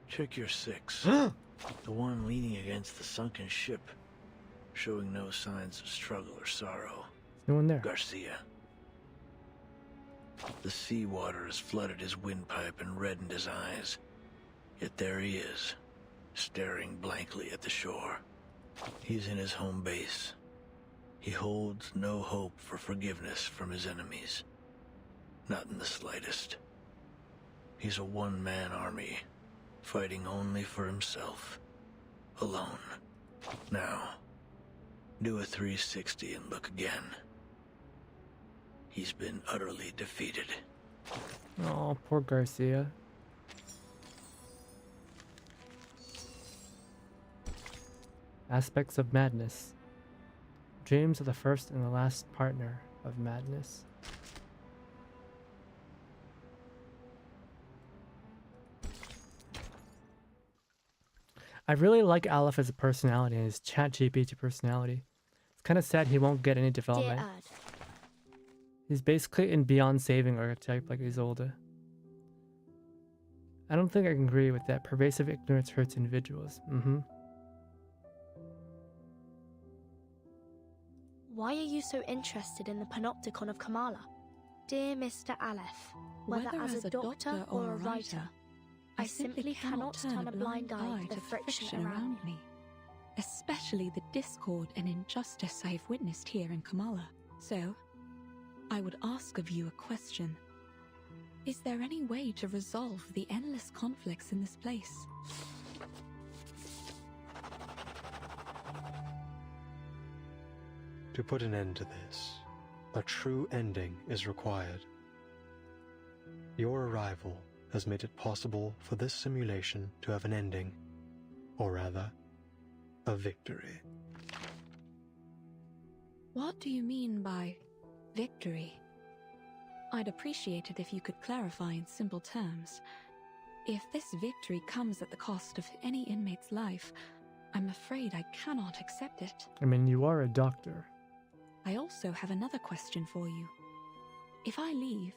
Check your 6. The one leaning against the sunken ship, showing no signs of struggle or sorrow. No one there. Garcia. The seawater has flooded his windpipe and reddened his eyes. Yet there he is, staring blankly at the shore. He's in his home base. He holds no hope for forgiveness from his enemies. Not in the slightest. He's a one-man army, fighting only for himself. Alone. Now, do a 360 and look again. He's been utterly defeated. Oh, poor Garcia. Aspects of madness. Dreams are the first and the last partner of madness. I really like Aleph as a personality and his ChatGPT personality. It's kind of sad he won't get any development. He's basically in Beyond Saving archetype like he's older. I don't think I can agree with that. Pervasive ignorance hurts individuals. Why are you so interested in the panopticon of Kamala? Dear Mr. Aleph, whether as a doctor or a writer, I simply cannot turn a blind eye to the friction around me. Especially the discord and injustice I've witnessed here in Kamala. So, I would ask of you a question. Is there any way to resolve the endless conflicts in this place? To put an end to this, a true ending is required. Your arrival has made it possible for this simulation to have an ending, or rather, a victory. What do you mean by victory? I'd appreciate it if you could clarify in simple terms. If this victory comes at the cost of any inmate's life, I'm afraid I cannot accept it. I mean, you are a doctor. I also have another question for you. If I leave,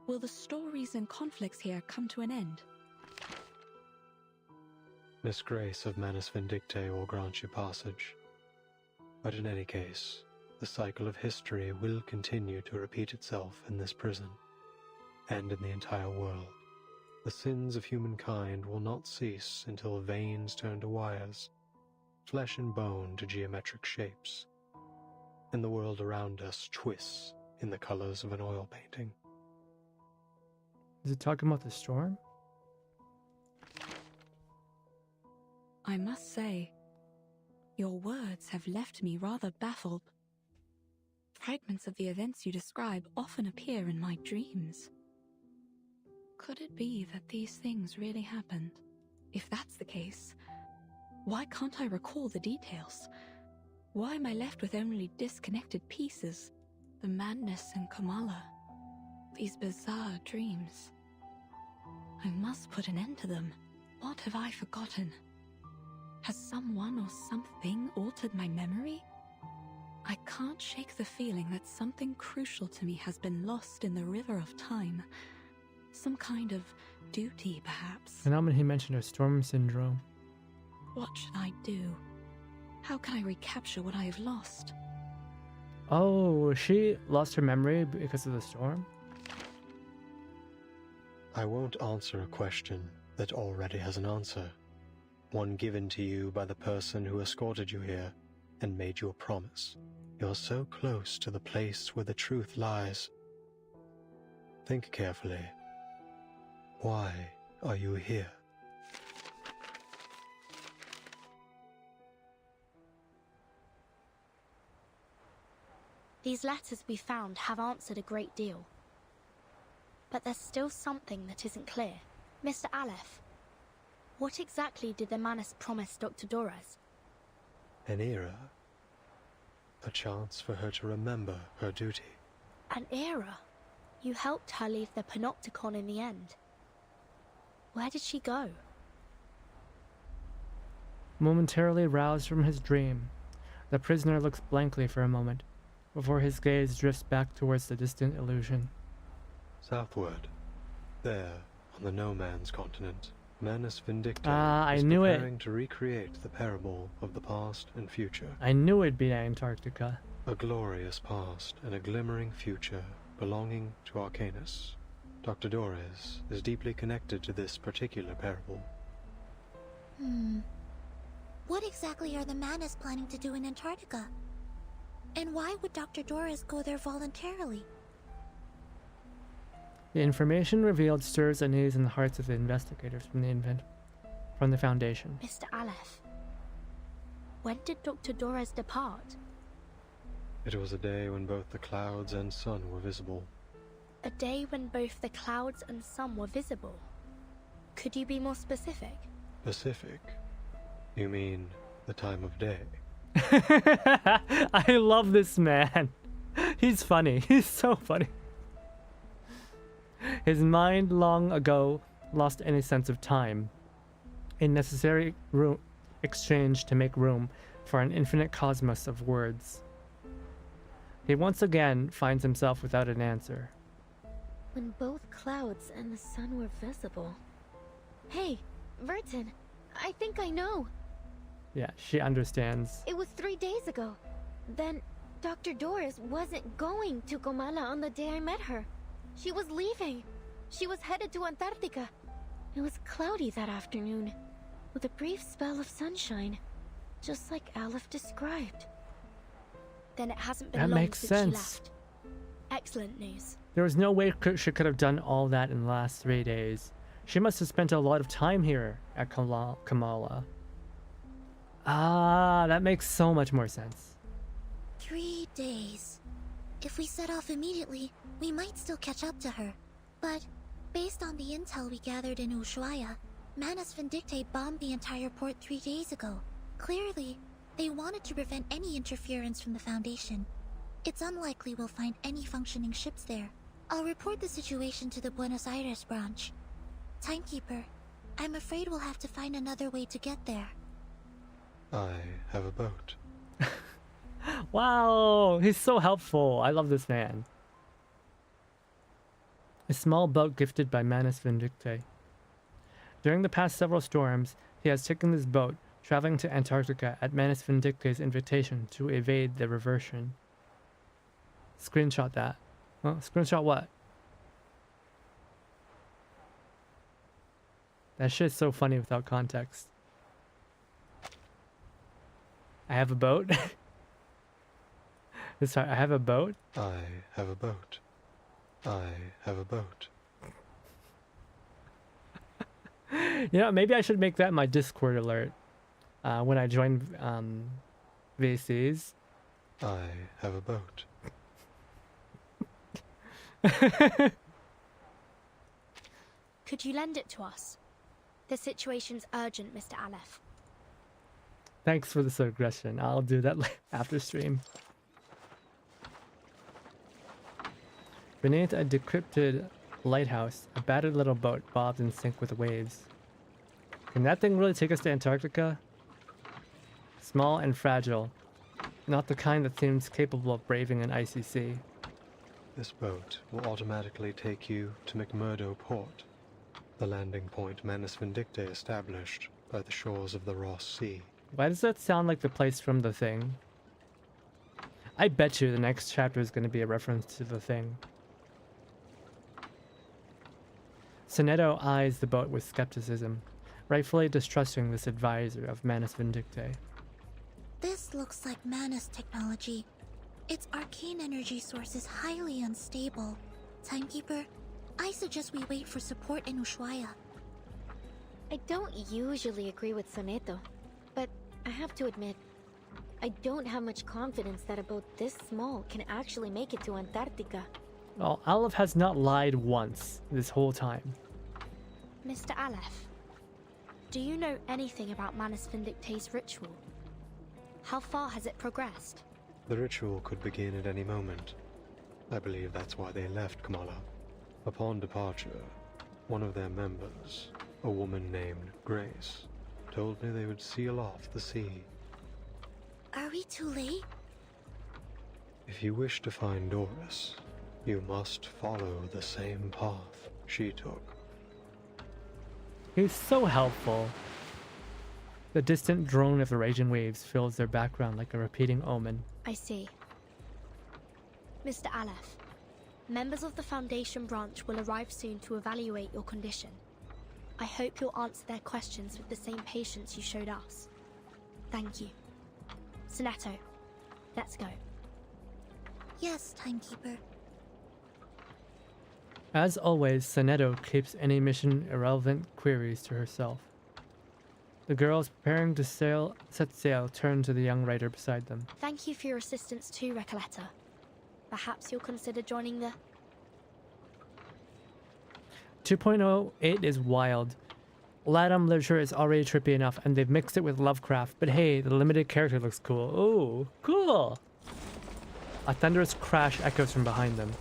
will the stories and conflicts here come to an end? Miss Grace of Manus Vindicte will grant you passage. But in any case, the cycle of history will continue to repeat itself in this prison, and in the entire world. The sins of humankind will not cease until veins turn to wires, flesh and bone to geometric shapes, and the world around us twists in the colors of an oil painting. Is it talking about the storm? I must say, your words have left me rather baffled. Fragments of the events you describe often appear in my dreams. Could it be that these things really happened? If that's the case, why can't I recall the details? Why am I left with only disconnected pieces? The madness in Kamala. These bizarre dreams. I must put an end to them. What have I forgotten? Has someone or something altered my memory? I can't shake the feeling that something crucial to me has been lost in the river of time. Some kind of duty, perhaps. And when he mentioned a storm syndrome. What should I do? How can I recapture what I have lost? Oh, she lost her memory because of the storm? I won't answer a question that already has an answer. One given to you by the person who escorted you here and made you a promise. You're so close to the place where the truth lies. Think carefully. Why are you here? These letters we found have answered a great deal. But there's still something that isn't clear. Mr. Aleph, what exactly did the Manus promise Dr. Dorez? An era. A chance for her to remember her duty. An era? You helped her leave the Panopticon in the end. Where did she go? Momentarily roused from his dream, the prisoner looks blankly for a moment, before his gaze drifts back towards the distant illusion. Southward. There, on the no-man's continent, Manus Vindicta I is knew it. preparing to recreate the parable of the past and future. I knew it'd be Antarctica. A glorious past and a glimmering future belonging to Arcanus. Dr. Dores is deeply connected to this particular parable. What exactly are the Manus planning to do in Antarctica? And why would Dr. Dores go there voluntarily? The information revealed stirs unease in the hearts of the investigators from the Foundation. Mr. Aleph, when did Dr. Dores depart? It was a day when both the clouds and sun were visible. A day when both the clouds and sun were visible. Could you be more specific? Pacific? You mean the time of day? I love this man. He's funny. He's so funny. His mind long ago lost any sense of time. A necessary exchange to make room for an infinite cosmos of words. He once again finds himself without an answer. When both clouds and the sun were visible. Hey, Vertin, I think I know. Yeah, she understands. It was 3 days ago. Then Dr. Doris wasn't going to Comala on the day I met her. She was leaving. She was headed to Antarctica. It was cloudy that afternoon, with a brief spell of sunshine, just like Aleph described. Then it hasn't been That long makes since sense. she left. Excellent news. There was no way she could have done all that in the last 3 days. She must have spent a lot of time here at Kamala. Ah, that makes so much more sense. 3 days. If we set off immediately, we might still catch up to her. But, based on the intel we gathered in Ushuaia, Manus Vindicta bombed the entire port 3 days ago. Clearly, they wanted to prevent any interference from the Foundation. It's unlikely we'll find any functioning ships there. I'll report the situation to the Buenos Aires branch. Timekeeper, I'm afraid we'll have to find another way to get there. I have a boat. Wow, he's so helpful. I love this man. A small boat gifted by Manus Vindicta. During the past several storms, he has taken this boat, traveling to Antarctica at Manus Vindicta's invitation to evade the reversion. Screenshot that. Oh, screenshot what? That shit's so funny without context. I have a boat? Sorry, I have a boat? I have a boat. I have a boat. You know, maybe I should make that my Discord alert when I join VCs. I have a boat. Could you lend it to us? The situation's urgent, Mr. Aleph. Thanks for the suggestion. I'll do that after stream. Beneath a decrepit lighthouse, a battered little boat bobs in sync with the waves. Can that thing really take us to Antarctica? Small and fragile. Not the kind that seems capable of braving an icy sea. This boat will automatically take you to McMurdo Port, the landing point Manus Vindicta established by the shores of the Ross Sea. Why does that sound like the place from The Thing? I bet you the next chapter is going to be a reference to The Thing. Sonetto eyes the boat with skepticism, rightfully distrusting this advisor of Manus Vindicta. This looks like Manus technology. Its arcane energy source is highly unstable. Timekeeper, I suggest we wait for support in Ushuaia. I don't usually agree with Sonetto, but I have to admit, I don't have much confidence that a boat this small can actually make it to Antarctica. Well, Aleph has not lied once this whole time. Mr. Aleph, do you know anything about Manus Vindicta's ritual? How far has it progressed? The ritual could begin at any moment. I believe that's why they left Kamala. Upon departure, one of their members, a woman named Grace, told me they would seal off the sea. Are we too late? If you wish to find Doris, you must follow the same path she took. He's so helpful. The distant drone of the raging waves fills their background like a repeating omen. I see. Mr. Aleph, members of the Foundation branch will arrive soon to evaluate your condition. I hope you'll answer their questions with the same patience you showed us. Thank you. Soneto, let's go. Yes, Timekeeper. As always, Soneto keeps any mission-irrelevant queries to herself. The girls preparing to set sail turn to the young writer beside them. Thank you for your assistance too, Recoleta. Perhaps you'll consider joining the... 2.08 is wild. Latin literature is already trippy enough, and they've mixed it with Lovecraft, but hey, the limited character looks cool. Ooh, cool! A thunderous crash echoes from behind them,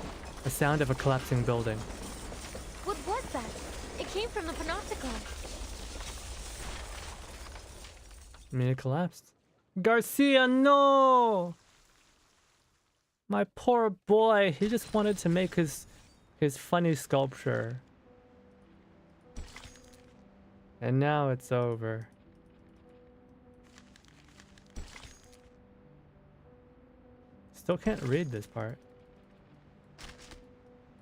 the sound of a collapsing building. What was that? It came from the Panopticon. I mean, it collapsed. Garcia, no! My poor boy, he just wanted to make his funny sculpture. And now it's over. Still can't read this part.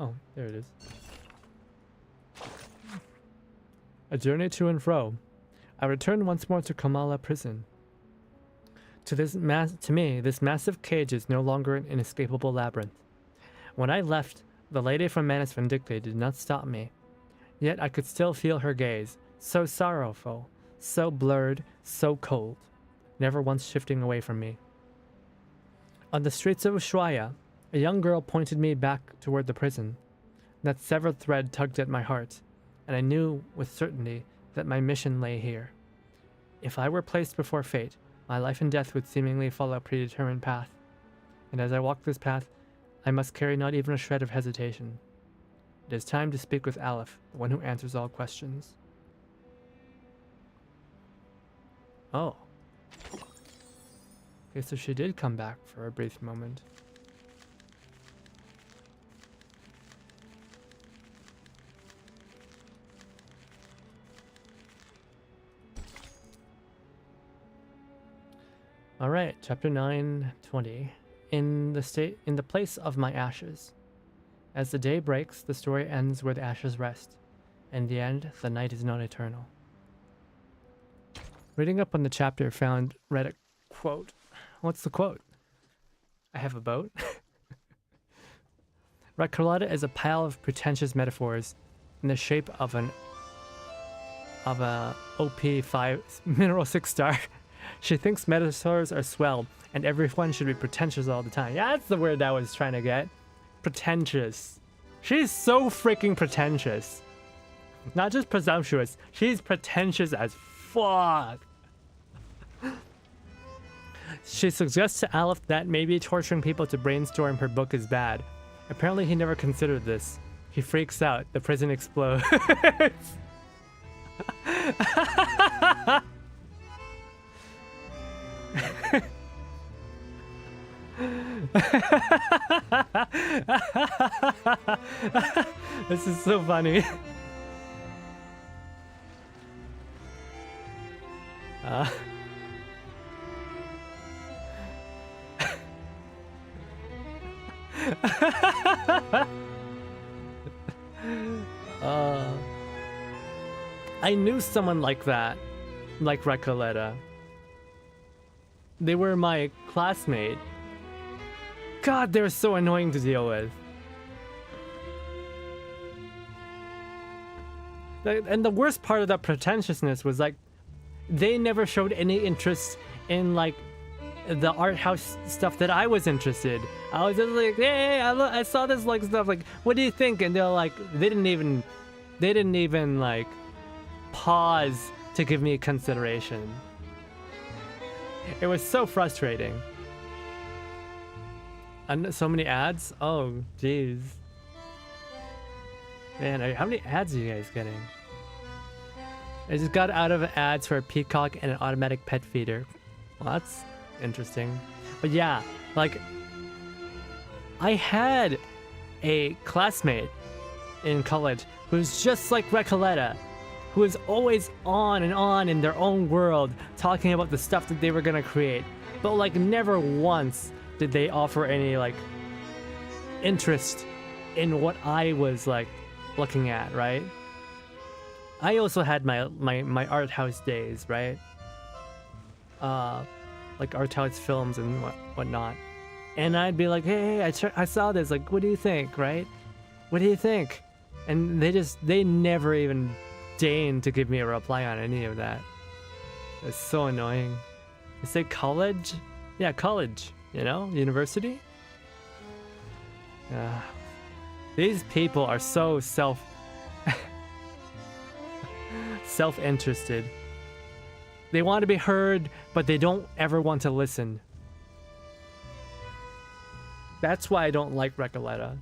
Oh, there it is. A journey to and fro. I returned once more to Kamala prison. To me, this massive cage is no longer an inescapable labyrinth. When I left, the lady from Manus Vindicte did not stop me. Yet I could still feel her gaze, so sorrowful, so blurred, so cold, never once shifting away from me. On the streets of Ushuaia, a young girl pointed me back toward the prison. That severed thread tugged at my heart, and I knew with certainty that my mission lay here. If I were placed before fate, my life and death would seemingly follow a predetermined path. And as I walk this path, I must carry not even a shred of hesitation. It is time to speak with Aleph, the one who answers all questions. Oh. Okay, so she did come back for a brief moment. All right, chapter 9:20. In the place of my ashes. As the day breaks, the story ends where the ashes rest. In the end, the night is not eternal. Reading up on the chapter, read a quote. What's the quote? I have a boat. Recoleta is a pile of pretentious metaphors in the shape of a OP5 mineral 6 star. She thinks metaphors are swell and everyone should be pretentious all the time. Yeah, that's the word I was trying to get. Pretentious. She's so freaking pretentious. Not just presumptuous, she's pretentious as fuck. She suggests to Aleph that maybe torturing people to brainstorm her book is bad. Apparently he never considered this. He freaks out. The prison explodes. This is so funny. I knew someone like that, like Recoleta. They were my classmate. God, they were so annoying to deal with. And the worst part of that pretentiousness was like, they never showed any interest in like the art house stuff that I was interested. I was just like, hey, I saw this like stuff. Like, what do you think? And they're like, they didn't even like pause to give me consideration. It was so frustrating. And so many ads. Oh, jeez. Man, how many ads are you guys getting? I just got out of ads for a peacock and an automatic pet feeder. Well, that's interesting. But yeah, like, I had a classmate in college who's just like Recoleta, who is always on and on in their own world, talking about the stuff that they were gonna create. But like never once did they offer any like interest in what I was like looking at, right? I also had my art house days, right? Like art house films and whatnot. And I'd be like, hey, I saw this, like, what do you think, right? What do you think? And they never even deigned to give me a reply on any of that. It's so annoying. You say college? Yeah, college, you know, university? These people are so self-interested. They want to be heard, but they don't ever want to listen. That's why I don't like Recoleta.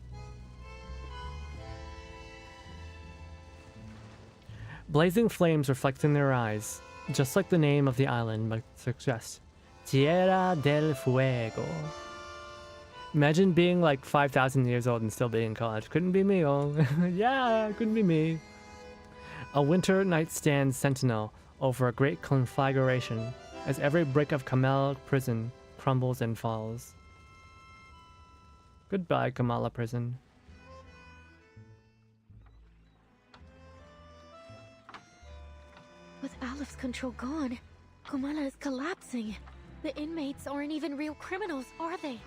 Blazing flames reflect in their eyes, just like the name of the island suggests. Tierra del Fuego. Imagine being like 5,000 years old and still being in college. Couldn't be me, oh. Yeah, couldn't be me. A winter night stands sentinel over a great conflagration as every brick of Kamala prison crumbles and falls. Goodbye, Kamala prison. With Alep's control gone, Kamala is collapsing. The inmates aren't even real criminals, are they?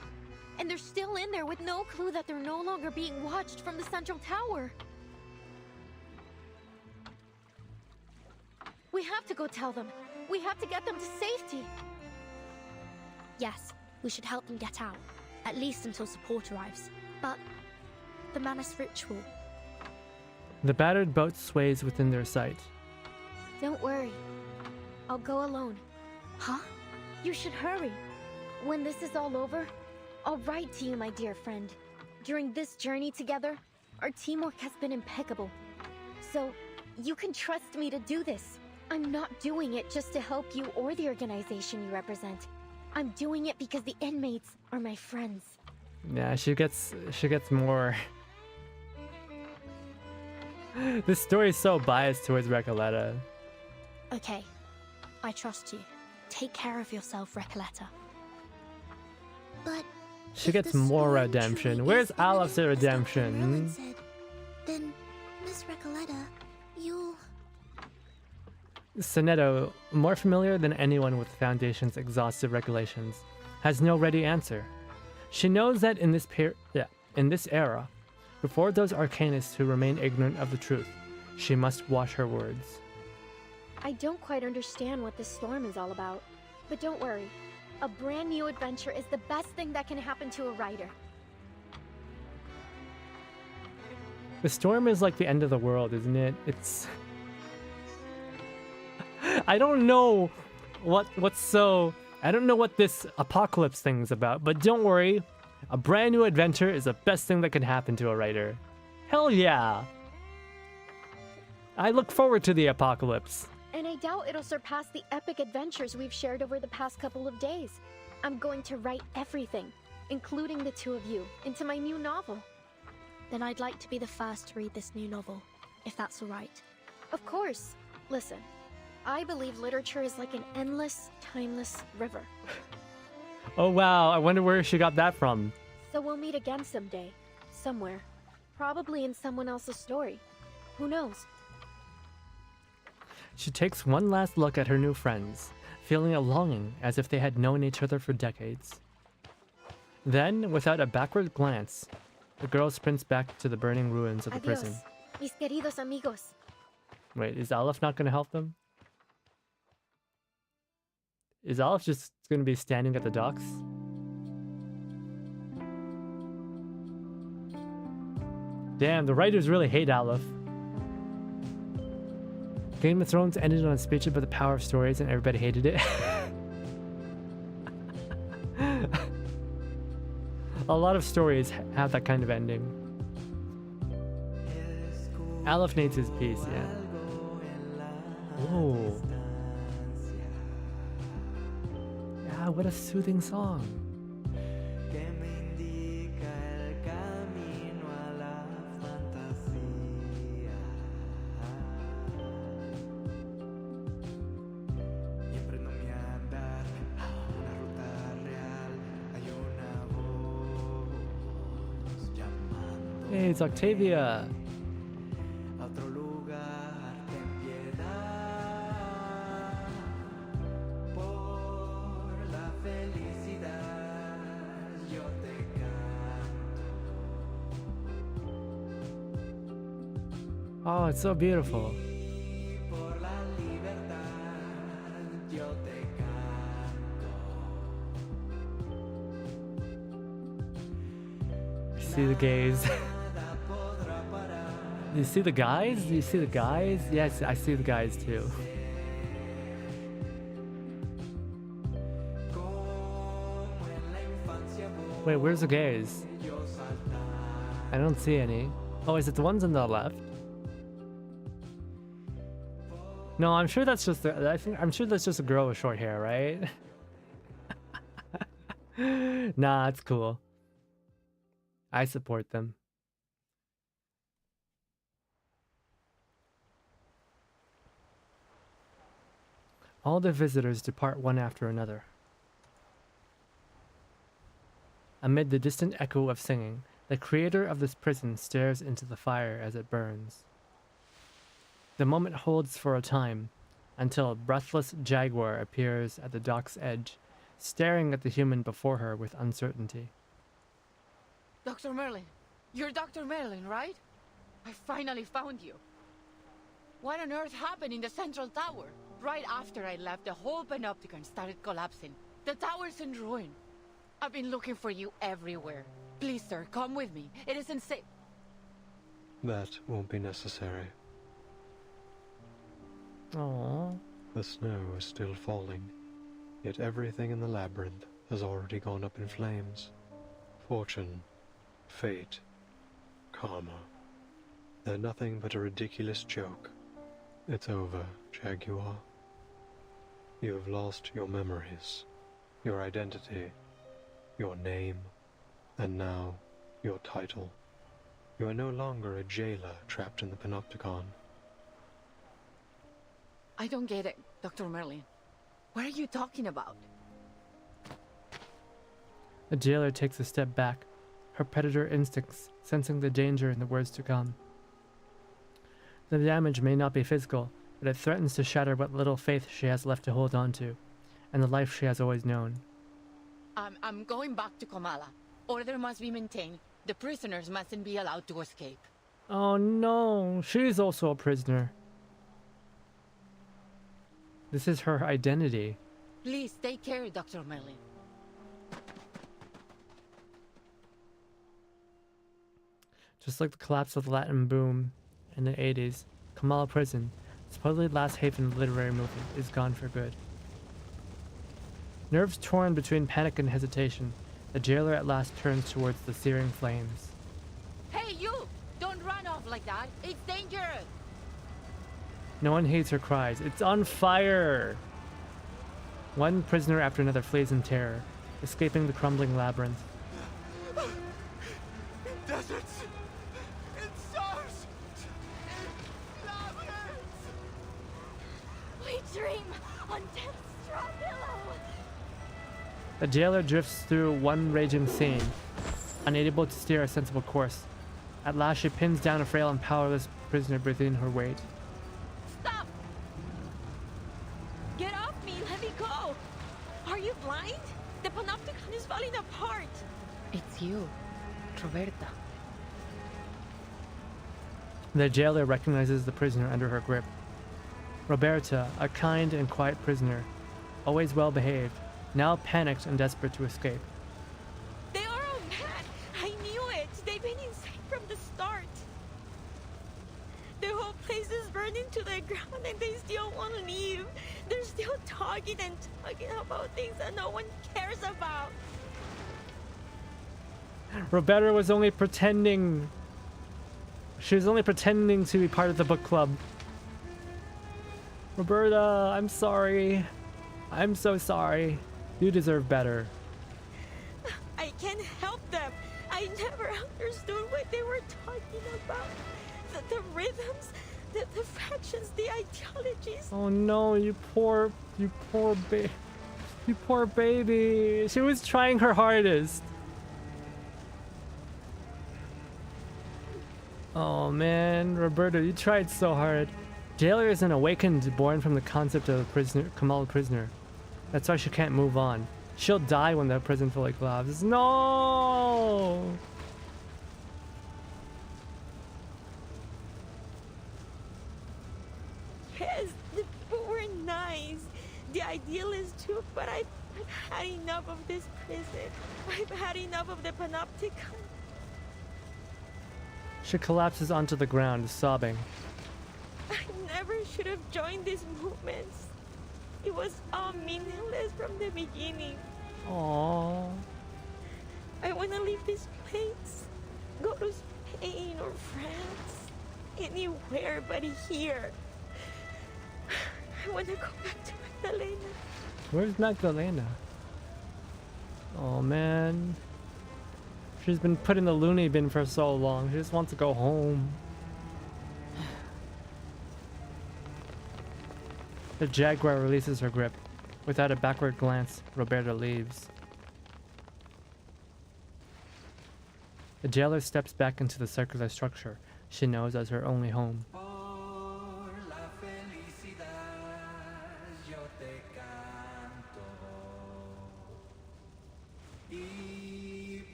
And they're still in there with no clue that they're no longer being watched from the central tower. We have to go tell them. We have to get them to safety. Yes, we should help them get out. At least until support arrives. But the Manus ritual. The battered boat sways within their sight. Don't worry. I'll go alone. Huh? You should hurry. When this is all over, I'll write to you, my dear friend. During this journey together, our teamwork has been impeccable. So, you can trust me to do this. I'm not doing it just to help you or the organization you represent. I'm doing it because the inmates are my friends. Yeah, she gets more. This story is so biased towards Recoleta. Okay, I trust you. Take care of yourself, Recoleta. But she gets more redemption. Where's Alep's redemption? Said, then, Miss Recoleta, you'll... Sonetto, more familiar than anyone with the Foundation's exhaustive regulations, has no ready answer. She knows that in this era, before those arcanists who remain ignorant of the truth, she must watch her words. I don't quite understand what this storm is all about, but don't worry. A brand new adventure is the best thing that can happen to a writer. The storm is like the end of the world, isn't it? It's... I don't know what's so... I don't know what this apocalypse thing's about, but don't worry. A brand new adventure is the best thing that can happen to a writer. Hell yeah! I look forward to the apocalypse. And I doubt it'll surpass the epic adventures we've shared over the past couple of days. I'm going to write everything, including the two of you, into my new novel. Then I'd like to be the first to read this new novel, if that's alright. Of course. Listen, I believe literature is like an endless, timeless river. Oh wow, I wonder where she got that from. So we'll meet again someday, somewhere. Probably in someone else's story. Who knows? She takes one last look at her new friends, feeling a longing as if they had known each other for decades. Then, without a backward glance, the girl sprints back to the burning ruins of the prison. Mis queridos amigos. Wait, is Aleph not going to help them? Is Aleph just going to be standing at the docks? Damn, the writers really hate Aleph. Game of Thrones ended on a speech about the power of stories and everybody hated it. A lot of stories have that kind of ending. Aleph needs his piece, yeah. Whoa. Yeah, what a soothing song. Hey, it's Octavia. Oh, it's so beautiful. See the gays. Do you see the guys? Do you see the guys? Yes, I see the guys too. Wait, where's the gays? I don't see any. Oh, is it the ones on the left? No, I'm sure that's just I'm sure that's just a girl with short hair, right? Nah, it's cool. I support them. All the visitors depart one after another. Amid the distant echo of singing, the creator of this prison stares into the fire as it burns. The moment holds for a time, until a breathless jaguar appears at the dock's edge, staring at the human before her with uncertainty. Dr. Merlin, you're Dr. Merlin, right? I finally found you. What on earth happened in the central tower? Right after I left, the whole Panopticon started collapsing. The tower's in ruin. I've been looking for you everywhere. Please, sir, come with me. It isn't safe. That won't be necessary. Aww. The snow is still falling, yet everything in the labyrinth has already gone up in flames. Fortune, fate, karma. They're nothing but a ridiculous joke. It's over, Jaguar. You have lost your memories, your identity, your name, and now your title. You are no longer a jailer trapped in the Panopticon. I don't get it, Dr. Merlin. What are you talking about? The jailer takes a step back, her predator instincts sensing the danger in the words to come. The damage may not be physical, but it threatens to shatter what little faith she has left to hold on to, and the life she has always known. I'm going back to Kamala. Order must be maintained. The prisoners mustn't be allowed to escape. Oh no, she's also a prisoner. This is her identity. Please take care, Dr. Merlin. Just like the collapse of the Latin boom in the 80s, Kamala Prison, supposedly last haven of the literary movement, is gone for good. Nerves torn between panic and hesitation, the jailer at last turns towards the searing flames. Hey, you! Don't run off like that. It's dangerous. No one heeds her cries. It's on fire! One prisoner after another flees in terror, escaping the crumbling labyrinth. In deserts, in stars, in labyrinths. We dream on death's straw pillow. The jailer drifts through one raging scene, unable to steer a sensible course. At last she pins down a frail and powerless prisoner beneath her weight. Stop! Get off me! Let me go! Are you blind? The Panopticon is falling apart! It's you, Roberta. The jailer recognizes the prisoner under her grip. Roberta, a kind and quiet prisoner, always well behaved, now panicked and desperate to escape. They are all mad! I knew it! They've been insane from the start! The whole place is burning to the ground and they still won't leave! They're still talking and talking about things that no one cares about! Roberta was only pretending. She was only pretending to be part of the book club. Roberta, I'm sorry. I'm so sorry. You deserve better. I can't help them. I never understood what they were talking about. The rhythms, the factions, the ideologies. Oh no, you poor baby. She was trying her hardest. Oh man, Roberto, you tried so hard. Jailer is an awakened, born from the concept of a prisoner, Kamala prisoner. That's why she can't move on. She'll die when the prison fully collapses. No! Yes, the people were nice. The idealist too, but I've had enough of this prison. I've had enough of the Panopticon. She collapses onto the ground, sobbing. I never should have joined these movements. It was all meaningless from the beginning. Aww. I want to leave this place. Go to Spain or France. Anywhere but here. I want to go back to Magdalena. Where's Magdalena? Oh man. She's been put in the loony bin for so long. She just wants to go home. The jaguar releases her grip. Without a backward glance, Roberta leaves. The jailer steps back into the circular structure she knows as her only home.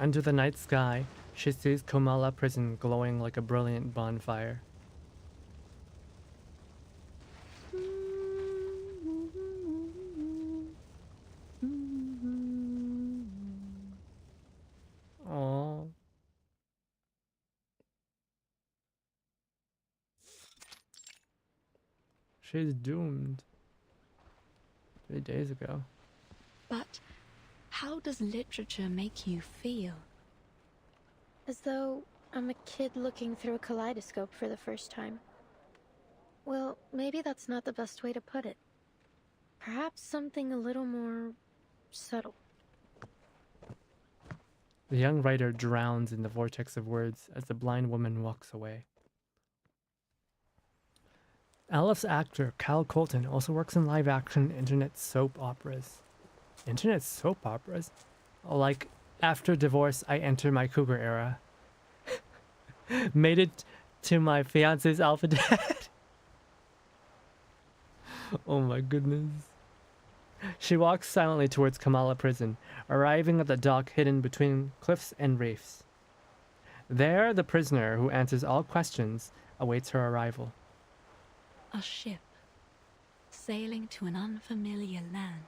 Under the night sky, she sees Komala prison glowing like a brilliant bonfire. Aww. She's doomed. 3 days ago. But how does literature make you feel? As though I'm a kid looking through a kaleidoscope for the first time. Well, maybe that's not the best way to put it. Perhaps something a little more subtle. The young writer drowns in the vortex of words as the blind woman walks away. Alepht's actor, Cal Colton, also works in live-action internet soap operas. Internet soap operas? Like, After Divorce, I Enter My Cougar Era. Made it to my fiance's alphabet. Oh my goodness. She walks silently towards Kamala prison, arriving at the dock hidden between cliffs and reefs. There, the prisoner, who answers all questions, awaits her arrival. A ship, sailing to an unfamiliar land,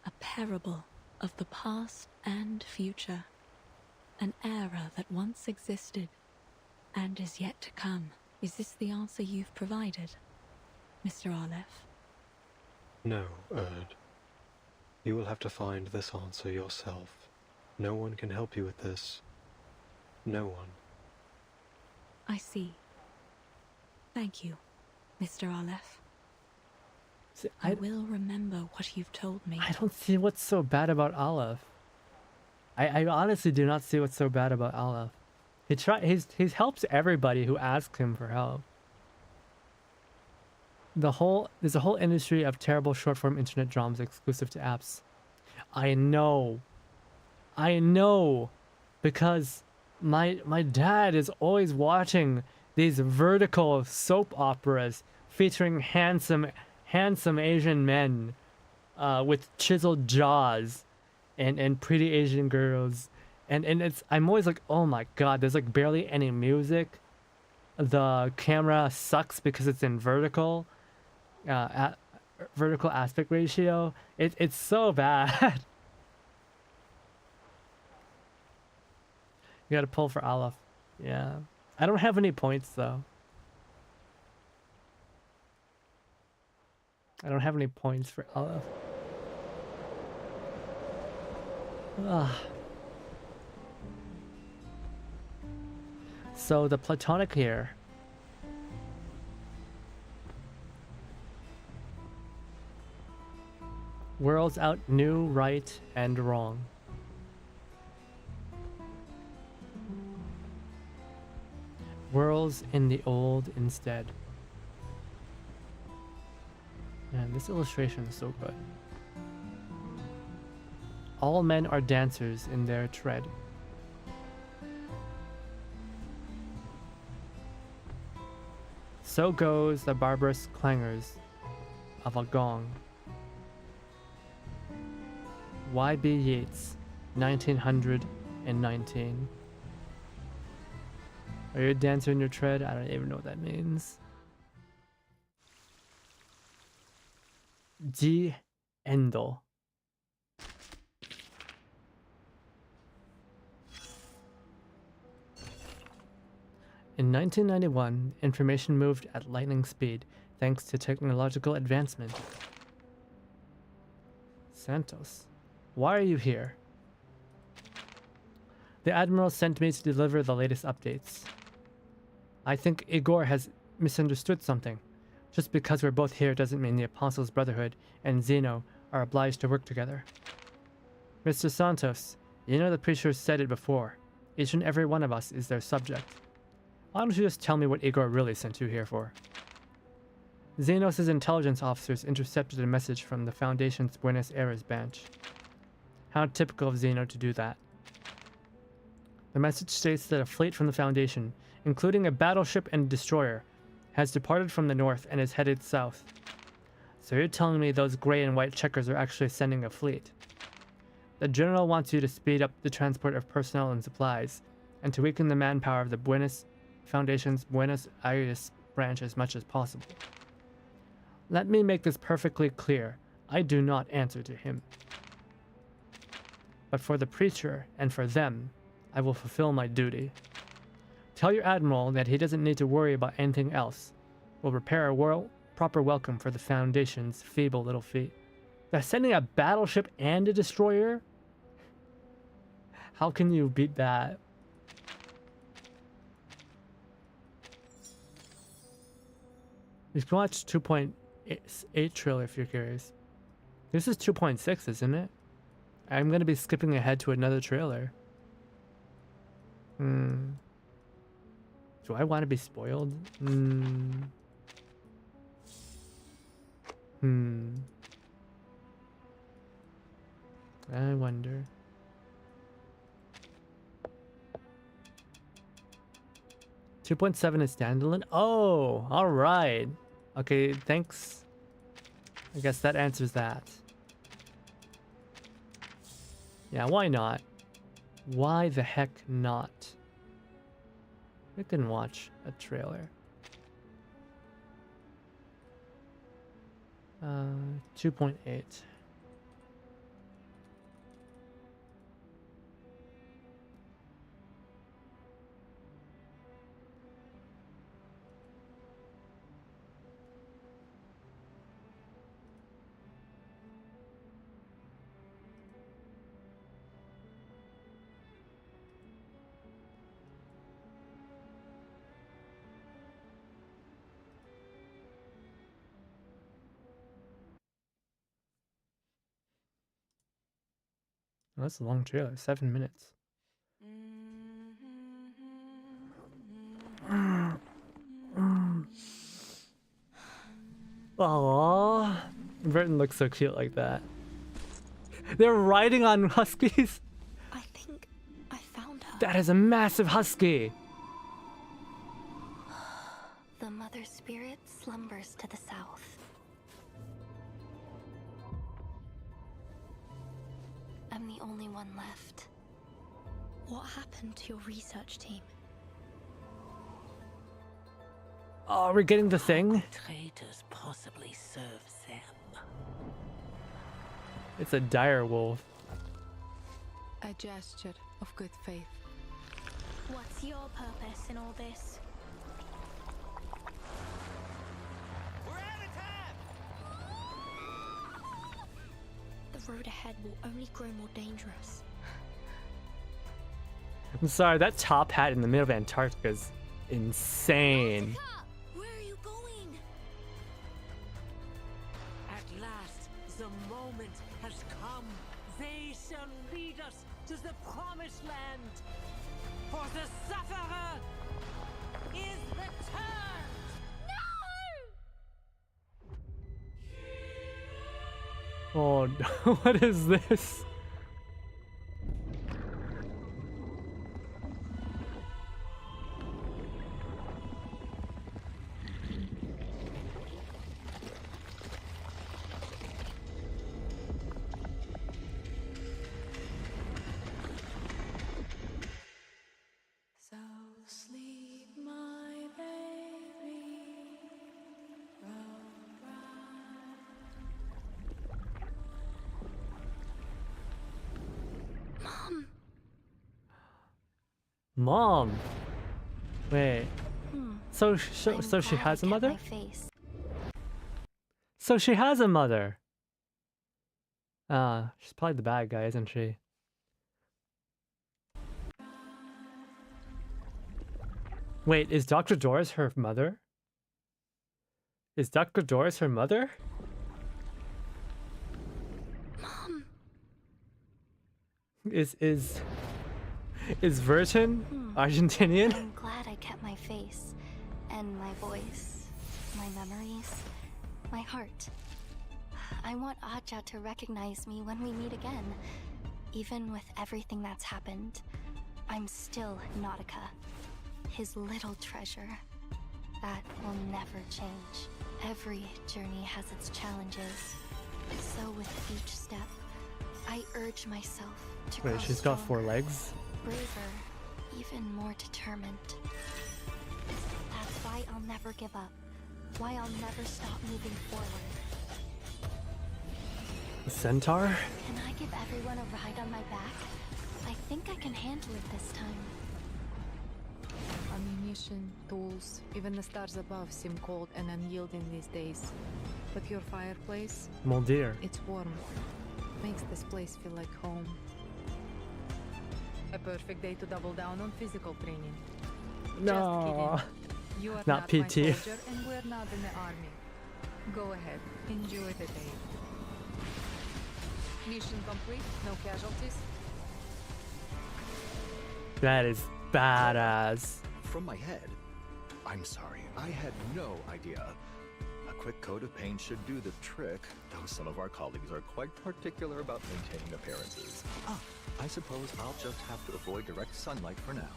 a parable of the past and future, an era that once existed and is yet to come. Is this the answer you've provided, Mr. Aleph? No, Erd. You will have to find this answer yourself. No one can help you with this. No one. I see. Thank you, Mr. Aleph. See, I will remember what you've told me. I don't see what's so bad about Aleph. I honestly do not see what's so bad about Aleph. He helps everybody who asks him for help. There's a whole industry of terrible short-form internet dramas exclusive to apps. I know, because my dad is always watching these vertical soap operas featuring handsome Asian men with chiseled jaws and pretty Asian girls, and I'm always like, oh my god, there's like barely any music. The camera sucks because it's in vertical aspect ratio. It's so bad. You gotta pull for Aleph. Yeah, I don't have any points though. I don't have any points for Aleph. So the platonic here. Worlds out new, right, and wrong. whirls in the old instead. Man, this illustration is so good. All men are dancers in their tread. So goes the barbarous clangers of a gong. Y.B. Yeats, 1919. Are you a dancer in your tread? I don't even know what that means. Ji Endo. In 1991, information moved at lightning speed thanks to technological advancement. Santos, why are you here? The Admiral sent me to deliver the latest updates. I think Igor has misunderstood something. Just because we're both here doesn't mean the Apostles' Brotherhood and Zeno are obliged to work together. Mr. Santos, you know the preachers said it before. Each and every one of us is their subject. Why don't you just tell me what Igor really sent you here for? Zenos' intelligence officers intercepted a message from the Foundation's Buenos Aires branch. How typical of Zeno to do that. The message states that a fleet from the Foundation, including a battleship and destroyer, has departed from the north and is headed south. So you're telling me those gray and white checkers are actually sending a fleet? The General wants you to speed up the transport of personnel and supplies, and to weaken the manpower of the Foundation's Buenos Aires branch as much as possible. Let me make this perfectly clear. I do not answer to him. But for the preacher and for them, I will fulfill my duty. Tell your admiral that he doesn't need to worry about anything else. We'll prepare a proper welcome for the Foundation's feeble little feet. They're sending a battleship and a destroyer? How can you beat that? You can watch 2.8 trailer if you're curious. This is 2.6, isn't it? I'm gonna be skipping ahead to another trailer. Do I want to be spoiled? I wonder. .7 is standalone? Oh, alright. Okay, thanks. I guess that answers that. Yeah, why not? Why the heck not? We can watch a trailer. 2.8. Oh, that's a long trailer, 7 minutes. Aww, Burton looks so cute like that. They're riding on huskies? I think I found her. That is a massive husky! The mother spirit slumbers to the south. I'm the only one left. What happened to your research team? Oh, are we getting the thing? Traitors possibly serve them. It's a dire wolf. A gesture of good faith. What's your purpose in all this? The road ahead will only grow more dangerous. I'm sorry, that top hat in the middle of Antarctica is insane. Where are you going? At last, the moment has come. They shall lead us to the promised land. For the sufferer is returned! Oh no, what is this? So sleep, my baby. Mom. Mom. Wait. So I'm she glad has I a kept mother? my face. So she has a mother. She's probably the bad guy, isn't she? Wait, is Dr. Doris her mother? Is Dr. Doris her mother? Mom. Is Virgin Argentinian? I'm glad I kept my face, and my voice, my memories, my heart. I want Aja to recognize me when we meet again. Even with everything that's happened, I'm still Nautica, his little treasure. That will never change. Every journey has its challenges. So with each step, I urge myself to grow Wait, she's got stronger, 4 legs? braver, even more determined. That's why I'll never give up. Why I'll never stop moving forward. A centaur? Can I give everyone a ride on my back? I think I can handle it this time. Ammunition, tools, even the stars above seem cold and unyielding these days. But your fireplace? Mon dear. It's warm. Makes this place feel like home. A perfect day to double down on physical training. No. Just kidding. You are Not my PT. soldier and we're not in the army. Go ahead, enjoy the day. Mission complete, no casualties. That is badass. From my head. I'm sorry, I had no idea. A quick coat of paint should do the trick, though some of our colleagues are quite particular about maintaining appearances. I suppose I'll just have to avoid direct sunlight for now.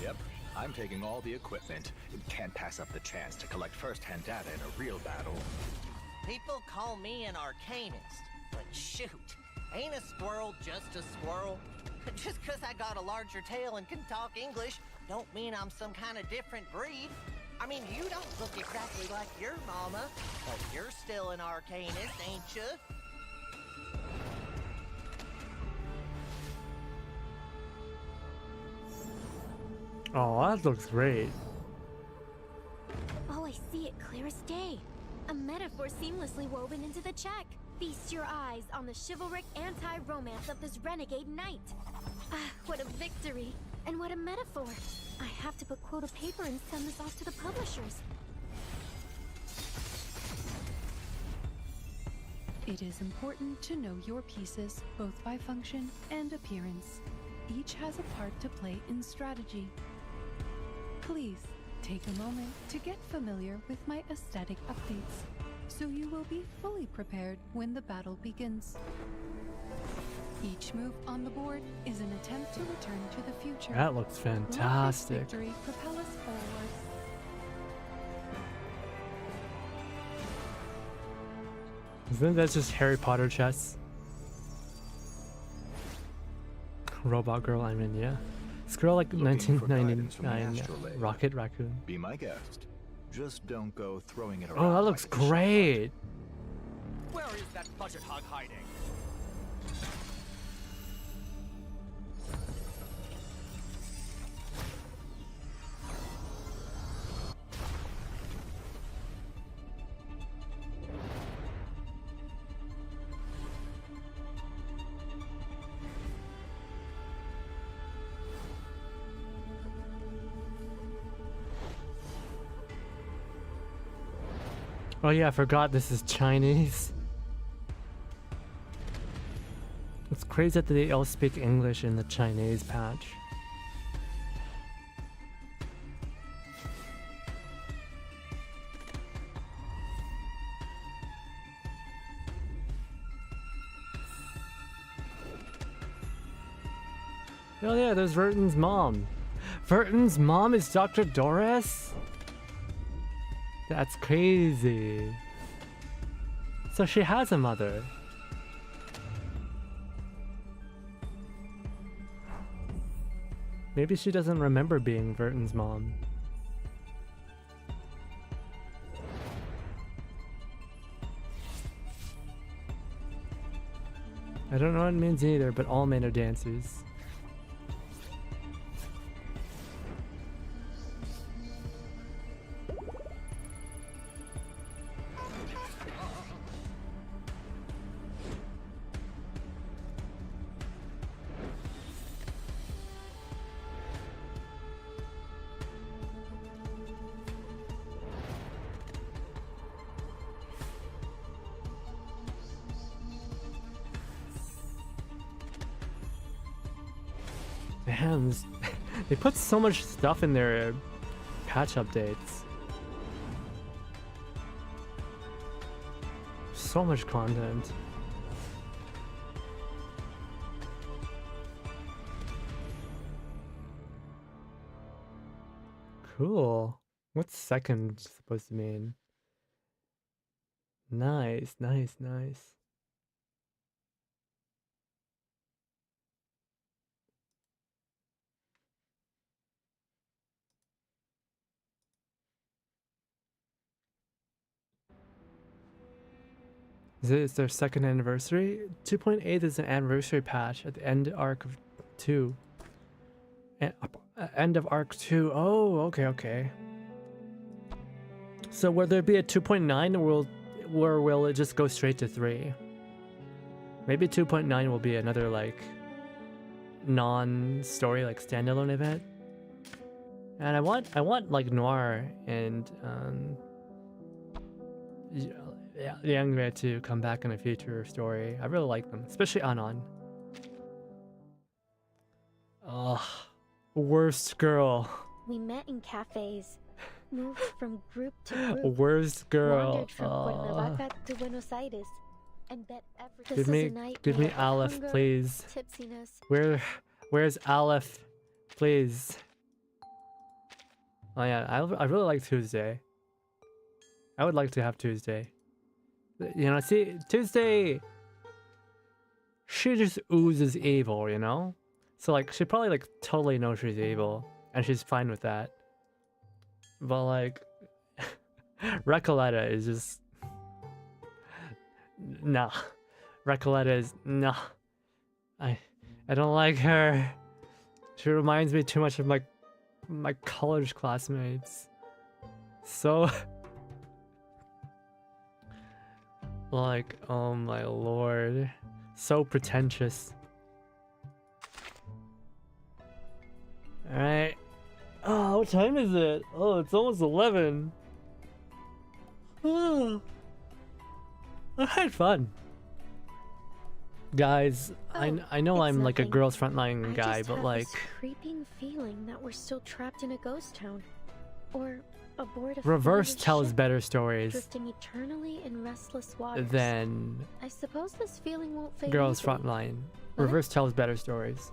Yep, I'm taking all the equipment. Can't pass up the chance to collect first-hand data in a real battle. People call me an arcanist, but shoot, ain't a squirrel just a squirrel? Just 'cause I got a larger tail and can talk English, don't mean I'm some kind of different breed. I mean, you don't look exactly like your mama, but you're still an arcanist, ain't you? Oh, that looks great. Oh, I see it clear as day. A metaphor seamlessly woven into the check. Feast your eyes on the chivalric anti-romance of this renegade knight. Ah, what a victory! And what a metaphor! I have to put quote of paper and send this off to the publishers. It is important to know your pieces, both by function and appearance. Each has a part to play in strategy. Please, take a moment to get familiar with my aesthetic updates, so you will be fully prepared when the battle begins. Each move on the board is an attempt to return to the future. That looks fantastic. Let this victory propel us forward. Isn't that just Harry Potter chess? Robot girl, I mean, yeah. This girl like Looking for guidance from the 1999 astrolabe. Rocket Raccoon. Be my guest. Just don't go throwing it around. Oh, that looks like a great. Where is that budget hog hiding? Oh yeah, I forgot this is Chinese. It's crazy that they all speak English in the Chinese patch. Oh yeah, there's Verton's mom. Verton's mom is Dr. Doris? That's crazy. So she has a mother. Maybe she doesn't remember being Verton's mom. I don't know what it means either, but all men are dancers. Man, they put so much stuff in their patch updates. So much content. Cool. What's second supposed to mean? Nice, nice, nice. Is their second anniversary? 2.8 is an anniversary patch at the end arc of 2. End of arc 2. Oh, okay, okay. So will there be a 2.9 or will it just go straight to 3? Maybe 2.9 will be another like non-story like standalone event. And I want like Noir and yeah, Youngre to come back in a future story. I really like them, especially Anon. Ugh, worst girl. We met in cafes, moved from group to group. Worst girl. Wandered from Cuernavaca to Buenos Aires, and bet every. Give me Aleph, hunger, please. Tipsiness. Where's Aleph, please? Oh yeah, I really like Tuesday. I would like to have Tuesday. You know, see, Tuesday, she just oozes evil, you know? So, like, she probably, like, totally knows she's evil, and she's fine with that. But, like, Recoleta is just... Nah. Recoleta is... Nah. I don't like her. She reminds me too much of my college classmates. So... Like, oh my lord. So pretentious. Alright. Oh, what time is it? Oh, it's almost 11. Oh. I had fun. Guys, I know I'm like a girls frontline guy, but like... This creeping feeling that we're still trapped in a ghost town. Or aboard a Reverse tells ship, better stories drifting eternally in restless waters. than I suppose this feeling won't fade Girls easily. Frontline. Reverse tells better stories.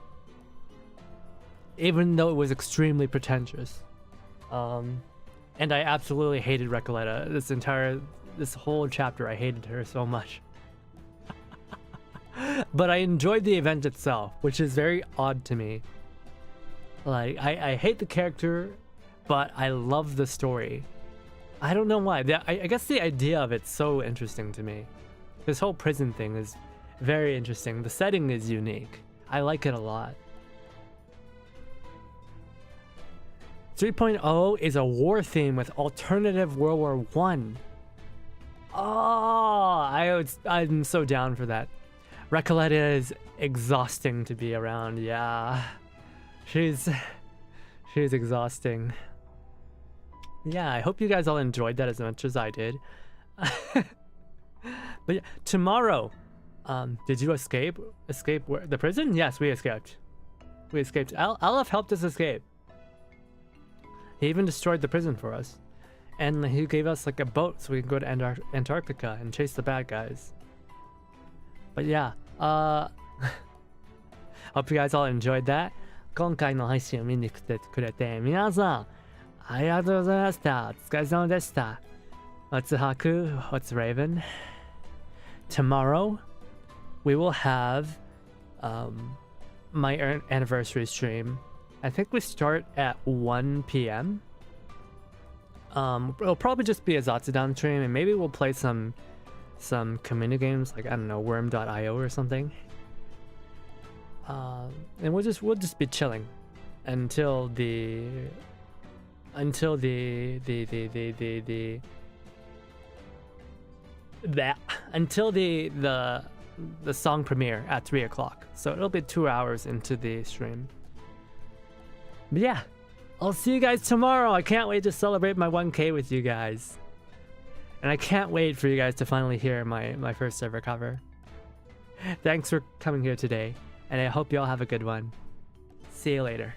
Even though it was extremely pretentious. And I absolutely hated Recoleta. This whole chapter, I hated her so much. But I enjoyed the event itself, which is very odd to me. Like, I hate the character, but I love the story. I don't know why. I guess the idea of it's so interesting to me. This whole prison thing is very interesting. The setting is unique. I like it a lot. 3.0 is a war theme with alternative World War I. Oh, I'm so down for that. Recoleta is exhausting to be around. Yeah, she's exhausting. Yeah, I hope you guys all enjoyed that as much as I did. But yeah, tomorrow, did you escape? Escape where? The prison? Yes, we escaped. We escaped. Aleph helped us escape. He even destroyed the prison for us. And he gave us like a boat so we can go to Antarctica and chase the bad guys. But yeah, hope you guys all enjoyed that. 今回の配信を見に来てくれて皆さんありがとうございました。お疲れ様でした。What's Haku? What's Raven? Tomorrow we will have my anniversary stream. I think we start at 1 p.m. It'll probably just be a Zatsudan stream, and maybe we'll play some community games like, I don't know, worm.io or something. And we'll just be chilling until the song premiere at 3 o'clock. So it'll be 2 hours into the stream. But yeah, I'll see you guys tomorrow. I can't wait to celebrate my 1K with you guys. And I can't wait for you guys to finally hear my first ever cover. Thanks for coming here today, and I hope you all have a good one. See you later.